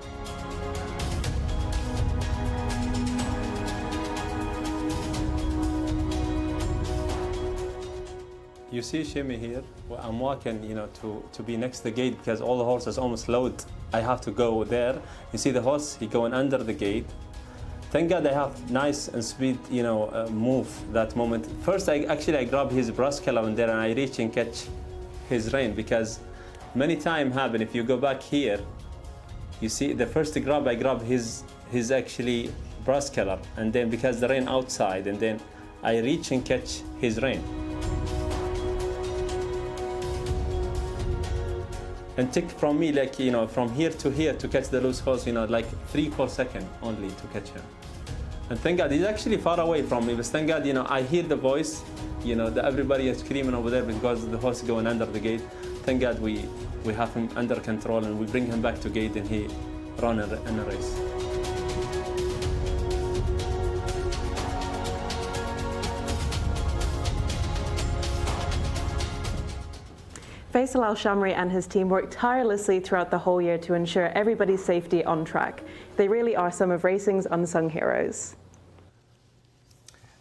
You see Shimmy here, I'm walking, to be next to the gate, because all the horses almost load. I have to go there. You see the horse, he going under the gate. Thank God I have nice and speed, move that moment. First, I grab his brass collar in there, and I reach and catch his rein, because many times happen, if you go back here, you see the first grab, I grab his actually brass collar, and then because the rein outside, and then I reach and catch his rein. And take from me like, from here to here to catch the loose horse, like 3-4 seconds only to catch him. And thank God, he's actually far away from me, but thank God, I hear the voice, everybody is screaming over there because the horse is going under the gate. Thank God we have him under control, and we bring him back to gate, and he run in a race. Faisal Al-Chamri and his team work tirelessly throughout the whole year to ensure everybody's safety on track. They really are some of racing's unsung heroes.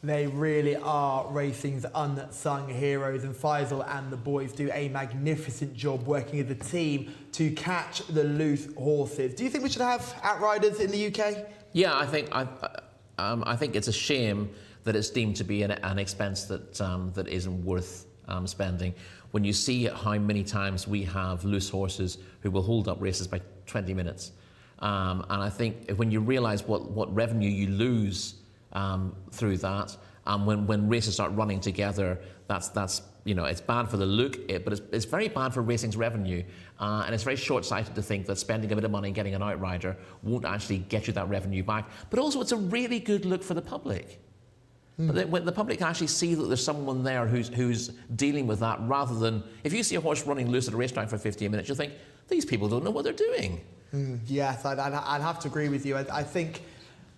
They really are racing's unsung heroes, and Faisal and the boys do a magnificent job working as a team to catch the loose horses. Do you think we should have outriders in the UK? Yeah, I think it's a shame that it's deemed to be an expense that isn't worth spending. When you see how many times we have loose horses who will hold up races by 20 minutes. And I think when you realise what revenue you lose through that, And when races start running together, that's you know, it's bad for the look, but it's very bad for racing's revenue. And it's very short-sighted to think that spending a bit of money and getting an outrider won't actually get you that revenue back. But also, it's a really good look for the public. But when the public can actually see that there's someone there who's dealing with that, rather than, if you see a horse running loose at a racetrack for 15 minutes, you'll think, these people don't know what they're doing. Yes, I'd have to agree with you. I think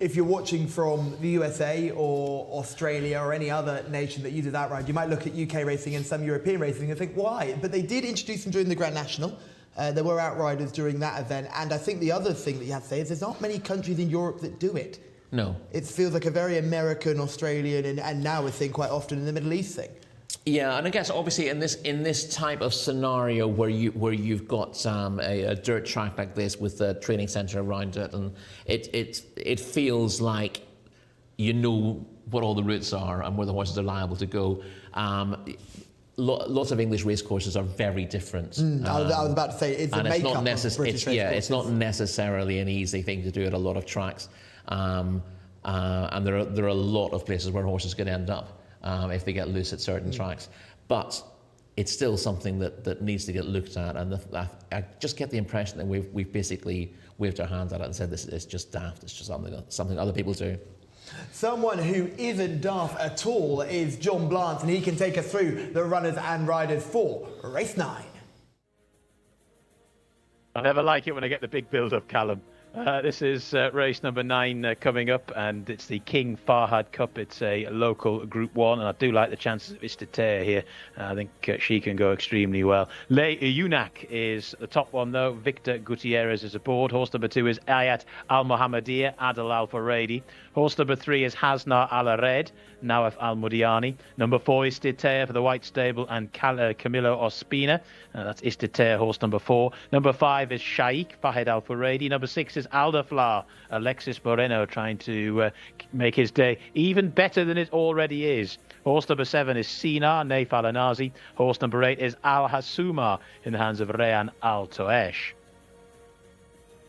if you're watching from the USA or Australia or any other nation that uses outrider, you might look at UK racing and some European racing and think, why? But they did introduce them during the Grand National. There were outriders during that event. And I think the other thing that you have to say is there's not many countries in Europe that do it. No. It feels like a very American, Australian, and now we're seeing quite often in the Middle East thing. Yeah, and I guess obviously in this type of scenario where you've got a dirt track like this with a training centre around it, and it feels like you know what all the routes are and where the horses are liable to go. Lots of English racecourses are very different. I was about to say, it's a makeup of British racecourses. It's not necessarily an easy thing to do at a lot of tracks. And there are a lot of places where horses could end up if they get loose at certain tracks. But it's still something that needs to get looked at. And I just get the impression that we've basically waved our hands at it and said, this is just daft. It's just something other people do. Someone who isn't daft at all is John Blant, and he can take us through the runners and riders for race 9. I never like it when I get the big build-up, Callum. This is race number 9 coming up, and it's the King Fahad Cup. It's a local Group 1, and I do like the chances of Istatea here. I think she can go extremely well. Le Yunak is the top one, though. Victor Gutierrez is aboard. Horse number 2 is Ayat Al Mohammedia, Adel Al Faredi. Horse number 3 is Hasna Al Red, Nawaf Al Mudiani. Number 4 is Istatea for the White Stable, and Camilo Ospina. That's Istatea, horse number 4. Number 5 is Shaikh Fahed Al Faredi. Number 6 is Aldaflar, Alexis Moreno, trying to make his day even better than it already is. Horse number 7 is Sina, Naif Al Anazi. Horse number 8 is Al Hasuma, in the hands of Rayan Al Toesh.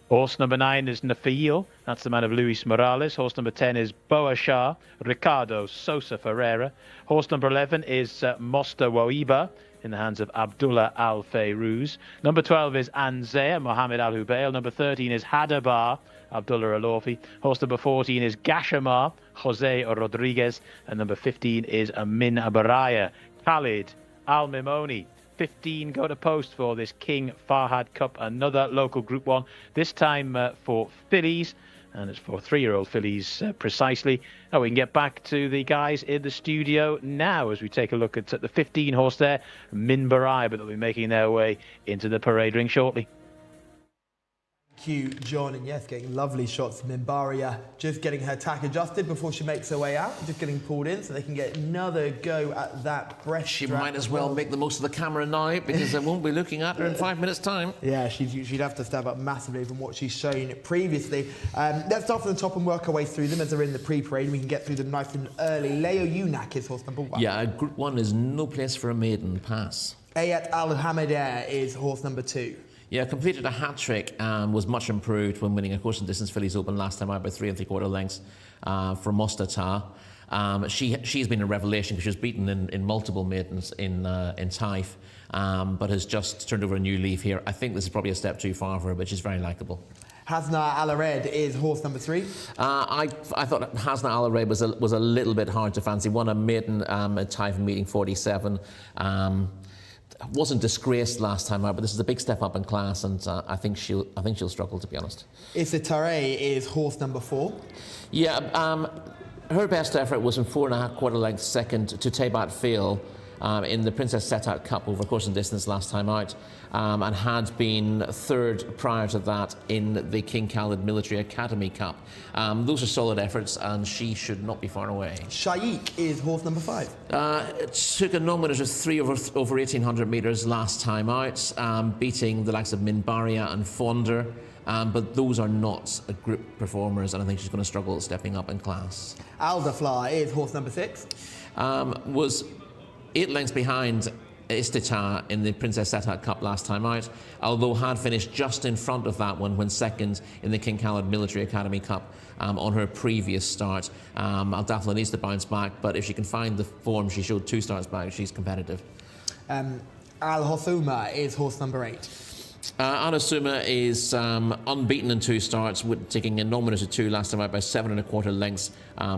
Horse number 9 is Nafiel, that's the man of Luis Morales. Horse number 10 is Boa Shah, Ricardo Sosa Ferreira. Horse number 11 is Mosta Waiba, in the hands of Abdullah Al Fayruz. Number 12 is Anzea, Mohammed Al Hubail. Number 13 is Hadabar, Abdullah Al-Orfi. Horse number 14 is Gashamar, Jose Rodriguez. And number 15 is Amin Abaraya, Khalid Al Mimoni. 15 go to post for this King Fahad Cup, another local Group 1, this time for fillies, and it's for 3-year-old fillies precisely. Now we can get back to the guys in the studio now as we take a look at the 15 horse there, Minbarai, but they'll be making their way into the parade ring shortly. Thank you, John, and yes, getting lovely shots of Mimbaria, just getting her tack adjusted before she makes her way out, just getting pulled in so they can get another go at that breast. She might as well make the most of the camera now, because they won't be looking at her in 5 minutes' time. Yeah, she'd have to step up massively from what she's shown previously. Let's start from the top and work our way through them as they're in the pre-parade. We can get through them nice and early. Leo Yunak is horse number 1. Yeah, Group 1 is no place for a maiden. Pass. Ayat Al Hamadah is horse number 2. Yeah, completed a hat-trick and was much improved when winning a course and distance fillies open last time out by 3 3/4 lengths for Mostata. She's been a revelation because she was beaten in multiple maidens in Taif, but has just turned over a new leaf here. I think this is probably a step too far for her, but she's very likeable. Hasna Al Red is horse number 3. I thought Hasna Al Red was a little bit hard to fancy. Won a maiden at Taif meeting 47. Wasn't disgraced last time out, but this is a big step up in class, and I think she'll struggle, to be honest. Issa Tare is horse number 4. Yeah, her best effort was in 4 1/4 lengths second to Tabat Fail in the Princess Setat Cup over course and distance last time out, and had been 3rd prior to that in the King Khalid Military Academy Cup. Those are solid efforts, and she should not be far away. Shaikh is horse number 5. It took a non-winners of 3 over 1,800 metres last time out, beating the likes of Minbaria and Fonder. But those are not group performers, and I think she's going to struggle stepping up in class. Aldaflar is horse number 6. Was 8 lengths behind Istita in the Princess Setat Cup last time out, although had finished just in front of that one when second in the King Khalid Military Academy Cup on her previous start. Al Dakhla needs to bounce back, but if she can find the form she showed 2 starts back, she's competitive. Al Hosuma is horse number 8. Al Hosuma is unbeaten in 2 starts, taking a nominated 2 last time out by 7 1/4 lengths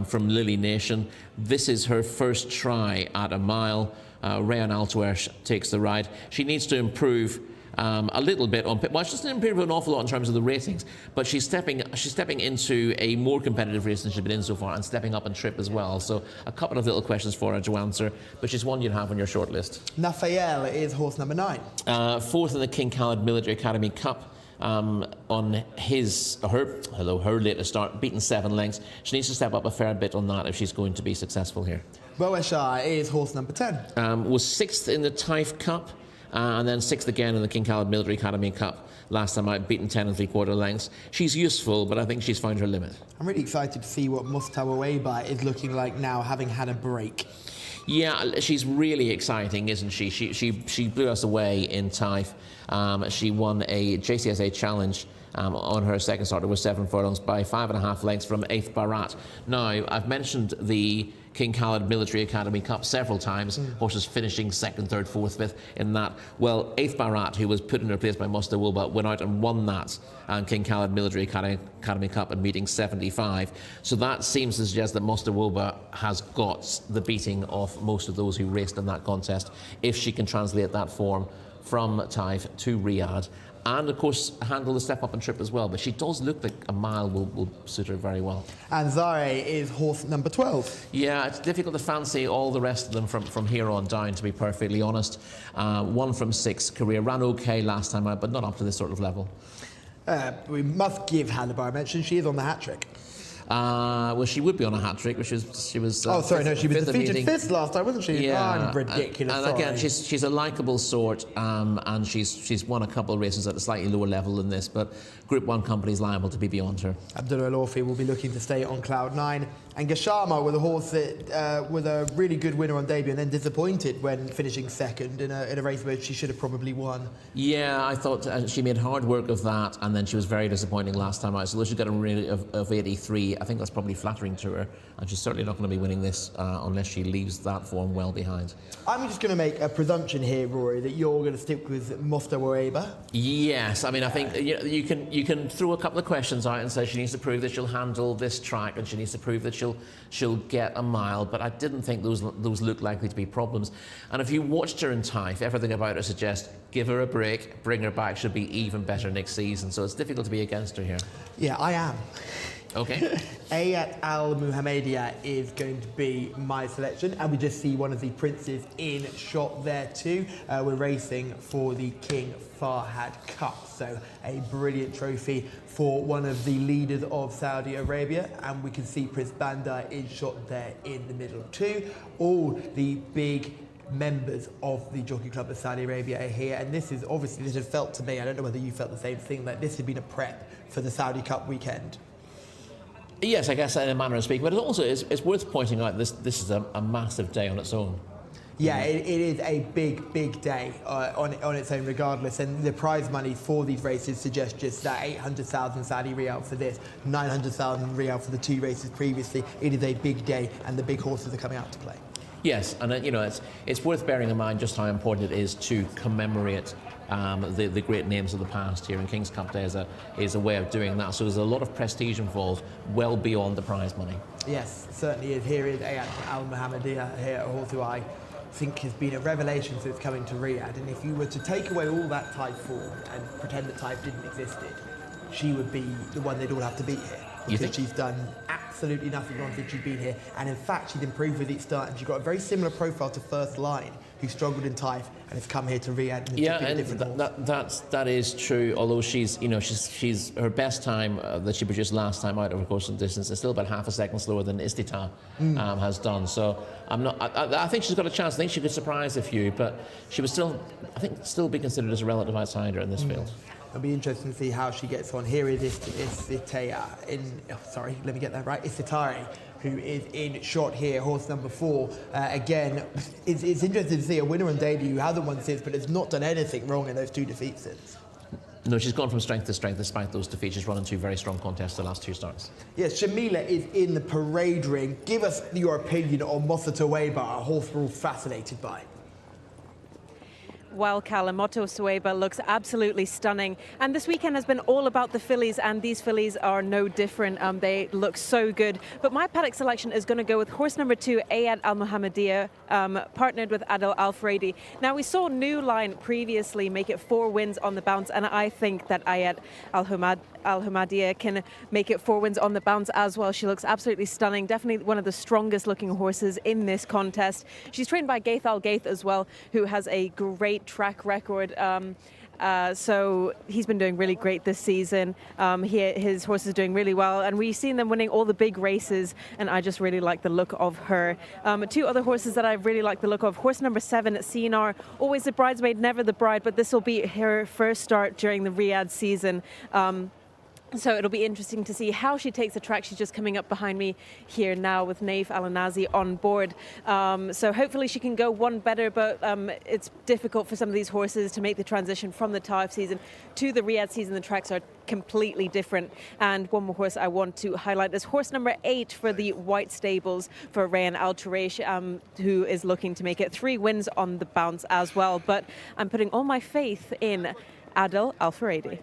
from Lily Nation. This is her first try at a mile. Rayan Altuersh takes the ride. She needs to improve a little bit on, well, she doesn't improve an awful lot in terms of the ratings, but she's stepping into a more competitive race than she's been in so far, and stepping up in trip as well. So a couple of little questions for her to answer, but she's one you'd have on your short list. Nafael is horse number 9. 4th in the King Khalid Military Academy Cup. On her latest start, beaten 7 lengths. She needs to step up a fair bit on that if she's going to be successful here. Jcsa is horse number 10. Was 6th in the Taif Cup, and then 6th again in the King Khalid Military Academy Cup last time out, beaten 10 3/4 lengths. She's useful, but I think she's found her limit. I'm really excited to see what Mustawa Weiba is looking like now, having had a break. Yeah, she's really exciting, isn't she? She blew us away in Taif. She won a Jcsa challenge on her second start. It was 7 furlongs by 5.5 lengths from 8th Barat. Now, I've mentioned the King Khalid Military Academy Cup several times. Horses finishing 2nd, 3rd, 4th, 5th in that. Well, 8th Barat, who was put in her place by Mustawa Weiba, went out and won that King Khalid Military Academy Cup at meeting 75. So that seems to suggest that Mustawa Weiba has got the beating of most of those who raced in that contest, if she can translate that form from Taif to Riyadh. And, of course, handle the step up and trip as well. But she does look like a mile will suit her very well. And Zare is horse number 12. Yeah, it's difficult to fancy all the rest of them from here on down, to be perfectly honest. 1 from 6 career. Ran okay last time out, but not up to this sort of level. We must give Halibar a mention. She is on the hat-trick. Well, she would be on a hat-trick, which she was... oh, sorry, no, she was defeated meeting. 5th last time, wasn't she? Yeah. I'm ridiculous, And sorry. again, she's a likeable sort, and she's won a couple of races at a slightly lower level than this, but Group 1 company's liable to be beyond her. Abdullah Al-Orfi will be looking to stay on cloud 9. And Gashama with a horse that was a really good winner on debut and then disappointed when finishing 2nd in a race where she should have probably won. Yeah, I thought she made hard work of that, and then she was very disappointing last time out. So she's got a rate of 83. I think that's probably flattering to her, and she's certainly not going to be winning this unless she leaves that form well behind. I'm just going to make a presumption here, Rory, that you're going to stick with Mustawa Weiba. Yes, I mean, I think you can throw a couple of questions out and say she needs to prove that she'll handle this track, and she needs to prove that she'll get a mile, but I didn't think those looked likely to be problems. And if you watched her in Taif, everything about her suggests give her a break, bring her back, she'll be even better next season. So it's difficult to be against her here. Yeah, I am. Okay. Ayat Al Muhammadia is going to be my selection, and we just see one of the princes in shot there too. We're racing for the King Fahad Cup, so a brilliant trophy for one of the leaders of Saudi Arabia, and we can see Prince Bandar in shot there in the middle too. All the big members of the Jockey Club of Saudi Arabia are here, and this has felt to me, I don't know whether you felt the same thing, that this had been a prep for the Saudi Cup weekend. Yes, I guess in a manner of speaking, but it also it's worth pointing out this is a massive day on its own. Yeah, it is a big day on its own regardless, and the prize money for these races suggests just that 800,000 Saudi Riyal for this, 900,000 Riyal for the 2 races previously. It is a big day, and the big horses are coming out to play. Yes, and it's worth bearing in mind just how important it is to commemorate the great names of the past here, and King's Cup Day is a way of doing that. So there's a lot of prestige involved, well beyond the prize money. Yes, certainly is. Here is Ayat Al Muhammadia here, a horse who I think has been a revelation since coming to Riyadh. And if you were to take away all that type form and pretend that type didn't exist, she would be the one they'd all have to beat here. Because she's done absolutely nothing wrong since she's been here, and in fact she's improved with each start, and she's got a very similar profile to First Line, who struggled in Taif and has come here to Riyadh. And yeah, and that is true. Although she's her best time that she produced last time out over the course of the distance is still about half a second slower than Istita has done. So I think she's got a chance. I think she could surprise a few, but she would still be considered as a relative outsider in this field. It'll be interesting to see how she gets on. Here is Istitari who is in shot here, horse number 4. Again, it's interesting to see a winner on debut who hasn't won since, but has not done anything wrong in those 2 defeats since. No, she's gone from strength to strength despite those defeats. She's run in 2 very strong contests the last 2 starts. Yes, Shamila is in the parade ring. Give us your opinion on Mosataweba, a horse we're all fascinated by. Well, Kalamoto Sueba looks absolutely stunning. And this weekend has been all about the fillies, and these fillies are no different. They look so good. But my paddock selection is going to go with horse number 2, Ayat Al Muhammadiyah, partnered with Adel Al Furedi. Now, we saw New Line previously make it 4 wins on the bounce, and I think that Ayat Al Muhammadiyah can make it 4 wins on the bounce as well. She looks absolutely stunning. Definitely one of the strongest looking horses in this contest. She's trained by Gaith Al Gaith as well, who has a great track record. So he's been doing really great this season. His horse is doing really well, and we've seen them winning all the big races, and I just really like the look of her. 2 other horses that I really like the look of. Horse number 7, Sinar, always the bridesmaid, never the bride, but this will be her first start during the Riyadh season. So it'll be interesting to see how she takes the track. She's just coming up behind me here now with Naif Al-Anazi on board. So hopefully she can go one better, but it's difficult for some of these horses to make the transition from the Taif season to the Riyadh season. The tracks are completely different. And one more horse I want to highlight is horse number 8 for the White Stables for Rayan Al Turaish, who is looking to make it 3 wins on the bounce as well. But I'm putting all my faith in Adel Al Furedi.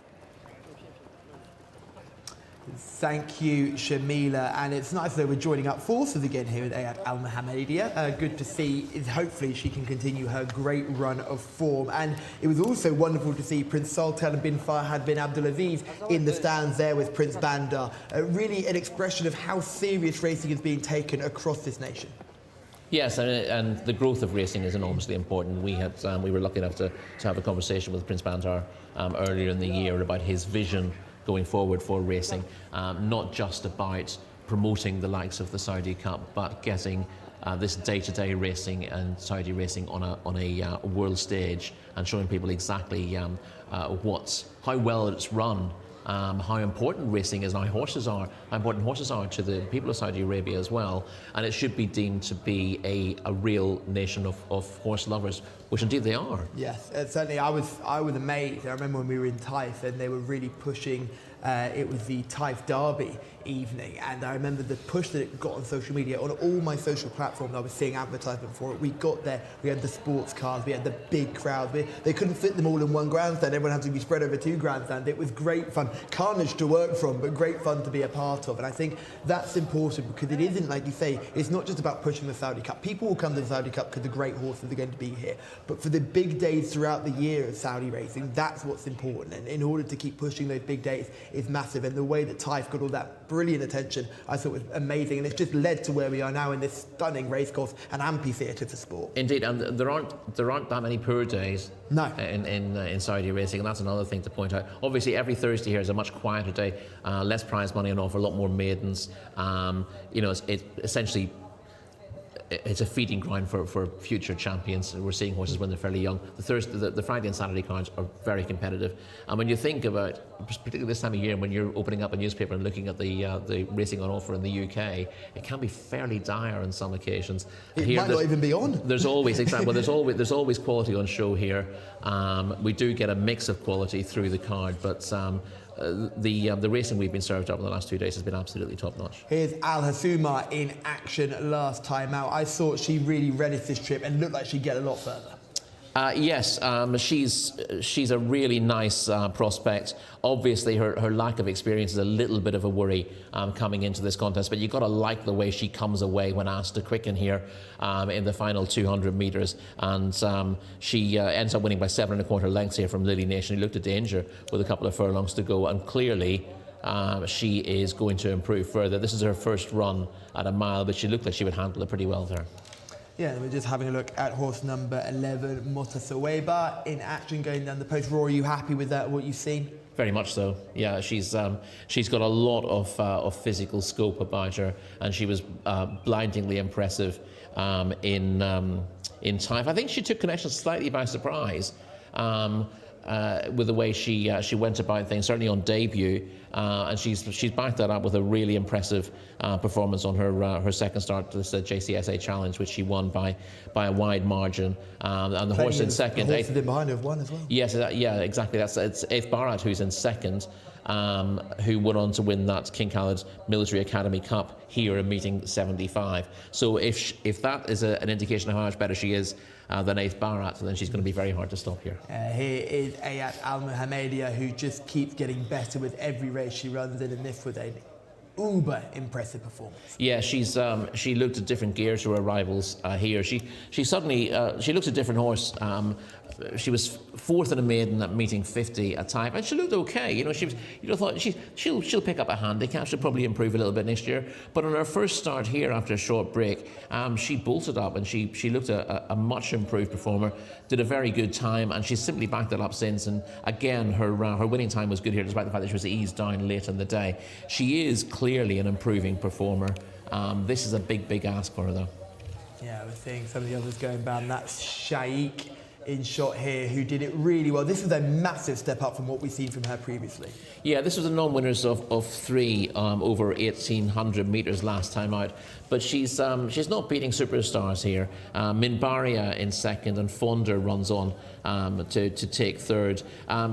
Thank you, Shamila. And it's nice that we're joining up forces again here with Ayat Al Muhammadiyah. Good to see. Hopefully she can continue her great run of form. And it was also wonderful to see Prince Sultan bin Fahad bin Abdulaziz in the stands there with Prince Bandar. Really an expression of how serious racing is being taken across this nation. Yes, and the growth of racing is enormously important. We were lucky enough to have a conversation with Prince Bandar earlier in the year about his vision going forward for racing, not just about promoting the likes of the Saudi Cup, but getting this day-to-day racing and Saudi racing on a world stage and showing people exactly how well it's run, how important racing is, and how important horses are to the people of Saudi Arabia as well. And it should be deemed to be a real nation of horse lovers, which indeed they are. Yes, certainly. I was amazed. I remember when we were in Taif and they were really pushing. It was the Taif Derby evening, and I remember the push that it got on social media. On all my social platforms I was seeing advertisement for it. We got there, we had the sports cars, we had the big crowds. They couldn't fit them all in one grandstand. Everyone had to be spread over 2 grandstands. It was great fun, carnage to work from, but great fun to be a part of. And I think that's important, because it isn't, like you say, it's not just about pushing the Saudi Cup. People will come to the Saudi Cup because the great horses are going to be here, but for the big days throughout the year of Saudi racing, that's what's important. And in order to keep pushing those big days is massive. And the way that Taif got all that brilliant attention, I thought was amazing, and it's just led to where we are now in this stunning racecourse and amphitheatre for sport. Indeed, and there aren't that many poor days. No. In Saudi racing, and that's another thing to point out. Obviously, every Thursday here is a much quieter day, less prize money, and offer a lot more maidens. It's essentially. It's a feeding ground for future champions. We're seeing horses when they're fairly young. The Friday and Saturday cards are very competitive. And when you think about, particularly this time of year, when you're opening up a newspaper and looking at the racing on offer in the UK, it can be fairly dire on some occasions. It might not even be on. There's always there's always quality on show here. We do get a mix of quality through the card, but the racing we've been served up in the last 2 days has been absolutely top notch. Here's Al Hasuma in action last time out. I thought she really relished this trip and looked like she'd get a lot further. Yes, she's a really nice prospect. Obviously, her lack of experience is a little bit of a worry coming into this contest, but you've got to like the way she comes away when asked to quicken here in the final 200 metres. And she ends up winning by 7 1/4 lengths here from Lily Nation, who looked at danger with a couple of furlongs to go. And clearly, she is going to improve further. This is her first run at a mile, but she looked like she would handle it pretty well there. Yeah, we're just having a look at horse number 11, Motasaweba, in action going down the post. Rory, are you happy with that, what you've seen? Very much so. Yeah, she's got a lot of physical scope about her, and she was blindingly impressive in Taif. I think she took Connection slightly by surprise. with the way she went about things, certainly on debut, and she's backed that up with a really impressive performance on her second start to this Jcsa challenge, which she won by a wide margin. And the horse in second, the horse in behind her have won as well. yes, yeah, exactly. It's Eith Barat who's in second, who went on to win that King Khalid Military Academy Cup here in meeting 75. So if that is an indication of how much better she is than Eith Barat, then she's going to be very hard to stop here. Here is Ayat Al Mohammedia, who just keeps getting better with every race she runs in, and this was an uber impressive performance. Yeah, she looked a different gear to her rivals here. She suddenly she looks a different horse. She was fourth in a maiden at meeting 50 at Taif, and she looked okay. You know, thought she'll pick up a handicap. She'll probably improve a little bit next year. But on her first start here after a short break, she bolted up, and she looked a much improved performer. Did a very good time, and she's simply backed it up since. And again, her winning time was good here, despite the fact that she was eased down late in the day. She is clearly an improving performer. This is a big ask for her, though. Yeah, we're seeing some of the others going down. That's Shaikh in shot here, who did it really well. This was a massive step up from what we've seen from her previously. Yeah, this was a non-winners of 3 over 1,800 metres last time out. But she's not beating superstars here. Minbaria in second, and Fonder runs on to take third.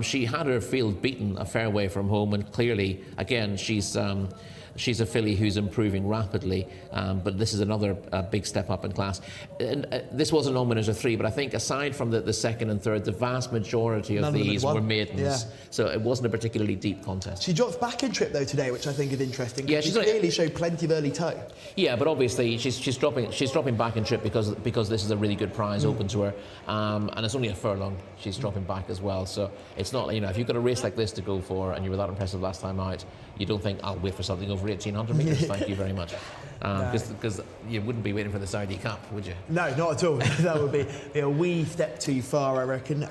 She had her field beaten a fair way from home, and clearly, again, she's a filly who's improving rapidly, but this is another big step up in class. And, this was a non-winners of 3, but I think aside from the second and third, the vast majority of these were maidens. Yeah. So it wasn't a particularly deep contest. She drops back in trip though today, which I think is interesting. Yeah, she clearly showed plenty of early toe. Yeah, but obviously she's dropping back in trip because this is a really good prize open to her, and it's only a furlong. She's dropping back as well, so it's not, you know, if you've got a race like this to go for and you were that impressive last time out, you don't think I'll wait for something over 1,800 metres. Thank you very much, because you wouldn't be waiting for the Saudi Cup, would you? No, not at all. That would be a wee step too far, I reckon.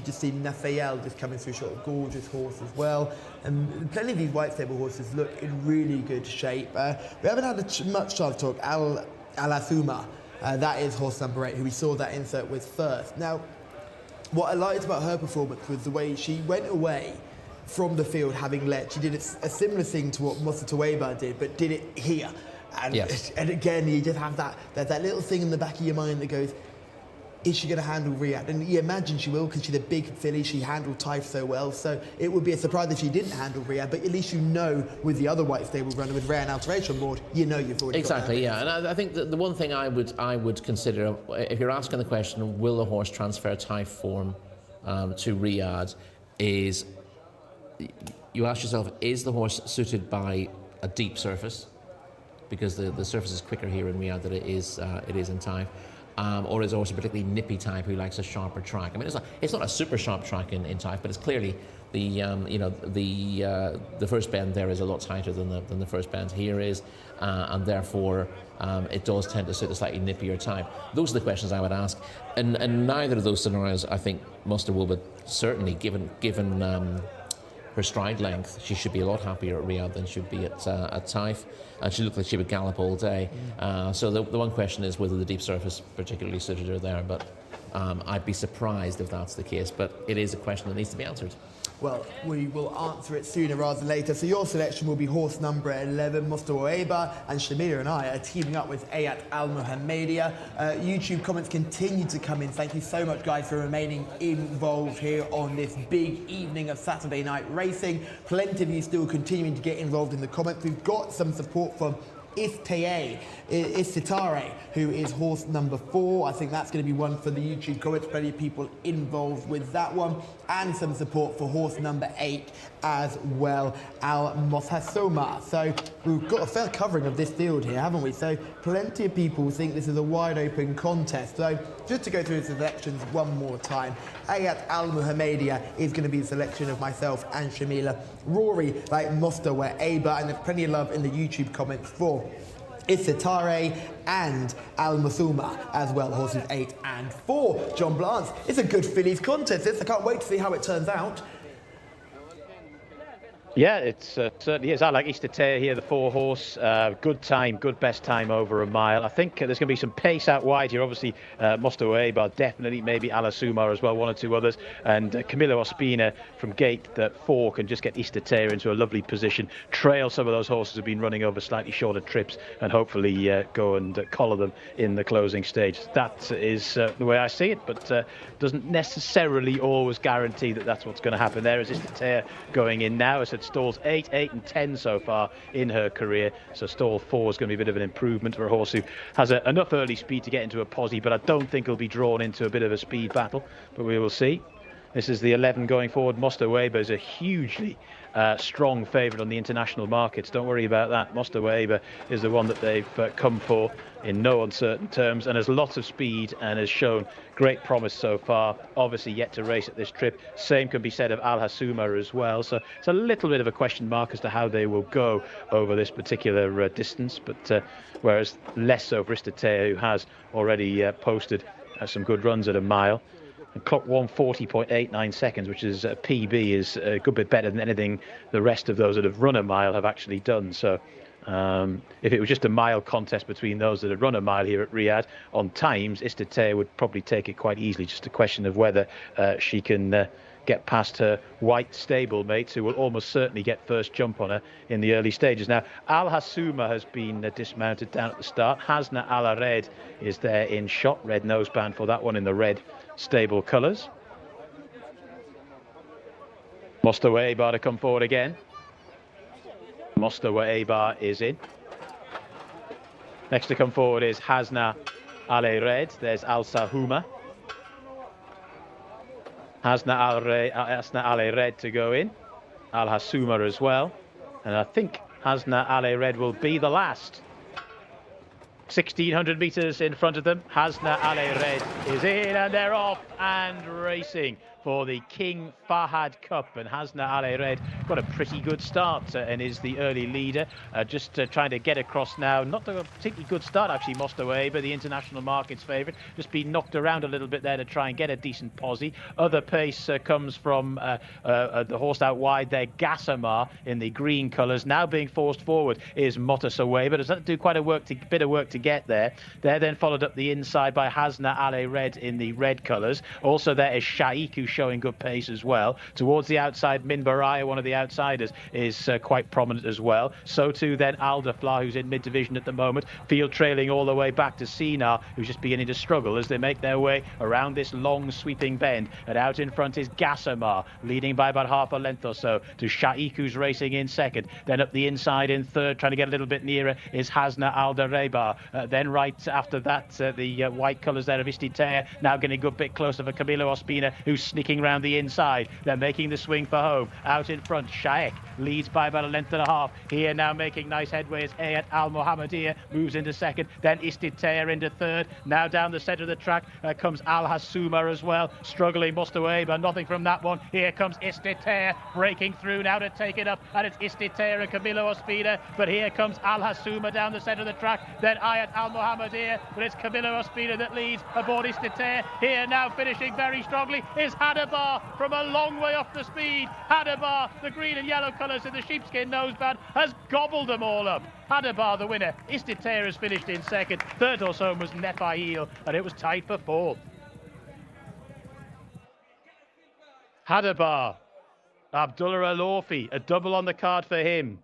Just see Nathayel just coming through, sort of gorgeous horse as well. And plenty of these white stable horses look in really good shape. We haven't had much chance to talk. Al Athuma, that is horse number 8, who we saw that insert with first. Now, what I liked about her performance was the way she went away from the field having led. She did a similar thing to what Musa Tuwaiba did, but did it here. And, yes. And again, you just have that little thing in the back of your mind that goes, is she going to handle Riyadh? And you imagine she will, because she's a big filly. She handled Taif so well. So it would be a surprise if she didn't handle Riyadh. But at least you know, with the other white stable runner, with Rayan Alteration on board, you know you've already got that. Yeah. And I think that the one thing I would consider, if you're asking the question, will the horse transfer Taif form to Riyadh, is you ask yourself, is the horse suited by a deep surface? Because the surface is quicker here in Riyadh than it is in Taif. Or is the horse a particularly nippy type who likes a sharper track? I mean, it's not a super sharp track in Taif, but it's clearly the first bend there is a lot tighter than the first bend here is, and therefore it does tend to suit a slightly nippier type. Those are the questions I would ask, and neither of those scenarios I think Muster will, but certainly given her stride length, she should be a lot happier at Riyadh than she'd be at Taif. And she looked like she would gallop all day. So the one question is whether the deep surface particularly suited her there. But I'd be surprised if that's the case. But it is a question that needs to be answered. Well, we will answer it sooner rather than later. So your selection will be horse number 11, Mustawa, and Shamila and I are teaming up with Ayat Al Mohammedia. YouTube comments continue to come in. Thank you so much, guys, for remaining involved here on this big evening of Saturday night racing. Plenty of you still continuing to get involved in the comments. We've got some support from Istare, who is horse number 4. I think that's going to be one for the YouTube comments. Plenty of people involved with that one. And some support for horse number 8 as well, Al Mothasoma. So we've got a fair covering of this field here, haven't we? So plenty of people think this is a wide open contest. So just to go through the selections one more time, Ayat Al Mohammedia is going to be the selection of myself and Shamila. Rory, like Mustawa Aba, and there's plenty of love in the YouTube comments for Isitare and Al Masuma as well, horses 8 and 4. John Blance, it's a good fillies contest. I can't wait to see how it turns out. Yeah, it certainly is. I like Istatea here, the 4-horse. Good time, good best time over a mile. I think there's going to be some pace out wide here. Obviously, Mostawa, but definitely maybe Alasumar as well, one or two others. And Camilo Ospina from gate 4 can just get Istatea into a lovely position, trail some of those horses who've been running over slightly shorter trips, and hopefully go and collar them in the closing stage. That is the way I see it, but doesn't necessarily always guarantee that that's what's going to happen. There is Istatea going in now. As it stalls 8, 8 and 10 so far in her career, so stall 4 is going to be a bit of an improvement for a horse who has enough early speed to get into a posse, but I don't think he'll be drawn into a bit of a speed battle, but we will see. This is the 11 going forward. Mostawa is a hugely strong favourite on the international markets. Don't worry about that. Mostawa is the one that they've come for in no uncertain terms, and has lots of speed and has shown great promise so far. Obviously yet to race at this trip. Same can be said of Al Hasuma as well. So it's a little bit of a question mark as to how they will go over this particular distance. But whereas less so for Istatea, who has already posted some good runs at a mile. And clock 1:40.89 seconds, which is a PB, is a good bit better than anything the rest of those that have run a mile have actually done. So if it was just a mile contest between those that had run a mile here at Riyadh on times, Istatea would probably take it quite easily. Just a question of whether she can get past her white stable mates, who will almost certainly get first jump on her in the early stages. Now, Al Hasuma has been dismounted down at the start. Hasna Ala Red is there in shot, red noseband for that one in the red stable colours. Mostawa Ebar to come forward again. Mostawa Ebar is in. Next to come forward is Hasna Ale Red. There's Al Sahuma. Hasna Ale Red to go in. Al Hasuma as well. And I think Hasna Ale Red will be the last. 1,600 metres in front of them. Hasna Ale Red is in, and they're off and racing for the King Fahad Cup. And Hasna Ale Red got a pretty good start and is the early leader. Just trying to get across now. Not a particularly good start, actually, Mostawa, but the international market's favourite. Just been knocked around a little bit there to try and get a decent posse. Other pace comes from the horse out wide there, Gassamar, in the green colours. Now being forced forward is Motasawa, but does that do quite a bit of work to get there. They're then followed up the inside by Hasna Ale Red in the red colours. Also there is Shaikh, who's showing good pace as well. Towards the outside, Minbaraya, one of the outsiders, is quite prominent as well. So too then Aldafla, who's in mid-division at the moment. Field trailing all the way back to Sinar, who's just beginning to struggle as they make their way around this long sweeping bend. And out in front is Gassamar, leading by about half a length or so to Shaikh, who's racing in second. Then up the inside in third, trying to get a little bit nearer, is Hasna Aldarebar. Then right after that, the white colours there of Istatea, now getting a good bit closer for Camilo Ospina, who's sneaking round the inside. They're making the swing for home. Out in front, Shaikh leads by about a length and a half. Here now making nice headway as Ayat Al Mohammedia moves into second. Then Istatea into third. Now down the centre of the track comes Al Hasuma as well. Struggling Mostawa, but nothing from that one. Here comes Istatea breaking through now to take it up. And it's Istatea and Camilo Ospina. But here comes Al Hasuma down the centre of the track. Then Ayat Al Mohammedia. But it's Camilo Ospina that leads aboard Istatea. Here now finishing very strongly is Hadabar from a long way off the speed. Hadabar, the green and yellow colours in the sheepskin noseband, has gobbled them all up. Hadabar the winner. Istatea has finished in second. Third or so was Nefail, and it was tied for fourth. Hadabar, Abdullah Al-Orfi, a double on the card for him.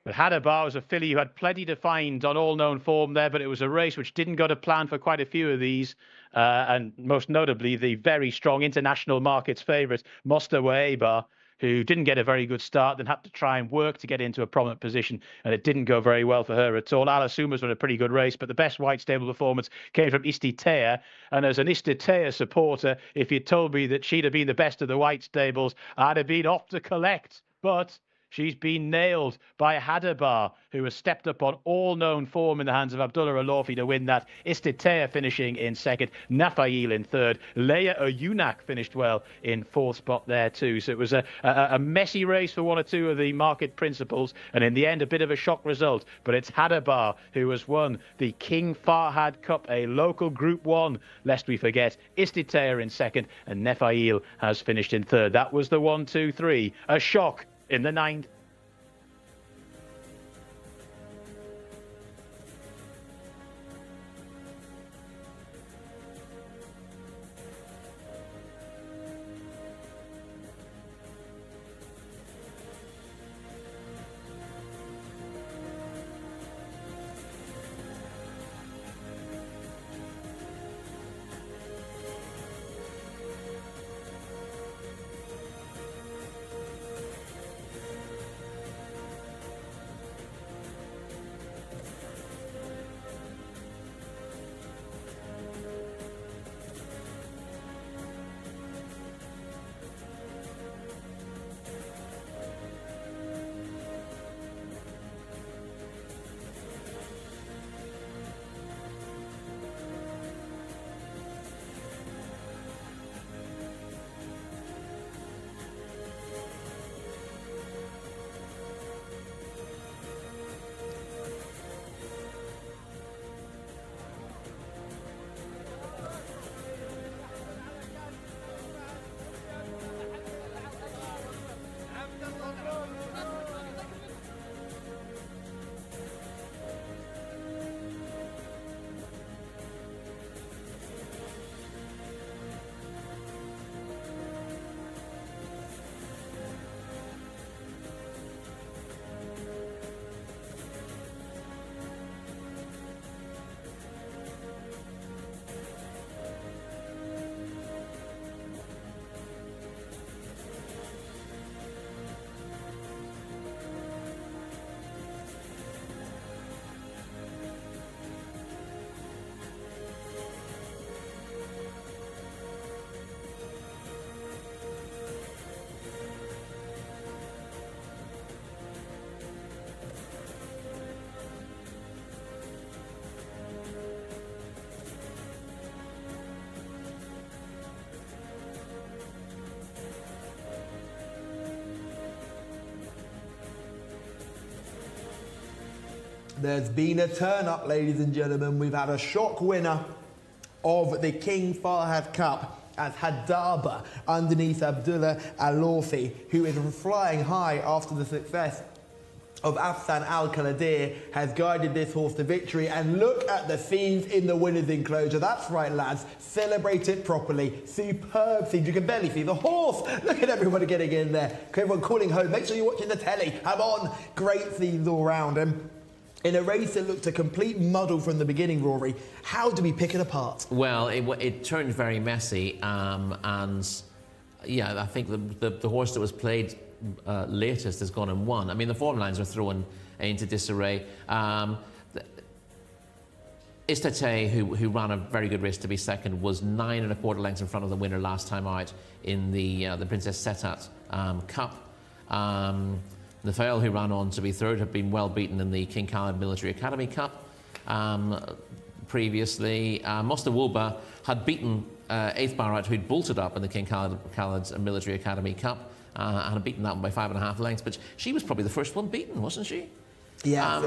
But Hadabar was a filly who had plenty to find on all known form there, but it was a race which didn't go to plan for quite a few of these. And most notably, the very strong international markets favourite, Mostawa Ebar, who didn't get a very good start, then had to try and work to get into a prominent position, and it didn't go very well for her at all. Alasuma's run a pretty good race, but the best white stable performance came from Istatea, and as an Istatea supporter, if you'd told me that she'd have been the best of the white stables, I'd have been off to collect, but she's been nailed by Hadabar, who has stepped up on all known form in the hands of Abdullah Al-Orfi to win that. Istatea finishing in second, Nafail in third. Leia Oyunak finished well in fourth spot there too. So it was a messy race for one or two of the market principals, and in the end a bit of a shock result. But it's Hadabar who has won the King Fahad Cup, a local Group 1, lest we forget. Istatea in second, and Nefail has finished in third. That was the 1, 2, 3. A shock in the 9th. There's been a turn-up, ladies and gentlemen. We've had a shock winner of the King Fahd Cup as Hadaba underneath Abdullah Al-Lawfi, who is flying high after the success of Afsan Al-Kaladir, has guided this horse to victory. And look at the scenes in the winner's enclosure. That's right, lads. Celebrate it properly. Superb scenes. You can barely see the horse. Look at everyone getting in there. Everyone calling home. Make sure you're watching the telly. Come on. Great scenes all round. And in a race that looked a complete muddle from the beginning, Rory, how do we pick it apart? Well, it turned very messy, and yeah, I think the horse that was played latest has gone and won. I mean, the form lines are thrown into disarray. Istate, who ran a very good race to be second, was 9 1/4 lengths in front of the winner last time out in the Princess Setat Cup. Nafael, who ran on to be third, had been well beaten in the King Khalid Military Academy Cup previously. Mostawoba had beaten 8th Barat, who'd bolted up in the King Khalid Military Academy Cup, and had beaten that one by 5.5 lengths. But she was probably the first one beaten, wasn't she? Yeah,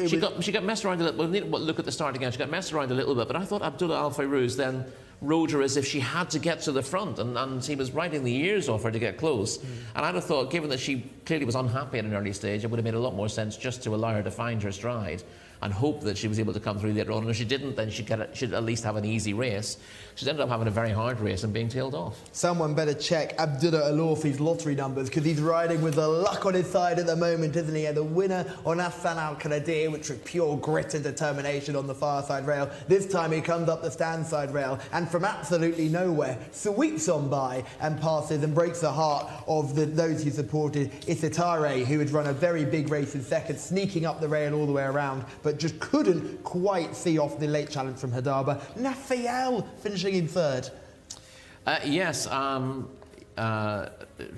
she got messed around a little. We'll look at the start again. She got messed around a little bit, but I thought Abdullah Al Fairuz then rode her as if she had to get to the front, and he was riding the ears off her to get close. And I'd have thought, given that she clearly was unhappy at an early stage, it would have made a lot more sense just to allow her to find her stride and hope that she was able to come through later on. And if she didn't, then she'd at least have an easy race. She's ended up having a very hard race and being tailed off. Someone better check Abdullah Al-Lawfi's lottery numbers, because he's riding with the luck on his side at the moment, isn't he? And the winner on Afsan Al-Kaladir, which was pure grit and determination on the far side rail. This time he comes up the stand side rail and from absolutely nowhere sweeps on by and passes and breaks the heart of those who supported Isitare, who had run a very big race in second, sneaking up the rail all the way around, but just couldn't quite see off the late challenge from Hadaba. Nafael finishing in third. Yes,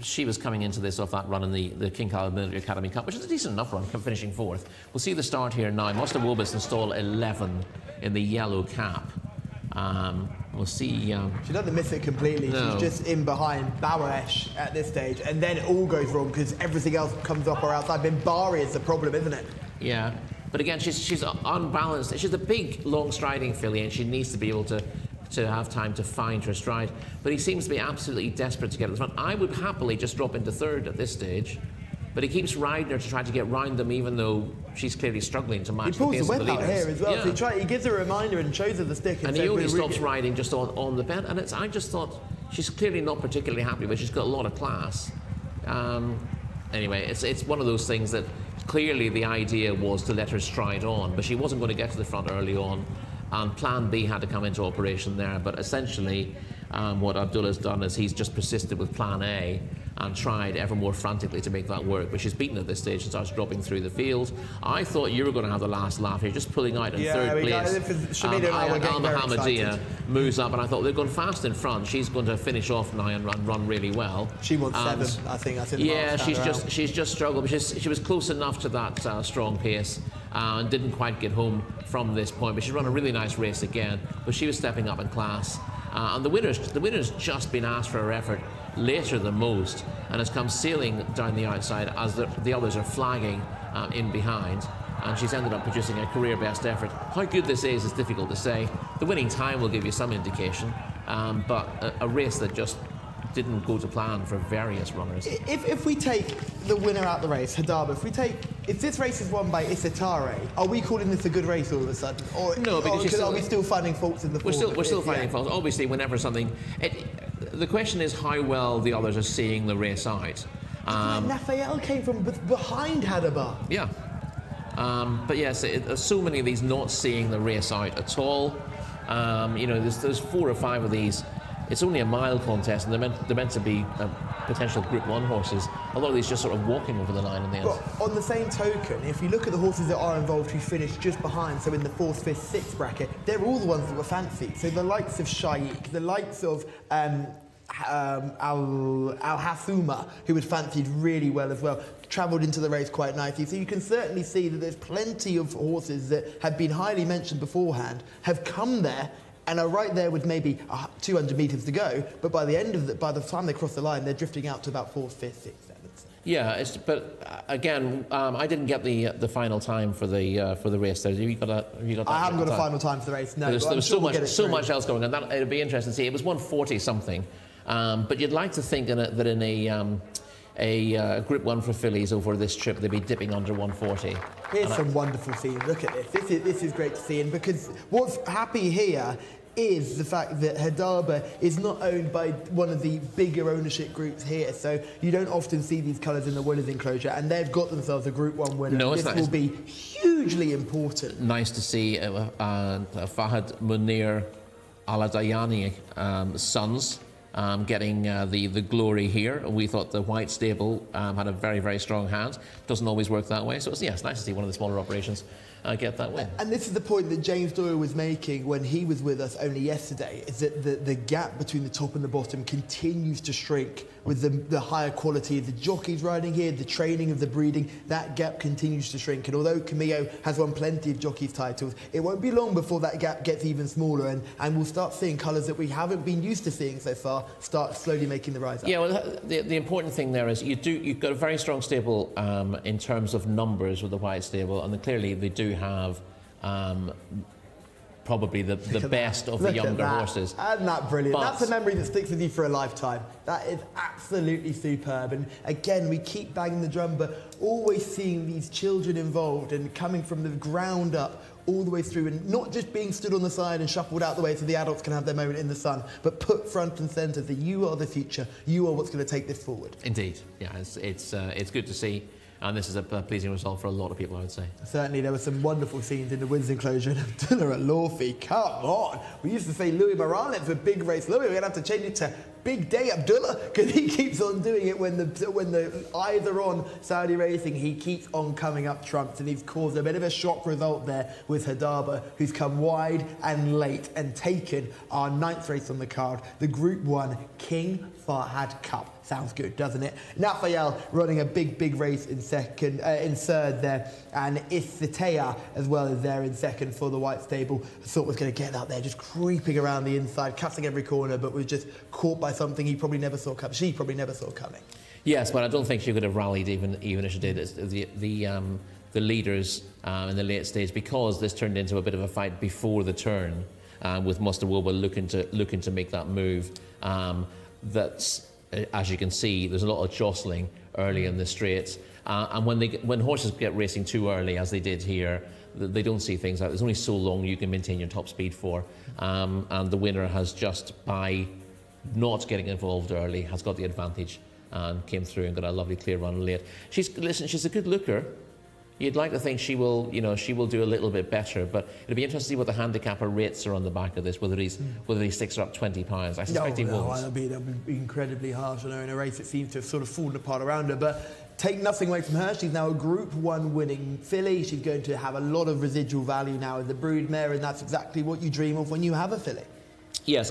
she was coming into this off that run in the King Khalid Military Academy Cup, which is a decent enough run, finishing fourth. We'll see the start here now. Mostawoba's in stall 11 in the yellow cap. We'll see. She doesn't miss it completely. No. She's just in behind Bawaresh at this stage, and then it all goes wrong because everything else comes up or outside. Bimbari is the problem, isn't it? Yeah, but again, she's unbalanced. She's a big, long striding filly, and she needs to be able to have time to find her stride. But he seems to be absolutely desperate to get at the front. I would happily just drop into third at this stage. but he keeps riding her to try to get round them, even though she's clearly struggling to match He pulls the pace the of the whip out leaders. here as well. Yeah. So he gives her a reminder and shows her the stick. And he only stops riding just on the bend. And I just thought, she's clearly not particularly happy, but she's got a lot of class. Anyway, it's one of those things that clearly the idea was to let her stride on, but she wasn't going to get to the front early on, and plan B had to come into operation there. But essentially, what Abdullah's done is he's just persisted with plan A and tried ever more frantically to make that work, but she's beaten at this stage and starts dropping through the field. I thought you were going to have the last laugh here, just pulling out in third place. Al-Mohammadiyah moves up, and I thought they've gone fast in front. She's going to finish off now and run really well. She wants 7, I think. Yeah, she's just struggled. She was close enough to that strong pace and didn't quite get home from this point. But she's run a really nice race again. But she was stepping up in class. And the winner's just been asked for her effort later than most, and has come sailing down the outside as the others are flagging in behind. And she's ended up producing a career best effort. How good this is difficult to say. The winning time will give you some indication, but a race that just didn't go to plan for various runners. If we take the winner out the race, Hadaba, if this race is won by Isatare, are we calling this a good race all of a sudden? Or, no, because are we still finding faults in the form? We're still finding faults. Obviously, whenever something... the question is how well the others are seeing the race out. Raphael came from behind Hadaba. Yeah. But yes, there's so many of these not seeing the race out at all. There's 4 or 5 of these. It's only a mile contest, and they're meant to be potential Group 1 horses. A lot of these just sort of walking over the line in the end. But on the same token, if you look at the horses that are involved who finished just behind, so in the 4th, 5th, 6th bracket, they're all the ones that were fancied. So the likes of Shaikh, the likes of Al-Hasuma, who was fancied really well as well, travelled into the race quite nicely. So you can certainly see that there's plenty of horses that have been highly mentioned beforehand, have come there and are right there with maybe 200 metres to go, but by the time they cross the line, they're drifting out to about 4th, 5th, 6th, 7th. Yeah, again, I didn't get the final time for the race. There, have you got that? I haven't got a final time for the race. No, there was so much else going on. It'd be interesting to see. It was 140 something, but you'd like to think that in a Group 1 for fillies over this trip, they'd be dipping under 140. Here's some wonderful scenes. Look at this. This is great to see, and because what's happy here is the fact that Hadaba is not owned by one of the bigger ownership groups here, so you don't often see these colours in the winners' enclosure, and they've got themselves a Group 1 winner. No, this will be hugely important. Nice to see Fahad Munir Al-Adayani sons getting the glory here. We thought the White Stable had a very, very strong hand. Doesn't always work that way, so it's nice to see one of the smaller operations get that win. And this is the point that James Doyle was making when he was with us only yesterday, is that the gap between the top and the bottom continues to shrink with the higher quality of the jockeys riding here, the training of the breeding. That gap continues to shrink, and although Camillo has won plenty of jockeys titles, it won't be long before that gap gets even smaller, and we'll start seeing colours that we haven't been used to seeing so far start slowly making the rise up. Yeah, well, the important thing there is you've got a very strong stable in terms of numbers with the White Stable, and clearly they do have probably the best of the younger horses. Isn't that brilliant? That's a memory that sticks with you for a lifetime. That is absolutely superb. And again, we keep banging the drum, but always seeing these children involved and coming from the ground up all the way through, and not just being stood on the side and shuffled out the way so the adults can have their moment in the sun, but put front and centre that you are the future, you are what's going to take this forward. Indeed, yeah, it's good to see. And this is a pleasing result for a lot of people, I would say. Certainly, there were some wonderful scenes in the Windsor enclosure. And Abdullah at Lawfee, come on. We used to say Louis Morales for Big Race Louis. We're going to have to change it to Big Day Abdullah, because he keeps on doing it when the eyes are on Saudi racing. He keeps on coming up trumps, and he's caused a bit of a shock result there with Hadaba, who's come wide and late and taken our 9th race on the card, the Group 1 King Fahad Cup. Sounds good, doesn't it? Raphael running a big race in third there, and Issatea as well as there in second for the White Stable. I thought was going to get out there, just creeping around the inside, cutting every corner, but was just caught by something he probably never saw coming. She probably never saw coming. Yes, but I don't think she could have rallied even if she did. It's the leaders in the late stage, because this turned into a bit of a fight before the turn, with Mustawoba looking to make that move. That's, as you can see, there's a lot of jostling early in the straights, And when horses get racing too early, as they did here, they don't see things out. There's only so long you can maintain your top speed for. And the winner has just, by not getting involved early, has got the advantage and came through and got a lovely clear run late. She's a good looker. You'd like to think she will do a little bit better, but it'll be interesting to see what the handicapper rates are on the back of this, whether he sticks her up £20. I suspect he won't. That'll be incredibly harsh on her in a race that seems to have sort of fallen apart around her. But take nothing away from her. She's now a Group 1 winning filly. She's going to have a lot of residual value now as a broodmare, and that's exactly what you dream of when you have a filly. Yes.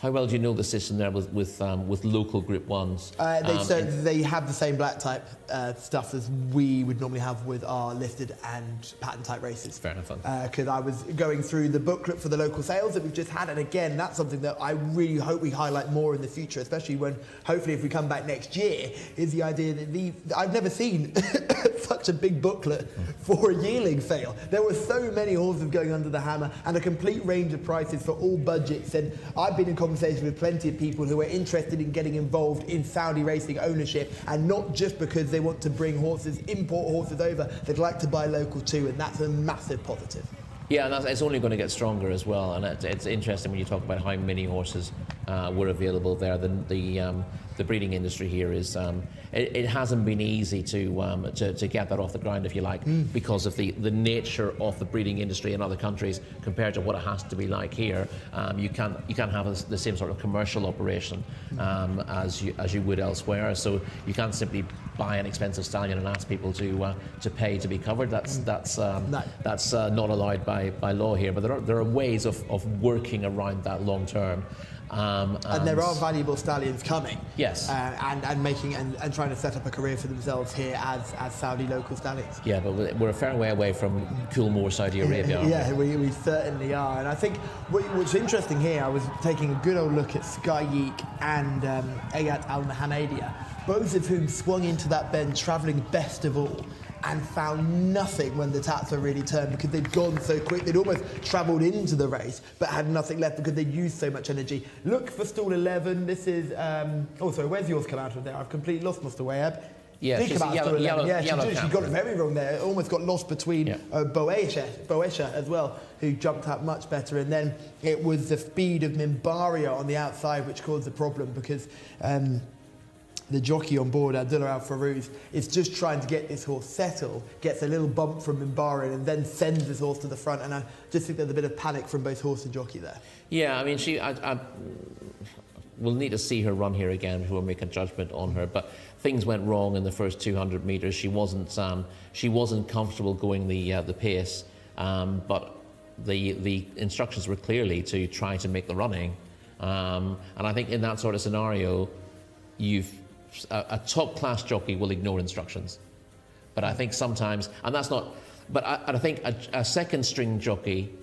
How well do you know the system there with local Group 1s? They have the same black type stuff as we would normally have with our listed and pattern type races. Fair enough. Because I was going through the booklet for the local sales that we've just had, and again, that's something that I really hope we highlight more in the future, especially when, hopefully, if we come back next year, is the idea that I've never seen such a big booklet for a yearling sale. There were so many horses going under the hammer and a complete range of prices for all budgets, and I've been in conversation with plenty of people who are interested in getting involved in Saudi racing ownership, and not just because they want to bring horses, import horses over, they'd like to buy local too, and that's a massive positive. Yeah, and it's only going to get stronger as well, and it's interesting when you talk about how many horses were available there. The breeding industry here is it hasn't been easy to get that off the ground, if you like, because of the nature of the breeding industry in other countries compared to what it has to be like here. You can't have the same sort of commercial operation as you would elsewhere. So you can't simply buy an expensive stallion and ask people to pay to be covered. That's not allowed by law here. But there are ways of working around that long term. And there are valuable stallions coming. Yes. And making and trying to set up a career for themselves here as Saudi local stallions. Yeah, but we're a fair way away from Coolmore, Saudi Arabia. Yeah, we certainly are. And I think what's interesting here, I was taking a good old look at Sky Yeek and Ayat Al Mahanadia, both of whom swung into that bend travelling best of all, and found nothing when the taps were really turned because they'd gone so quick. They'd almost travelled into the race but had nothing left because they'd used so much energy. Look for stall 11. This is... sorry, where's yours come out of there? I've completely lost Mr. Wahab. Yeah, she's she got it very wrong there. It almost got lost between Boesha as well, who jumped out much better. And then it was the speed of Mimbaria on the outside which caused the problem because... the jockey on board, Abdullah Al Farouz, is just trying to get this horse settled, gets a little bump from Mimbarin and then sends this horse to the front. And I just think there's a bit of panic from both horse and jockey there. Yeah, I mean, we'll need to see her run here again before we make a judgment on her. But things went wrong in the first 200 metres. She wasn't comfortable going the pace, but the instructions were clearly to try to make the running. And I think in that sort of scenario, a top-class jockey will ignore instructions. But I think sometimes, and that's not, but I think a second-string jockey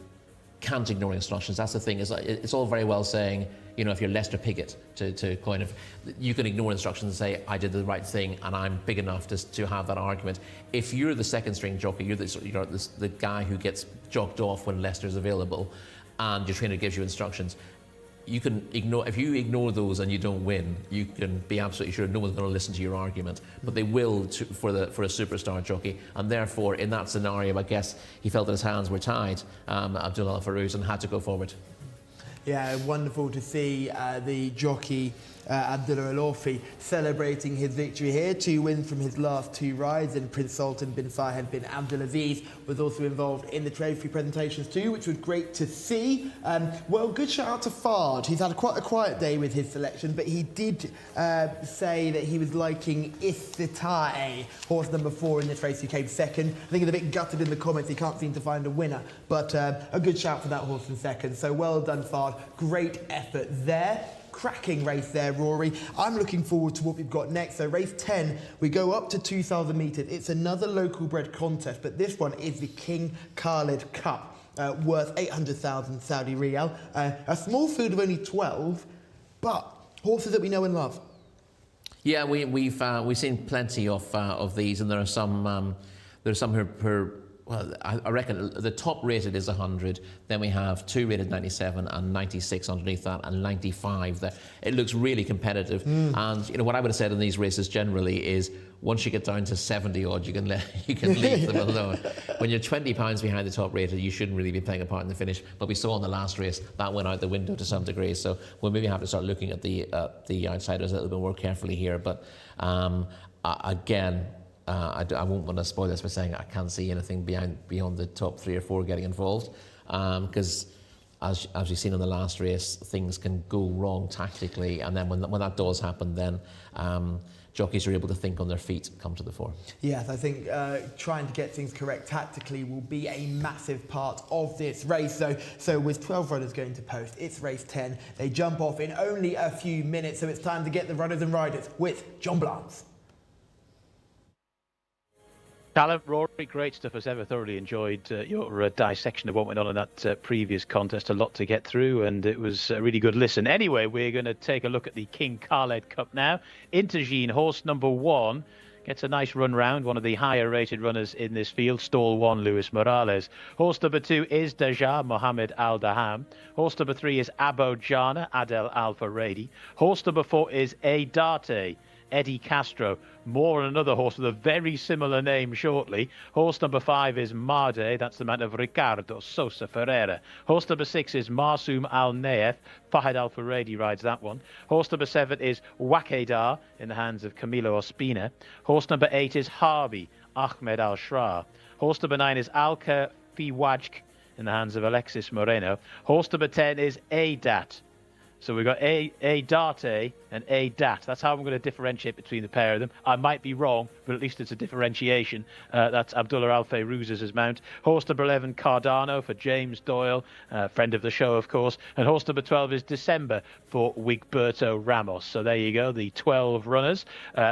can't ignore instructions. That's the thing. It's all very well saying, if you're Lester Piggott, to kind of, you can ignore instructions and say, I did the right thing and I'm big enough to have that argument. If you're the second-string jockey, you're the guy who gets jocked off when Lester's available and your trainer gives you instructions, you can ignore, if you ignore those and you don't win, you can be absolutely sure no one's going to listen to your argument. But they will for a superstar jockey, and therefore in that scenario, I guess he felt that his hands were tied, Abdullah Al Farouz, and had to go forward. Yeah, wonderful to see the jockey Abdullah Al Orfi celebrating his victory here. 2 wins from his last 2 rides, and Prince Sultan bin Fahd bin Abdulaziz was also involved in the trophy presentations too, which was great to see. Well, good shout out to Fard. He's had quite a quiet day with his selection, but he did say that he was liking Istitae, horse number 4 in this race, who came second. I think he's a bit gutted in the comments he can't seem to find a winner, but a good shout for that horse in second. So well done, Fard. Great effort there. Cracking race there, Rory. I'm looking forward to what we've got next. So race 10, we go up to 2,000 metres. It's another local bred contest, but this one is the King Khalid Cup, worth 800,000 Saudi Riyal. A small field of only 12, but horses that we know and love. Yeah, we've seen plenty of these, and there are some who Well, I reckon the top rated is 100. Then we have 2 rated 97 and 96 underneath that, and 95 there. It looks really competitive. And you know what I would have said in these races generally is, once you get down to 70 odd, you can leave them alone. When you're 20 pounds behind the top rated, you shouldn't really be playing a part in the finish. But we saw in the last race that went out the window to some degree. So we'll maybe have to start looking at the outsiders a little bit more carefully here. But again, I won't want to spoil this by saying I can't see anything beyond the top 3 or 4 getting involved, because as you've seen in the last race, things can go wrong tactically, and then when that does happen, then jockeys are able to think on their feet, come to the fore. Yes, I think trying to get things correct tactically will be a massive part of this race. So with 12 runners going to post, it's race 10. They jump off in only a few minutes, so it's time to get the runners and riders with John Blance. Callum, Rory, great stuff as ever. Thoroughly enjoyed your dissection of what went on in that previous contest. A lot to get through, and it was a really good listen. Anyway, we're going to take a look at the King Khaled Cup now. Intergene, horse number 1, gets a nice run round, one of the higher rated runners in this field. Stall 1, Luis Morales. Horse number 2 is Daja, Mohammed Al Daham. Horse number 3 is Abo Jana, Adel Alfa Radi. Horse number 4 is Eidate, Eddie Castro. More on another horse with a very similar name shortly. Horse number 5 is Marde, that's the man of Ricardo Sosa Ferreira. Horse number 6 is Marsoum Al Naef, Fahad Al Faredi rides that one. Horse number 7 is Wakedar, in the hands of Camilo Ospina. Horse number 8 is Harvey, Ahmed Al Shra. Horse number 9 is Alka Fiwajk, in the hands of Alexis Moreno. Horse number 10 is Adat. So we've got Aidate and Adat. That's how I'm going to differentiate between the pair of them. I might be wrong, but at least it's a differentiation. That's Abdullah Al-Fayruz's mount. Horse number 11, Cardano, for James Doyle, friend of the show, of course. And horse number 12 is December for Wigberto Ramos. So there you go, the 12 runners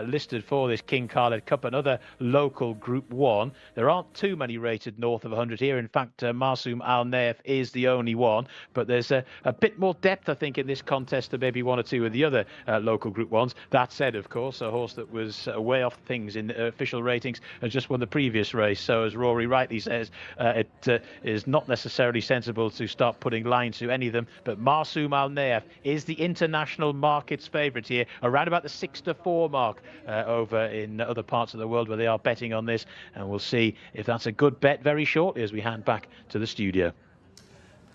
listed for this King Khaled Cup, another local Group 1. There aren't too many rated north of 100 here. In fact, Marsoum Al-Naef is the only one. But there's a bit more depth, I think, in this contest than maybe one or two of the other local Group 1s. That said, of course, a horse that was way off things in official ratings has just won the previous race. So as Rory rightly says, it is not necessarily sensible to start putting lines to any of them. But Marsoum Al Naef is the international market's favourite here, around about the 6-4 mark over in other parts of the world where they are betting on this. And we'll see if that's a good bet very shortly as we hand back to the studio.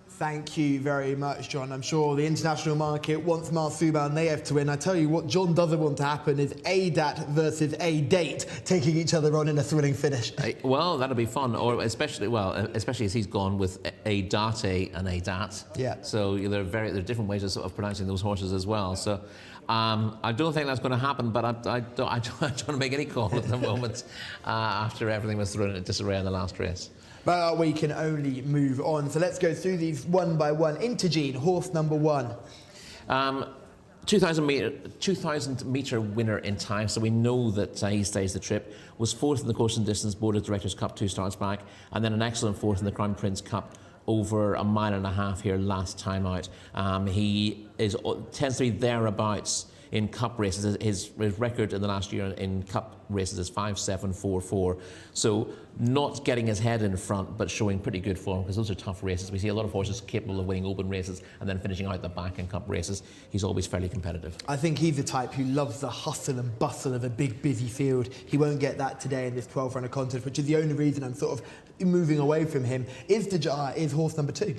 Thank you very much, John. I'm sure the international market wants Marsoum Al Naef to win. I tell you what John doesn't want to happen is Adat versus Aidate taking each other on in a thrilling finish. Well, that'll be fun, or especially as he's gone with Aidate and Adat. Yeah. So there are different ways of sort of pronouncing those horses as well. So I don't think that's going to happen, but I don't want to make any call at the moment after everything was thrown into disarray in the last race. But we can only move on. So let's go through these one by one. Intergene, horse number 1. 2,000 metre winner in time, so we know that he stays the trip. Was 4th in the course and distance Board of Directors Cup 2 starts back, and then an excellent 4th in the Crown Prince Cup over a mile and a half here last time out. He tends to be thereabouts in cup races. His record in the last year in cup races is 5-7-4-4. So not getting his head in front, but showing pretty good form, because those are tough races. We see a lot of horses capable of winning open races and then finishing out the back in cup races. He's always fairly competitive. I think he's the type who loves the hustle and bustle of a big, busy field. He won't get that today in this 12-runner contest, which is the only reason I'm sort of moving away from him. Is horse number 2.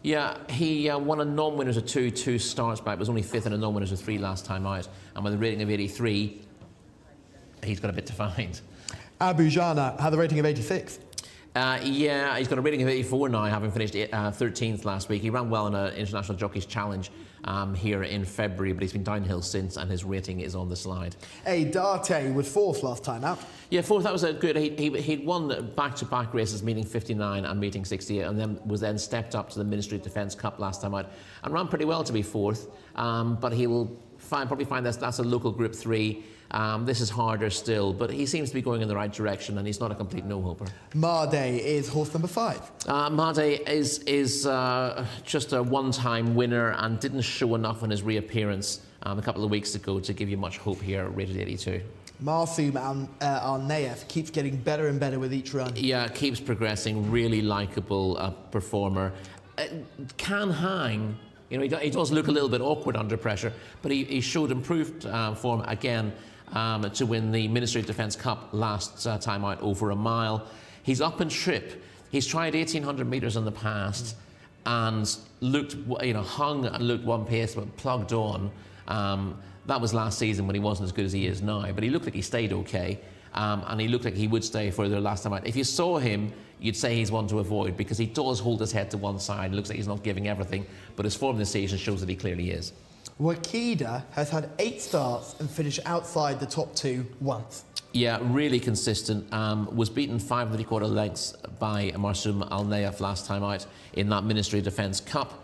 Yeah, he won a non-winners of 2 starts back, was only 5th in a non-winners of 3 last time out, and with a rating of 83, he's got a bit to find. Abu Jana had a rating of 86. Yeah, he's got a rating of 84 now, having finished 13th last week. He ran well in an International Jockeys Challenge here in February, but he's been downhill since, and his rating is on the slide. Aidate was 4th last time out. Yeah, 4th, that was a good. He'd won back-to-back races, meeting 59 and meeting 68, and then was stepped up to the Ministry of Defence Cup last time out, and ran pretty well to be 4th. But he will probably find that's a local Group 3. This is harder still, but he seems to be going in the right direction, and he's not a complete no-hoper. Marde is horse number 5. Marde is just a one-time winner and didn't show enough in his reappearance a couple of weeks ago to give you much hope here, rated 82. Marsoum Al-Naif keeps getting better and better with each run. Yeah, keeps progressing, really likeable performer. Can hang, you know, he does look a little bit awkward under pressure, but he showed improved form again to win the Ministry of Defence Cup last time out over a mile. He's up in trip. He's tried 1,800 metres in the past and looked, you know, hung and looked one pace, but plugged on. That was last season when he wasn't as good as he is now, but he looked like he stayed okay, and he looked like he would stay further last time out. If you saw him, you'd say he's one to avoid because he does hold his head to one side. It looks like he's not giving everything, but his form this season shows that he clearly is. Wakida has had 8 starts and finished outside the top 2 once. Yeah, really consistent. Was beaten 5 3/4 lengths by Marsoum Al-Naif last time out in that Ministry of Defence Cup.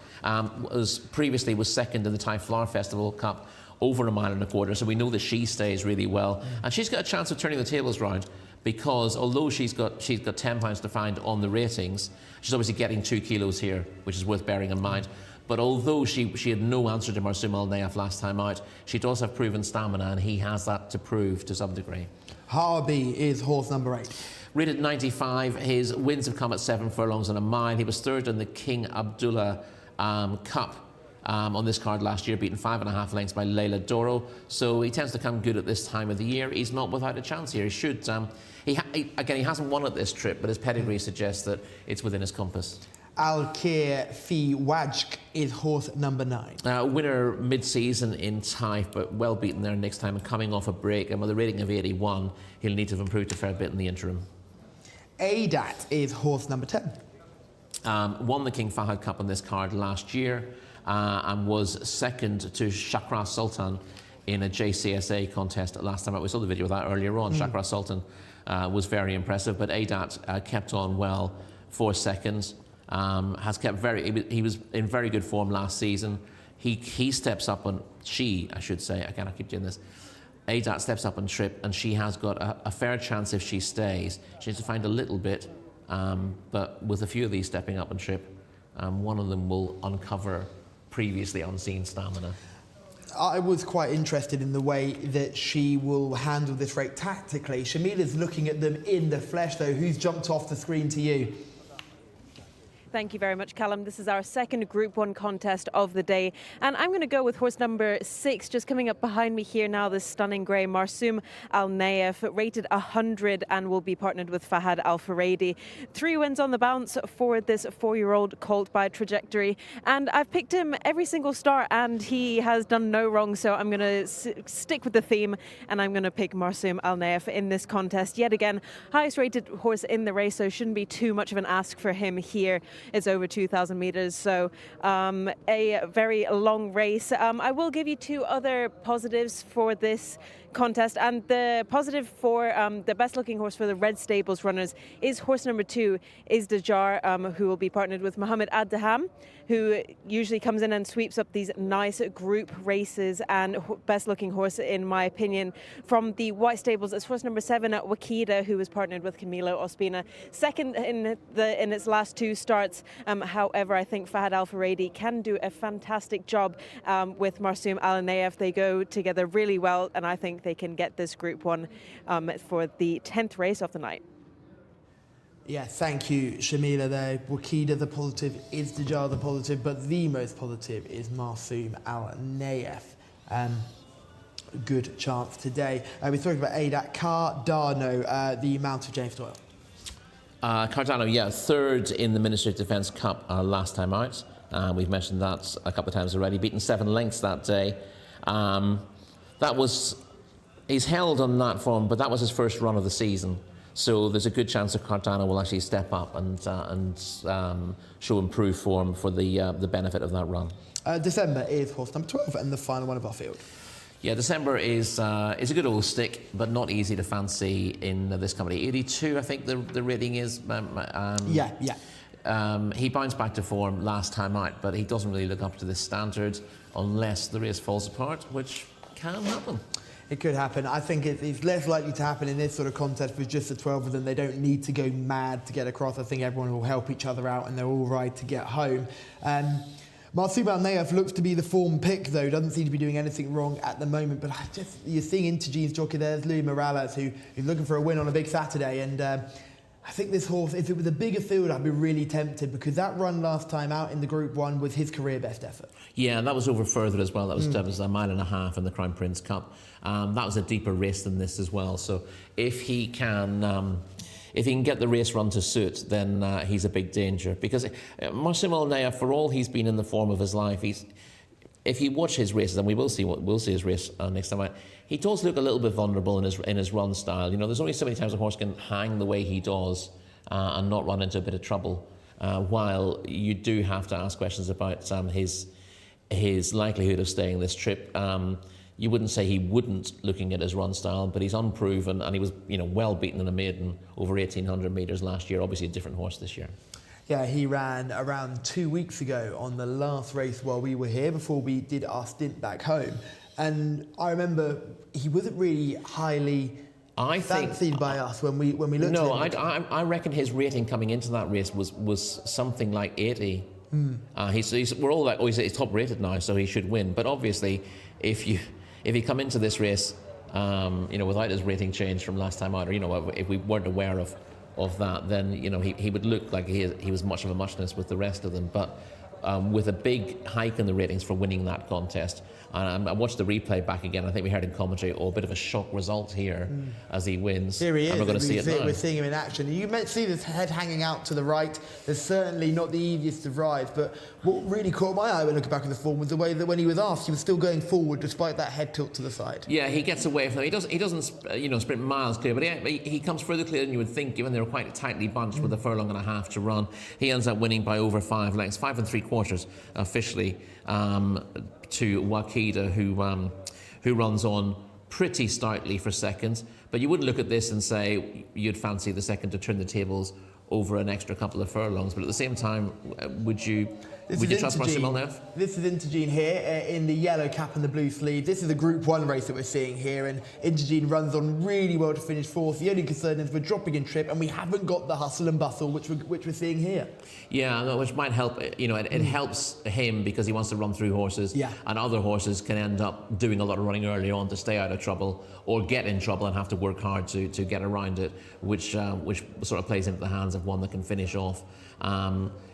Previously was second in the Thai Flower Festival Cup over a mile and a quarter, so we know that she stays really well. And she's got a chance of turning the tables round because although she's got £10 to find on the ratings, she's obviously getting 2 kilos here, which is worth bearing in mind. But although she had no answer to Marsoum Al-Naif last time out, she does have proven stamina, and he has that to prove to some degree. Harby is horse number 8. Rated 95, his wins have come at 7 furlongs and a mile. He was third in the King Abdullah Cup on this card last year, beaten 5.5 lengths by Leila Doro. So he tends to come good at this time of the year. He's not without a chance here. He should. Again, he hasn't won at this trip, but his pedigree suggests that it's within his compass. Al-Kir Fi Wajk is horse number 9. Winner mid-season in Taif, but well beaten there next time and coming off a break. And with a rating of 81, he'll need to have improved a fair bit in the interim. Adat is horse number 10. Won the King Fahad Cup on this card last year and was second to Shakra Sultan in a Jcsa contest last time out. We saw the video of that earlier on. Shakra Sultan was very impressive, but Adat kept on well for seconds. Has kept he was in very good form last season. He steps up on, I should say, again I keep doing this, Adat steps up on trip, and she has got a fair chance if she stays. She needs to find a little bit, but with a few of these stepping up on trip, one of them will uncover previously unseen stamina. I was quite interested in the way that she will handle this rate tactically. Shamila's looking at them in the flesh though. Who's jumped off the screen to you? Thank you very much, Callum. This is our second Group 1 contest of the day. And I'm going to go with horse number 6, just coming up behind me here now, this stunning grey, Marsoum Al-Naif, rated 100 and will be partnered with Fahad Al-Faredi. 3 wins on the bounce for this 4-year-old colt by Trajectory. And I've picked him every single start and he has done no wrong. So I'm going to stick with the theme and I'm going to pick Marsoum Al-Naif in this contest. Yet again, highest rated horse in the race, so shouldn't be too much of an ask for him here. It's over 2,000 metres, so a very long race. I will give you 2 other positives for this contest, and the positive for the best looking horse for the Red Stables runners is horse number 2, is Dajar, who will be partnered with Mohammed Ad-Daham, who usually comes in and sweeps up these nice group races, and best looking horse in my opinion from the White Stables is horse number 7 at Wakida, who was partnered with Camilo Ospina, second in its last 2 starts. However, I think Fahad Al-Faredi can do a fantastic job with Marsoum Al-Naif. They go together really well, and I think they can get this Group 1 for the 10th race of the night. Yeah, thank you, Shamila there. Wakida the positive, is Dajar the positive, but the most positive is Marsoum Al-Naif. Good chance today. We talked about Adat Cardano, the mount of James Doyle. Cardano, yeah, 3rd in the Ministry of Defence Cup last time out. We've mentioned that a couple of times already. Beaten 7 lengths that day. He's held on that form, but that was his first run of the season. So there's a good chance that Cardano will actually step up and show improved form for the benefit of that run. December is horse number 12 and the final one of our field. Yeah, December is a good old stick, but not easy to fancy in this company. 82, I think the rating is. Yeah. He bounced back to form last time out, but he doesn't really look up to this standard unless the race falls apart, which can happen. It could happen. I think it's less likely to happen in this sort of contest with just the 12 of them. They don't need to go mad to get across. I think everyone will help each other out and they're all right to get home. Marsoum Al-Naif looks to be the form pick, though. Doesn't seem to be doing anything wrong at the moment. But you're seeing Intergene's jockey there's Louis Morales, who's looking for a win on a big Saturday. And I think this horse, if it was a bigger field, I'd be really tempted, because that run last time out in the Group 1 was his career best effort. Yeah, and that was over further as well. That was a mile and a half in the Crown Prince Cup. That was a deeper race than this as well. So if he can... if he can get the race run to suit, then he's a big danger. Because Marsoum Al-Naif, for all he's been in the form of his life, if you watch his races, and we'll see his race next time out, he does look a little bit vulnerable in his run style. You know, there's only so many times a horse can hang the way he does and not run into a bit of trouble. While you do have to ask questions about his likelihood of staying this trip. You wouldn't say he wouldn't, looking at his run style, but he's unproven, and he was, well beaten in a maiden over 1,800 metres last year. Obviously, a different horse this year. Yeah, he ran around 2 weeks ago on the last race while we were here, before we did our stint back home. And I remember he wasn't really highly fancied by us when we looked at him. No, I reckon his rating coming into that race was something like 80. We're all like, oh, he's top rated now, so he should win. But obviously, if he come into this race, without his rating change from last time out, or if we weren't aware of that, then he would look like he was much of a muchness with the rest of them. But with a big hike in the ratings for winning that contest, and I watched the replay back again. I think we heard in commentary, a bit of a shock result here as he wins. Here he is. And we're going to see it now. We're seeing him in action. You might see this head hanging out to the right. There's certainly not the easiest of rides, but what really caught my eye when looking back at the form was the way that when he was asked, he was still going forward despite that head tilt to the side. Yeah, he gets away from them. He doesn't sprint miles clear, but he comes further clear than you would think, given they were quite tightly bunched with a furlong and a half to run. He ends up winning by over 5 lengths, 5 3/4 officially, to Wakida, who runs on pretty stoutly for seconds. But you wouldn't look at this and say you'd fancy the second to turn the tables over an extra couple of furlongs. But at the same time, would you trust Marsoum Al-Naif? This is Intergene here in the yellow cap and the blue sleeve. This is a Group 1 race that we're seeing here, and Intergene runs on really well to finish fourth. The only concern is we're dropping in trip, and we haven't got the hustle and bustle which we're seeing here. Yeah, no, which might help. It helps him because he wants to run through horses, and other horses can end up doing a lot of running early on to stay out of trouble, or get in trouble and have to work hard to get around it, which sort of plays into the hands of one that can finish off.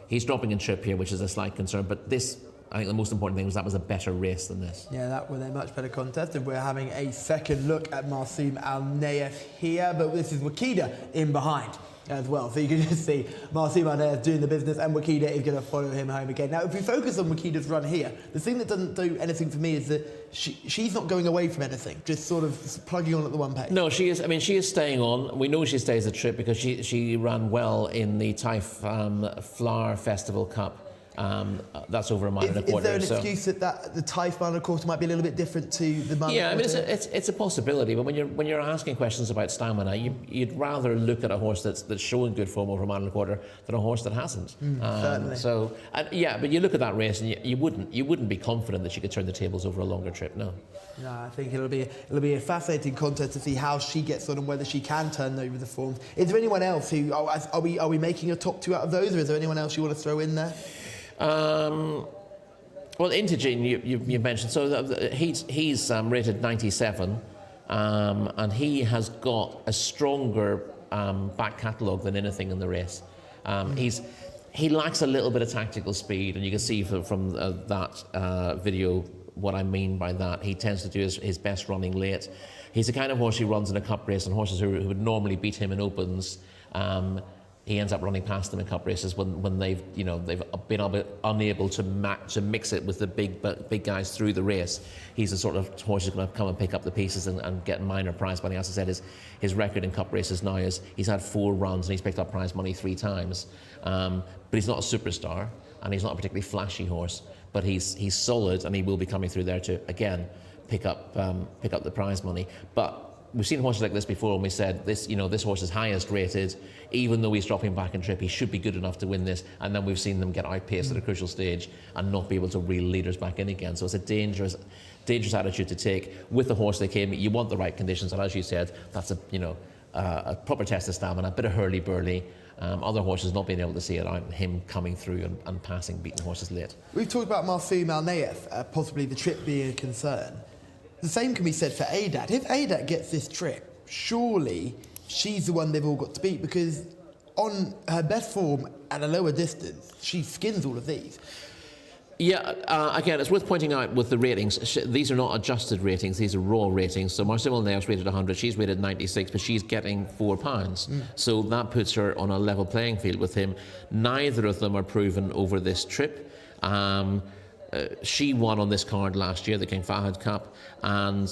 He's dropping in trip here, which is a slight concern, but this, I think the most important thing was that was a better race than this. Yeah, that was a much better contest, and we're having a second look at Marsoum Al-Naif here, but this is Wakida in behind as well. So you can just see Marsoum Al-Naif doing the business, and Wakida is going to follow him home again. Now, if we focus on Wakida's run here, the thing that doesn't do anything for me is that she's not going away from anything, just sort of plugging on at the one pace. No, she is. I mean, she is staying on. We know she stays the trip because she ran well in the Taif Flower Festival Cup. That's over a mile and a quarter. Is there an excuse that the Taif mile and a quarter might be a little bit different to the mile? Yeah, I mean, it's a possibility. But when you're asking questions about stamina, you'd rather look at a horse that's showing good form over a mile and a quarter than a horse that hasn't. Certainly. So but you look at that race and you wouldn't be confident that she could turn the tables over a longer trip. No. No, I think it'll be a fascinating contest to see how she gets on and whether she can turn over the forms. Is there anyone else who are we making a top two out of those, or is there anyone else you want to throw in there? Well, Intergene you mentioned, so he's rated 97, and he has got a stronger back catalogue than anything in the race. He lacks a little bit of tactical speed, and you can see from that video what I mean by that. He tends to do his best running late. He's the kind of horse who runs in a cup race, and horses who would normally beat him in opens, he ends up running past them in cup races when they've been unable to mix it with the big guys through the race. He's the sort of horse who's going to come and pick up the pieces and get minor prize money. As I said, his record in cup races now is he's had 4 runs and he's picked up prize money 3 times. But he's not a superstar and he's not a particularly flashy horse. But he's solid, and he will be coming through there to again pick up the prize money. But we've seen horses like this before, and we said this horse is highest rated, even though he's dropping back in trip, he should be good enough to win this. And then we've seen them get outpaced at a crucial stage and not be able to reel leaders back in again. So it's a dangerous attitude to take with the horse they came. You want the right conditions, and as you said, that's a proper test of stamina, a bit of hurly-burly, Other horses not being able to see it out, and him coming through and passing beaten horses late. We've talked about Marsoum Al Nayef, possibly the trip being a concern. The same can be said for Adat. If Adat gets this trip, surely she's the one they've all got to beat, because on her best form at a lower distance, she skins all of these. Yeah, again, it's worth pointing out with the ratings, these are not adjusted ratings, these are raw ratings. So Marsoum Al Nayef's rated 100, she's rated 96, but she's getting £4. So that puts her on a level playing field with him. Neither of them are proven over this trip. She won on this card last year, the King Fahd Cup, and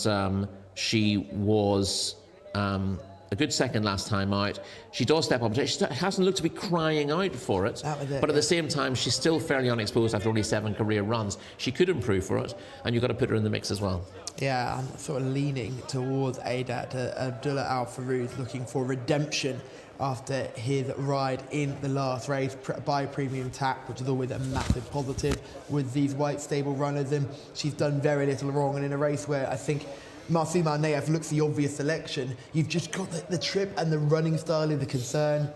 she was a good second last time out. She does step up. She hasn't looked to be crying out for it, but at the same time, she's still fairly unexposed after only 7 career runs. She could improve for it, and you've got to put her in the mix as well. Yeah, I'm sort of leaning towards Adat. Abdullah Al Farouz looking for redemption after his ride in the last race by Premium Tack, which is always a massive positive with these white stable runners, and she's done very little wrong. And in a race where I think Marsoum Al Nayef looks the obvious selection, you've just got the trip and the running style is the concern.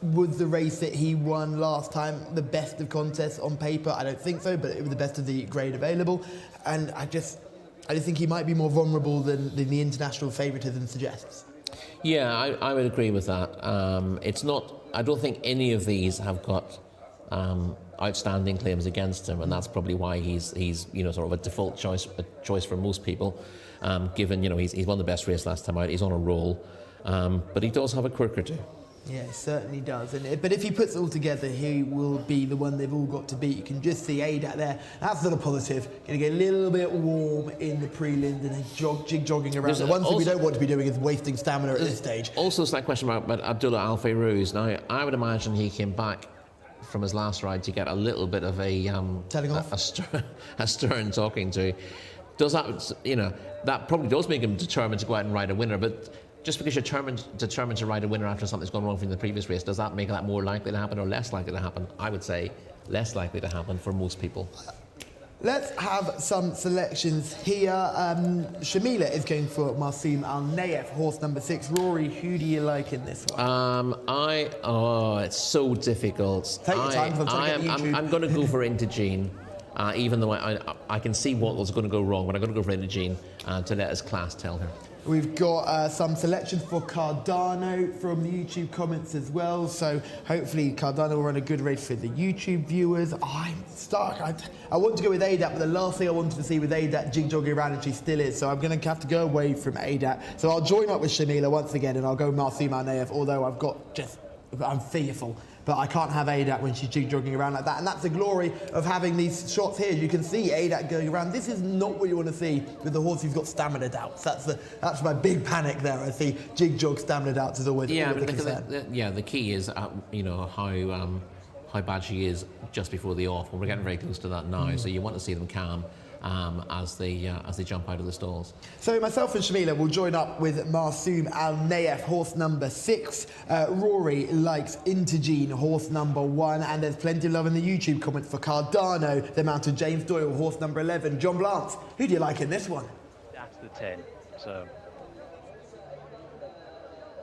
Was the race that he won last time the best of contests on paper? I don't think so, but it was the best of the grade available. And I just think he might be more vulnerable than the international favouritism suggests. Yeah, I would agree with that. It's not. I don't think any of these have got outstanding claims against him, and that's probably why he's sort of a default choice for most people. Given he's won the best race last time out, he's on a roll, but he does have a quirk or two. Yeah, it certainly does. But if he puts it all together, he will be the one they've all got to beat. You can just see Adat there. That's not a positive. Going to get a little bit warm in the prelims and then jogging around. The one thing we don't want to be doing is wasting stamina at this stage. Also, slight question about Abdullah Al Farouz. Now, I would imagine he came back from his last ride to get a little bit of a stern talking to. Does that, that probably does make him determined to go out and ride a winner, but just because you're determined to ride a winner after something's gone wrong from the previous race, does that make that more likely to happen or less likely to happen? I would say less likely to happen for most people. Let's have some selections here. Shamila is going for Marsoum Al Nayef, horse number 6. Rory, who do you like in this one? It's so difficult. Take your time. I'm going to go for Intergene. Even though I can see what was going to go wrong, but I'm going to go for Intergene to let his class tell her. We've got some selections for Cardano from the YouTube comments as well. So hopefully Cardano will run a good race for the YouTube viewers. I'm stuck. I want to go with Adat, but the last thing I wanted to see with Adat jig-jogging around, and she still is. So I'm going to have to go away from Adat. So I'll join up with Shamila once again, and I'll go Marsoum Al Nayef, although I'm fearful. But I can't have Adat when she's jig-jogging around like that. And that's the glory of having these shots here. You can see Adat going around. This is not what you want to see with the horse who's got stamina doubts. That's my big panic there. I see jig-jog stamina doubts is always a concern. The key is, how bad she is just before the off. Well, we're getting very close to that now. So you want to see them calm as they jump out of the stalls. So myself and Shamila will join up with Marsoum Al Nayef, horse number 6. Rory likes Intergene, horse number 1, and there's plenty of love in the YouTube comments for Cardano, the mount of James Doyle, horse number 11. John Blance, who do you like in this one? That's the 10. So.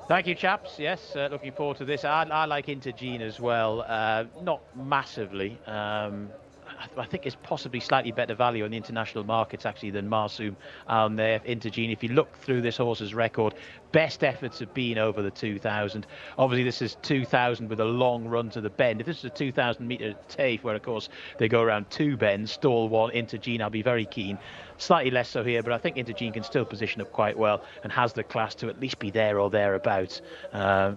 Thank you, chaps. Yes, looking forward to this. I like Intergene as well. Not massively. I think it's possibly slightly better value on the international markets actually than Marsoum Al Nayef. Intergene, if you look through this horse's record, best efforts have been over the 2,000. Obviously, this is 2,000 with a long run to the bend. If this is a 2,000 metre TAFE, where of course they go around 2 bends, stall 1, Intergene, I'll be very keen. Slightly less so here, but I think Intergene can still position up quite well and has the class to at least be there or thereabouts.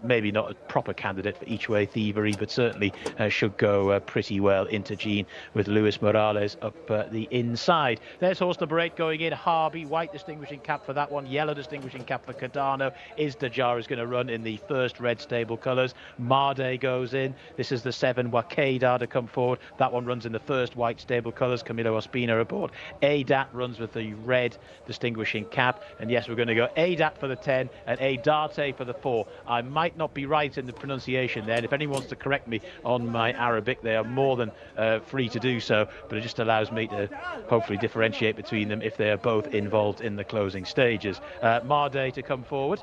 Maybe not a proper candidate for each way thievery, but certainly should go pretty well. Intergene with Luis Morales up the inside. There's horse number 8 going in, Harvey, white distinguishing cap for that one, yellow distinguishing cap for Cardano. Isdajar is going to run in the first red stable colours. Marde goes in. This is the 7, Wakeda to come forward. That one runs in the first white stable colours. Camilo Ospina aboard. Adat runs with the red distinguishing cap, and yes, we're going to go Adat for the 10 and Adate for the 4. I might not be right in the pronunciation there, and if anyone wants to correct me on my Arabic, they are more than free to do so, but it just allows me to hopefully differentiate between them if they are both involved in the closing stages. Marde to come forward.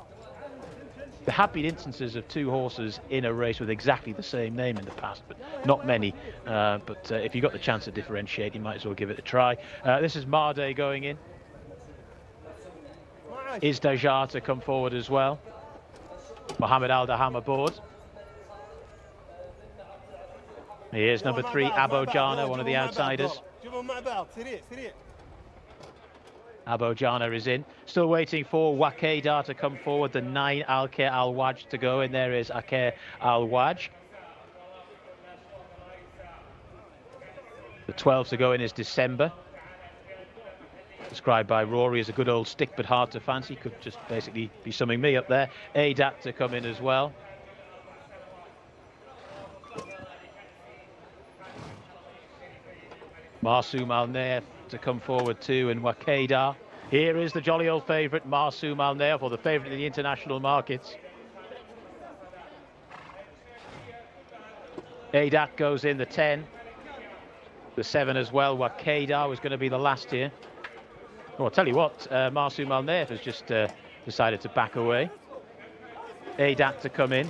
There have been instances of two horses in a race with exactly the same name in the past, but not many. But if you got the chance to differentiate, you might as well give it a try. This is Marde going in. Is Jcsa to come forward as well? Mohammed Al-Daham aboard. Here's number 3, Abojana, one of the outsiders. Abojana is in. Still waiting for Wakeda to come forward. The 9, Alker Al-Waj to go in. There is Alker Al-Waj. The 12 to go in is December. Described by Rory as a good old stick but hard to fancy. Could just basically be summing me up there. Adat to come in as well. Marsoum Al-Naif to come forward too, and Wakeda. Here is the jolly old favourite, Marsoum Al-Naif, or the favourite in the international markets. Adat goes in, the 10. The 7 as well. Wakeda was going to be the last here. Well, I'll tell you what, Marsoum Al-Naif has just decided to back away. Adat to come in.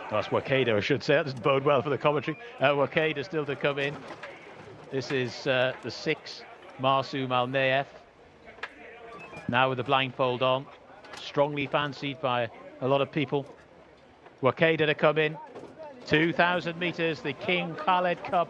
That's Wakeda, I should say. That doesn't bode well for the commentary. Wakeda still to come in. This is the 6, Marsoum Al-Naif. Now with the blindfold on. Strongly fancied by a lot of people. Wakeda to come in. 2,000 metres, the King Khaled Cup.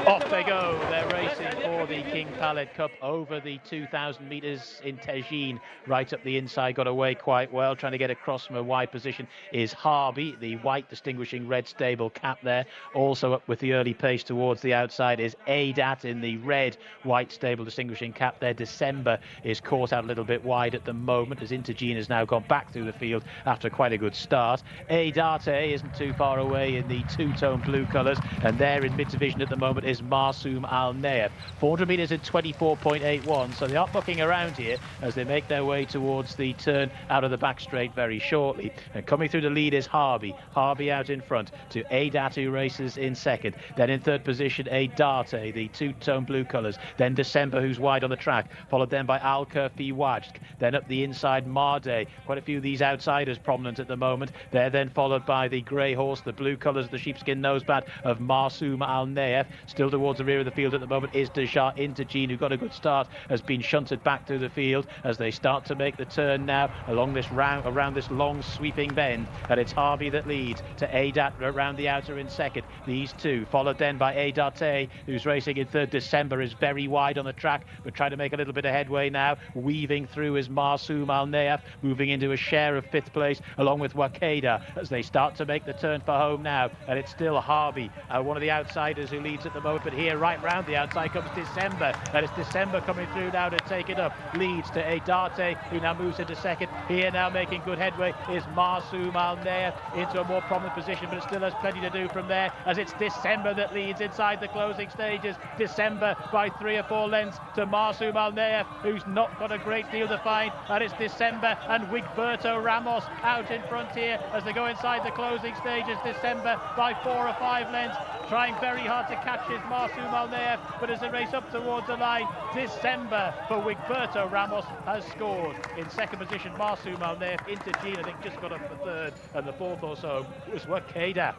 Off they go. They're racing for the King Khaled Cup over the 2,000 metres in Tajin. Right up the inside, got away quite well. Trying to get across from a wide position is Harvey, the white distinguishing red stable cap there. Also up with the early pace towards the outside is Adat in the red white stable distinguishing cap there. December is caught out a little bit wide at the moment as Intergene has now gone back through the field after quite a good start. Adate isn't too far away in the two-tone blue colours, and there in mid-division at the moment is Marsoum Al-Naif. 400 metres in 24.81, so they are mucking around here as they make their way towards the turn out of the back straight very shortly. And coming through the lead is Harvey. Harvey out in front to Adat, who races in second. Then in third position, Adate, the two-tone blue colours. Then December, who's wide on the track, followed then by Al-Kurfi Wajd. Then up the inside, Marde. Quite a few of these outsiders prominent at the moment. They're then followed by the grey horse, the blue colours of the sheepskin noseband of Marsoum Al-Naif. Still towards the rear of the field at the moment is Jcsa. Intergene, who got a good start, has been shunted back through the field as they start to make the turn now along this around this long sweeping bend, and it's Harvey that leads to Adat around the outer in second. These two followed then by Adate, who's racing in third. December is very wide on the track but trying to make a little bit of headway now. Weaving through is Marsoum Al-Naif, moving into a share of fifth place along with Wakeda as they start to make the turn for home now, and it's still Harvey, one of the outsiders, who leads at the moment. But here right round the outside comes December, and it's December coming through now to take it up. Leads to Adate, who now moves into second. Here now making good headway is Marsoum Al-Naif into a more prominent position, but it still has plenty to do from there as it's December that leads inside the closing stages. December by 3 or 4 lengths to Marsoum Al-Naif, who's not got a great deal to find, and it's December and Wigberto Ramos out in front here as they go inside the closing stages. December by 4 or 5 lengths, trying very hard to catch his Marsoum Al-Naif, but as they race up towards the line, December for Wigberto Ramos has scored. In second position, Marsoum Al-Naif. Intergene, I think, just got up for third, and the fourth or so was Wakeda.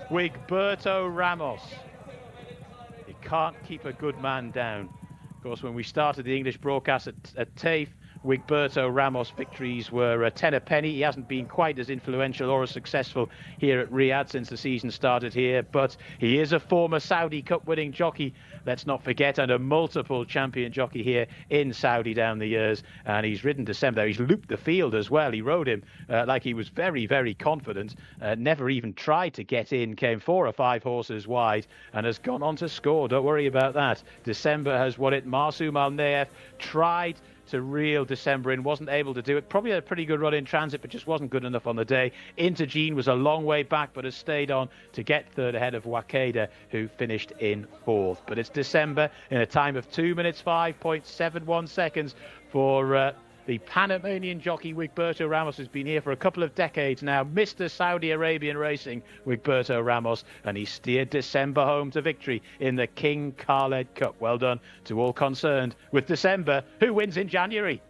Wigberto Ramos. He can't keep a good man down. Of course, when we started the English broadcast at TAFE, Wigberto Ramos' victories were a tenner penny. He hasn't been quite as influential or as successful here at Riyadh since the season started here, but he is a former Saudi Cup winning jockey, let's not forget, and a multiple champion jockey here in Saudi down the years. And he's ridden December. He's looped the field as well. He rode him like he was very, very confident. Never even tried to get in, came 4 or 5 horses wide and has gone on to score. Don't worry about that. December has won it. Marsoum Al-Naif tried to reel December in, wasn't able to do it. Probably had a pretty good run in transit, but just wasn't good enough on the day. Intergene was a long way back, but has stayed on to get third ahead of Wakeda, who finished in fourth. But it's December in a time of 2 minutes 5.71 seconds for The Panamanian jockey Wigberto Ramos has been here for a couple of decades now. Mr. Saudi Arabian racing, Wigberto Ramos, and he steered December home to victory in the King Khaled Cup. Well done to all concerned with December. Who wins in January?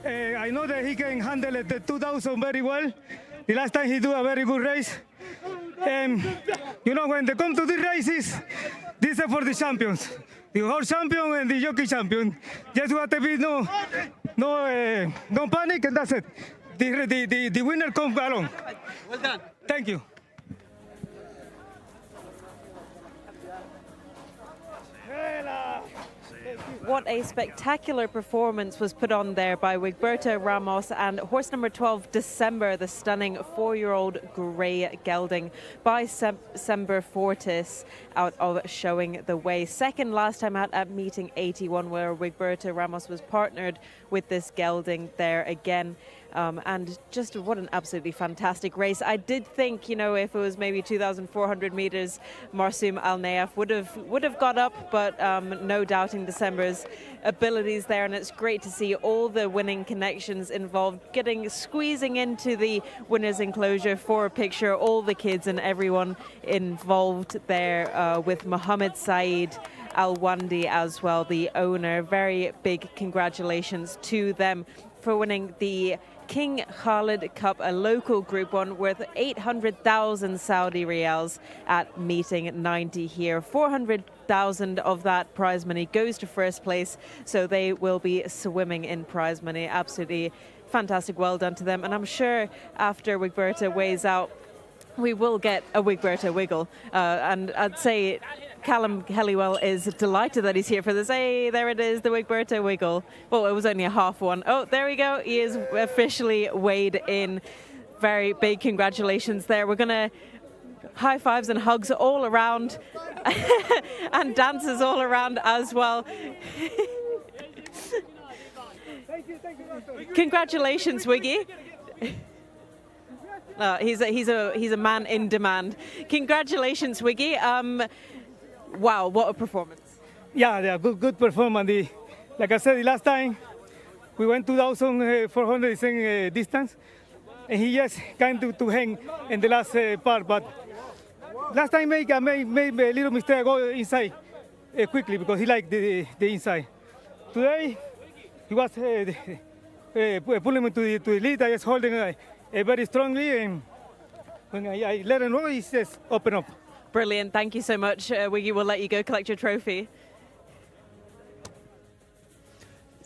I know that he can handle the 2000 very well. The last time he do a very good race. You know, when they come to these races, this is for the champions. The horse champion and the jockey champion. Just want to be no panic, and that's it. The winner comes along. Well done. Thank you. What a spectacular performance was put on there by Wigberto Ramos and horse number 12, December, the stunning 4-year-old grey gelding by Semper Fortis, out of Showing the Way. Second last time out at meeting 81, where Wigberto Ramos was partnered with this gelding there again. And just what an absolutely fantastic race. I did think, you know, if it was maybe 2,400 meters, Marsoum Al Nayaf would have got up, but no doubting December's abilities there. And it's great to see all the winning connections involved, squeezing into the winner's enclosure for a picture, all the kids and everyone involved there, with Mohammed Saeed Al-Wandi as well, the owner. Very big congratulations to them for winning the King Khaled Cup, a local Group 1 worth 800,000 Saudi riyals at meeting 90 here. 400,000 of that prize money goes to first place, so they will be swimming in prize money. Absolutely fantastic. Well done to them. And I'm sure after Wigberto weighs out, we will get a Wigberto wiggle. And I'd say Callum Helliwell is delighted that he's here for this. Hey, there it is, the Wigberto wiggle. Well, it was only a half one. Oh, there we go. He is officially weighed in. Very big congratulations there. We're going to high fives and hugs all around and dances all around as well. Congratulations, Wiggy. He's a man in demand. Congratulations, Wiggy. Wow, what a performance! Yeah, good performance. Like I said, the last time we went 2,400 distance, and he just kind to hang in the last part. But last time I made a little mistake. I go inside quickly because he liked the inside. Today he was pulling me to the lead. I was holding very strongly, and when I let him know, he says, "Open up." Brilliant. Thank you so much. Wiggy will let you go collect your trophy.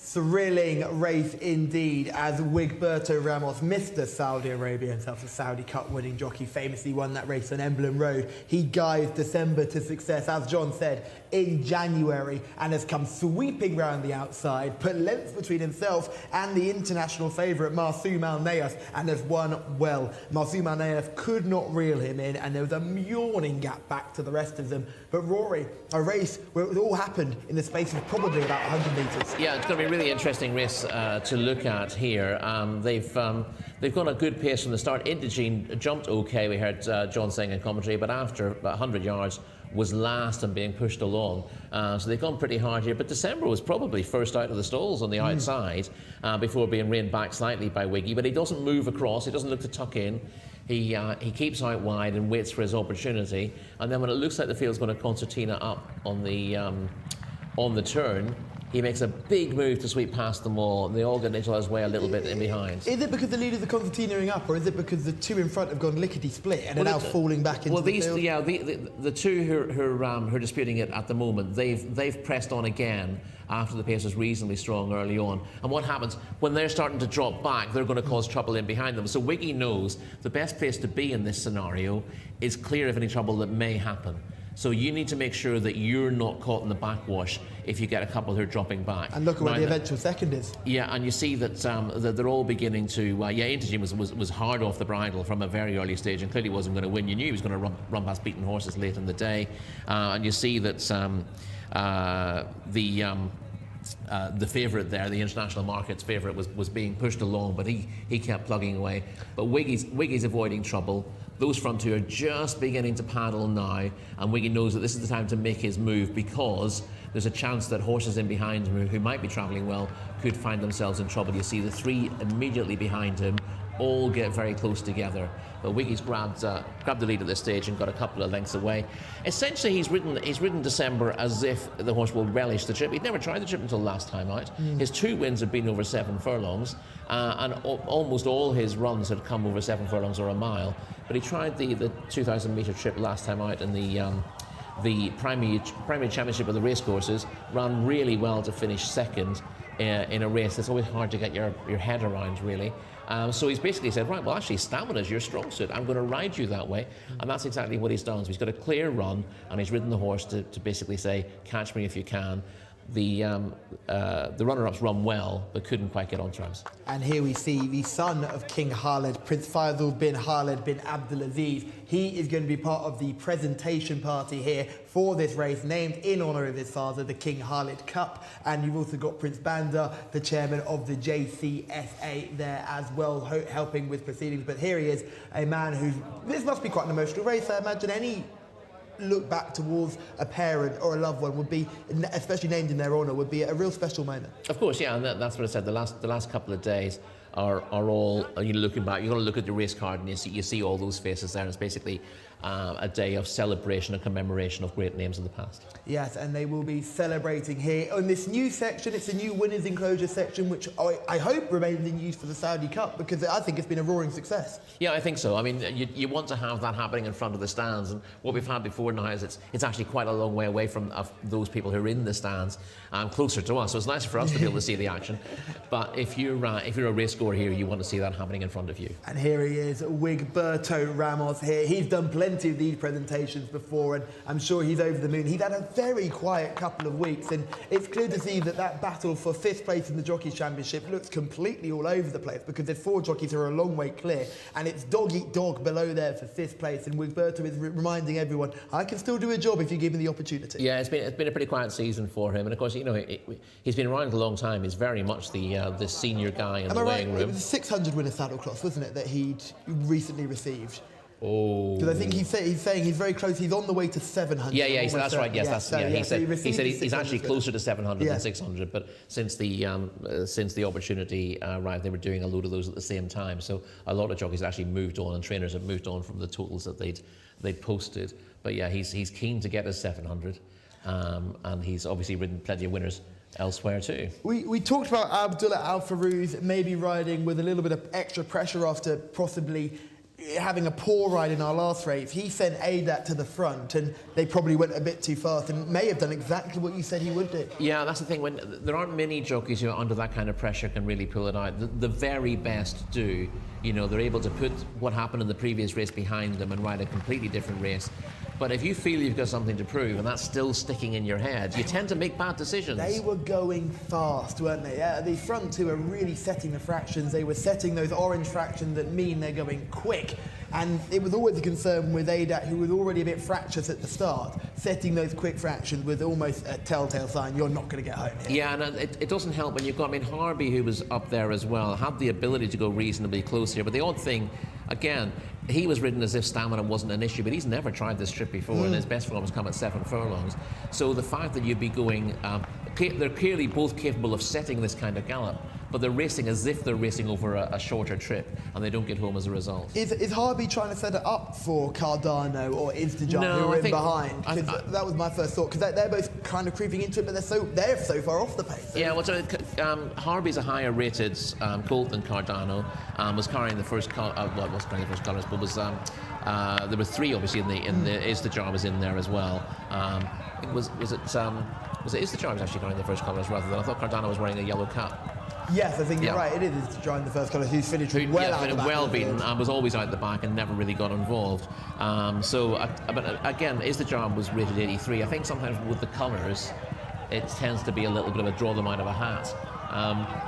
Thrilling race indeed, as Wigberto Ramos, Mr. Saudi Arabia himself, a Saudi Cup winning jockey, famously won that race on Emblem Road. He guides December to success, as John said, in January, and has come sweeping round the outside, put lengths between himself and the international favourite Marsoum Al Nayef, and has won well. Marsoum Al Nayef could not reel him in, and there was a yawning gap back to the rest of them. But Rory, a race where it all happened in the space of probably about 100 metres. Yeah, it's going to be a really interesting race to look at here. They've gone a good pace from the start. Indigene jumped okay, we heard John saying in commentary, but after about 100 yards was last and being pushed along. So they've gone pretty hard here, but December was probably first out of the stalls on the outside before being reined back slightly by Wiggy, but he doesn't move across, he doesn't look to tuck in. He keeps out wide and waits for his opportunity, and then when it looks like the field's going to concertina up on the turn, he makes a big move to sweep past them all. They all get into his way a little bit in behind. Is it because the leaders are concertinaing up, or is it because the two in front have gone lickety-split and are now falling back into the field? Yeah, the two who are disputing it at the moment, they've pressed on again after the pace was reasonably strong early on. And what happens when they're starting to drop back, they're going to cause trouble in behind them. So Wiggy knows the best place to be in this scenario is clear of any trouble that may happen. So you need to make sure that you're not caught in the backwash if you get a couple who are dropping back. And look at where the eventual second is. Yeah, and you see that, that they're all beginning to... Indigene was hard off the bridle from a very early stage and clearly wasn't going to win. You knew he was going to run past beaten horses late in the day. And you see that the favourite there, the international market's favourite, was being pushed along, but he kept plugging away. But Wiggy's avoiding trouble. Those front two are just beginning to paddle now, and Wiggy knows that this is the time to make his move, because there's a chance that horses in behind him who might be travelling well could find themselves in trouble. You see the three immediately behind him all get very close together. But Wiggy's grabbed the lead at this stage and got a couple of lengths away. Essentially, he's ridden December as if the horse will relish the trip. He'd never tried the trip until last time out. His two wins had been over 7 furlongs, and almost all his runs had come over 7 furlongs or a mile. But he tried the 2,000-metre trip last time out in the primary championship of the racecourses, ran really well to finish second in a race that's always hard to get your head around, really. So he's basically said, right, well, actually, stamina is your strong suit. I'm going to ride you that way. And that's exactly what he's done. So he's got a clear run, and he's ridden the horse to basically say, catch me if you can. The runner-ups run well, but couldn't quite get on terms. And here we see the son of King Khaled, Prince Faisal bin Khaled bin Abdulaziz. He is going to be part of the presentation party here for this race, named in honour of his father, the King Khaled Cup. And you've also got Prince Bandar, the chairman of the Jcsa, there as well, helping with proceedings. But here he is, a man who's... This must be quite an emotional race, I imagine. Any look back towards a parent or a loved one would be, especially named in their honour, would be a real special moment. Of course, yeah, and that's what I said. The last couple of days are all, you know, looking back. You've got to look at the race card and you see all those faces there, and it's basically a day of celebration and commemoration of great names of the past. Yes, and they will be celebrating here on this new section. It's a new winners enclosure section, which I hope remains in use for the Saudi Cup, because I think it's been a roaring success. Yeah, I think so. I mean, you want to have that happening in front of the stands, and what we've had before now is it's actually quite a long way away from those people who are in the stands, closer to us. So it's nice for us to be able to see the action. But if you're a race scorer here, you want to see that happening in front of you. And here he is, Wigberto Ramos here. He's done plenty of these presentations before, and I'm sure he's over the moon. He's had a very quiet couple of weeks, and it's clear to see that battle for 5th place in the Jockeys Championship looks completely all over the place, because there's 4 jockeys who are a long way clear, and it's dog eat dog below there for 5th place, and Wigberto is reminding everyone, I can still do a job if you give me the opportunity. Yeah, it's been a pretty quiet season for him, and of course, you know, he's been around a long time. He's very much the senior guy in the weighing room. It was a 600 winner saddle cloth, wasn't it, that he'd recently received? Oh. Because I think he's saying he's very close. He's on the way to 700. Yeah, that's right. Yes, he said he's actually closer to 700 than 600. But since the opportunity arrived, they were doing a load of those at the same time. So a lot of jockeys actually moved on, and trainers have moved on from the totals that they'd posted. But yeah, he's keen to get his 700, and he's obviously ridden plenty of winners elsewhere too. We talked about Abdullah Al Farouz maybe riding with a little bit of extra pressure after possibly having a poor ride in our last race. He sent Adat to the front, and they probably went a bit too fast and may have done exactly what you said he would do. Yeah, that's the thing. When there aren't many jockeys who are under that kind of pressure can really pull it out. The very best do. You know, they're able to put what happened in the previous race behind them and ride a completely different race. But if you feel you've got something to prove and that's still sticking in your head, you tend to make bad decisions. They were going fast, weren't they? The front two were really setting the fractions. They were setting those orange fractions that mean they're going quick. And it was always a concern with Adat, who was already a bit fractious at the start. Setting those quick fractions was almost a telltale sign you're not going to get home here. Yeah, and it doesn't help when you've got, I mean, Harvey, who was up there as well, had the ability to go reasonably close here. But the odd thing, again, he was ridden as if stamina wasn't an issue, but he's never tried this trip before, and his best form has come at 7 furlongs. So the fact that you'd be going, they're clearly both capable of setting this kind of gallop, but they're racing as if they're racing over a shorter trip, and they don't get home as a result. Is Harvey trying to set it up for Cardano or Instajar, No, who are I in think- behind? Because that was my first thought, because they're both kind of creeping into it, but they're so far off the pace. Yeah, well, so, Harvey's a higher rated colt than Cardano, was carrying the first colours, but was there were 3 obviously in the Instajar was in there as well. Was it Instajar was actually carrying the first colours rather than, I thought Cardano was wearing a yellow cap. Yes, I think you're right. It is Instajar in the first colour, who's finished well out the back. Well beaten, and was always out the back and never really got involved. But again, Instajar was rated 83. I think sometimes with the colours, it tends to be a little bit of a draw them out of a hat.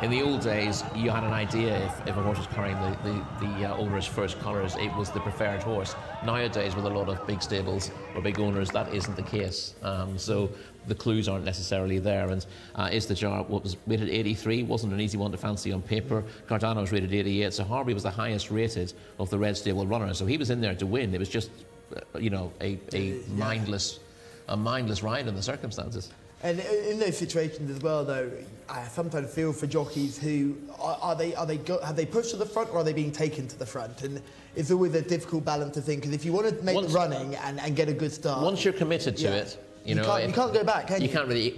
In the old days, you had an idea if a horse was carrying the owner's first colours, it was the preferred horse. Nowadays, with a lot of big stables or big owners, that isn't the case. So the clues aren't necessarily there. And Instajar, what was rated 83, wasn't an easy one to fancy on paper. Cardano was rated 88, so Harvey was the highest rated of the Red Stable runners. So he was in there to win. It was just, a mindless ride in the circumstances. And in those situations as well, though, I sometimes feel for jockeys who have they pushed to the front or are they being taken to the front? And it's always a difficult balance to think, because if you want to make the running and get a good start, once you're committed to it, you can't go back, can you? You can't really,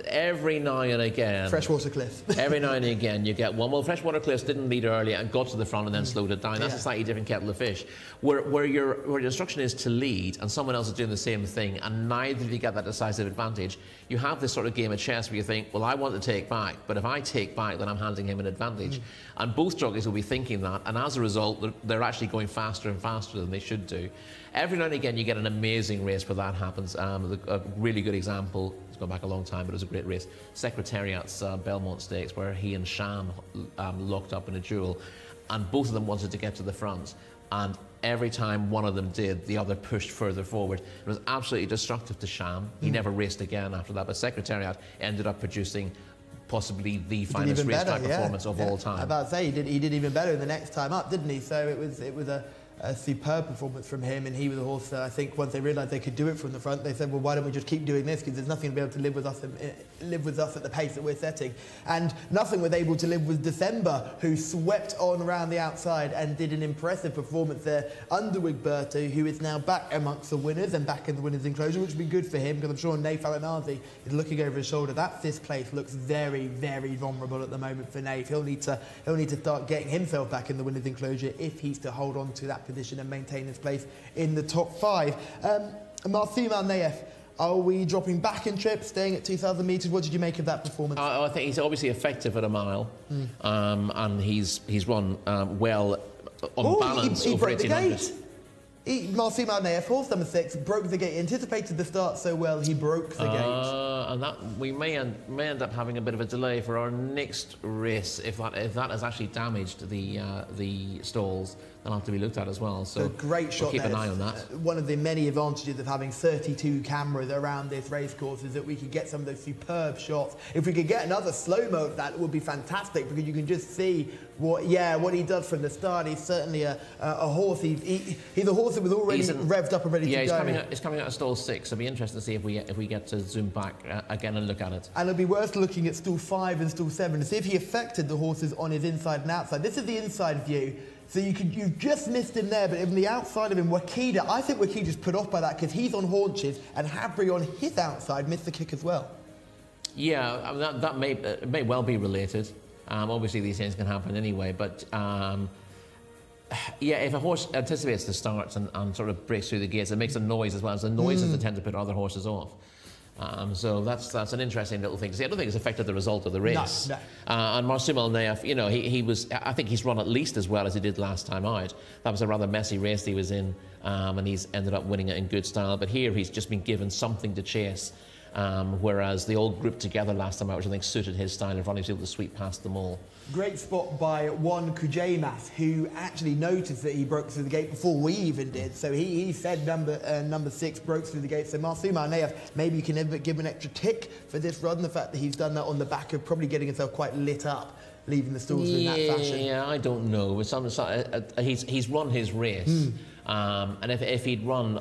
every now and again. Freshwater Cliff. Every now and again you get one. Well, Freshwater Cliffs didn't lead early and got to the front and then slowed it down. That's a slightly different kettle of fish. Where your instruction is to lead and someone else is doing the same thing and neither of you get that decisive advantage, you have this sort of game of chess where you think, well, I want to take back, but if I take back, then I'm handing him an advantage. And both jockeys will be thinking that, and as a result, they're actually going faster and faster than they should do. Every now and again, you get an amazing race where that happens. A really good example, it's gone back a long time, but it was a great race. Secretariat's Belmont Stakes, where he and Sham locked up in a duel, and both of them wanted to get to the front. And every time one of them did, the other pushed further forward. It was absolutely destructive to Sham. He never raced again after that, but Secretariat ended up producing possibly the finest racetrack performance of all time. I'm about to say, he did even better the next time up, didn't he? So it was a superb performance from him, and he was a horse that I think once they realised they could do it from the front, they said, well, why don't we just keep doing this, because there's nothing to be able to live with us at the pace that we're setting. And nothing was able to live with December, who swept on around the outside and did an impressive performance there under Wigberto, who is now back amongst the winners and back in the winners' enclosure, which would be good for him, because I'm sure Nath Alanazi is looking over his shoulder. That 5th place looks very, very vulnerable at the moment for Nath. He'll need to start getting himself back in the winners' enclosure if he's to hold on to that position and maintain his place in the top 5. Marcin Alnayev, are we dropping back in trip, staying at 2,000 metres? What did you make of that performance? I think he's obviously effective at a mile, and he's run well on balance he over broke the 1,800. gate. Marcin Alnayev, horse number 6, broke the gate. He anticipated the start so well, he broke the gate. And that we may end up having a bit of a delay for our next race if that has actually damaged the stalls. They'll have to be looked at as well. So a great shot. We'll keep there. an eye on that. One of the many advantages of having 32 cameras around this racecourse is that we could get some of those superb shots. If we could get another slow-mo of that, it would be fantastic, because you can just see what he does from the start. He's certainly a horse. He's a horse that was already revved up and ready to go. Yeah, he's coming out of stall 6. It'll be interesting to see if we get to zoom back again and look at it. And it'll be worth looking at stall 5 and stall 7 to see if he affected the horses on his inside and outside. This is the inside view. So you've just missed him there, but on the outside of him, Wakida, I think Wakida's put off by that because he's on haunches, and Habry on his outside missed the kick as well. Yeah, I mean, that may well be related. Obviously, these things can happen anyway, but Yeah, if a horse anticipates the starts and sort of breaks through the gates, it makes a noise as well. As the noises that tend to put other horses off. So that's an interesting little thing to see. I don't think it's affected the result of the race. No. And Marsoum Al Nayef, you know, he was. I think he's run at least as well as he did last time out. That was a rather messy race he was in, and he's ended up winning it in good style. But here he's just been given something to chase. Whereas they all grouped together last time out, which I think suited his style of running. He was able to sweep past them all. Great spot by Juan Kujamas, who actually noticed that he broke through the gate before we even did. So he said number 6 broke through the gate. So Marsoum Al Nayef, maybe you can give an extra tick for this run. The fact that he's done that on the back of probably getting himself quite lit up, leaving the stalls in that fashion. Yeah, I don't know. But he's run his race, and if he'd run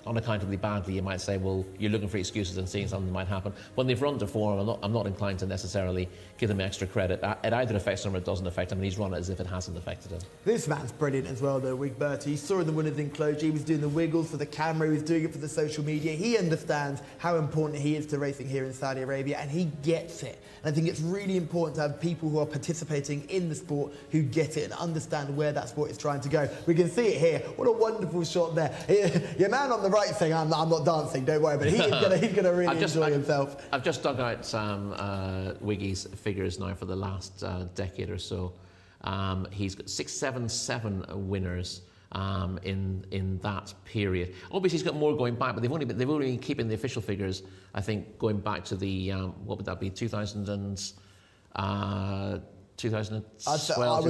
unaccountably badly, you might say, well, you're looking for excuses and seeing something might happen. When they've run to form, I'm not inclined to necessarily give them extra credit. It either affects him or it doesn't affect him, and he's run it as if it hasn't affected him. This man's brilliant as well, though, Wigberto. You saw in the winners enclosure, he was doing the wiggles for the camera, he was doing it for the social media. He understands how important he is to racing here in Saudi Arabia, and he gets it. And I think it's really important to have people who are participating in the sport who get it and understand where that sport is trying to go. We can see it here. What a wonderful shot there. Your man on the right saying, I'm not dancing, don't worry, but he's gonna really enjoy himself. I've just dug out Wiggy's figures now for the last decade or so. He's got 677 winners in that period. Obviously, he's got more going back, but they've only been keeping the official figures. I think going back to the what would that be, 2012. I was going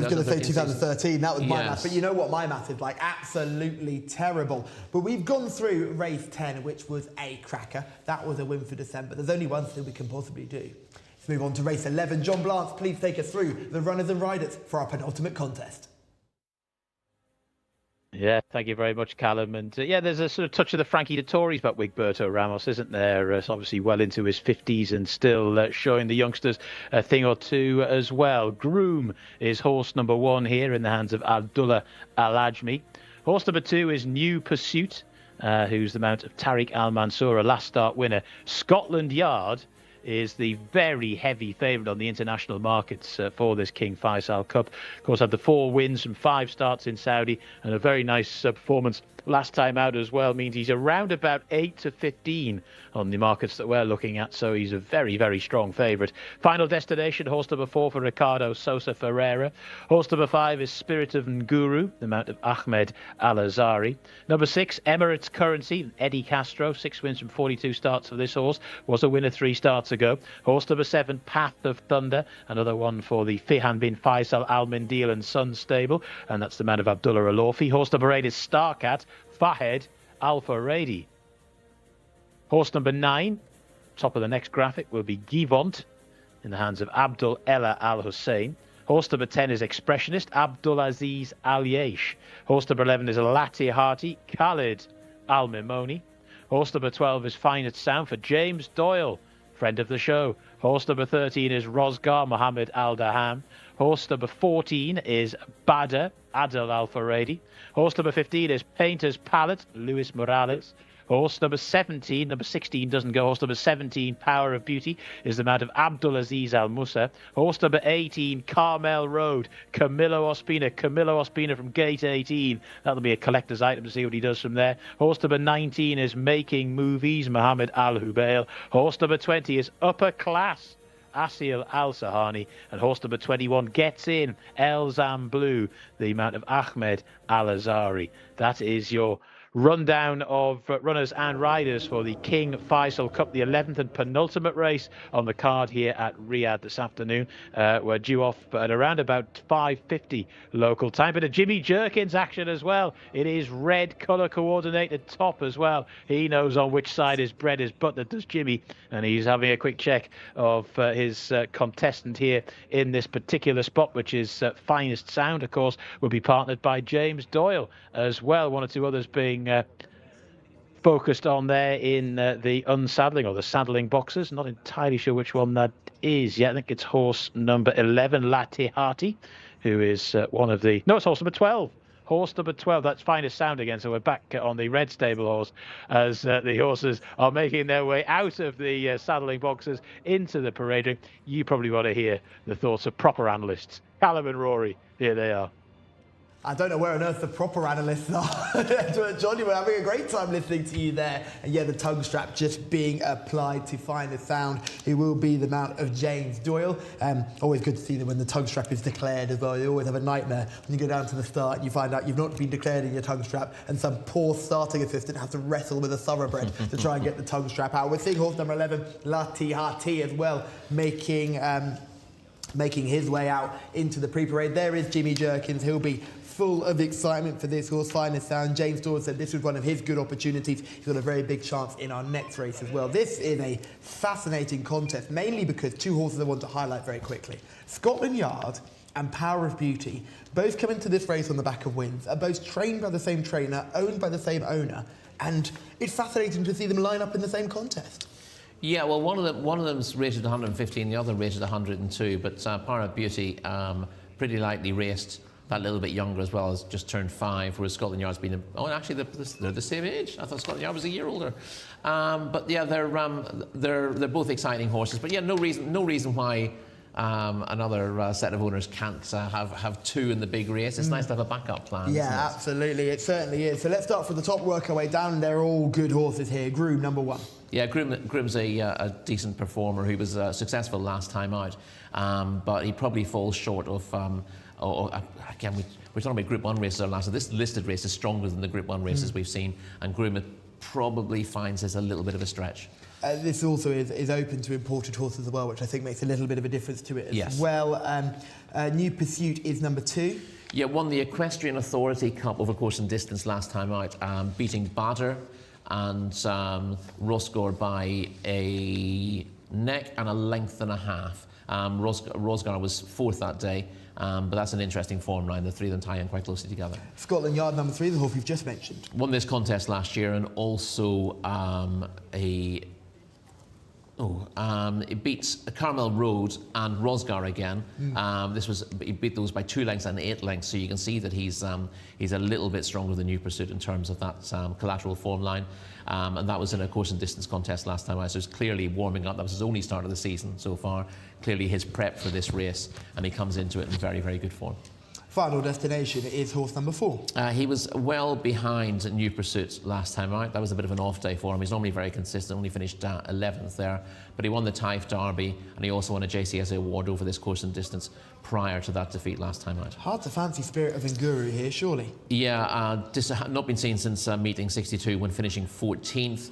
to say 2013, that was my math. But you know what my math is like? Absolutely terrible. But we've gone through race 10, which was a cracker. That was a win for December. There's only one thing we can possibly do. Let's move on to race 11. John Blance, please take us through the runners and riders for our penultimate contest. Yeah, thank you very much, Callum. And there's a sort of touch of the Frankie Dettori's about Wigberto Ramos, isn't there? It's obviously well into his 50s and still showing the youngsters a thing or two as well. Groom is horse number 1 here in the hands of Abdullah Al-Ajmi. Horse number 2 is New Pursuit, who's the mount of Tariq Al-Mansour, a last start winner. Scotland Yard is the very heavy favourite on the international markets for this King Faisal Cup. Of course, had the 4 wins from 5 starts in Saudi and a very nice performance last time out as well. Means he's around about 8 to 15 on the markets that we're looking at, so he's a very, very strong favourite. Final destination, horse number 4 for Ricardo Sosa Ferreira. Horse number 5 is Spirit of Nguru, the mount of Ahmed Al-Azari. Number 6, Emirates Currency, Eddie Castro, 6 wins from 42 starts for this horse, was a winner 3 starts ago. Horse number 7, Path of Thunder, another one for the Fihan bin Faisal Al Mindil and Sons stable, and that's the man of Abdullah Alofi. Horse number 8 is Starcat, Fahed Al Faradi. Horse number 9, top of the next graphic, will be Givont in the hands of Abdul Ella Al Hussein. Horse number 10 is Expressionist, Abdul Aziz Al Yesh. Horse number 11 is Lati Harti, Khalid Al Mimoni. Horse number 12 is Finest Sound for James Doyle, friend of the show. Horse number 13 is Rosgar Mohammed Al Daham. Horse number 14 is Badr Adel Al Faradi. Horse number 15 is Painter's Palette, Luis Morales. Horse number 17, number 16 doesn't go. Horse number 17, Power of Beauty, is the mount of Abdul Aziz Al Musa. Horse number 18, Carmel Road, Camilo Ospina from gate 18. That'll be a collector's item to see what he does from there. Horse number 19 is Making Movies, Mohammed Al Hubail. Horse number 20 is Upper Class, Asil Al Sahani. And horse number 21 gets in, El Zam Blue, the mount of Ahmed Al Azari. That is your rundown of runners and riders for the King Faisal Cup, the 11th and penultimate race on the card here at Riyadh this afternoon. We're due off at around about 5:50 local time. But a Jimmy Jerkins action as well. It is red colour coordinated top as well. He knows on which side his bread is buttered, does Jimmy, and he's having a quick check of his contestant here in this particular spot, which is Finest Sound, of course, will be partnered by James Doyle as well. 1 or 2 others being focused on there in the unsaddling or the saddling boxes. Not entirely sure which one that is yet. I think it's horse number 11, Lati Harti, who is one of the... No, it's horse number 12. Horse number 12, that's Finest Sound again. So we're back on the red stable horse as the horses are making their way out of the saddling boxes into the parade ring. You probably want to hear the thoughts of proper analysts. Callum and Rory, here they are. I don't know where on earth the proper analysts are. Johnny, we're having a great time listening to you there. And yeah, the tongue strap just being applied to find the sound. It will be the mount of James Doyle. Always good to see that when the tongue strap is declared as well. You always have a nightmare when you go down to the start and you find out you've not been declared in your tongue strap and some poor starting assistant has to wrestle with a thoroughbred to try and get the tongue strap out. We're seeing horse number 11, Lati Hati, as well, making his way out into the pre-parade. There is Jimmy Jerkins. He'll be full of excitement for this horse, Finest Sound. James Doyle said this was one of his good opportunities. He's got a very big chance in our next race as well. This is a fascinating contest, mainly because two horses I want to highlight very quickly. Scotland Yard and Power of Beauty both come into this race on the back of wins, are both trained by the same trainer, owned by the same owner, and it's fascinating to see them line up in the same contest. Yeah, well, one of them's rated 115, the other rated 102, but Power of Beauty pretty lightly raced. That little bit younger as well, has just turned 5, whereas Scotland Yard's been... Oh, actually, they're the same age. I thought Scotland Yard was a year older. But yeah, they're both exciting horses. But yeah, no reason why another set of owners can't have two in the big race. It's nice to have a backup plan. Yeah, absolutely. It certainly is. So let's start from the top, work our way down. They're all good horses here. Groom, number 1. Yeah, Groom's a decent performer. He was successful last time out, but he probably falls short of... again, we're talking about Group 1 races last. So this listed race is stronger than the Group 1 races we've seen, and Groom probably finds this a little bit of a stretch. This also is open to imported horses as well, which I think makes a little bit of a difference to it as well. New Pursuit is number 2. Yeah, won the Equestrian Authority Cup over course and distance last time out, beating Bader and Rosgor by a neck and a length and a half. Rosgar was 4th that day, but that's an interesting form line. The three of them tie in quite closely together. Scotland Yard, number 3, the horse you've just mentioned. Won this contest last year, and also it beats Carmel Road and Rosgar again. He beat those by 2 lengths and 8 lengths, so you can see that he's a little bit stronger than New Pursuit in terms of that collateral form line. And that was in a course and distance contest last time out, so it's clearly warming up. That was his only start of the season so far. Clearly his prep for this race, and he comes into it in very, very good form. Final destination is horse number 4. He was well behind New Pursuit last time out. That was a bit of an off day for him. He's normally very consistent, only finished 11th there. But he won the Taif Derby, and he also won a Jcsa award over this course and distance prior to that defeat last time out. Hard to fancy Spirit of Nguru here, surely. Yeah, not been seen since meeting 62 when finishing 14th.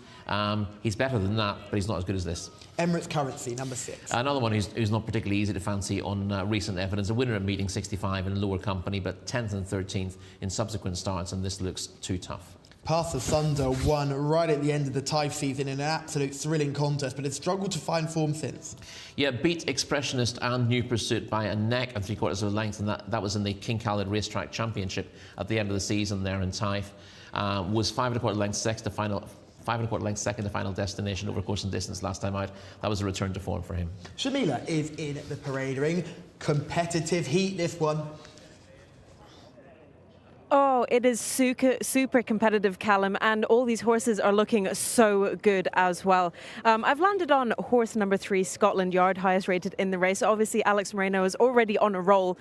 He's better than that, but he's not as good as this. Emirates Currency, number 6. Another one who's not particularly easy to fancy on recent evidence. A winner at meeting 65 in lower company, but 10th and 13th in subsequent starts, and this looks too tough. Path Asunder won right at the end of the Taif season in an absolute thrilling contest, but it's struggled to find form since. Yeah, beat Expressionist and New Pursuit by a neck and 3/4 of a length, and that was in the King Khalid Racetrack Championship at the end of the season there in Taif. Was 5 1/4 lengths second to final destination over course and distance last time out. That was a return to form for him. Shamila is in the parade ring. Competitive heat, this one. Oh, it is super competitive, Callum, and all these horses are looking so good as well. I've landed on horse number 3, Scotland Yard, highest rated in the race. Obviously, Alex Moreno is already on a roll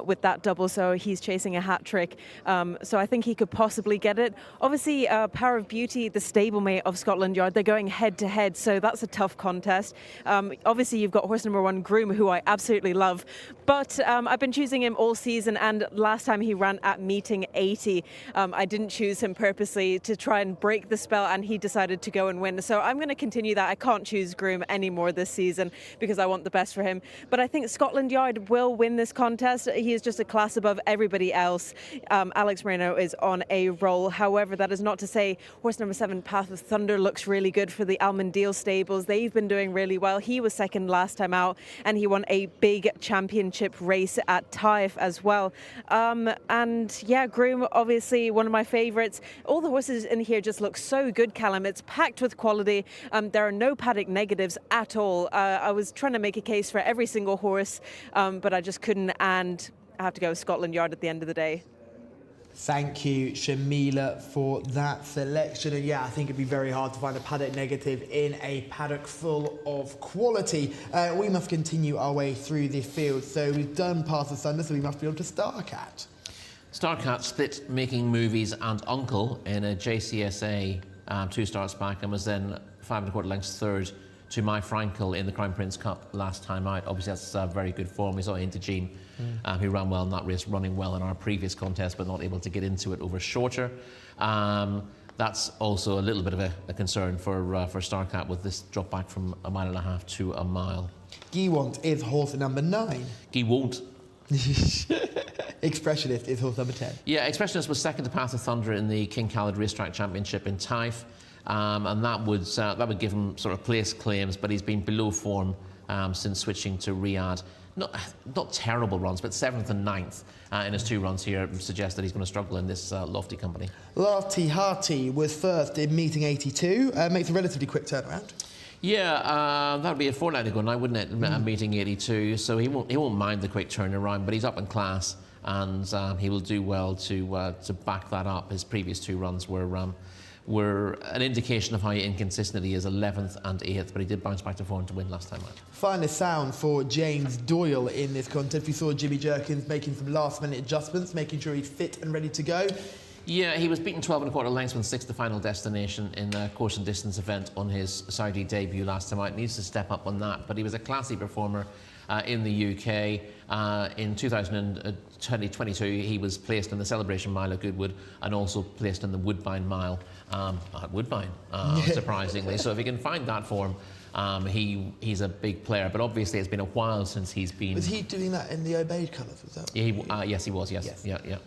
with that double, so he's chasing a hat trick. So I think he could possibly get it. Obviously, Power of Beauty, the stablemate of Scotland Yard, they're going head to head, so that's a tough contest. Obviously, you've got horse number 1, Groom, who I absolutely love, but I've been choosing him all season, and last time he ran at meeting 80. I didn't choose him purposely to try and break the spell, and he decided to go and win. So I'm going to continue that. I can't choose Groom anymore this season because I want the best for him. But I think Scotland Yard will win this contest. He is just a class above everybody else. Alex Moreno is on a roll. However, that is not to say horse number 7, Path of Thunder, looks really good for the Almondale stables. They've been doing really well. He was second last time out, and he won a big championship race at Taif as well. And yeah, Groom, obviously one of my favourites. All the horses in here just look so good, Callum. It's packed with quality. There are no paddock negatives at all. I was trying to make a case for every single horse, but I just couldn't, and I have to go with Scotland Yard at the end of the day. Thank you, Shamila, for that selection. And yeah, I think it'd be very hard to find a paddock negative in a paddock full of quality. We must continue our way through this field. So we've done Path Asunder, so we must be on to Starcat. Starcat split Making Movies and Uncle in a Jcsa 2 starts back, and was then 5 1/4 lengths third to My Frankel in the Crown Prince Cup last time out. Obviously, that's very good form. We saw Intagene, who ran well in that race, running well in our previous contest, but not able to get into it over shorter. That's also a little bit of a concern for Starcat with this drop back from 1.5 miles to a mile. Giwont is horse number 9. Giwont. Expressionist is horse number 10. Yeah, Expressionist was second to Path of Thunder in the King Khalid Racetrack Championship in Taif, and that would give him sort of place claims, but he's been below form since switching to Riyadh. Not terrible runs, but 7th and 9th in his 2 runs here suggest that he's going to struggle in this lofty company. Lati Hati was first in meeting 82, makes a relatively quick turnaround. Yeah, that would be a fortnight ago now, wouldn't it? Meeting 82, so he won't mind the quick turnaround, but he's up in class, and he will do well to back that up. His previous 2 runs were an indication of how inconsistent he is, 11th and 8th, but he did bounce back to form to win last time out. Finest sound for James Doyle in this contest. We saw Jimmy Jerkins making some last-minute adjustments, making sure he's fit and ready to go. Yeah, he was beaten 12 1/4 lengths when 6th to final destination in a course and distance event on his Saudi debut last time out. Needs to step up on that, but he was a classy performer in the UK. In 2022, he was placed in the Celebration Mile at Goodwood and also placed in the Woodbine Mile at Woodbine, surprisingly. So if he can find that form, he's a big player. But obviously, it's been a while since he's been. Was he doing that in the Obeyed colours? Was that? Yeah, yes, he was. Yes. Yeah.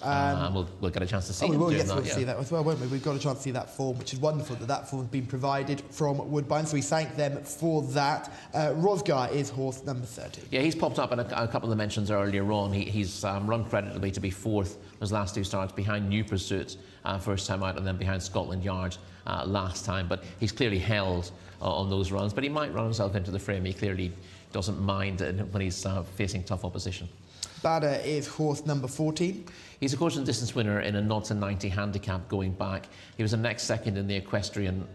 And we'll get a chance to see him we will doing get that. to see that as well, won't we? We've got a chance to see that form, which is wonderful that form's been provided from Woodbine, so we thank them for that. Rosgar is horse number 30. Yeah, he's popped up in a couple of the mentions earlier on. He's run creditably to be 4th his last 2 starts, behind New Pursuit first time out, and then behind Scotland Yard last time. But he's clearly held on those runs, but he might run himself into the frame. He clearly doesn't mind when he's facing tough opposition. Bada is horse number 14. He's a course and distance winner in a 0 to 90 handicap going back. He was a next second in the Equestrian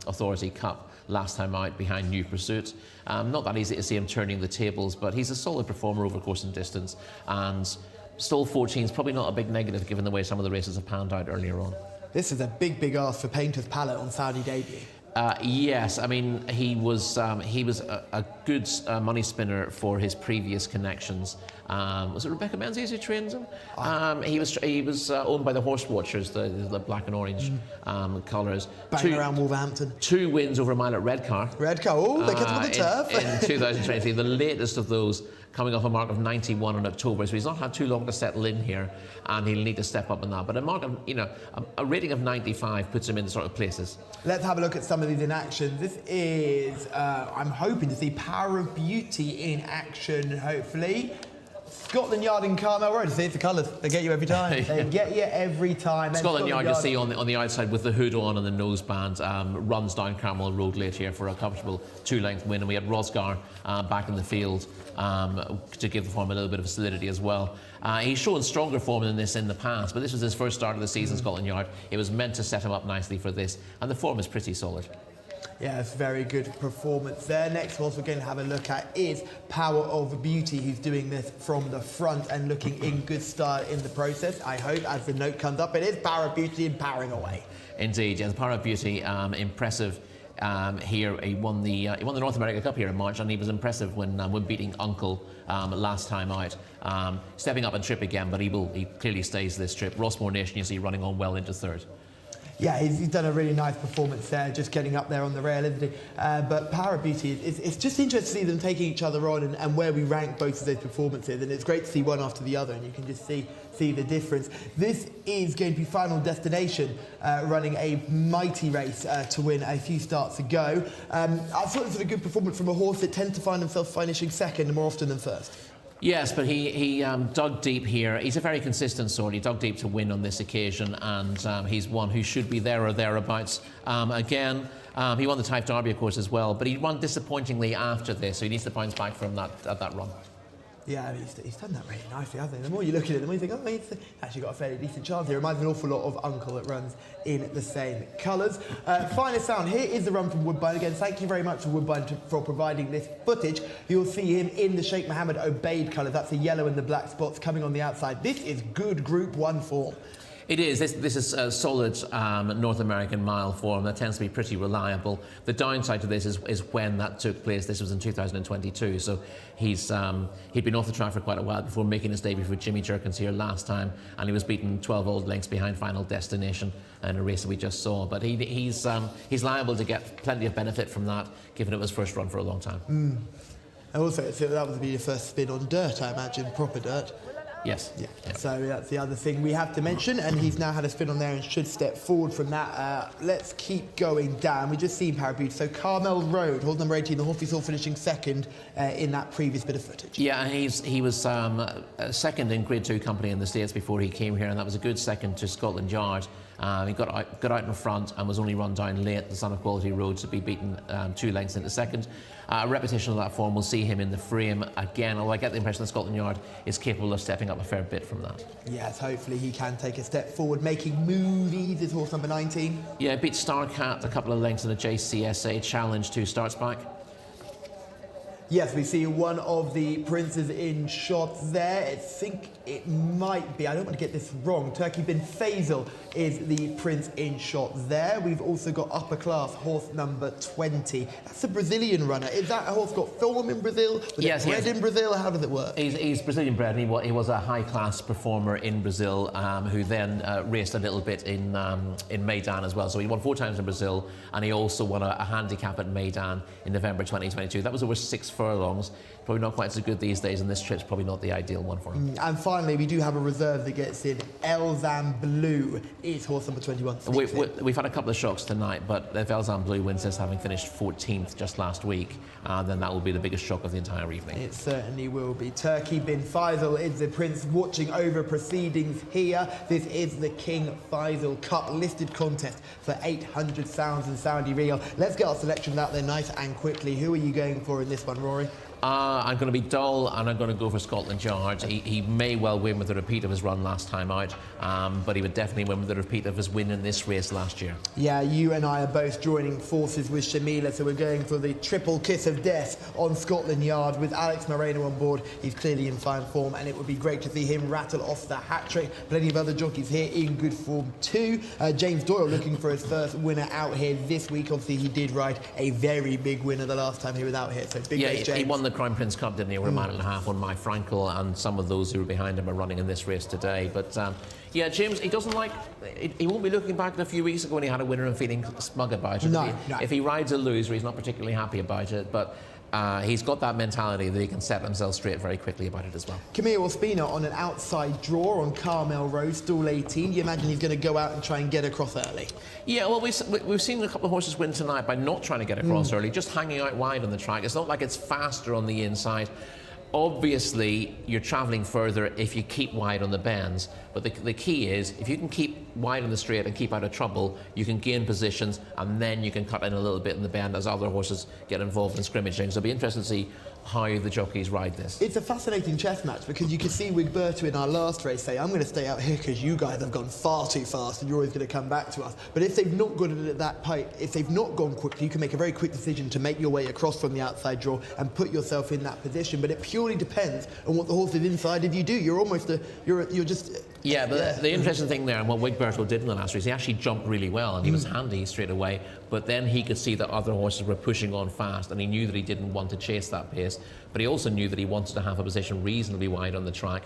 Authority Cup last time out behind New Pursuit. Not that easy to see him turning the tables, but he's a solid performer over course and distance, and stall 14 is probably not a big negative given the way some of the races have panned out earlier on. This is a big ask for Painter's Palette on Saudi debut. Yes, I mean he was a good money spinner for his previous connections. Was it Rebecca Menzies who trained him? He was owned by the Horse Watchers, the black and orange colours. Bang around Wolverhampton. 2 wins over a mile at Redcar. Redcar, oh, they kept him on the turf. In 2023, the latest of those coming off a mark of 91 in October, so he's not had too long to settle in here, and he'll need to step up in that. But a mark of, a rating of 95 puts him in the sort of places. Let's have a look at some of these in action. This is, I'm hoping to see Power of Beauty in action, hopefully. Scotland Yard and Carmel Road. See, it's the colours. They get you every time. They get you every time. Scotland Yard, you see on the outside with the hood on and the noseband, runs down Carmel Road late here for a comfortable 2-length win. And we had Rosgar back in the field to give the form a little bit of solidity as well. He's shown stronger form than this in the past, but this was his first start of the season, Scotland Yard. It was meant to set him up nicely for this, and the form is pretty solid. Yeah, it's a very good performance there. Next horse we're going to have a look at is Power of Beauty, who's doing this from the front and looking in good style in the process. I hope, as the note comes up, it is Power of Beauty and powering away. Indeed, yeah, the Power of Beauty, impressive here. He won the North America Cup here in March, and he was impressive when beating Uncle last time out. Stepping up and trip again, but he clearly stays this trip. Rossmore Nation, you see, running on well into 3rd. Yeah, he's done a really nice performance there, just getting up there on the rail, isn't he? But Power of Beauty, it's just interesting to see them taking each other on and where we rank both of those performances, and it's great to see one after the other, and you can just see the difference. This is going to be Final Destination, running a mighty race to win a few starts to go. I thought this was a good performance from a horse that tends to find himself finishing second more often than first. Yes, but he dug deep here. He's a very consistent sort. He dug deep to win on this occasion, and he's one who should be there or thereabouts. Again, he won the Taif Derby, of course, as well, but he won disappointingly after this, so he needs to bounce back from that run. Yeah, I mean, he's done that really nicely, hasn't he? The more you look at it, the more you think, oh, he's actually got a fairly decent chance here. Reminds me an awful lot of Uncle that runs in the same colours. Finest sound, here is the run from Woodbine. Again, thank you very much to Woodbine for providing this footage. You'll see him in the Sheikh Mohammed Obeid colours. That's the yellow and the black spots coming on the outside. This is good Group 1 form. It is. This is a solid North American mile form that tends to be pretty reliable. The downside to this is when that took place. This was in 2022, so he'd been off the track for quite a while before making his debut for Jimmy Jerkins here last time, and he was beaten 12 old lengths behind Final Destination in a race that we just saw. But he's liable to get plenty of benefit from that, given it was first run for a long time. And also, so that would be your first spin on dirt, I imagine, proper dirt. Yes. Yeah. So that's the other thing we have to mention, and he's now had a spin on there and should step forward from that. Let's keep going down. We've just seen Parabuta. So Carmel Road, horse number 18, the horse we saw finishing second in that previous bit of footage. Yeah, and he was second in Grade 2 company in the States before he came here, and that was a good second to Scotland Yard. He got out in front and was only run down late. The Son of Quality Road to be beaten 2 lengths into second. A repetition of that form will see him in the frame again, although I get the impression that Scotland Yard is capable of stepping up a fair bit from that. Yes, hopefully he can take a step forward, making movies. Is horse number 19. Yeah, beat Starcat a couple of lengths in a Jcsa challenge 2 starts back. Yes, we see one of the princes in shot there. I think it might be, I don't want to get this wrong, Turkey bin Faisal is the prince in shot there. We've also got upper class horse number 20. That's a Brazilian runner. Is that a horse got form in Brazil? Yes, bred in Brazil? How does it work? He's Brazilian bred, and he was a high-class performer in Brazil, who then raced a little bit in Meydan as well. So he won 4 times in Brazil, and he also won a handicap at Meydan in November 2022. That was over 6 furlongs. Probably not quite so good these days, and this trip's probably not the ideal one for him. And finally, we do have a reserve that gets in. Elzam Blue is horse number 21. We've had a couple of shocks tonight, but if Elzam Blue wins this, having finished 14th just last week, then that will be the biggest shock of the entire evening. It certainly will be. Turkey bin Faisal is the prince watching over proceedings here. This is the King Faisal Cup listed contest for 800,000 Saudi Riyal. Let's get our selections out there nice and quickly. Who are you going for in this one, Rory? I'm going to be dull, and I'm going to go for Scotland Yard. He may well win with a repeat of his run last time out, but he would definitely win with a repeat of his win in this race last year. Yeah, you and I are both joining forces with Shamila, so we're going for the triple kiss of death on Scotland Yard with Alex Moreno on board. He's clearly in fine form, and it would be great to see him rattle off the hat-trick. Plenty of other jockeys here in good form too. James Doyle looking for his first winner out here this week. Obviously, he did ride a very big winner the last time he was out here, so big race, James. He won the Crown Prince Cup, didn't he, over a mile and a half on My Frankel, and some of those who were behind him are running in this race today. But yeah, James, he doesn't like, he won't be looking back at a few weeks ago when he had a winner and feeling smug about it. No. If he rides a loser, he's not particularly happy about it, but he's got that mentality that he can set himself straight very quickly about it as well. Camille Ospina on an outside draw on Carmel Road, stall 18. Do you imagine he's going to go out and try and get across early? Yeah, well, we've seen a couple of horses win tonight by not trying to get across early, just hanging out wide on the track. It's not like it's faster on the inside. Obviously, you're travelling further if you keep wide on the bends, but the key is if you can keep wide on the straight and keep out of trouble, you can gain positions, and then you can cut in a little bit in the bend as other horses get involved in scrimmaging. So it'll be interesting to see how the jockeys ride this. It's a fascinating chess match because you could see Wigberto in our last race say, I'm going to stay out here because you guys have gone far too fast and you're always going to come back to us. But if they've not got it at that height, if they've not gone quickly, you can make a very quick decision to make your way across from the outside draw and put yourself in that position. But it purely depends on what the horse is inside of you do. You're almost you're just... Yeah, the interesting thing there, and what Wigberto did in the last race, he actually jumped really well and he was handy straight away, but then he could see that other horses were pushing on fast, and he knew that he didn't want to chase that pace, but he also knew that he wanted to have a position reasonably wide on the track,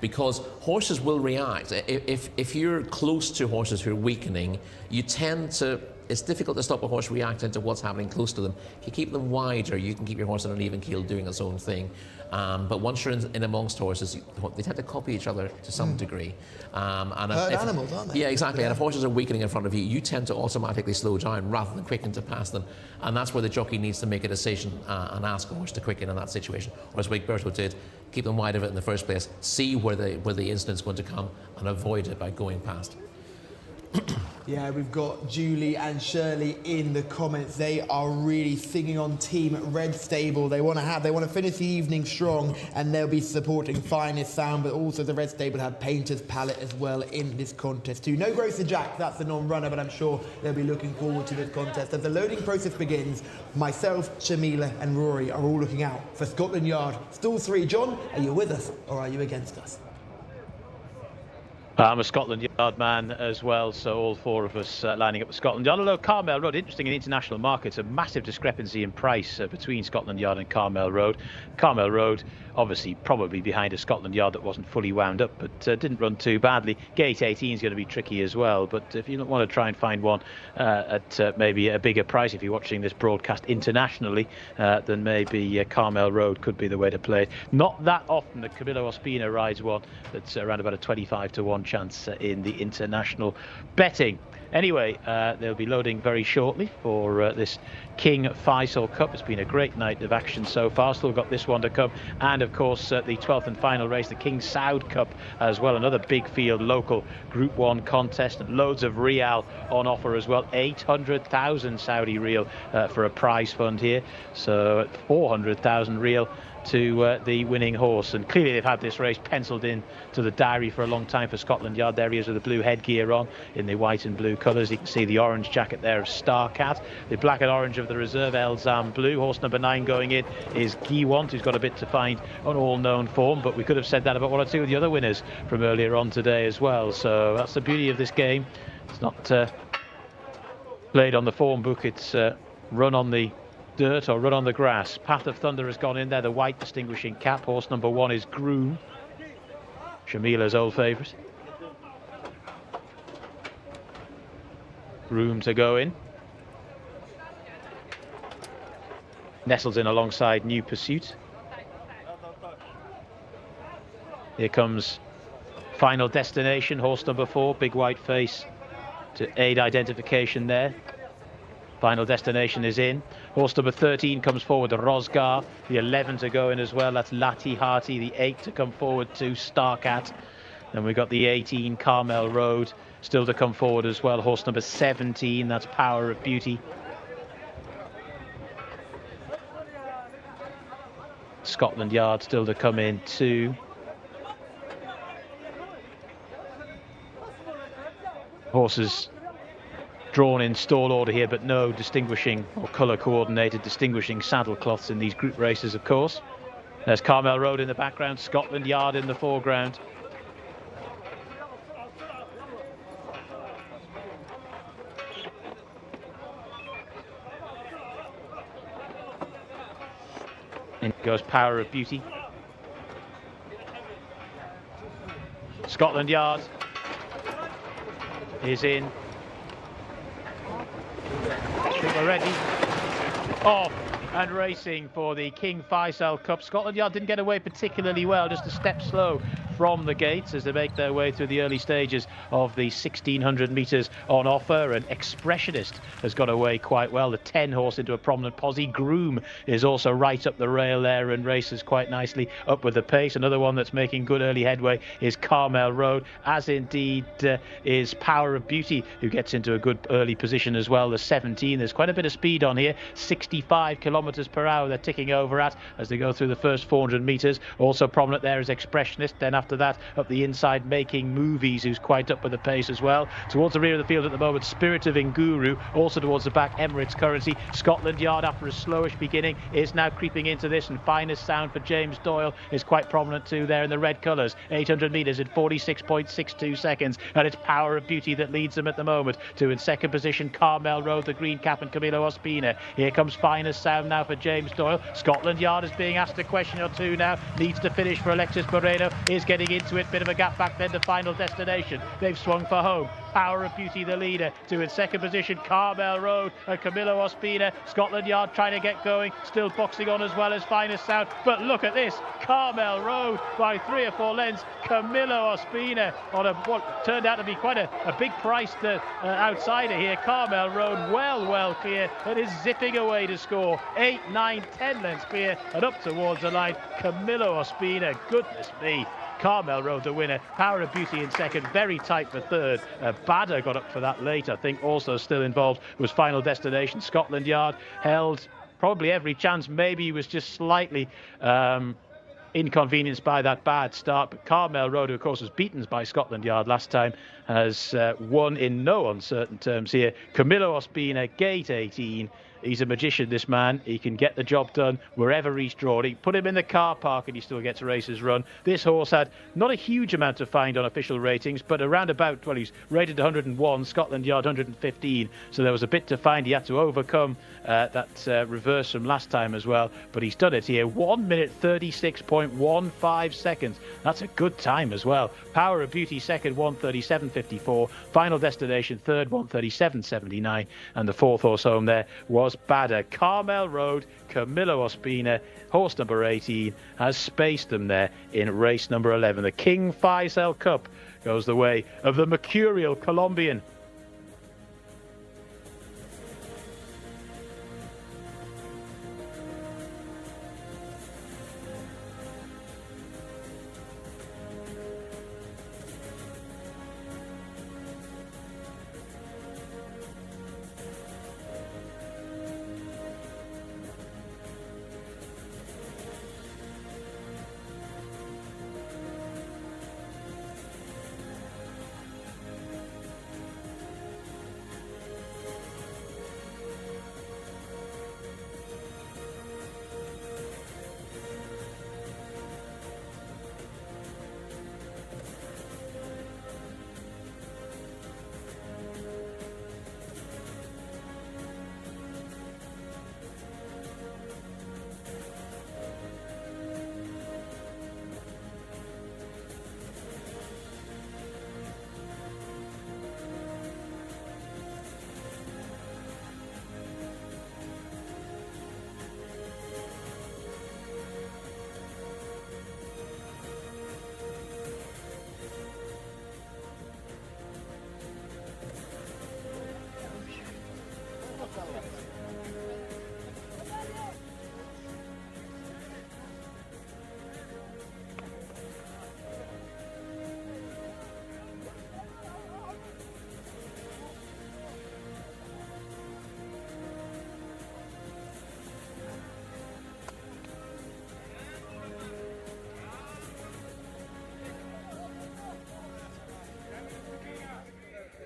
because horses will react. If you're close to horses who are weakening, you tend to... It's difficult to stop a horse reacting to what's happening close to them. If you keep them wider, you can keep your horse on an even keel doing its own thing. But once you're in amongst horses, they tend to copy each other to some degree. Herd animals, aren't they? Yeah, exactly. Yeah. And if horses are weakening in front of you, you tend to automatically slow down rather than quicken to pass them. And that's where the jockey needs to make a decision and ask a horse to quicken in that situation. Or as Wigberto did, keep them wide of it in the first place, see where the incident's going to come and avoid it by going past. Yeah, we've got Julie and Shirley in the comments. They are really singing on Team Red Stable. They want to finish the evening strong, and they'll be supporting Finest Sound, but also the Red Stable have Painter's Palette as well in this contest too. No Grocer Jack, that's the non-runner, but I'm sure they'll be looking forward to this contest. As the loading process begins, myself, Shamila and Rory are all looking out for Scotland Yard. Stall 3. John, are you with us or are you against us? I'm a Scotland Yard man as well, so all four of us lining up for Scotland Yard. Although Carmel Road, interesting in international markets, a massive discrepancy in price between Scotland Yard and Carmel Road. Carmel Road, obviously, probably behind a Scotland Yard that wasn't fully wound up, but didn't run too badly. Gate 18 is going to be tricky as well, but if you don't want to try and find one at maybe a bigger price, if you're watching this broadcast internationally, then maybe Carmel Road could be the way to play it. Not that often that Camillo Ospina rides one that's around about a 25-to-1 chance in the international betting. Anyway, they'll be loading very shortly for this King Faisal Cup. It's been a great night of action so far. Still got this one to come, and of course the 12th and final race, the King Saud Cup as well. Another big field local Group 1 contest, and loads of Riyal on offer as well. 800,000 Saudi Riyal for a prize fund here, so 400,000 Riyal to the winning horse. And clearly they've had this race penciled in to the diary for a long time for Scotland Yard. There he is with the blue headgear on in the white and blue colours. You can see the orange jacket there of Starcat, the black and orange of the reserve Elzam Blue. Horse number 9 going in is Giwant, who's got a bit to find on all known form, but we could have said that about one or two of the other winners from earlier on today as well. So that's the beauty of this game. It's not played on the form book, it's run on the dirt or run on the grass. Path of Thunder has gone in there, the white distinguishing cap. Horse number 1 is Groom, Shamila's old favourite. Groom to go in. Nestles in alongside New Pursuit. Here comes Final Destination, horse number 4, big white face to aid identification there. Final Destination is in. Horse number 13 comes forward, the Rosgar. The 11 to go in as well, that's Lati Harty. The 8 to come forward to Starcat. Then we've got the 18, Carmel Road, still to come forward as well. Horse number 17, that's Power of Beauty. Scotland Yard still to come in too. Horses drawn in stall order here, but no distinguishing or colour coordinated distinguishing saddle cloths in these group races, of course. There's Carmel Road in the background, Scotland Yard in the foreground. In goes Power of Beauty. Scotland Yard is in. I think we're ready. Off and racing for the King Faisal Cup. Scotland Yard didn't get away particularly well, just a step slow from the gates as they make their way through the early stages of the 1600 metres on offer. And Expressionist has got away quite well, the 10 horse into a prominent posse. Groom is also right up the rail there and races quite nicely up with the pace. Another one that's making good early headway is Carmel Road, as indeed is Power of Beauty, who gets into a good early position as well. The 17, there's quite a bit of speed on here, 65 kilometres per hour they're ticking over at as they go through the first 400 metres. Also prominent there is Expressionist. Then after that, up the inside, Making Movies, who's quite up with the pace as well. Towards the rear of the field at the moment, Spirit of Nguru. Also towards the back, Emirates Currency. Scotland Yard, after a slowish beginning, is now creeping into this, and Finest Sound for James Doyle is quite prominent too there in the red colours. 800 metres in 46.62 seconds, and it's Power of Beauty that leads them at the moment. To in second position, Carmel Road, the green cap, and Camillo Ospina. Here comes Finest Sound now for James Doyle. Scotland Yard is being asked a question or two now. Needs to finish for Alexis Moreno. Is getting into it. Bit of a gap back then to Final Destination. They've swung for home. Power of Beauty the leader. To in second position, Carmel Road and Camillo Ospina. Scotland Yard trying to get going. Still boxing on as well as Finest Sound. But look at this. Carmel Road by 3 or 4 lengths. Camillo Ospina on what turned out to be quite a big priced outsider here. Carmel Road well clear. It is zipping away to score. 8, 9, 10 lengths clear and up towards the line. Camillo Ospina, goodness me. Carmel Road, the winner. Power of Beauty in second, very tight for third. Badder got up for that late, I think. Also still involved was Final Destination. Scotland Yard held probably every chance. Maybe he was just slightly inconvenienced by that bad start. But Carmel Road, who of course was beaten by Scotland Yard last time, has won in no uncertain terms here. Camillo Ospina, gate 18. He's a magician, this man. He can get the job done wherever he's drawn. He put him in the car park and he still gets races run. This horse had not a huge amount to find on official ratings, but around about, well, he's rated 101, Scotland Yard 115. So there was a bit to find. He had to overcome that reverse from last time as well. But he's done it here. 1 minute 36.15 seconds. That's a good time as well. Power of Beauty second, 137.54. Final Destination third, 137.79. And the fourth horse home there was Badder. Carmel Road, Camillo Ospina, horse number 18, has spaced them there in race number 11. The King Faisal Cup goes the way of the mercurial Colombian.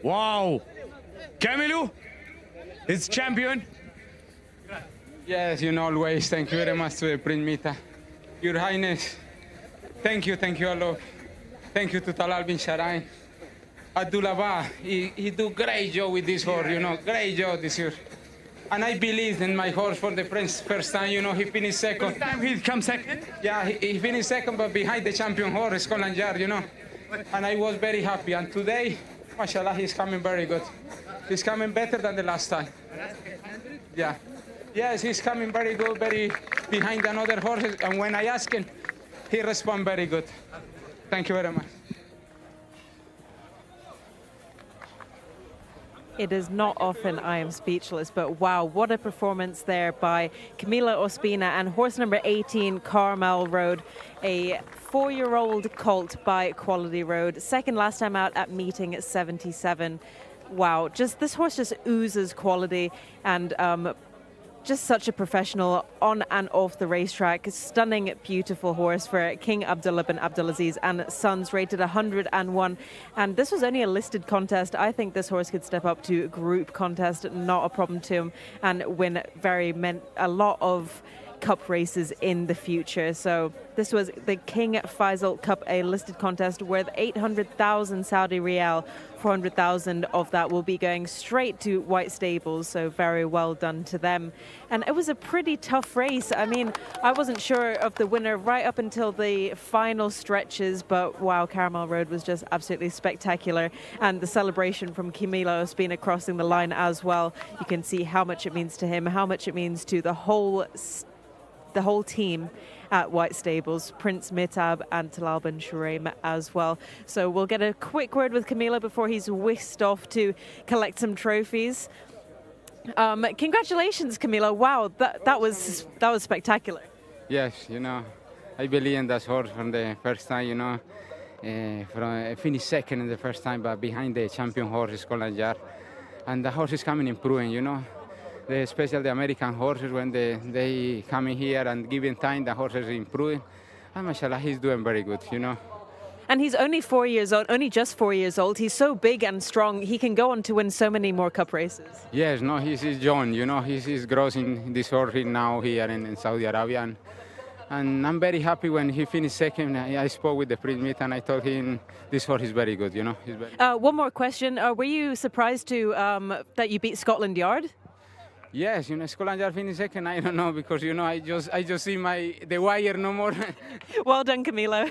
Wow! Camilo is champion. Yes, you know, always. Thank you very much to the Prince Mita. Your Highness, thank you a lot. Thank you to Talal bin Sharain. Abdullah, he do great job with this horse, you know, great job this year. And I believe in my horse for the first time, you know, he finished second. First time he come second? Yeah, he finished second, but behind the champion horse, Scotland Yard, you know. And I was very happy. And today, mashallah, he's coming very good. He's coming better than the last time. Yeah. Yes, he's coming very good, very behind another horse. And when I ask him, he responds very good. Thank you very much. It is not often I am speechless, but wow, what a performance there by Camila Ospina and horse number 18, Carmel Road, a 4-year-old colt by Quality Road. Second last time out at meeting at 77. Wow, this horse just oozes quality and just such a professional on and off the racetrack. Stunning, beautiful horse for King Abdullah bin Abdulaziz and Sons, rated 101. And this was only a listed contest. I think this horse could step up to group contest, not a problem to him, and win a lot of cup races in the future. So this was the King Faisal Cup, a listed contest worth 800,000 Saudi Riyal. 400,000 of that will be going straight to White Stables, so very well done to them. And it was a pretty tough race. I mean, I wasn't sure of the winner right up until the final stretches, but wow, Carmel Road was just absolutely spectacular. And the celebration from Camilo Ospina crossing the line as well. You can see how much it means to him, how much it means to the whole team at White Stables, Prince Mitab and Talal bin Shuraim as well. So we'll get a quick word with Camilo before he's whisked off to collect some trophies. Congratulations, Camilo. Wow, that was spectacular. Yes, you know, I believe in that horse from the first time, you know. I finished second in the first time, but behind the champion horse, Scotland Yard. And the horse is coming improving, you know. Especially the American horses, when they come in here and giving time, the horses is improving. And mashallah, he's doing very good, you know. And he's only 4 years old, only just 4 years old. He's so big and strong. He can go on to win so many more cup races. Yes, no, he's young, you know. He's growing this horse now here in Saudi Arabia. And I'm very happy when he finished second. I spoke with the pre-meet and I told him this horse is very good, you know. He's very One more question. Were you surprised that you beat Scotland Yard? Yes, you know, Scotland Yard finished second. I don't know because, you know, I just see the wire no more. Well done, Camilo.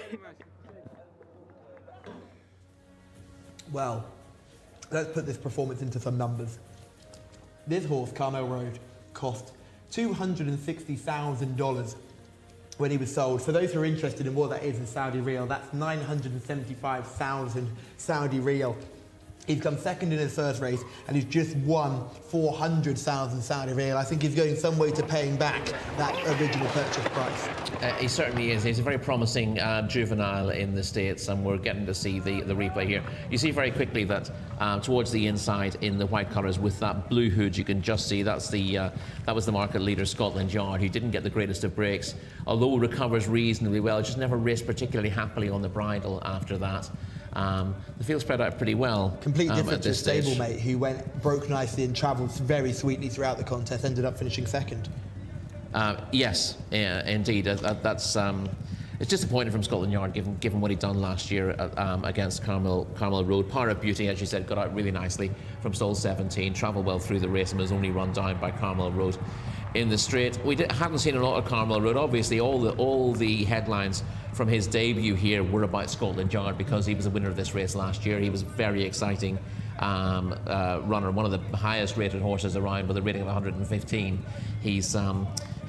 Well, let's put this performance into some numbers. This horse, Carmel Road, cost $260,000 when he was sold. For those who are interested in what that is in Saudi Riyal, that's 975,000 Saudi Riyal. He's come second in his first race and he's just won 400,000 Saudi Riyal. I think he's going some way to paying back that original purchase price. He certainly is. He's a very promising juvenile in the States, and we're getting to see the replay here. You see very quickly that towards the inside in the white colours with that blue hood, you can just see that was the market leader, Scotland Yard, who didn't get the greatest of breaks, although recovers reasonably well, just never raced particularly happily on the bridle after that. The field spread out pretty well. Completely different to a stage. stablemate who broke nicely and travelled very sweetly throughout the contest, ended up finishing second. Yes, indeed. It's disappointing from Scotland Yard, given what he'd done last year against Carmel Road. Power of Beauty, as you said, got out really nicely from stall 17, travelled well through the race, and was only run down by Carmel Road in the straight. We hadn't seen a lot of Carmel Road. Obviously, all the headlines from his debut here were about Scotland Yard because he was the winner of this race last year. He was a very exciting runner, one of the highest rated horses around with a rating of 115. He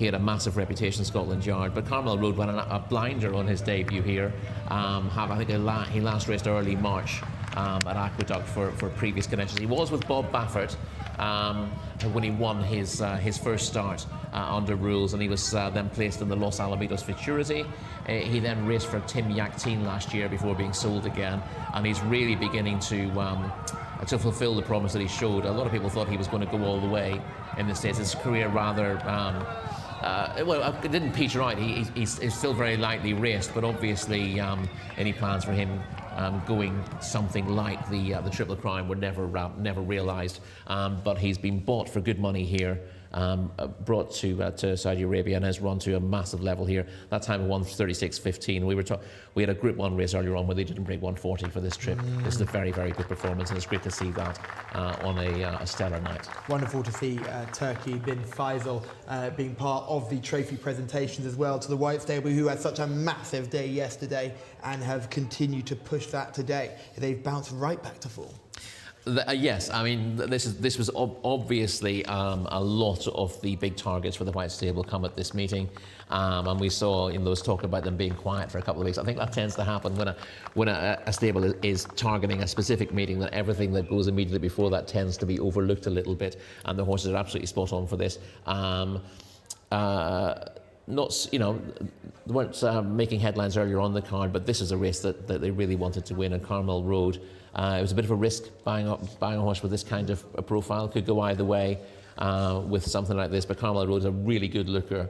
had a massive reputation, Scotland Yard, but Carmel Road went a blinder on his debut here. I think he last raced early March at Aqueduct for previous connections. He was with Bob Baffert when he won his first start under rules, and he was then placed in the Los Alamitos Futurity. He then raced for Tim Yakteen last year before being sold again, and he's really beginning to fulfill the promise that he showed. A lot of people thought he was going to go all the way in the States. His career rather it didn't peter out. He's still very lightly raced, but obviously any plans for him going something like the Triple Crown were never realised. But he's been bought for good money here, brought to Saudi Arabia, and has run to a massive level here. That time of 1:36.15. We had a Group 1 race earlier on where they didn't break 1:40 for this trip. This is a very, very good performance, and it's great to see that on a stellar night. Wonderful to see Turkey bin Faisal being part of the trophy presentations as well to the White Stable, who had such a massive day yesterday and have continued to push that today. They've bounced right back to form. Yes, I mean, this was obviously a lot of the big targets for the White Stable come at this meeting, and we saw in those talk about them being quiet for a couple of weeks. I think that tends to happen when a stable is targeting a specific meeting, that everything that goes immediately before that tends to be overlooked a little bit, and the horses are absolutely spot on for this. They weren't making headlines earlier on the card, but this is a race that they really wanted to win, and Carmel Road. It was a bit of a risk buying a horse with this kind of a profile. Could go either way with something like this, but Carmel Road is a really good looker.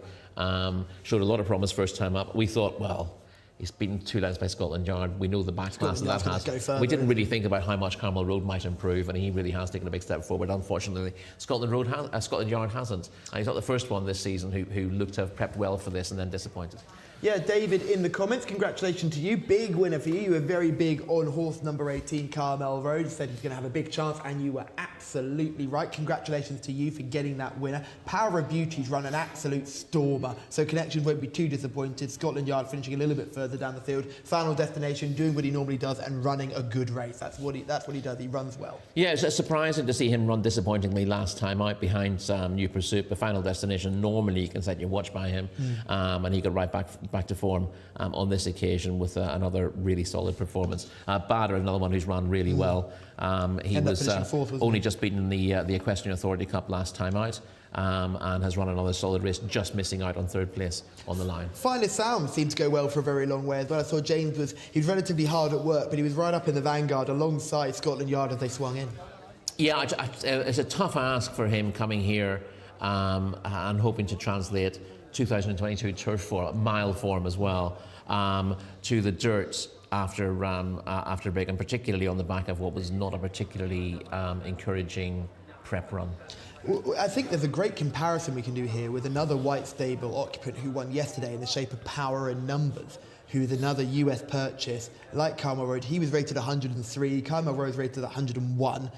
Showed a lot of promise first time up. We thought, well, he's beaten 2 lengths by Scotland Yard. We know the back class that has. We didn't really think about how much Carmel Road might improve, and he really has taken a big step forward. Unfortunately, Scotland Yard hasn't. And he's not the first one this season who looked to have prepped well for this and then disappointed. Yeah, David in the comments, congratulations to you. Big winner for you. You were very big on horse number 18, Carmel Road. You said he's going to have a big chance, and you were absolutely right. Congratulations to you for getting that winner. Power of Beauty's run an absolute stormer, so Connections won't be too disappointed. Scotland Yard finishing a little bit further down the field. Final Destination doing what he normally does and running a good race. That's what he does. He runs well. Yeah, it's surprising to see him run disappointingly last time out behind New Pursuit. The Final Destination, normally you can set your watch by him, and he got right back to form on this occasion with another really solid performance. Bader, another one who's run really well. He was only just beaten the Equestrian Authority Cup last time out, and has run another solid race, just missing out on third place on the line. Finest Sound seemed to go well for a very long way as well. I saw James he was relatively hard at work, but he was right up in the vanguard alongside Scotland Yard as they swung in. Yeah, it's a tough ask for him coming here and hoping to translate 2022 turf form, mile form as well, to the dirt after break, and particularly on the back of what was not a particularly encouraging prep run. I think there's a great comparison we can do here with another white stable occupant who won yesterday in the shape of Power and Numbers, who is another US purchase like Carmel Road. He was rated 103, Carmel Road was rated 101.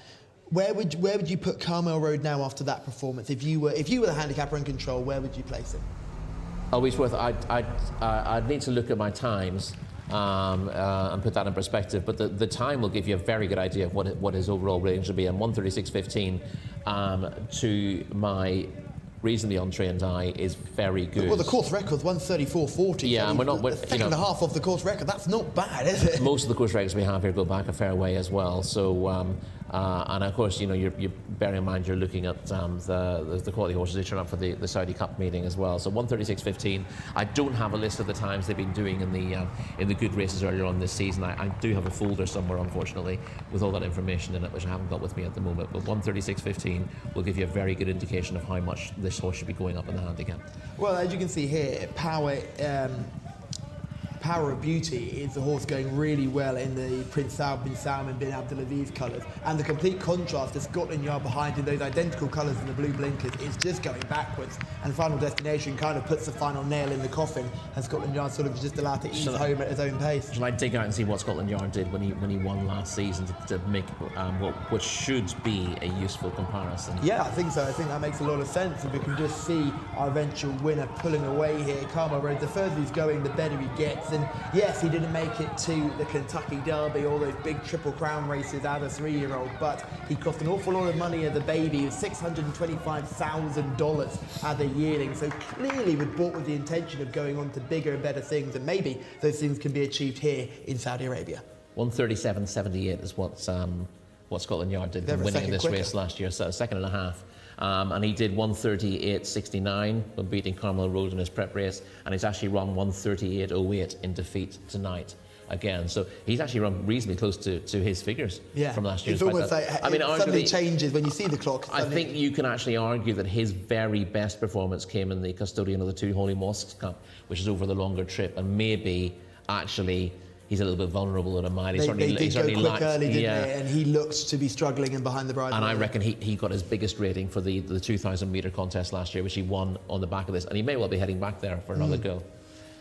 Where would you put Carmel Road now after that performance? If you were the handicapper in control, where would you place him? Oh, Eastworth, I'd need to look at my times and put that in perspective, but the time will give you a very good idea of what his overall range will be. And 136.15 to my reasonably untrained eye is very good. Well, the course record's 134.40. Yeah, and we're not... The second and a half off the course record, that's not bad, is it? Most of the course records we have here go back a fair way as well. So, and of course, you're bearing in mind you're looking at the quality horses they turn up for the Saudi Cup meeting as well. So 136.15. I don't have a list of the times they've been doing in the good races earlier on this season. I do have a folder somewhere, unfortunately, with all that information in it, which I haven't got with me at the moment. But 136.15 will give you a very good indication of how much this horse should be going up in the handicap. Well, as you can see here, Power of Beauty is the horse going really well in the Prince Saud bin Salman bin Abdulaziz colours, and the complete contrast to Scotland Yard behind in those identical colours in the blue blinkers is just going backwards, and Final Destination kind of puts the final nail in the coffin, and Scotland Yard sort of just allowed to ease home at his own pace. Shall I dig out and see what Scotland Yard did when he won last season to make what should be a useful comparison? Yeah, I think so. I think that makes a lot of sense, and we can just see our eventual winner pulling away here. Carmel Road, the further he's going, the better he gets. And yes, he didn't make it to the Kentucky Derby, all those big Triple Crown races as a 3-year-old, but he cost an awful lot of money as a baby, $625,000 as a yearling. So clearly was bought with the intention of going on to bigger and better things, and maybe those things can be achieved here in Saudi Arabia. 137.78 is what Scotland Yard did when winning this race last year, so a second and a half. And he did 138.69 when beating Carmel Road in his prep race, and he's actually run 138.08 in defeat tonight again. So he's actually run reasonably close to his figures from last year. It's almost like it suddenly changes when you see the clock. I think you can actually argue that his very best performance came in the Custodian of the Two Holy Mosques Cup, which is over the longer trip, and maybe actually he's a little bit vulnerable at a mile. They did go quick early, didn't they? And he looked to be struggling in behind the bridle. And I reckon he got his biggest rating for the 2,000 metre contest last year, which he won on the back of this. And he may well be heading back there for another go.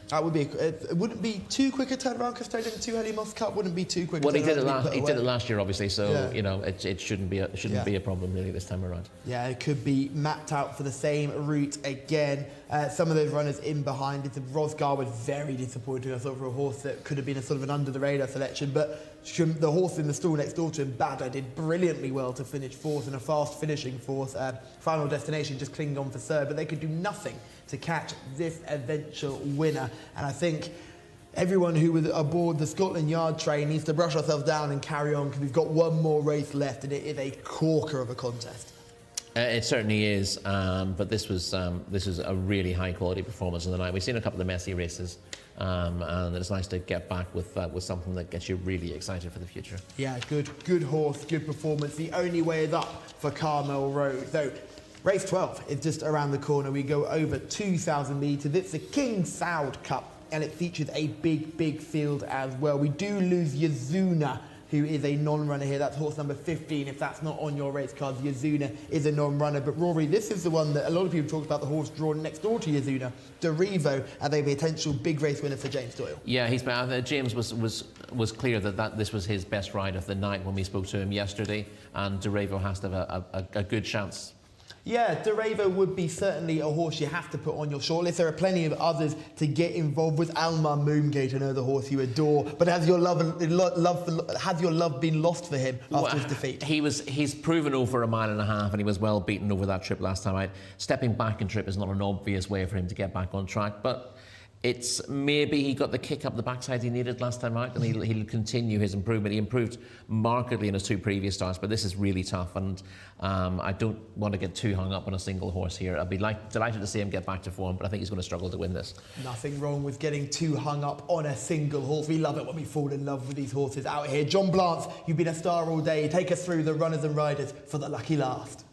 That would be. It wouldn't be too quick a turnaround. Custodian Two Holy Mosque Cup wouldn't be too quick. Well, he did it last year, obviously. So it shouldn't be a problem really this time around. Yeah, it could be mapped out for the same route again. Some of those runners in behind it. Rosgar was very disappointing. I thought for a horse that could have been a sort of an under the radar selection, but the horse in the stall next door to him, Bada, did brilliantly well to finish fourth in a fast finishing fourth. Final Destination just clinging on for third, but they could do nothing to catch this eventual winner. And I think everyone who was aboard the Scotland Yard train needs to brush ourselves down and carry on, because we've got one more race left, and it is a corker of a contest. It certainly is, but this was a really high quality performance in the night. We've seen a couple of messy races, and it's nice to get back with something that gets you really excited for the future. Yeah, good horse, good performance. The only way is up for Carmel Road. So, race 12 is just around the corner. We go over 2,000 metres. It's the King Saud Cup, and it features a big field as well. We do lose Yazuna, who is a non-runner here. That's horse number 15, if that's not on your race cards. Yazuna is a non-runner. But Rory, this is the one that a lot of people talk about, the horse drawn next door to Yazuna, Derevo, as a potential big race winner for James Doyle. Yeah, James was clear that this was his best ride of the night when we spoke to him yesterday, and Derevo has to have a good chance. Yeah, Derevo would be certainly a horse you have to put on your shortlist. There are plenty of others to get involved with. Almar Moongate, another horse you adore, but has your love been lost for him after his defeat? He's proven over a mile and a half, and he was well beaten over that trip last time out. Stepping back in trip is not an obvious way for him to get back on track, but It's maybe he got the kick up the backside he needed last time out, and he'll continue his improvement. He improved markedly in his 2 previous starts, but this is really tough, and I don't want to get too hung up on a single horse here. I'd be delighted to see him get back to form, but I think he's going to struggle to win this. Nothing wrong with getting too hung up on a single horse. We love it when we fall in love with these horses out here. John Blance, you've been a star all day. Take us through the runners and riders for the lucky last.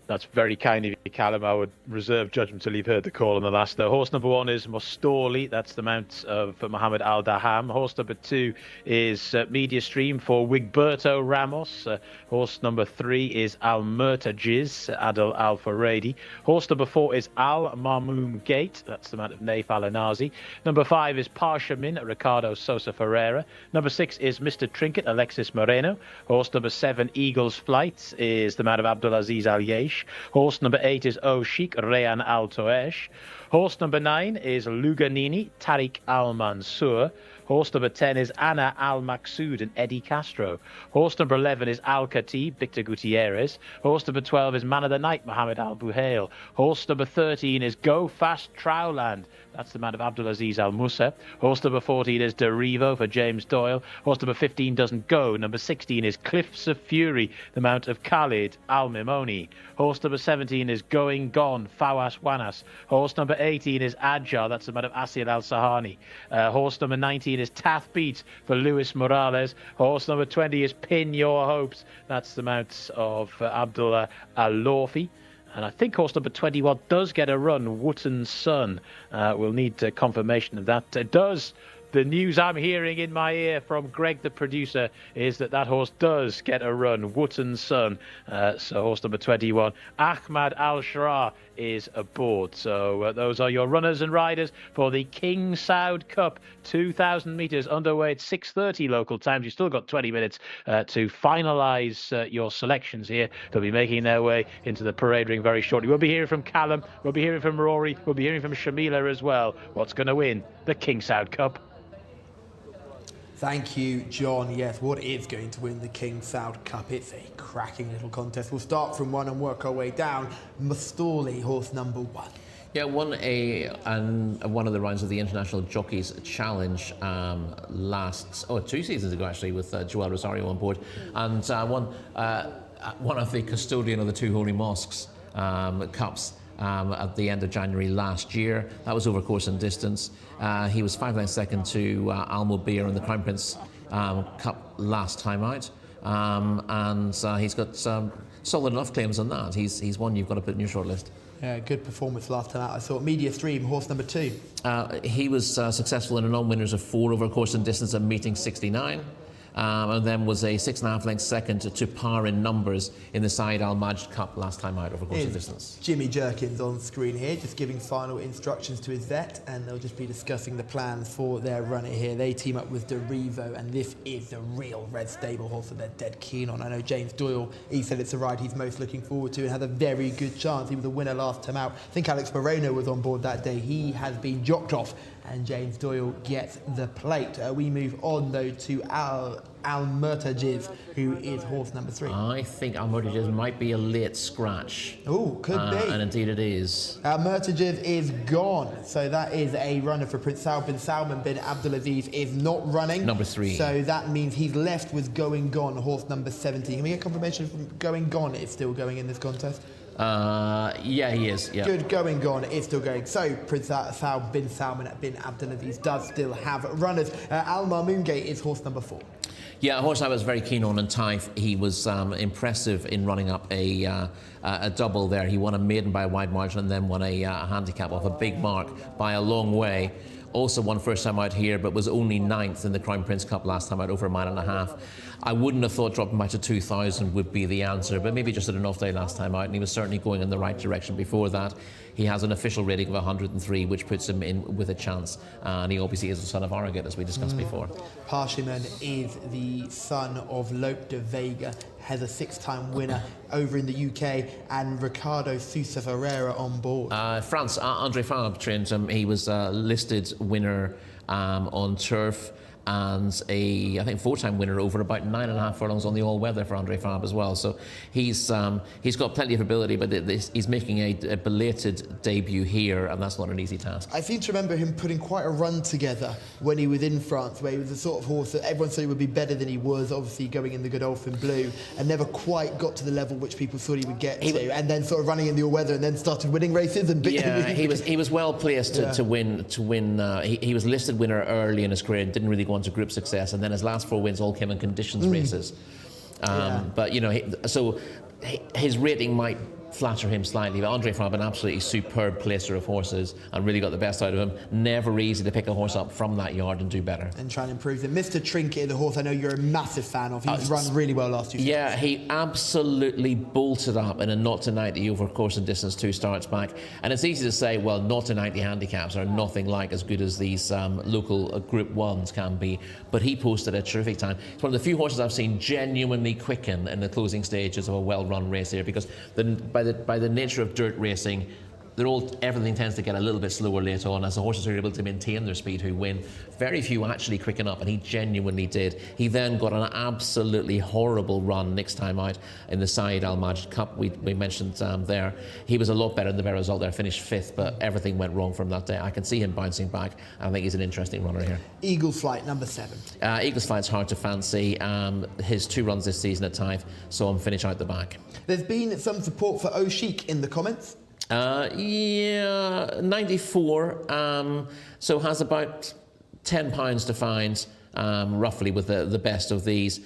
That's very kind of you, Callum. I would reserve judgment till you've heard the call on the last. Horse number 1 is Mostoli. That's the mount of Mohammed Al Daham. Horse number 2 is Media Stream for Wigberto Ramos. Horse number 3 is Al Murtajiz, Adel Al Faradi. Horse number 4 is Al Marmoum Gate. That's the mount of Naif Al Anazi. Number 5 is Parshamin, Ricardo Sosa Ferreira. Number 6 is Mr. Trinket, Alexis Moreno. Horse number 7, Eagle's Flight, is the mount of Abdulaziz Al Yesh. Horse number 8 is O Sheikh, Rayan Al Toesh. Horse number 9 is Luganini, Tariq Al Mansour. Horse number 10 is Anna Al Maqsood and Eddie Castro. Horse number 11 is Al Khatib, Victor Gutierrez. Horse number 12 is Man of the Night, Mohammed Al Buhail. Horse number 13 is Go Fast Trowland. That's the man of Abdulaziz Al Musa. Horse number 14 is Derivo for James Doyle. Horse number 15 doesn't go. Number 16 is Cliffs of Fury, the mount of Khalid Al Mimoni. Horse number 17 is Going Gone, Fawas Wanas. Horse number 18 is Adjar, that's the mount of Asil Al Sahani. Horse number 19 is Tath Beat for Luis Morales. Horse number 20 is Pin Your Hopes. That's the mount of Abdullah Al Lorfi. And I think horse number 21 does get a run, Wootton's Son. We'll need confirmation of that. It does. The news I'm hearing in my ear from Greg, the producer, is that horse does get a run, Wootton's Son. So horse number 21, Ahmad Al-Shara, is aboard. So those are your runners and riders for the King Saud Cup, 2,000 metres underway at 6:30 local times. You've still got 20 minutes to finalise your selections here. They'll be making their way into the parade ring very shortly. We'll be hearing from Callum, we'll be hearing from Rory, we'll be hearing from Shamila as well. What's going to win the King Saud Cup? Thank you, John. Yes, what is going to win the King Saud Cup? It's a cracking little contest. We'll start from 1 and work our way down. Mostoli, horse number 1. Yeah, won one of the rounds of the International Jockeys Challenge 2 seasons ago, actually, with Joel Rosario on board, and won one of the custodian of the 2 Holy Mosques Cups at the end of January last year. That was over course and distance. He was 5 lengths second to Al Mubir in the Crown Prince Cup last time out. And he's got solid enough claims on that. He's one you've got to put in your shortlist. Yeah, good performance last time out. I saw Media Stream, horse number 2. He was successful in a non-winners of 4 over course and distance at meeting 69. And then was a 6.5 lengths second to par in numbers in the Saeed Al Majd Cup last time out over course and distance. Jimmy Jerkins on screen here, just giving final instructions to his vet, and they'll just be discussing the plans for their runner here. They team up with Derivo, and this is the real red stable horse that they're dead keen on. I know James Doyle, he said it's a ride he's most looking forward to and had a very good chance. He was a winner last time out. I think Alex Moreno was on board that day. He has been jocked off, and James Doyle gets the plate. We move on though to Al Murtajiz, who is horse number 3. I think Al Murtajiz might be a late scratch. Oh, could be. And indeed it is. Al Murtajiz is gone. So that is a runner for Prince Saud bin Salman bin Abdulaziz is not running. Number 3. So that means he's left with Going Gone, horse number 17. Can we get confirmation from Going Gone is still going in this contest? Yeah, he is. Yeah. Good, Going Gone is still going. So Prince Saud bin Salman bin Abdulaziz does still have runners. Al Marmoum Gate is horse number 4. Yeah, a horse I was very keen on in Taif. He was impressive in running up a double there. He won a maiden by a wide margin and then won a handicap off a big mark by a long way. Also won first time out here, but was only 9th in the Crown Prince Cup last time out, over a mile and a half. I wouldn't have thought dropping back to 2,000 would be the answer, but maybe just had an off day last time out, and he was certainly going in the right direction before that. He has an official rating of 103, which puts him in with a chance, and he obviously is the son of Arrogate, as we discussed before. Parshiman is the son of Lope de Vega, has a 6-time winner over in the UK, and Ricardo Sousa Ferreira on board. France, André Fabre trained him. He was a listed winner on turf. and I think 4-time winner over about 9.5 furlongs on the all-weather for Andre Fabre as well. So he's got plenty of ability, but he's making a belated debut here, and that's not an easy task. I seem to remember him putting quite a run together when he was in France, where he was the sort of horse that everyone said he would be better than he was, obviously going in the Godolphin Blue, and never quite got to the level which people thought he would get to, and then sort of running in the all-weather, and then started winning races. And he was well placed to win. He was listed winner early in his career and didn't really go on to group success, and then his last 4 wins all came in conditions races. But so his rating might flatter him slightly, but Andre Fabre, an absolutely superb placer of horses, and really got the best out of him. Never easy to pick a horse up from that yard and do better. And try and improve them. Mr. Trinket, the horse I know you're a massive fan of. He's run really well last 2 starts. Yeah, he absolutely bolted up in a 0 to 90 over course and distance 2 starts back. And it's easy to say, well, 0 to 90 handicaps are nothing like as good as these local Group 1s can be. But he posted a terrific time. It's one of the few horses I've seen genuinely quicken in the closing stages of a well-run race here, because by the nature of dirt racing, everything tends to get a little bit slower late on as the horses are able to maintain their speed who win. Very few actually quicken up, and he genuinely did. He then got an absolutely horrible run next time out in the Saeed Al Majid Cup we mentioned there. He was a lot better than the better result there, finished 5th, but everything went wrong from that day. I can see him bouncing back. I think he's an interesting runner here. Eagle's Flight, number 7. Eagle's Flight's hard to fancy. His 2 runs this season at Taif saw him finish out the back. There's been some support for O'Sheik in the comments. 94, so has about £10 to find, roughly, with the best of these.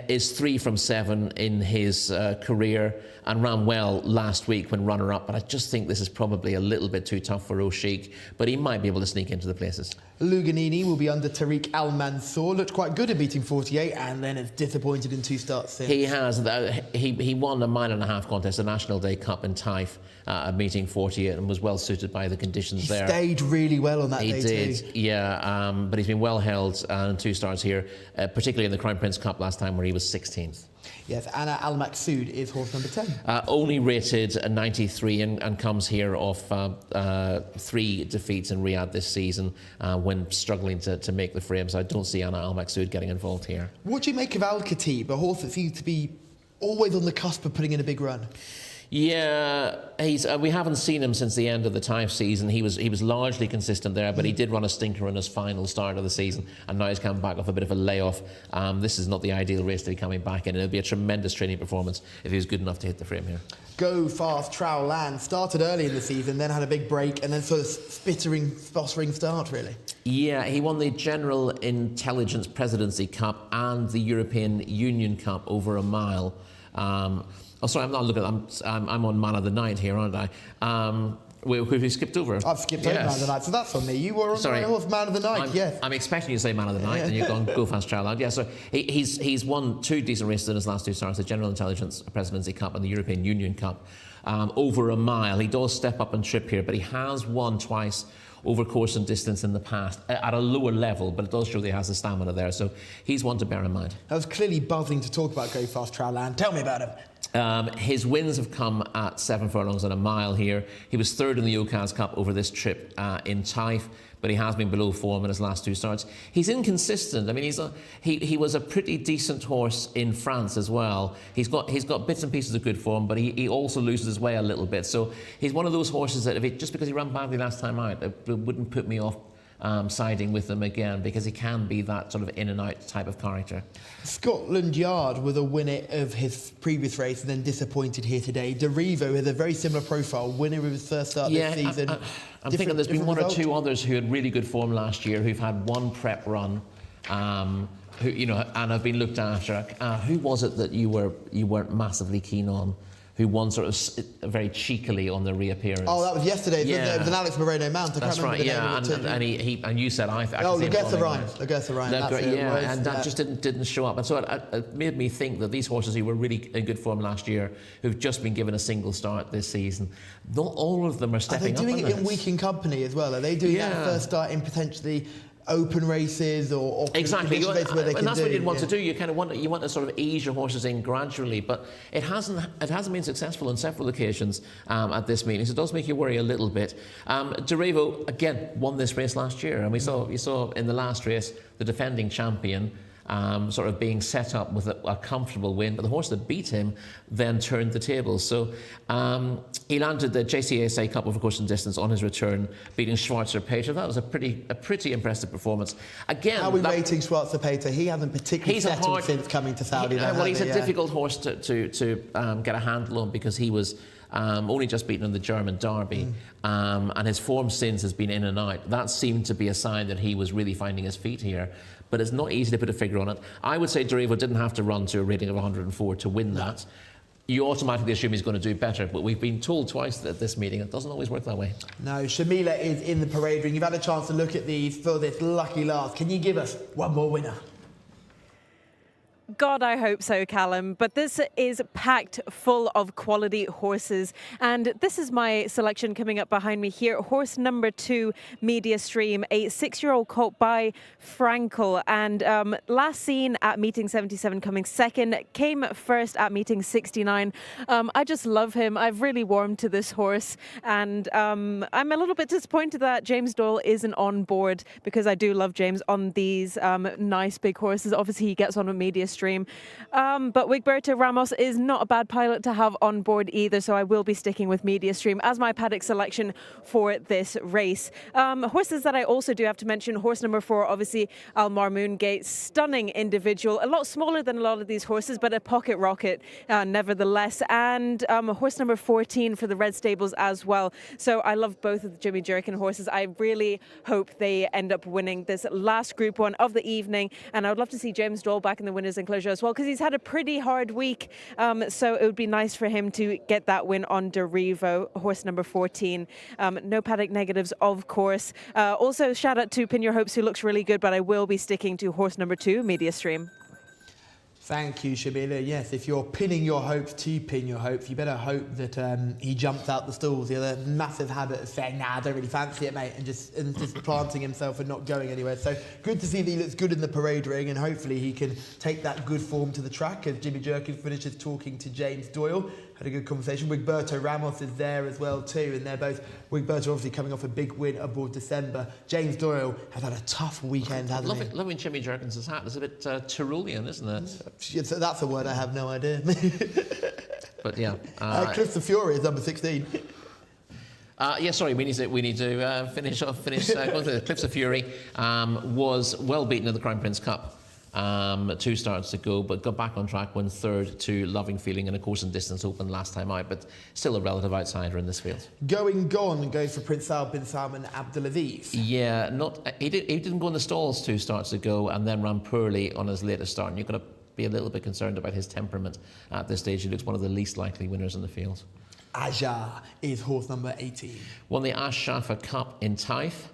Is 3 from 7 in his career, and ran well last week when runner-up, but I just think this is probably a little bit too tough for O'Sheik, but he might be able to sneak into the places. Luganini will be under Tariq Al Mansour. Looked quite good at beating 48, and then has disappointed in 2 starts since. He has. He won a 1.5 contest, a National Day Cup in Taif, at meeting 48, and was well suited by the conditions there. He stayed really well on that day too. He did, yeah, but he's been well held in 2 starts here, particularly in the Crown Prince Cup last time, where he was 16th. Yes, Anna Al Maqsood is horse number 10. Only rated a 93 and comes here off 3 defeats in Riyadh this season when struggling to make the frame. So I don't see Anna Al Maqsood getting involved here. What do you make of Al Khatib, a horse that seems to be always on the cusp of putting in a big run? Yeah, we haven't seen him since the end of the Taif season. He was largely consistent there, but he did run a stinker in his final start of the season, and now he's come back off a bit of a layoff. This is not the ideal race to be coming back in. It'll be a tremendous training performance if he was good enough to hit the frame here. Go Fast Trowel Land started early in the season, then had a big break, and then sort of spottering start, really. Yeah, he won the General Intelligence Presidency Cup and the European Union Cup over a mile. Oh, sorry, I'm not looking. I'm on Man of the Night here, aren't I? We skipped over. I've skipped over Man of the Night, so that's on me. You were on the horse Man of the Night, yes. I'm expecting you to say Man of the Night, and you've gone Go Fast Trowel Land. Yeah, so he's won 2 decent races in his last 2 starts: the General Intelligence Presidency Cup and the European Union Cup. Over a mile, he does step up and trip here, but he has won twice over course and distance in the past at a lower level, but it does show that he has the stamina there, so he's one to bear in mind. I was clearly buzzing to talk about Go Fast Trowel Land. Tell me about him. His wins have come at 7 furlongs and a mile here. He was 3rd in the Okaz Cup over this trip in Taif, but he has been below form in his last 2 starts. He's inconsistent. I mean, he was a pretty decent horse in France as well. He's got bits and pieces of good form, but he also loses his way a little bit. So he's one of those horses that just because he ran badly last time out, it wouldn't put me off siding with them again, because he can be that sort of in and out type of character. Scotland Yard was a winner of his previous race and then disappointed here today. Derivo has a very similar profile, winner of his first start this season. I'm thinking there's been 1 or 2 others who had really good form last year who've had 1 prep run, who and have been looked after. Who was it that you weren't massively keen on, who won sort of very cheekily on the reappearance? Oh, that was yesterday. Yeah. It was an Alex Moreno Mount. That's right. Yeah, and you said I Lagetha Ryan. And that just didn't show up, and so it made me think that these horses who were really in good form last year, who've just been given a single start this season, not all of them are stepping up. Are they doing it in weakened company as well? Are they doing that first start in potentially open races or exactly, condition races where they and can that's what you'd want yeah. to do. You kind of want to sort of ease your horses in gradually, but it hasn't been successful on several occasions at this meeting, so it does make you worry a little bit. Derevo again won this race last year, and you saw in the last race the defending champion sort of being set up with a comfortable win, but the horse that beat him then turned the tables. So he landed the Jcsa Cup of course in distance on his return, beating Schwarzer Peter. That was a pretty impressive performance. Again, how are we rating Schwarzer Peter? He hasn't particularly settled since coming to Saudi. He's a difficult horse to get a handle on because he was only just beaten in the German Derby, and his form since has been in and out. That seemed to be a sign that he was really finding his feet here. But it's not easy to put a figure on it. I would say Derevo didn't have to run to a rating of 104 to win that. You automatically assume he's going to do better, but we've been told twice at this meeting it doesn't always work that way. No, Shamila is in the parade ring. You've had a chance to look at these for this lucky last. Can you give us one more winner? God, I hope so, Callum. But this is packed full of quality horses. And this is my selection coming up behind me here. Horse number 2, Media Stream, a 6-year-old colt by Frankel. And last seen at meeting 77 coming second, came first at meeting 69. I just love him. I've really warmed to this horse. And I'm a little bit disappointed that James Doyle isn't on board, because I do love James on these nice big horses. Obviously, he gets on with Media Stream. But Wigberto Ramos is not a bad pilot to have on board either, so I will be sticking with Media Stream as my paddock selection for this race. Horses that I also do have to mention, horse number 4, obviously Al Marmoon Gate, stunning individual, a lot smaller than a lot of these horses, but a pocket rocket nevertheless, and horse number 14 for the Red Stables as well. So I love both of the Jimmy Jerkin horses. I really hope they end up winning this last Group 1 of the evening, and I would love to see James Doyle back in the winner's enclosure as well, because he's had a pretty hard week, so it would be nice for him to get that win on Derevo, horse number 14. No paddock negatives, of course. Also, shout out to Pin Your Hopes, who looks really good, but I will be sticking to horse number 2, Media Stream. Thank you, Shamila. Yes, if you're pinning your hopes to Pin Your Hopes, you better hope that he jumps out the stalls. He has a massive habit of saying, nah, I don't really fancy it, mate, and just planting himself and not going anywhere. So good to see that he looks good in the parade ring, and hopefully he can take that good form to the track as Jimmy Jerkin finishes talking to James Doyle. Had a good conversation. Wigberto Ramos is there as well too, and they're both, Wigberto obviously coming off a big win aboard December. James Doyle has had a tough weekend, hasn't he? Loving Jimmy Jerkins' hat. It's a bit Tyrolean, isn't it? That's a word I have no idea. But yeah. Cliffs of Fury is number 16. Yeah, sorry, we need to finish going through the Cliffs of Fury. Was well beaten in the Crown Prince Cup. 2 starts to go, but got back on track, won 3rd to Loving Feeling, and of course in distance open last time out, but still a relative outsider in this field. Going Gone goes for Prince Saud bin Salman Abdulaziz. Yeah, he didn't go in the stalls 2 starts ago, and then ran poorly on his latest start, and you've got to be a little bit concerned about his temperament at this stage. He looks one of the least likely winners in the field. Aja is horse number 18. Won the Ash Shafa Cup in Taif.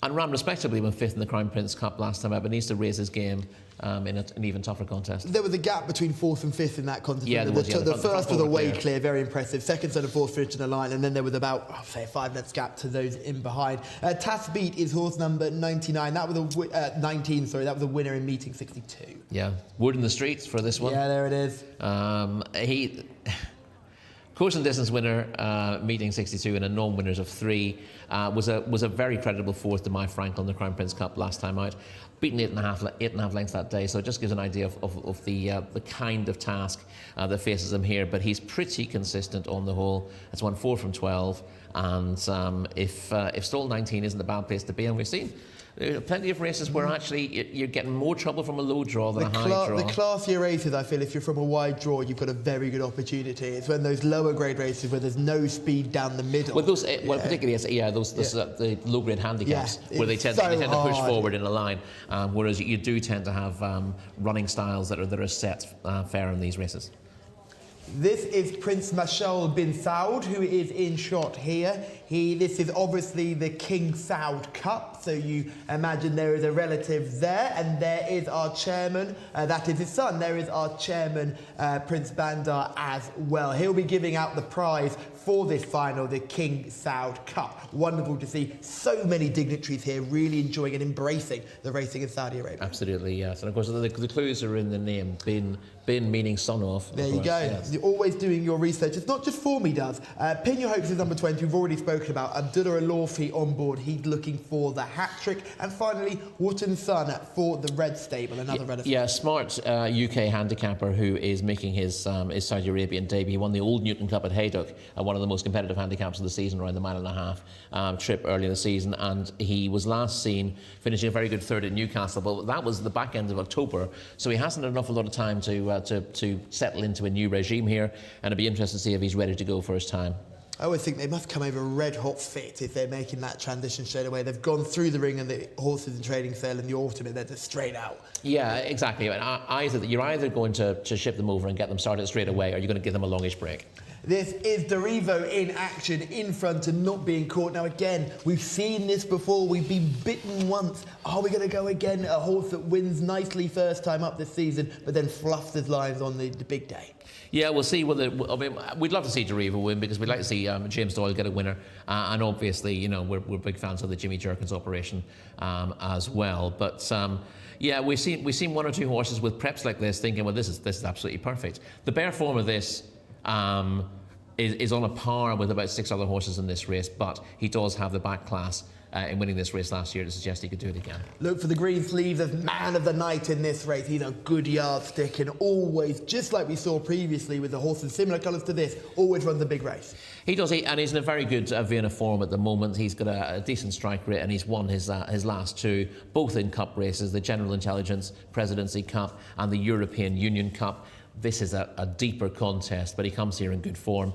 And ran respectably when 5th in the Crown Prince Cup last time out, but needs to raise his game in an even tougher contest. There was a gap between 4th and 5th in that contest. Yeah, the first was away clear, very impressive. 2nd, 3rd and 4th finished in a line, and then there was about, say, a 5 lengths gap to those in behind. Tasbeat is horse number 99. That was 19, sorry. That was a winner in meeting 62. Yeah, word in the streets for this one. Yeah, there it is. Course and distance winner, meeting 62, and a non-winners of 3. Was a very creditable 4th to My Frankel in the Crown Prince Cup last time out. Beaten 8.5 lengths that day, so it just gives an idea of the kind of task that faces him here. But he's pretty consistent on the whole. It's won 4 from 12, and if stall 19 isn't a bad place to be, and we've seen plenty of races where actually you're getting more trouble from a low draw than a high draw. The classier races, I feel, if you're from a wide draw, you've got a very good opportunity. It's when those lower grade races where there's no speed down the middle. Well, particularly the low grade handicaps where they tend to push forward in a line, whereas you do tend to have running styles that are set fair in these races. This is Prince Mashal bin Saud, who is in shot here. This is obviously the King Saud Cup, so you imagine there is a relative there, and there is our chairman, that is his son. There is our chairman, Prince Bandar, as well. He'll be giving out the prize for this final, the King Saud Cup. Wonderful to see so many dignitaries here really enjoying and embracing the racing in Saudi Arabia. Absolutely, yes. And of course, the clues are in the name. Bin meaning son of. There you go. Yes. You're always doing your research. It's not just Formy does. Pin Your Hopes is number 20. We've already spoken about Abdullah Alofi on board. He's looking for the hat-trick. And finally, Wotton Sun for the Red Stable, another red. Yeah, smart UK handicapper who is making his Saudi Arabian debut. He won the Old Newton Cup at Haydock, one of the most competitive handicaps of the season, around the 1.5 mile trip early in the season. And he was last seen finishing a very good third at Newcastle, but that was the back end of October, so he hasn't had an awful lot of time to settle into a new regime here, and it'd be interesting to see if he's ready to go first time. I always think they must come over red hot fit if they're making that transition straight away. They've gone through the ring and the horses in trading sale in the autumn, and they're just straight out. Yeah, exactly. And you're either going to ship them over and get them started straight away, or you're going to give them a longish break. This is Derivo in action, in front and not being caught. Now again, we've seen this before. We've been bitten once. Are we going to go again? A horse that wins nicely first time up this season, but then fluffs his lines on the big day. Yeah, we'll see whether. I mean, we'd love to see Derivo win because we'd like to see James Doyle get a winner, and obviously, you know, we're big fans of the Jimmy Jerkins operation as well. But yeah, we've seen one or two horses with preps like this, thinking, well, this is absolutely perfect. The bare form of this is on a par with about 6 other horses in this race, but he does have the back class in winning this race last year to suggest he could do it again. Look for the green sleeves as man of the night in this race. He's a good yardstick and always, just like we saw previously with the horses similar colours to this, always runs a big race. He does, and he's in a very good vein of form at the moment. He's got a decent strike rate, and he's won his last two, both in cup races, the General Intelligence Presidency Cup and the European Union Cup. This is a deeper contest, but he comes here in good form.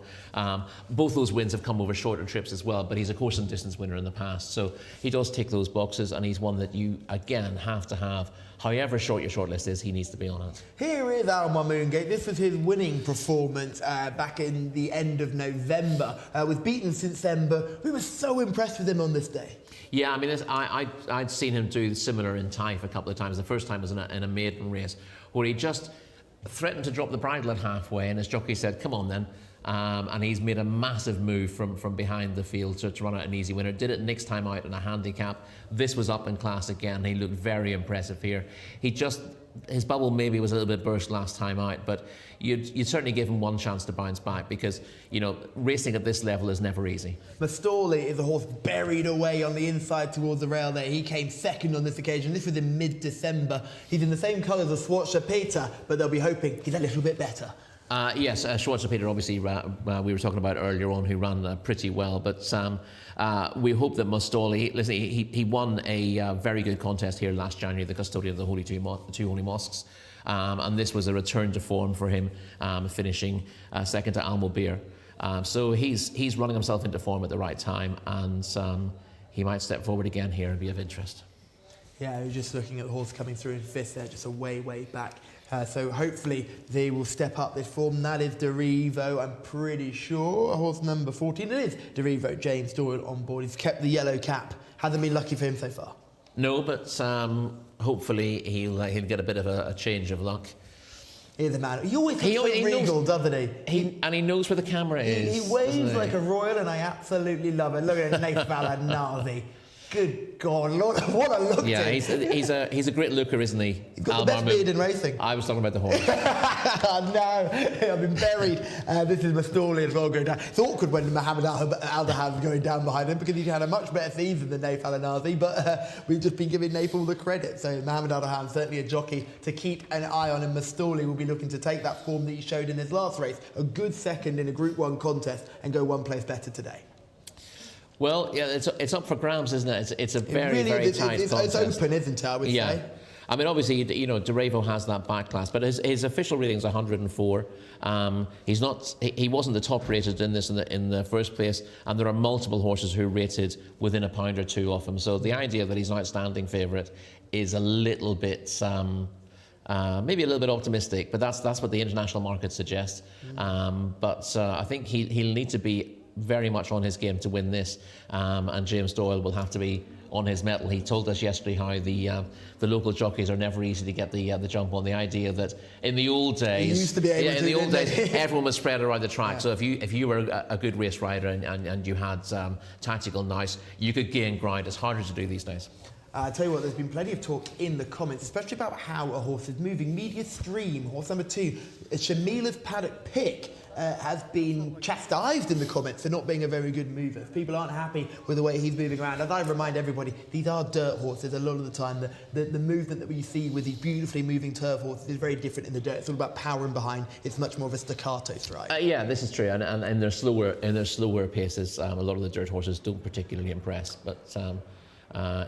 Both those wins have come over shorter trips as well, but he's a course and distance winner in the past. So he does tick those boxes, and he's one that you, again, have to have. However short your shortlist is, he needs to be on it. Here is Al Mamoongate. This was his winning performance back in the end of November. Was beaten since then, but we were so impressed with him on this day. Yeah, I mean, I'd seen him do similar in Taif a couple of times. The first time was in a maiden race, where he just threatened to drop the bridle at halfway, and his jockey said, come on then. And he's made a massive move from behind the field to run out an easy winner. Did it next time out in a handicap. This was up in class again. He looked very impressive here. His bubble maybe was a little bit burst last time out, but you'd certainly give him one chance to bounce back because, you know, racing at this level is never easy. Mastoli is a horse buried away on the inside towards the rail there. He came second on this occasion. This was in mid-December. He's in the same colours as Schwarzer Peter, but they'll be hoping he's a little bit better. Yes, Schwarzer Peter, obviously, we were talking about earlier on, who ran pretty well. But we hope that Mastoli, listen, he won a very good contest here last January, the custodian of the Holy Two Holy Mosques. And this was a return to form for him, finishing second to Al Mubir. So he's running himself into form at the right time, and he might step forward again here and be of interest. Yeah, I was just looking at the horse coming through in fifth there, just a way back. So hopefully they will step up this form. That is Derivo, I'm pretty sure. Horse number 14, it is Derivo, James Doyle on board. He's kept the yellow cap. Hasn't been lucky for him so far. No, but hopefully he'll get a bit of a change of luck. He's a man. He always looks so regal, doesn't he? And he knows where the camera is. He waves like a royal, and I absolutely love it. Look at his Nath Valanazi. Good God, Lord, what a look! Yeah, he's a great looker, isn't he? He's got the best beard in racing. I was talking about the horse. No, I've been buried. This is Mastoli as well going down. It's awkward when Mohammed Al-Dahan's going down behind him because he's had a much better season than Nath Valanazi, but we've just been giving Nath all the credit. So Mohammed Al-Dahan certainly a jockey to keep an eye on, and Mastoli will be looking to take that form that he showed in his last race, a good second in a Group 1 contest, and go one place better today. Well, yeah, it's up for grabs, isn't it? It's a very tight contest. It's open, isn't it, I would say? I mean, obviously, you know, Derivo has that back class, but his official rating is 104. He wasn't the top rated in this in the first place, and there are multiple horses who rated within a pound or two of him. So the idea that he's an outstanding favourite is a little bit maybe a little bit optimistic, but that's what the international market suggests. But I think he'll need to be very much on his game to win this, and James Doyle will have to be on his mettle. He told us yesterday how the local jockeys are never easy to get the jump on. The idea that in the old days, used to be able to, in the old didn't days, they? everyone was spread around the track. So if you were a good race rider and you had tactical nous, you could gain ground. It's harder to do these days. I tell you what, there's been plenty of talk in the comments, especially about how a horse is moving. Media Stream, horse number 2, Shamila's paddock pick, has been chastised in the comments for not being a very good mover. People aren't happy with the way he's moving around. As I remind everybody, these are dirt horses a lot of the time. The movement that we see with these beautifully moving turf horses is very different in the dirt. It's all about powering behind. It's much more of a staccato stride. Yeah, this is true. And in their slower paces, a lot of the dirt horses don't particularly impress. But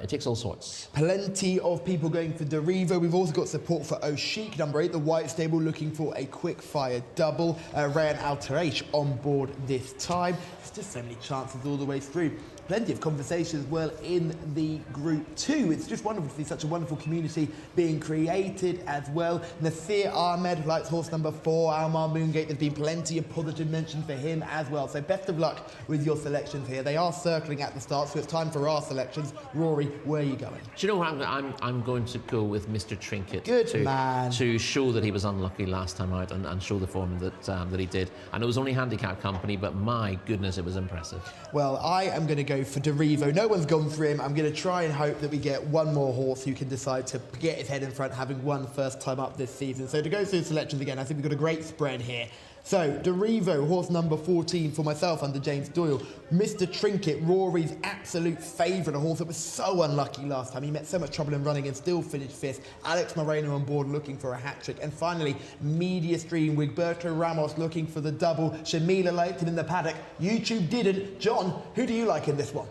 it takes all sorts. Plenty of people going for Derivo. We've also got support for O'Sheik, number 8, the white stable, looking for a quick fire double. Rayan Al-Taraish on board this time. There's just so many chances all the way through. Plenty of conversation as well in the Group 2. It's just wonderful to see such a wonderful community being created as well. Nasir Ahmed likes horse number 4, Almar Moongate. There's been plenty of positive mention for him as well. So best of luck with your selections here. They are circling at the start, so it's time for our selections. Rory, where are you going? Do you know what? I'm going to go with Mr. Trinket. Good man. To show that he was unlucky last time out and show the form that he did. And it was only handicap company, but my goodness, it was impressive. Well, I am going to go for Derivo. No one's gone for him. I'm going to try and hope that we get one more horse who can decide to get his head in front, having won first time up this season. So to go through the selections again, I think we've got a great spread here. So, Derivo, horse number 14 for myself under James Doyle. Mr. Trinket, Rory's absolute favourite, a horse that was so unlucky last time. He met so much trouble in running and still finished 5th. Alex Moreno on board looking for a hat-trick. And finally, Media Stream, Wigberto Ramos looking for the double. Shamila liked him in the paddock. YouTube didn't. John, who do you like in this one?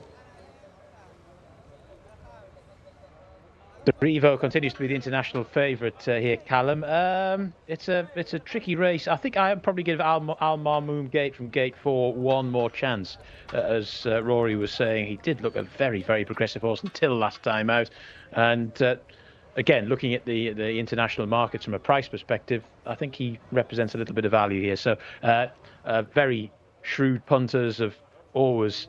Derivo continues to be the international favourite here, Callum. It's a tricky race. I think I'd probably give Almar Moongate from Gate 4 one more chance. As Rory was saying, he did look a very, very progressive horse until last time out. And again, looking at the international markets from a price perspective, I think he represents a little bit of value here. So very shrewd punters have always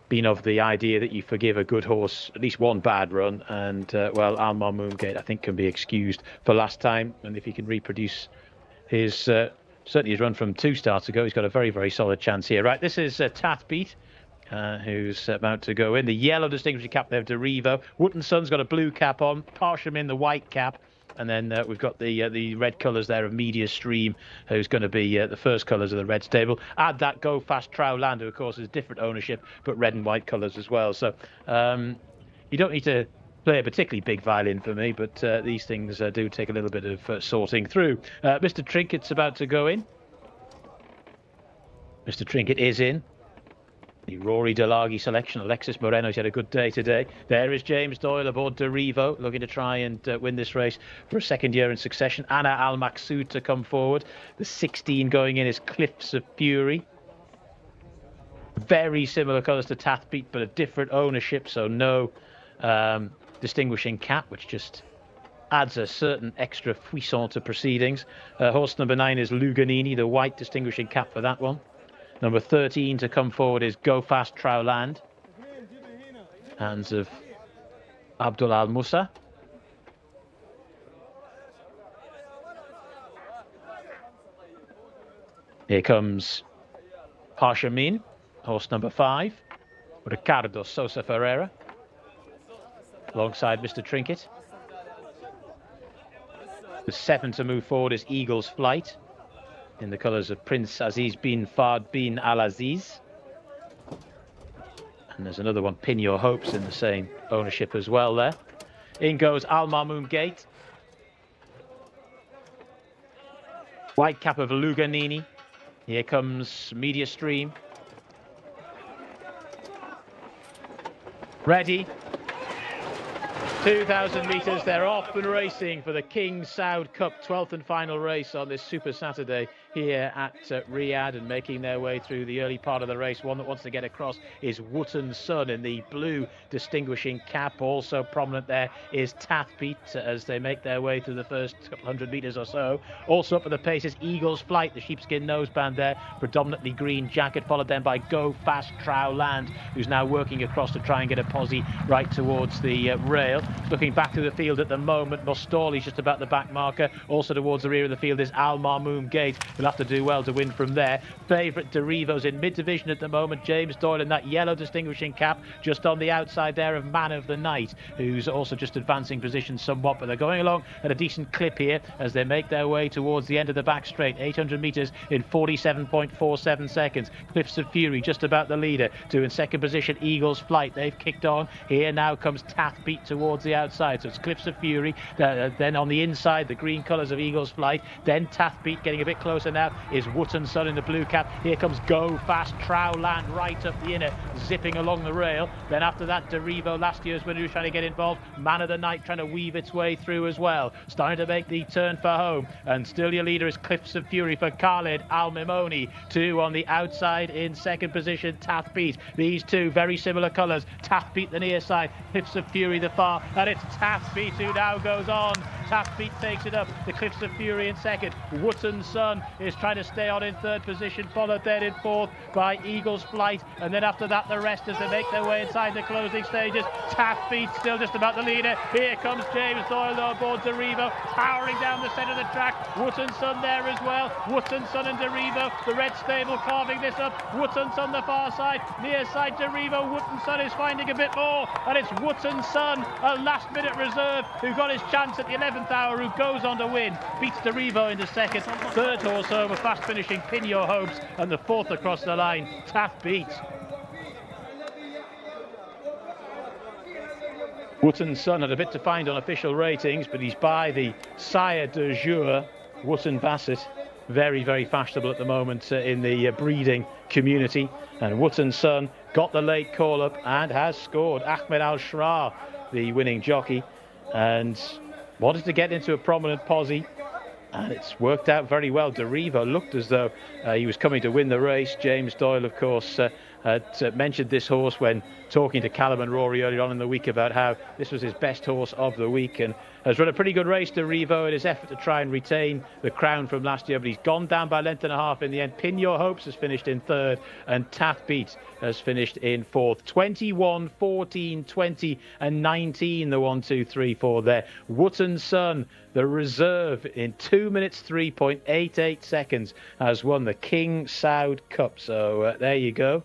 been of the idea that you forgive a good horse at least one bad run, and well, Almar Moongate I think can be excused for last time, and if he can reproduce his certainly his run from 2 starts ago, he's got a very, very solid chance here. Right, this is Tat Beat, who's about to go in. The yellow distinguishing cap there of Derivo. Wootton Son's got a blue cap on, Parshamim the white cap. And then we've got the red colours there of Media Stream, who's going to be the first colours of the red stable. Add that Go Fast Trow Land, who of course is different ownership, but red and white colours as well. So you don't need to play a particularly big violin for me, but these things do take a little bit of sorting through. Mr. Trinket's about to go in. Mr. Trinket is in. The Rory Delaghi selection. Alexis Moreno's had a good day today. There is James Doyle aboard Derivo, looking to try and win this race for a second year in succession. Anna Al Maksud to come forward. The 16 going in is Cliffs of Fury. Very similar colours to Tathbeat, but a different ownership, so no distinguishing cap, which just adds a certain extra frisson to proceedings. Horse number 9 is Luganini, the white distinguishing cap for that one. Number 13 to come forward is Go Fast Trow Land. Hands of Abdul Al Musa. Here comes Parshamim, horse number 5. Ricardo Sosa Ferreira, alongside Mr. Trinket. The 7 to move forward is Eagle's Flight, in the colours of Prince Aziz bin Fahd bin Al Aziz. And there's another one, Pin Your Hopes, in the same ownership as well there. In goes Almar Moongate. White cap of Luganini. Here comes Media Stream. Ready. 2,000 metres, they're off and racing for the King Saud Cup, 12th and final race on this Super Saturday here at Riyadh, and making their way through the early part of the race. One that wants to get across is Wotton Sun in the blue distinguishing cap. Also prominent there is Tathbeat as they make their way through the first couple hundred metres or so. Also up at the pace is Eagle's Flight, the sheepskin noseband there, predominantly green jacket, followed then by Go Fast Trow Land, who's now working across to try and get a posse right towards the rail. Looking back through the field at the moment, Mostawley's just about the back marker. Also towards the rear of the field is Al Marmoom Gate. Will have to do well to win from there. Favourite Derivo's in mid-division at the moment. James Doyle in that yellow distinguishing cap, just on the outside there of Man of the Night, who's also just advancing position somewhat, but they're going along at a decent clip here as they make their way towards the end of the back straight. 800 metres in 47.47 seconds. Cliffs of Fury just about the leader. In second position, Eagle's Flight. They've kicked on. Here now comes Tathbeat towards the outside. So it's Cliffs of Fury. Then on the inside, the green colours of Eagle's Flight. Then Tathbeat getting a bit closer now is Wotton Sun in the blue cap. Here comes Go Fast Trow Land right up the inner, zipping along the rail. Then after that, Derivo, last year's winner, who's trying to get involved. Man of the Night trying to weave its way through as well. Starting to make the turn for home. And still your leader is Cliffs of Fury for Khalid Al-Mimoni. Two on the outside in second position, Tathbeat. These two very similar colours. Tathbeat the near side, Cliffs of Fury the far, and it's Tathbeat who now goes on. Tathbeat takes it up. The Cliffs of Fury in second. Wotton Sun is trying to stay on in third position, followed then in fourth by Eagle's Flight, and then after that the rest as they make their way inside the closing stages. Tathbeat still just about the leader. Here comes James Doyle on board Derivo, powering down the centre of the track. Wotton Sun there as well. Wotton Sun and Derivo, the red stable carving this up. Wotton Sun the far side, near side Derivo. Wotton Sun is finding a bit more, and it's Wotton Sun, a last minute reserve, who got his chance at the 11th hour, who goes on to win. Beats Derivo into second. Third horse home, a fast finishing Pin Your Hopes, and the fourth across the line, Tathbeat. Wotton Sun had a bit to find on official ratings, but he's by the sire de jour, Wotton Bassett. Very, very fashionable at the moment in the breeding community. And Wotton Sun got the late call up and has scored. Ahmed Al-Shrar, the winning jockey, and wanted to get into a prominent posse, and it's worked out very well. Derivo looked as though he was coming to win the race. James Doyle, of course, had mentioned this horse when talking to Callum and Rory earlier on in the week about how this was his best horse of the week, and has run a pretty good race, Derivo, in his effort to try and retain the crown from last year, but he's gone down by a length and a half in the end. Pin Your Hopes has finished in third, and Tathbeat has finished in fourth. 21, 14, 20 and 19, the 1, 2, 3, 4 there. Wotton Sun, the reserve, in 2 minutes 3.88 seconds, has won the King Saud Cup. So there you go.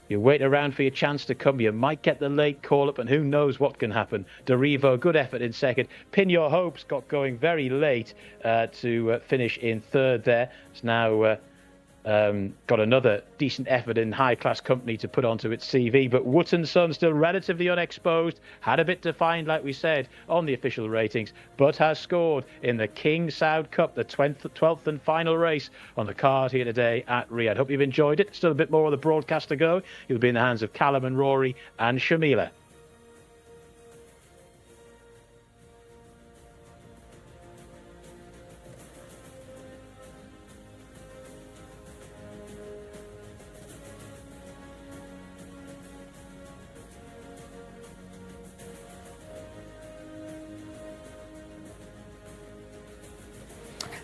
You wait around for your chance to come. You might get the late call-up, and who knows what can happen. Derivo, good effort in second. Pin Your Hopes got going very late to finish in third there. It's now got another decent effort in high-class company to put onto its CV. But Wotton Sun still relatively unexposed. Had a bit to find, like we said, on the official ratings, but has scored in the King Saud Cup, the 12th and final race on the card here today at Riyadh. Hope you've enjoyed it. Still a bit more of the broadcast to go. You'll be in the hands of Callum and Rory and Shamila.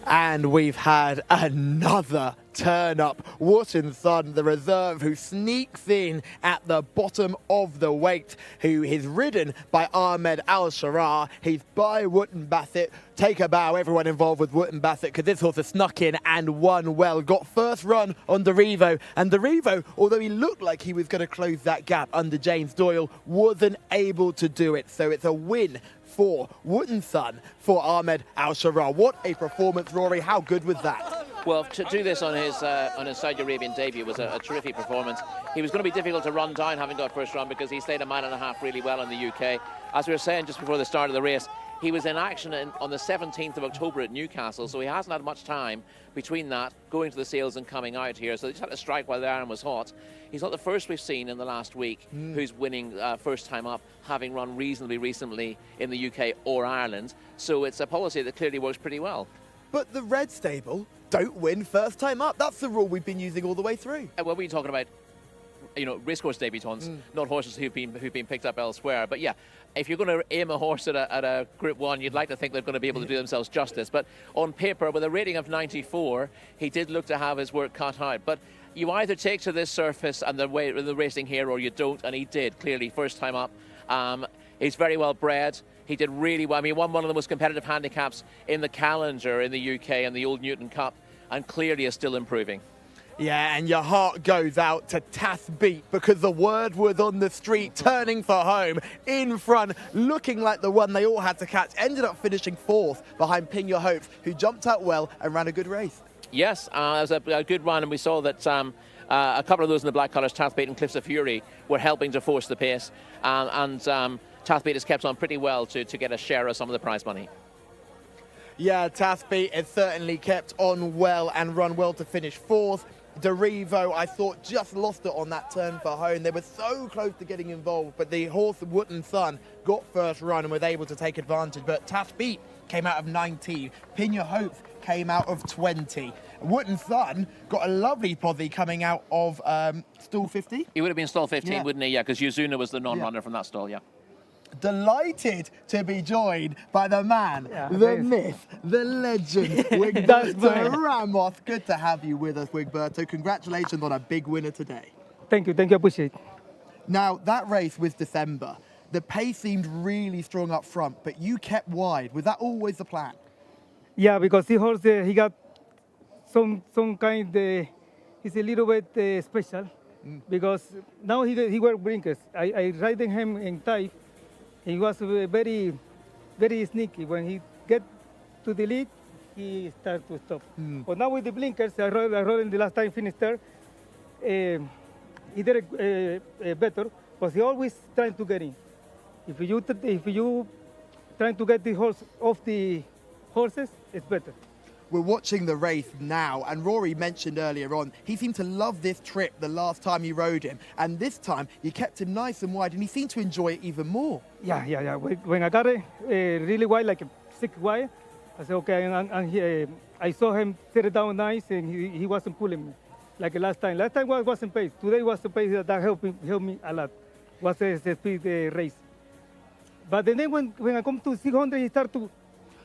And we've had another turn up. Wotton Sun, the reserve, who sneaks in at the bottom of the weight, who is ridden by Ahmed Al-Shrar. He's by Wotton Bassett. Take a bow, everyone involved with Wotton Bassett, because this horse has snuck in and won well. Got first run on Derivo, and Derivo, although he looked like he was going to close that gap under James Doyle, wasn't able to do it. So it's a win for Wotton Sun for Ahmed Al-Shrar. What a performance, Rory. How good was that? Well, to do this on his Saudi Arabian debut was a terrific performance. He was going to be difficult to run down, having got first run, because he stayed a mile and a half really well in the UK. As we were saying just before the start of the race, He was in action on the 17th of October at Newcastle, so he hasn't had much time between that, going to the sales and coming out here. So they just had to strike while the iron was hot. He's not the first we've seen in the last week who's winning first time up, having run reasonably recently in the UK or Ireland. So it's a policy that clearly works pretty well. But the Red Stable don't win first time up. That's the rule we've been using all the way through. Well, we're talking about, racecourse debutants, not horses who've been picked up elsewhere. But yeah, if you're going to aim a horse at a Group 1, you'd like to think they're going to be able to do themselves justice. But on paper, with a rating of 94, he did look to have his work cut out. But you either take to this surface and the racing here, or you don't, and he did, clearly, first time up. He's very well bred. He did really well. I mean, he won one of the most competitive handicaps in the calendar in the UK and the Old Newton Cup, and clearly is still improving. Yeah, and your heart goes out to Tass Beat, because the word was on the street, turning for home, in front, looking like the one they all had to catch, ended up finishing 4th behind Pin Your Hopes, who jumped out well and ran a good race. Yes, it was a good run, and we saw that a couple of those in the black colours, Tass Beat and Cliffs of Fury, were helping to force the pace, and Tass Beat has kept on pretty well to get a share of some of the prize money. Yeah, Tass Beat has certainly kept on well and run well to finish 4th. Derivo, I thought, just lost it on that turn for home. They were so close to getting involved, but the horse Wootton Sun got first run and was able to take advantage. But Tass Beat came out of 19. Pin Your Hopes came out of 20. Wootton Sun got a lovely posse coming out of stall 50. He would have been stall 15, Yeah. wouldn't he? Yeah, because Yuzuna was the non-runner from that stall, yeah. Delighted to be joined by the man, the thanks. myth, the legend, Wigberto Ramos. Good to have you with us, Wigberto. Congratulations on a big winner today. Thank you, appreciate it. Now, that race was December. The pace seemed really strong up front, but you kept wide. Was that always the plan? Yeah, because the horse, he got some kind, he's a little bit special, because now he wear blinkers. I riding him in type. He was very, very sneaky. When he get to the lead, he start to stop. But now with the blinkers, I rode in the last time, finished third. He did better, but he always trying to get in. If you trying to get the horse off the horses, it's better. We're watching the race now, and Rory mentioned earlier on, he seemed to love this trip the last time you rode him, and this time you kept him nice and wide, and he seemed to enjoy it even more. Yeah. When I got it really wide, like a 6 wide, I said, okay, and I saw him set it down nice, and he wasn't pulling me like last time. Last time wasn't pace. Today was the pace that helped me a lot. Was the speed race. But then when I come to 600, he started to.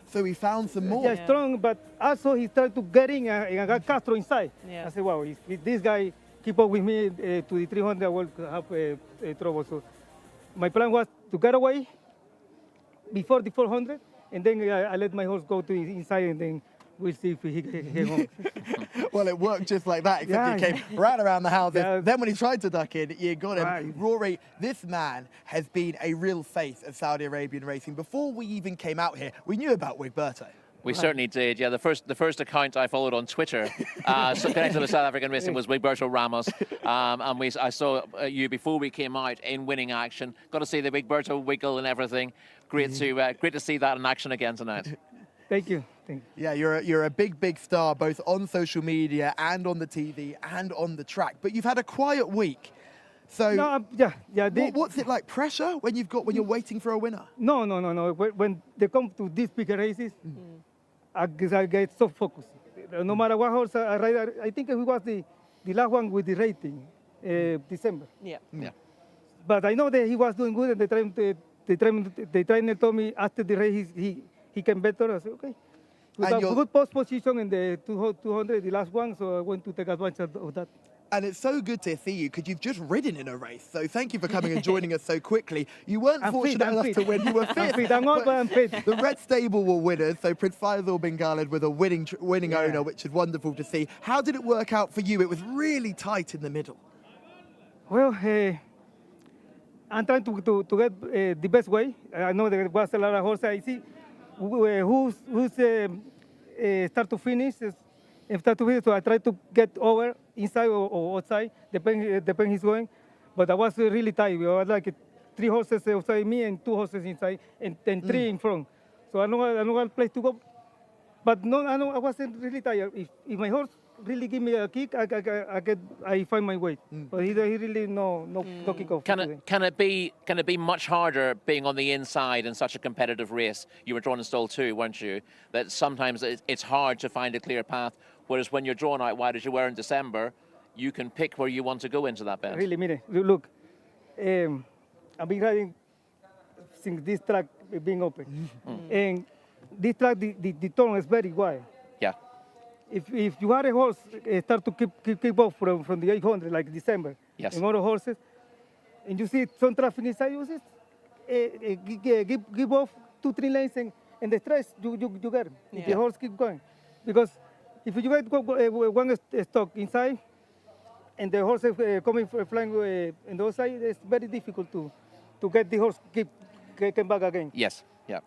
So he found some more. Yeah, strong, but also he started to get in, and I got Castro inside. Yeah. I said, wow, if this guy keep up with me to the 300, I will have trouble. So my plan was to get away before the 400, and then I let my horse go to inside, and then we'll see if he get home. Well, it worked just like that, except he came right around the houses. Yeah. Then when he tried to duck in, you got him. Right. Rory, this man has been a real face of Saudi Arabian racing. Before we even came out here, we knew about Wigberto. We certainly did. Yeah, the first account I followed on Twitter, connected with South African racing, was Wigberto Ramos, and I saw you before we came out in winning action. Got to see the Wigberto wiggle and everything. Great to see that in action again tonight. Thank you. Yeah, you're a big star, both on social media and on the TV and on the track. But you've had a quiet week. So No, what's it like? Pressure when you're waiting for a winner? No. When they come to these big races, I get so focused. No matter what horse I ride, I think it was the last one with the rating, December. Yeah. But I know that he was doing good, and the trainer told me after the race he came better. I said, okay. We got a good post position in the 200, the last one, so I want to take advantage of that. And it's so good to see you, because you've just ridden in a race. So thank you for coming and joining us so quickly. You weren't fortunate enough to win. You were fit. I'm old, but I'm fit. The Red Stable were winners. So Prince Faisal bin Khalid with a winning owner, which is wonderful to see. How did it work out for you? It was really tight in the middle. Well, I'm trying to get the best way. I know there was a lot of horses. I see who's start to finish. So I try to get over inside or outside, depend he's going. But I was really tight. We were like 3 horses outside me and 2 horses inside, and 3 in front. So I know what place to go. But no, I wasn't really tired. If my horse really give me a kick, I find my way. But he really no kick off. Can it be much harder being on the inside in such a competitive race? You were drawn in stall 2, weren't you? That sometimes it's hard to find a clear path. Whereas when you're drawn out wide as you were in December, you can pick where you want to go into that bend. Really, mire, look, I've been riding since this track being open, and this track the turn is very wide. Yeah. If you are a horse start to keep off from the 800 like December, yes, and other horses, and you see some traffic inside, you just give off 2-3 lanes and the stress you get. If the horse keep going, because if you get one stock inside and the horse coming flying on the other side, it's very difficult to get the horse come back again. Yes. Yeah.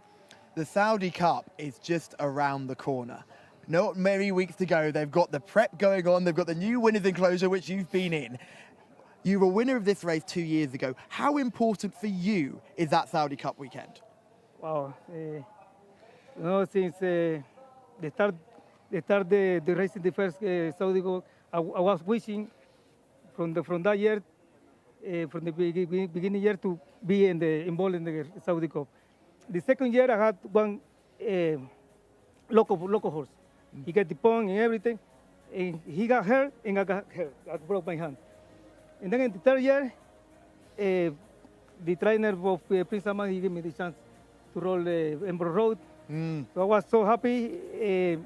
The Saudi Cup is just around the corner. Not many weeks to go. They've got the prep going on. They've got the new winners enclosure, which you've been in. You were winner of this race 2 years ago. How important for you is that Saudi Cup weekend? Wow. Since the start the race in the first Saudi Cup, I was wishing from that year, from the beginning year, to be involved in the Saudi Cup. The second year, I had one local horse. He got the point and everything, and he got hurt, and I got hurt. I broke my hand. And then in the third year, the trainer of Prince Ahmad, he gave me the chance to roll Emperor Road. So I was so happy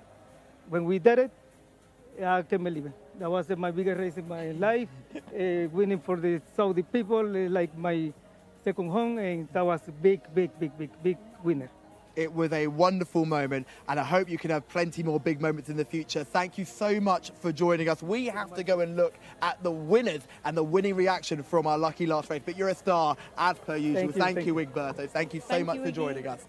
when we did it. I can't believe it. That was my biggest race in my life, winning for the Saudi people, like my second home, and that was a big winner. It was a wonderful moment, and I hope you can have plenty more big moments in the future. Thank you so much for joining us. We have to go and look at the winners and the winning reaction from our lucky last race, but you're a star, as per usual. Thank you, Wigberto. Thank you so much for joining us.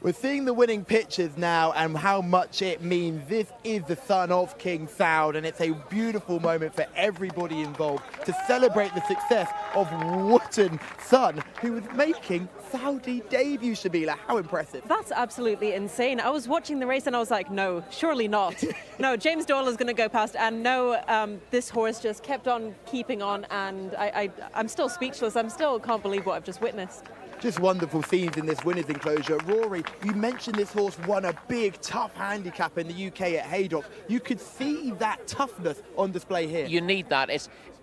We're seeing the winning pictures now and how much it means. This is the son of King Saud, and it's a beautiful moment for everybody involved to celebrate the success of Wotton's son, who was making Saudi debut, Shabila. How impressive. That's absolutely insane. I was watching the race and I was like, no, surely not. No, James Doyle is going to go past, and no, this horse just kept on keeping on, and I'm still speechless. Can't believe what I've just witnessed. Just wonderful scenes in this winners enclosure. Rory, you mentioned this horse won a big, tough handicap in the UK at Haydock. You could see that toughness on display here. You need that.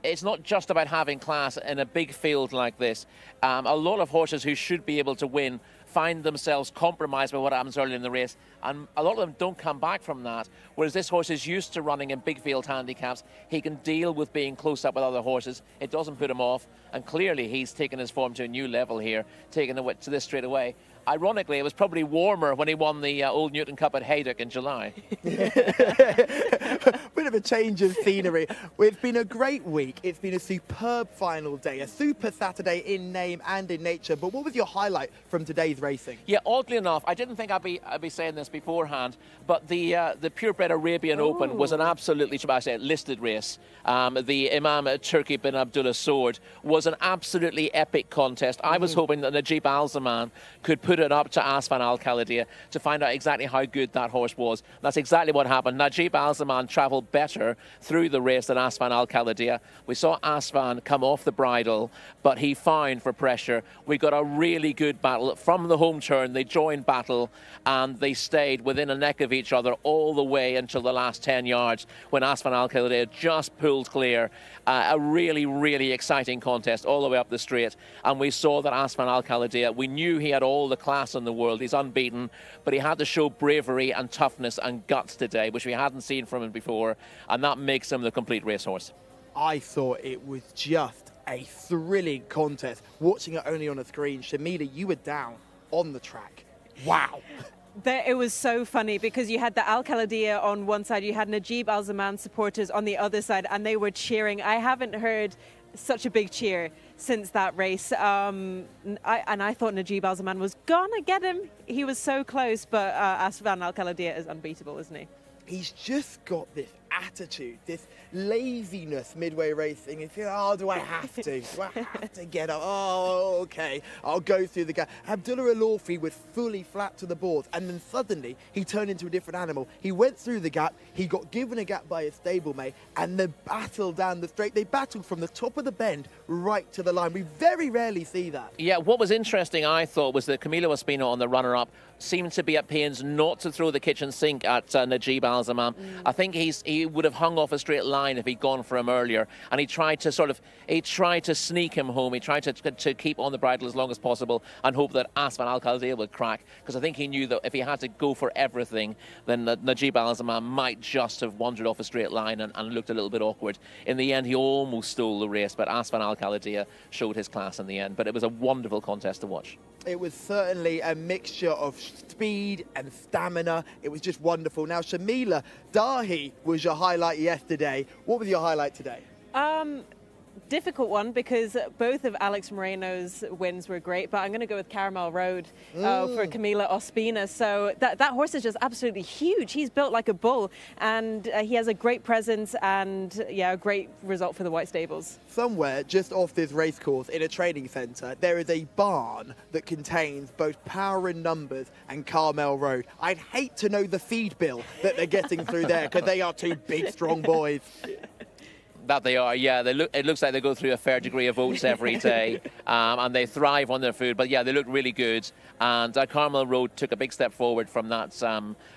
It's not just about having class in a big field like this. A lot of horses who should be able to win find themselves compromised by what happens early in the race, and a lot of them don't come back from that, whereas this horse is used to running in big field handicaps. He can deal with being close up with other horses. It doesn't put him off, and clearly he's taken his form to a new level here, taking it to this straight away. Ironically, it was probably warmer when he won the Old Newton Cup at Haydock in July. Bit of a change of scenery. It's been a great week. It's been a superb final day, a super Saturday in name and in nature. But what was your highlight from today's racing? Yeah, oddly enough, I didn't think I'd be saying this beforehand, but the Purebred Arabian Open was an absolutely, should I say, listed race. The Imam Turki bin Abdullah Sword was an absolutely epic contest. I was hoping that Najib Al-Zaman could put it up to Asfan Al-Khalidiyah to find out exactly how good that horse was. That's exactly what happened. Najib Al-Zaman travelled better through the race than Asfan Al-Khalidiyah. We saw Asfan come off the bridle, but he found for pressure. We got a really good battle. From the home turn, they joined battle, and they stayed within a neck of each other all the way until the last 10 yards when Asfan Al-Khalidiyah just pulled clear. A really, really exciting contest all the way up the straight, and we saw that Asfan Al-Khalidiyah, we knew he had all the class in the world. He's unbeaten, but he had to show bravery and toughness and guts today, which we hadn't seen from him before, and that makes him the complete racehorse. I thought it was just a thrilling contest. Watching it only on a screen, Shamila, you were down on the track. Wow. It was so funny because you had the Al-Khalidiyah on one side, you had Najib Al-Zaman supporters on the other side, and they were cheering. I haven't heard such a big cheer since that race. I thought Najib Al-Zaman was gonna get him. He was so close, but Asfan Al-Khalidiyah is unbeatable, isn't he? He's just got this attitude, this laziness midway racing. You feel, oh, do I have to? Do I have to get up? Oh, okay, I'll go through the gap. Abdullah Al-Orfi was fully flat to the boards, and then suddenly he turned into a different animal. He went through the gap, he got given a gap by his stablemate, and the battle down the straight, they battled from the top of the bend right to the line. We very rarely see that. Yeah, what was interesting, I thought, was that Camilo Ospina on the runner-up seemed to be at pains not to throw the kitchen sink at Najib Al-Zaman. I think he would have hung off a straight line if he'd gone for him earlier, and he tried to sneak him home. He tried to keep on the bridle as long as possible and hope that Asfan Al-Khalidiyya would crack, because I think he knew that if he had to go for everything, then Najib Al-Zaman might just have wandered off a straight line and looked a little bit awkward. In the end, he almost stole the race, but Asfan Al-Khalidiyya showed his class in the end. But it was a wonderful contest to watch. It was certainly a mixture of speed and stamina. It was just wonderful. Now, Shamila Dahi was your highlight yesterday. What was your highlight today? Difficult one, because both of Alex Moreno's wins were great, but I'm going to go with Caramel Road for Camilo Ospina. So that horse is just absolutely huge. He's built like a bull, and he has a great presence and, yeah, a great result for the White Stables. Somewhere just off this racecourse in a training centre, there is a barn that contains both Power in Numbers and Carmel Road. I'd hate to know the feed bill that they're getting through there, because they are two big, strong boys. That they are, yeah. It looks like they go through a fair degree of oats every day, and they thrive on their food. But yeah, they look really good. And Carmel Road took a big step forward from that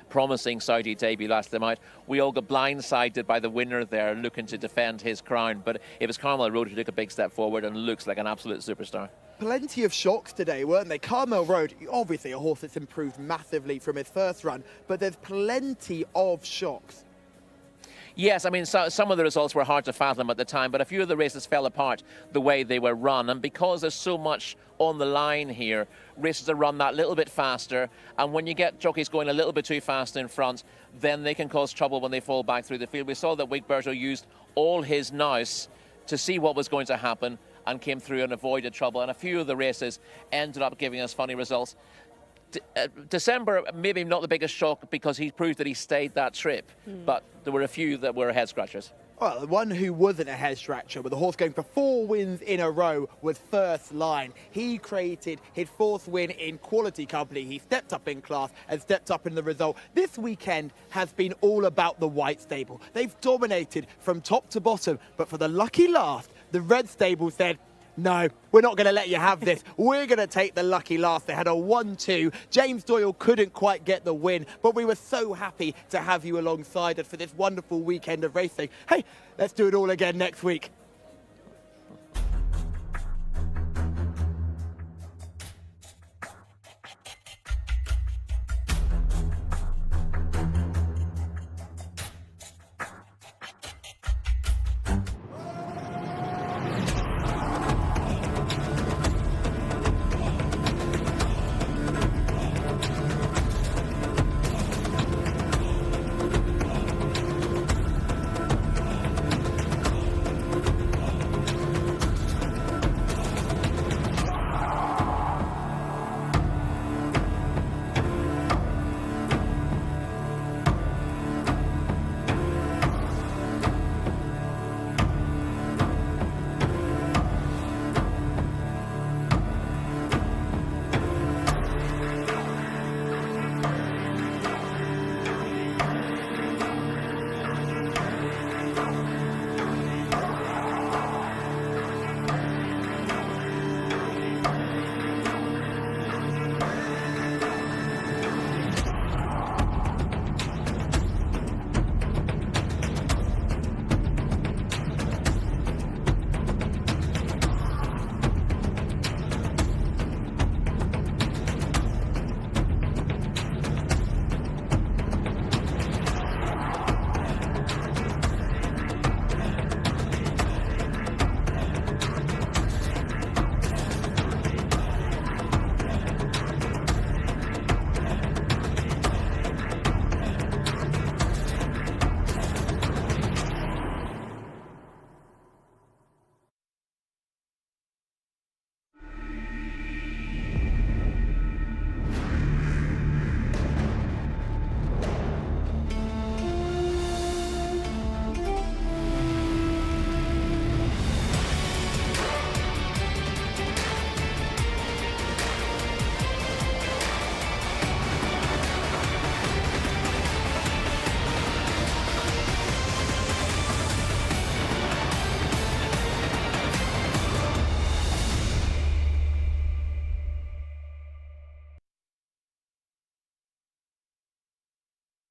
promising Saudi debut last time out. We all got blindsided by the winner there, looking to defend his crown. But it was Carmel Road who took a big step forward and looks like an absolute superstar. Plenty of shocks today, weren't they? Carmel Road, obviously a horse that's improved massively from his first run, but there's plenty of shocks. Yes, I mean, some of the results were hard to fathom at the time, but a few of the races fell apart the way they were run. And because there's so much on the line here, races are run that little bit faster. And when you get jockeys going a little bit too fast in front, then they can cause trouble when they fall back through the field. We saw that Wigberto used all his nous to see what was going to happen and came through and avoided trouble. And a few of the races ended up giving us funny results. December, maybe not the biggest shock, because he proved that he stayed that trip, but there were a few that were head scratchers. Well, the one who wasn't a head scratcher, with the horse going for 4 wins in a row, was First Line. He created his 4th win in quality company. He stepped up in class and stepped up in the result. This weekend has been all about the White Stable. They've dominated from top to bottom, but for the lucky last, the Red Stable said, no, we're not going to let you have this. We're going to take the lucky last. They had a 1-2. James Doyle couldn't quite get the win, but we were so happy to have you alongside us for this wonderful weekend of racing. Hey, let's do it all again next week.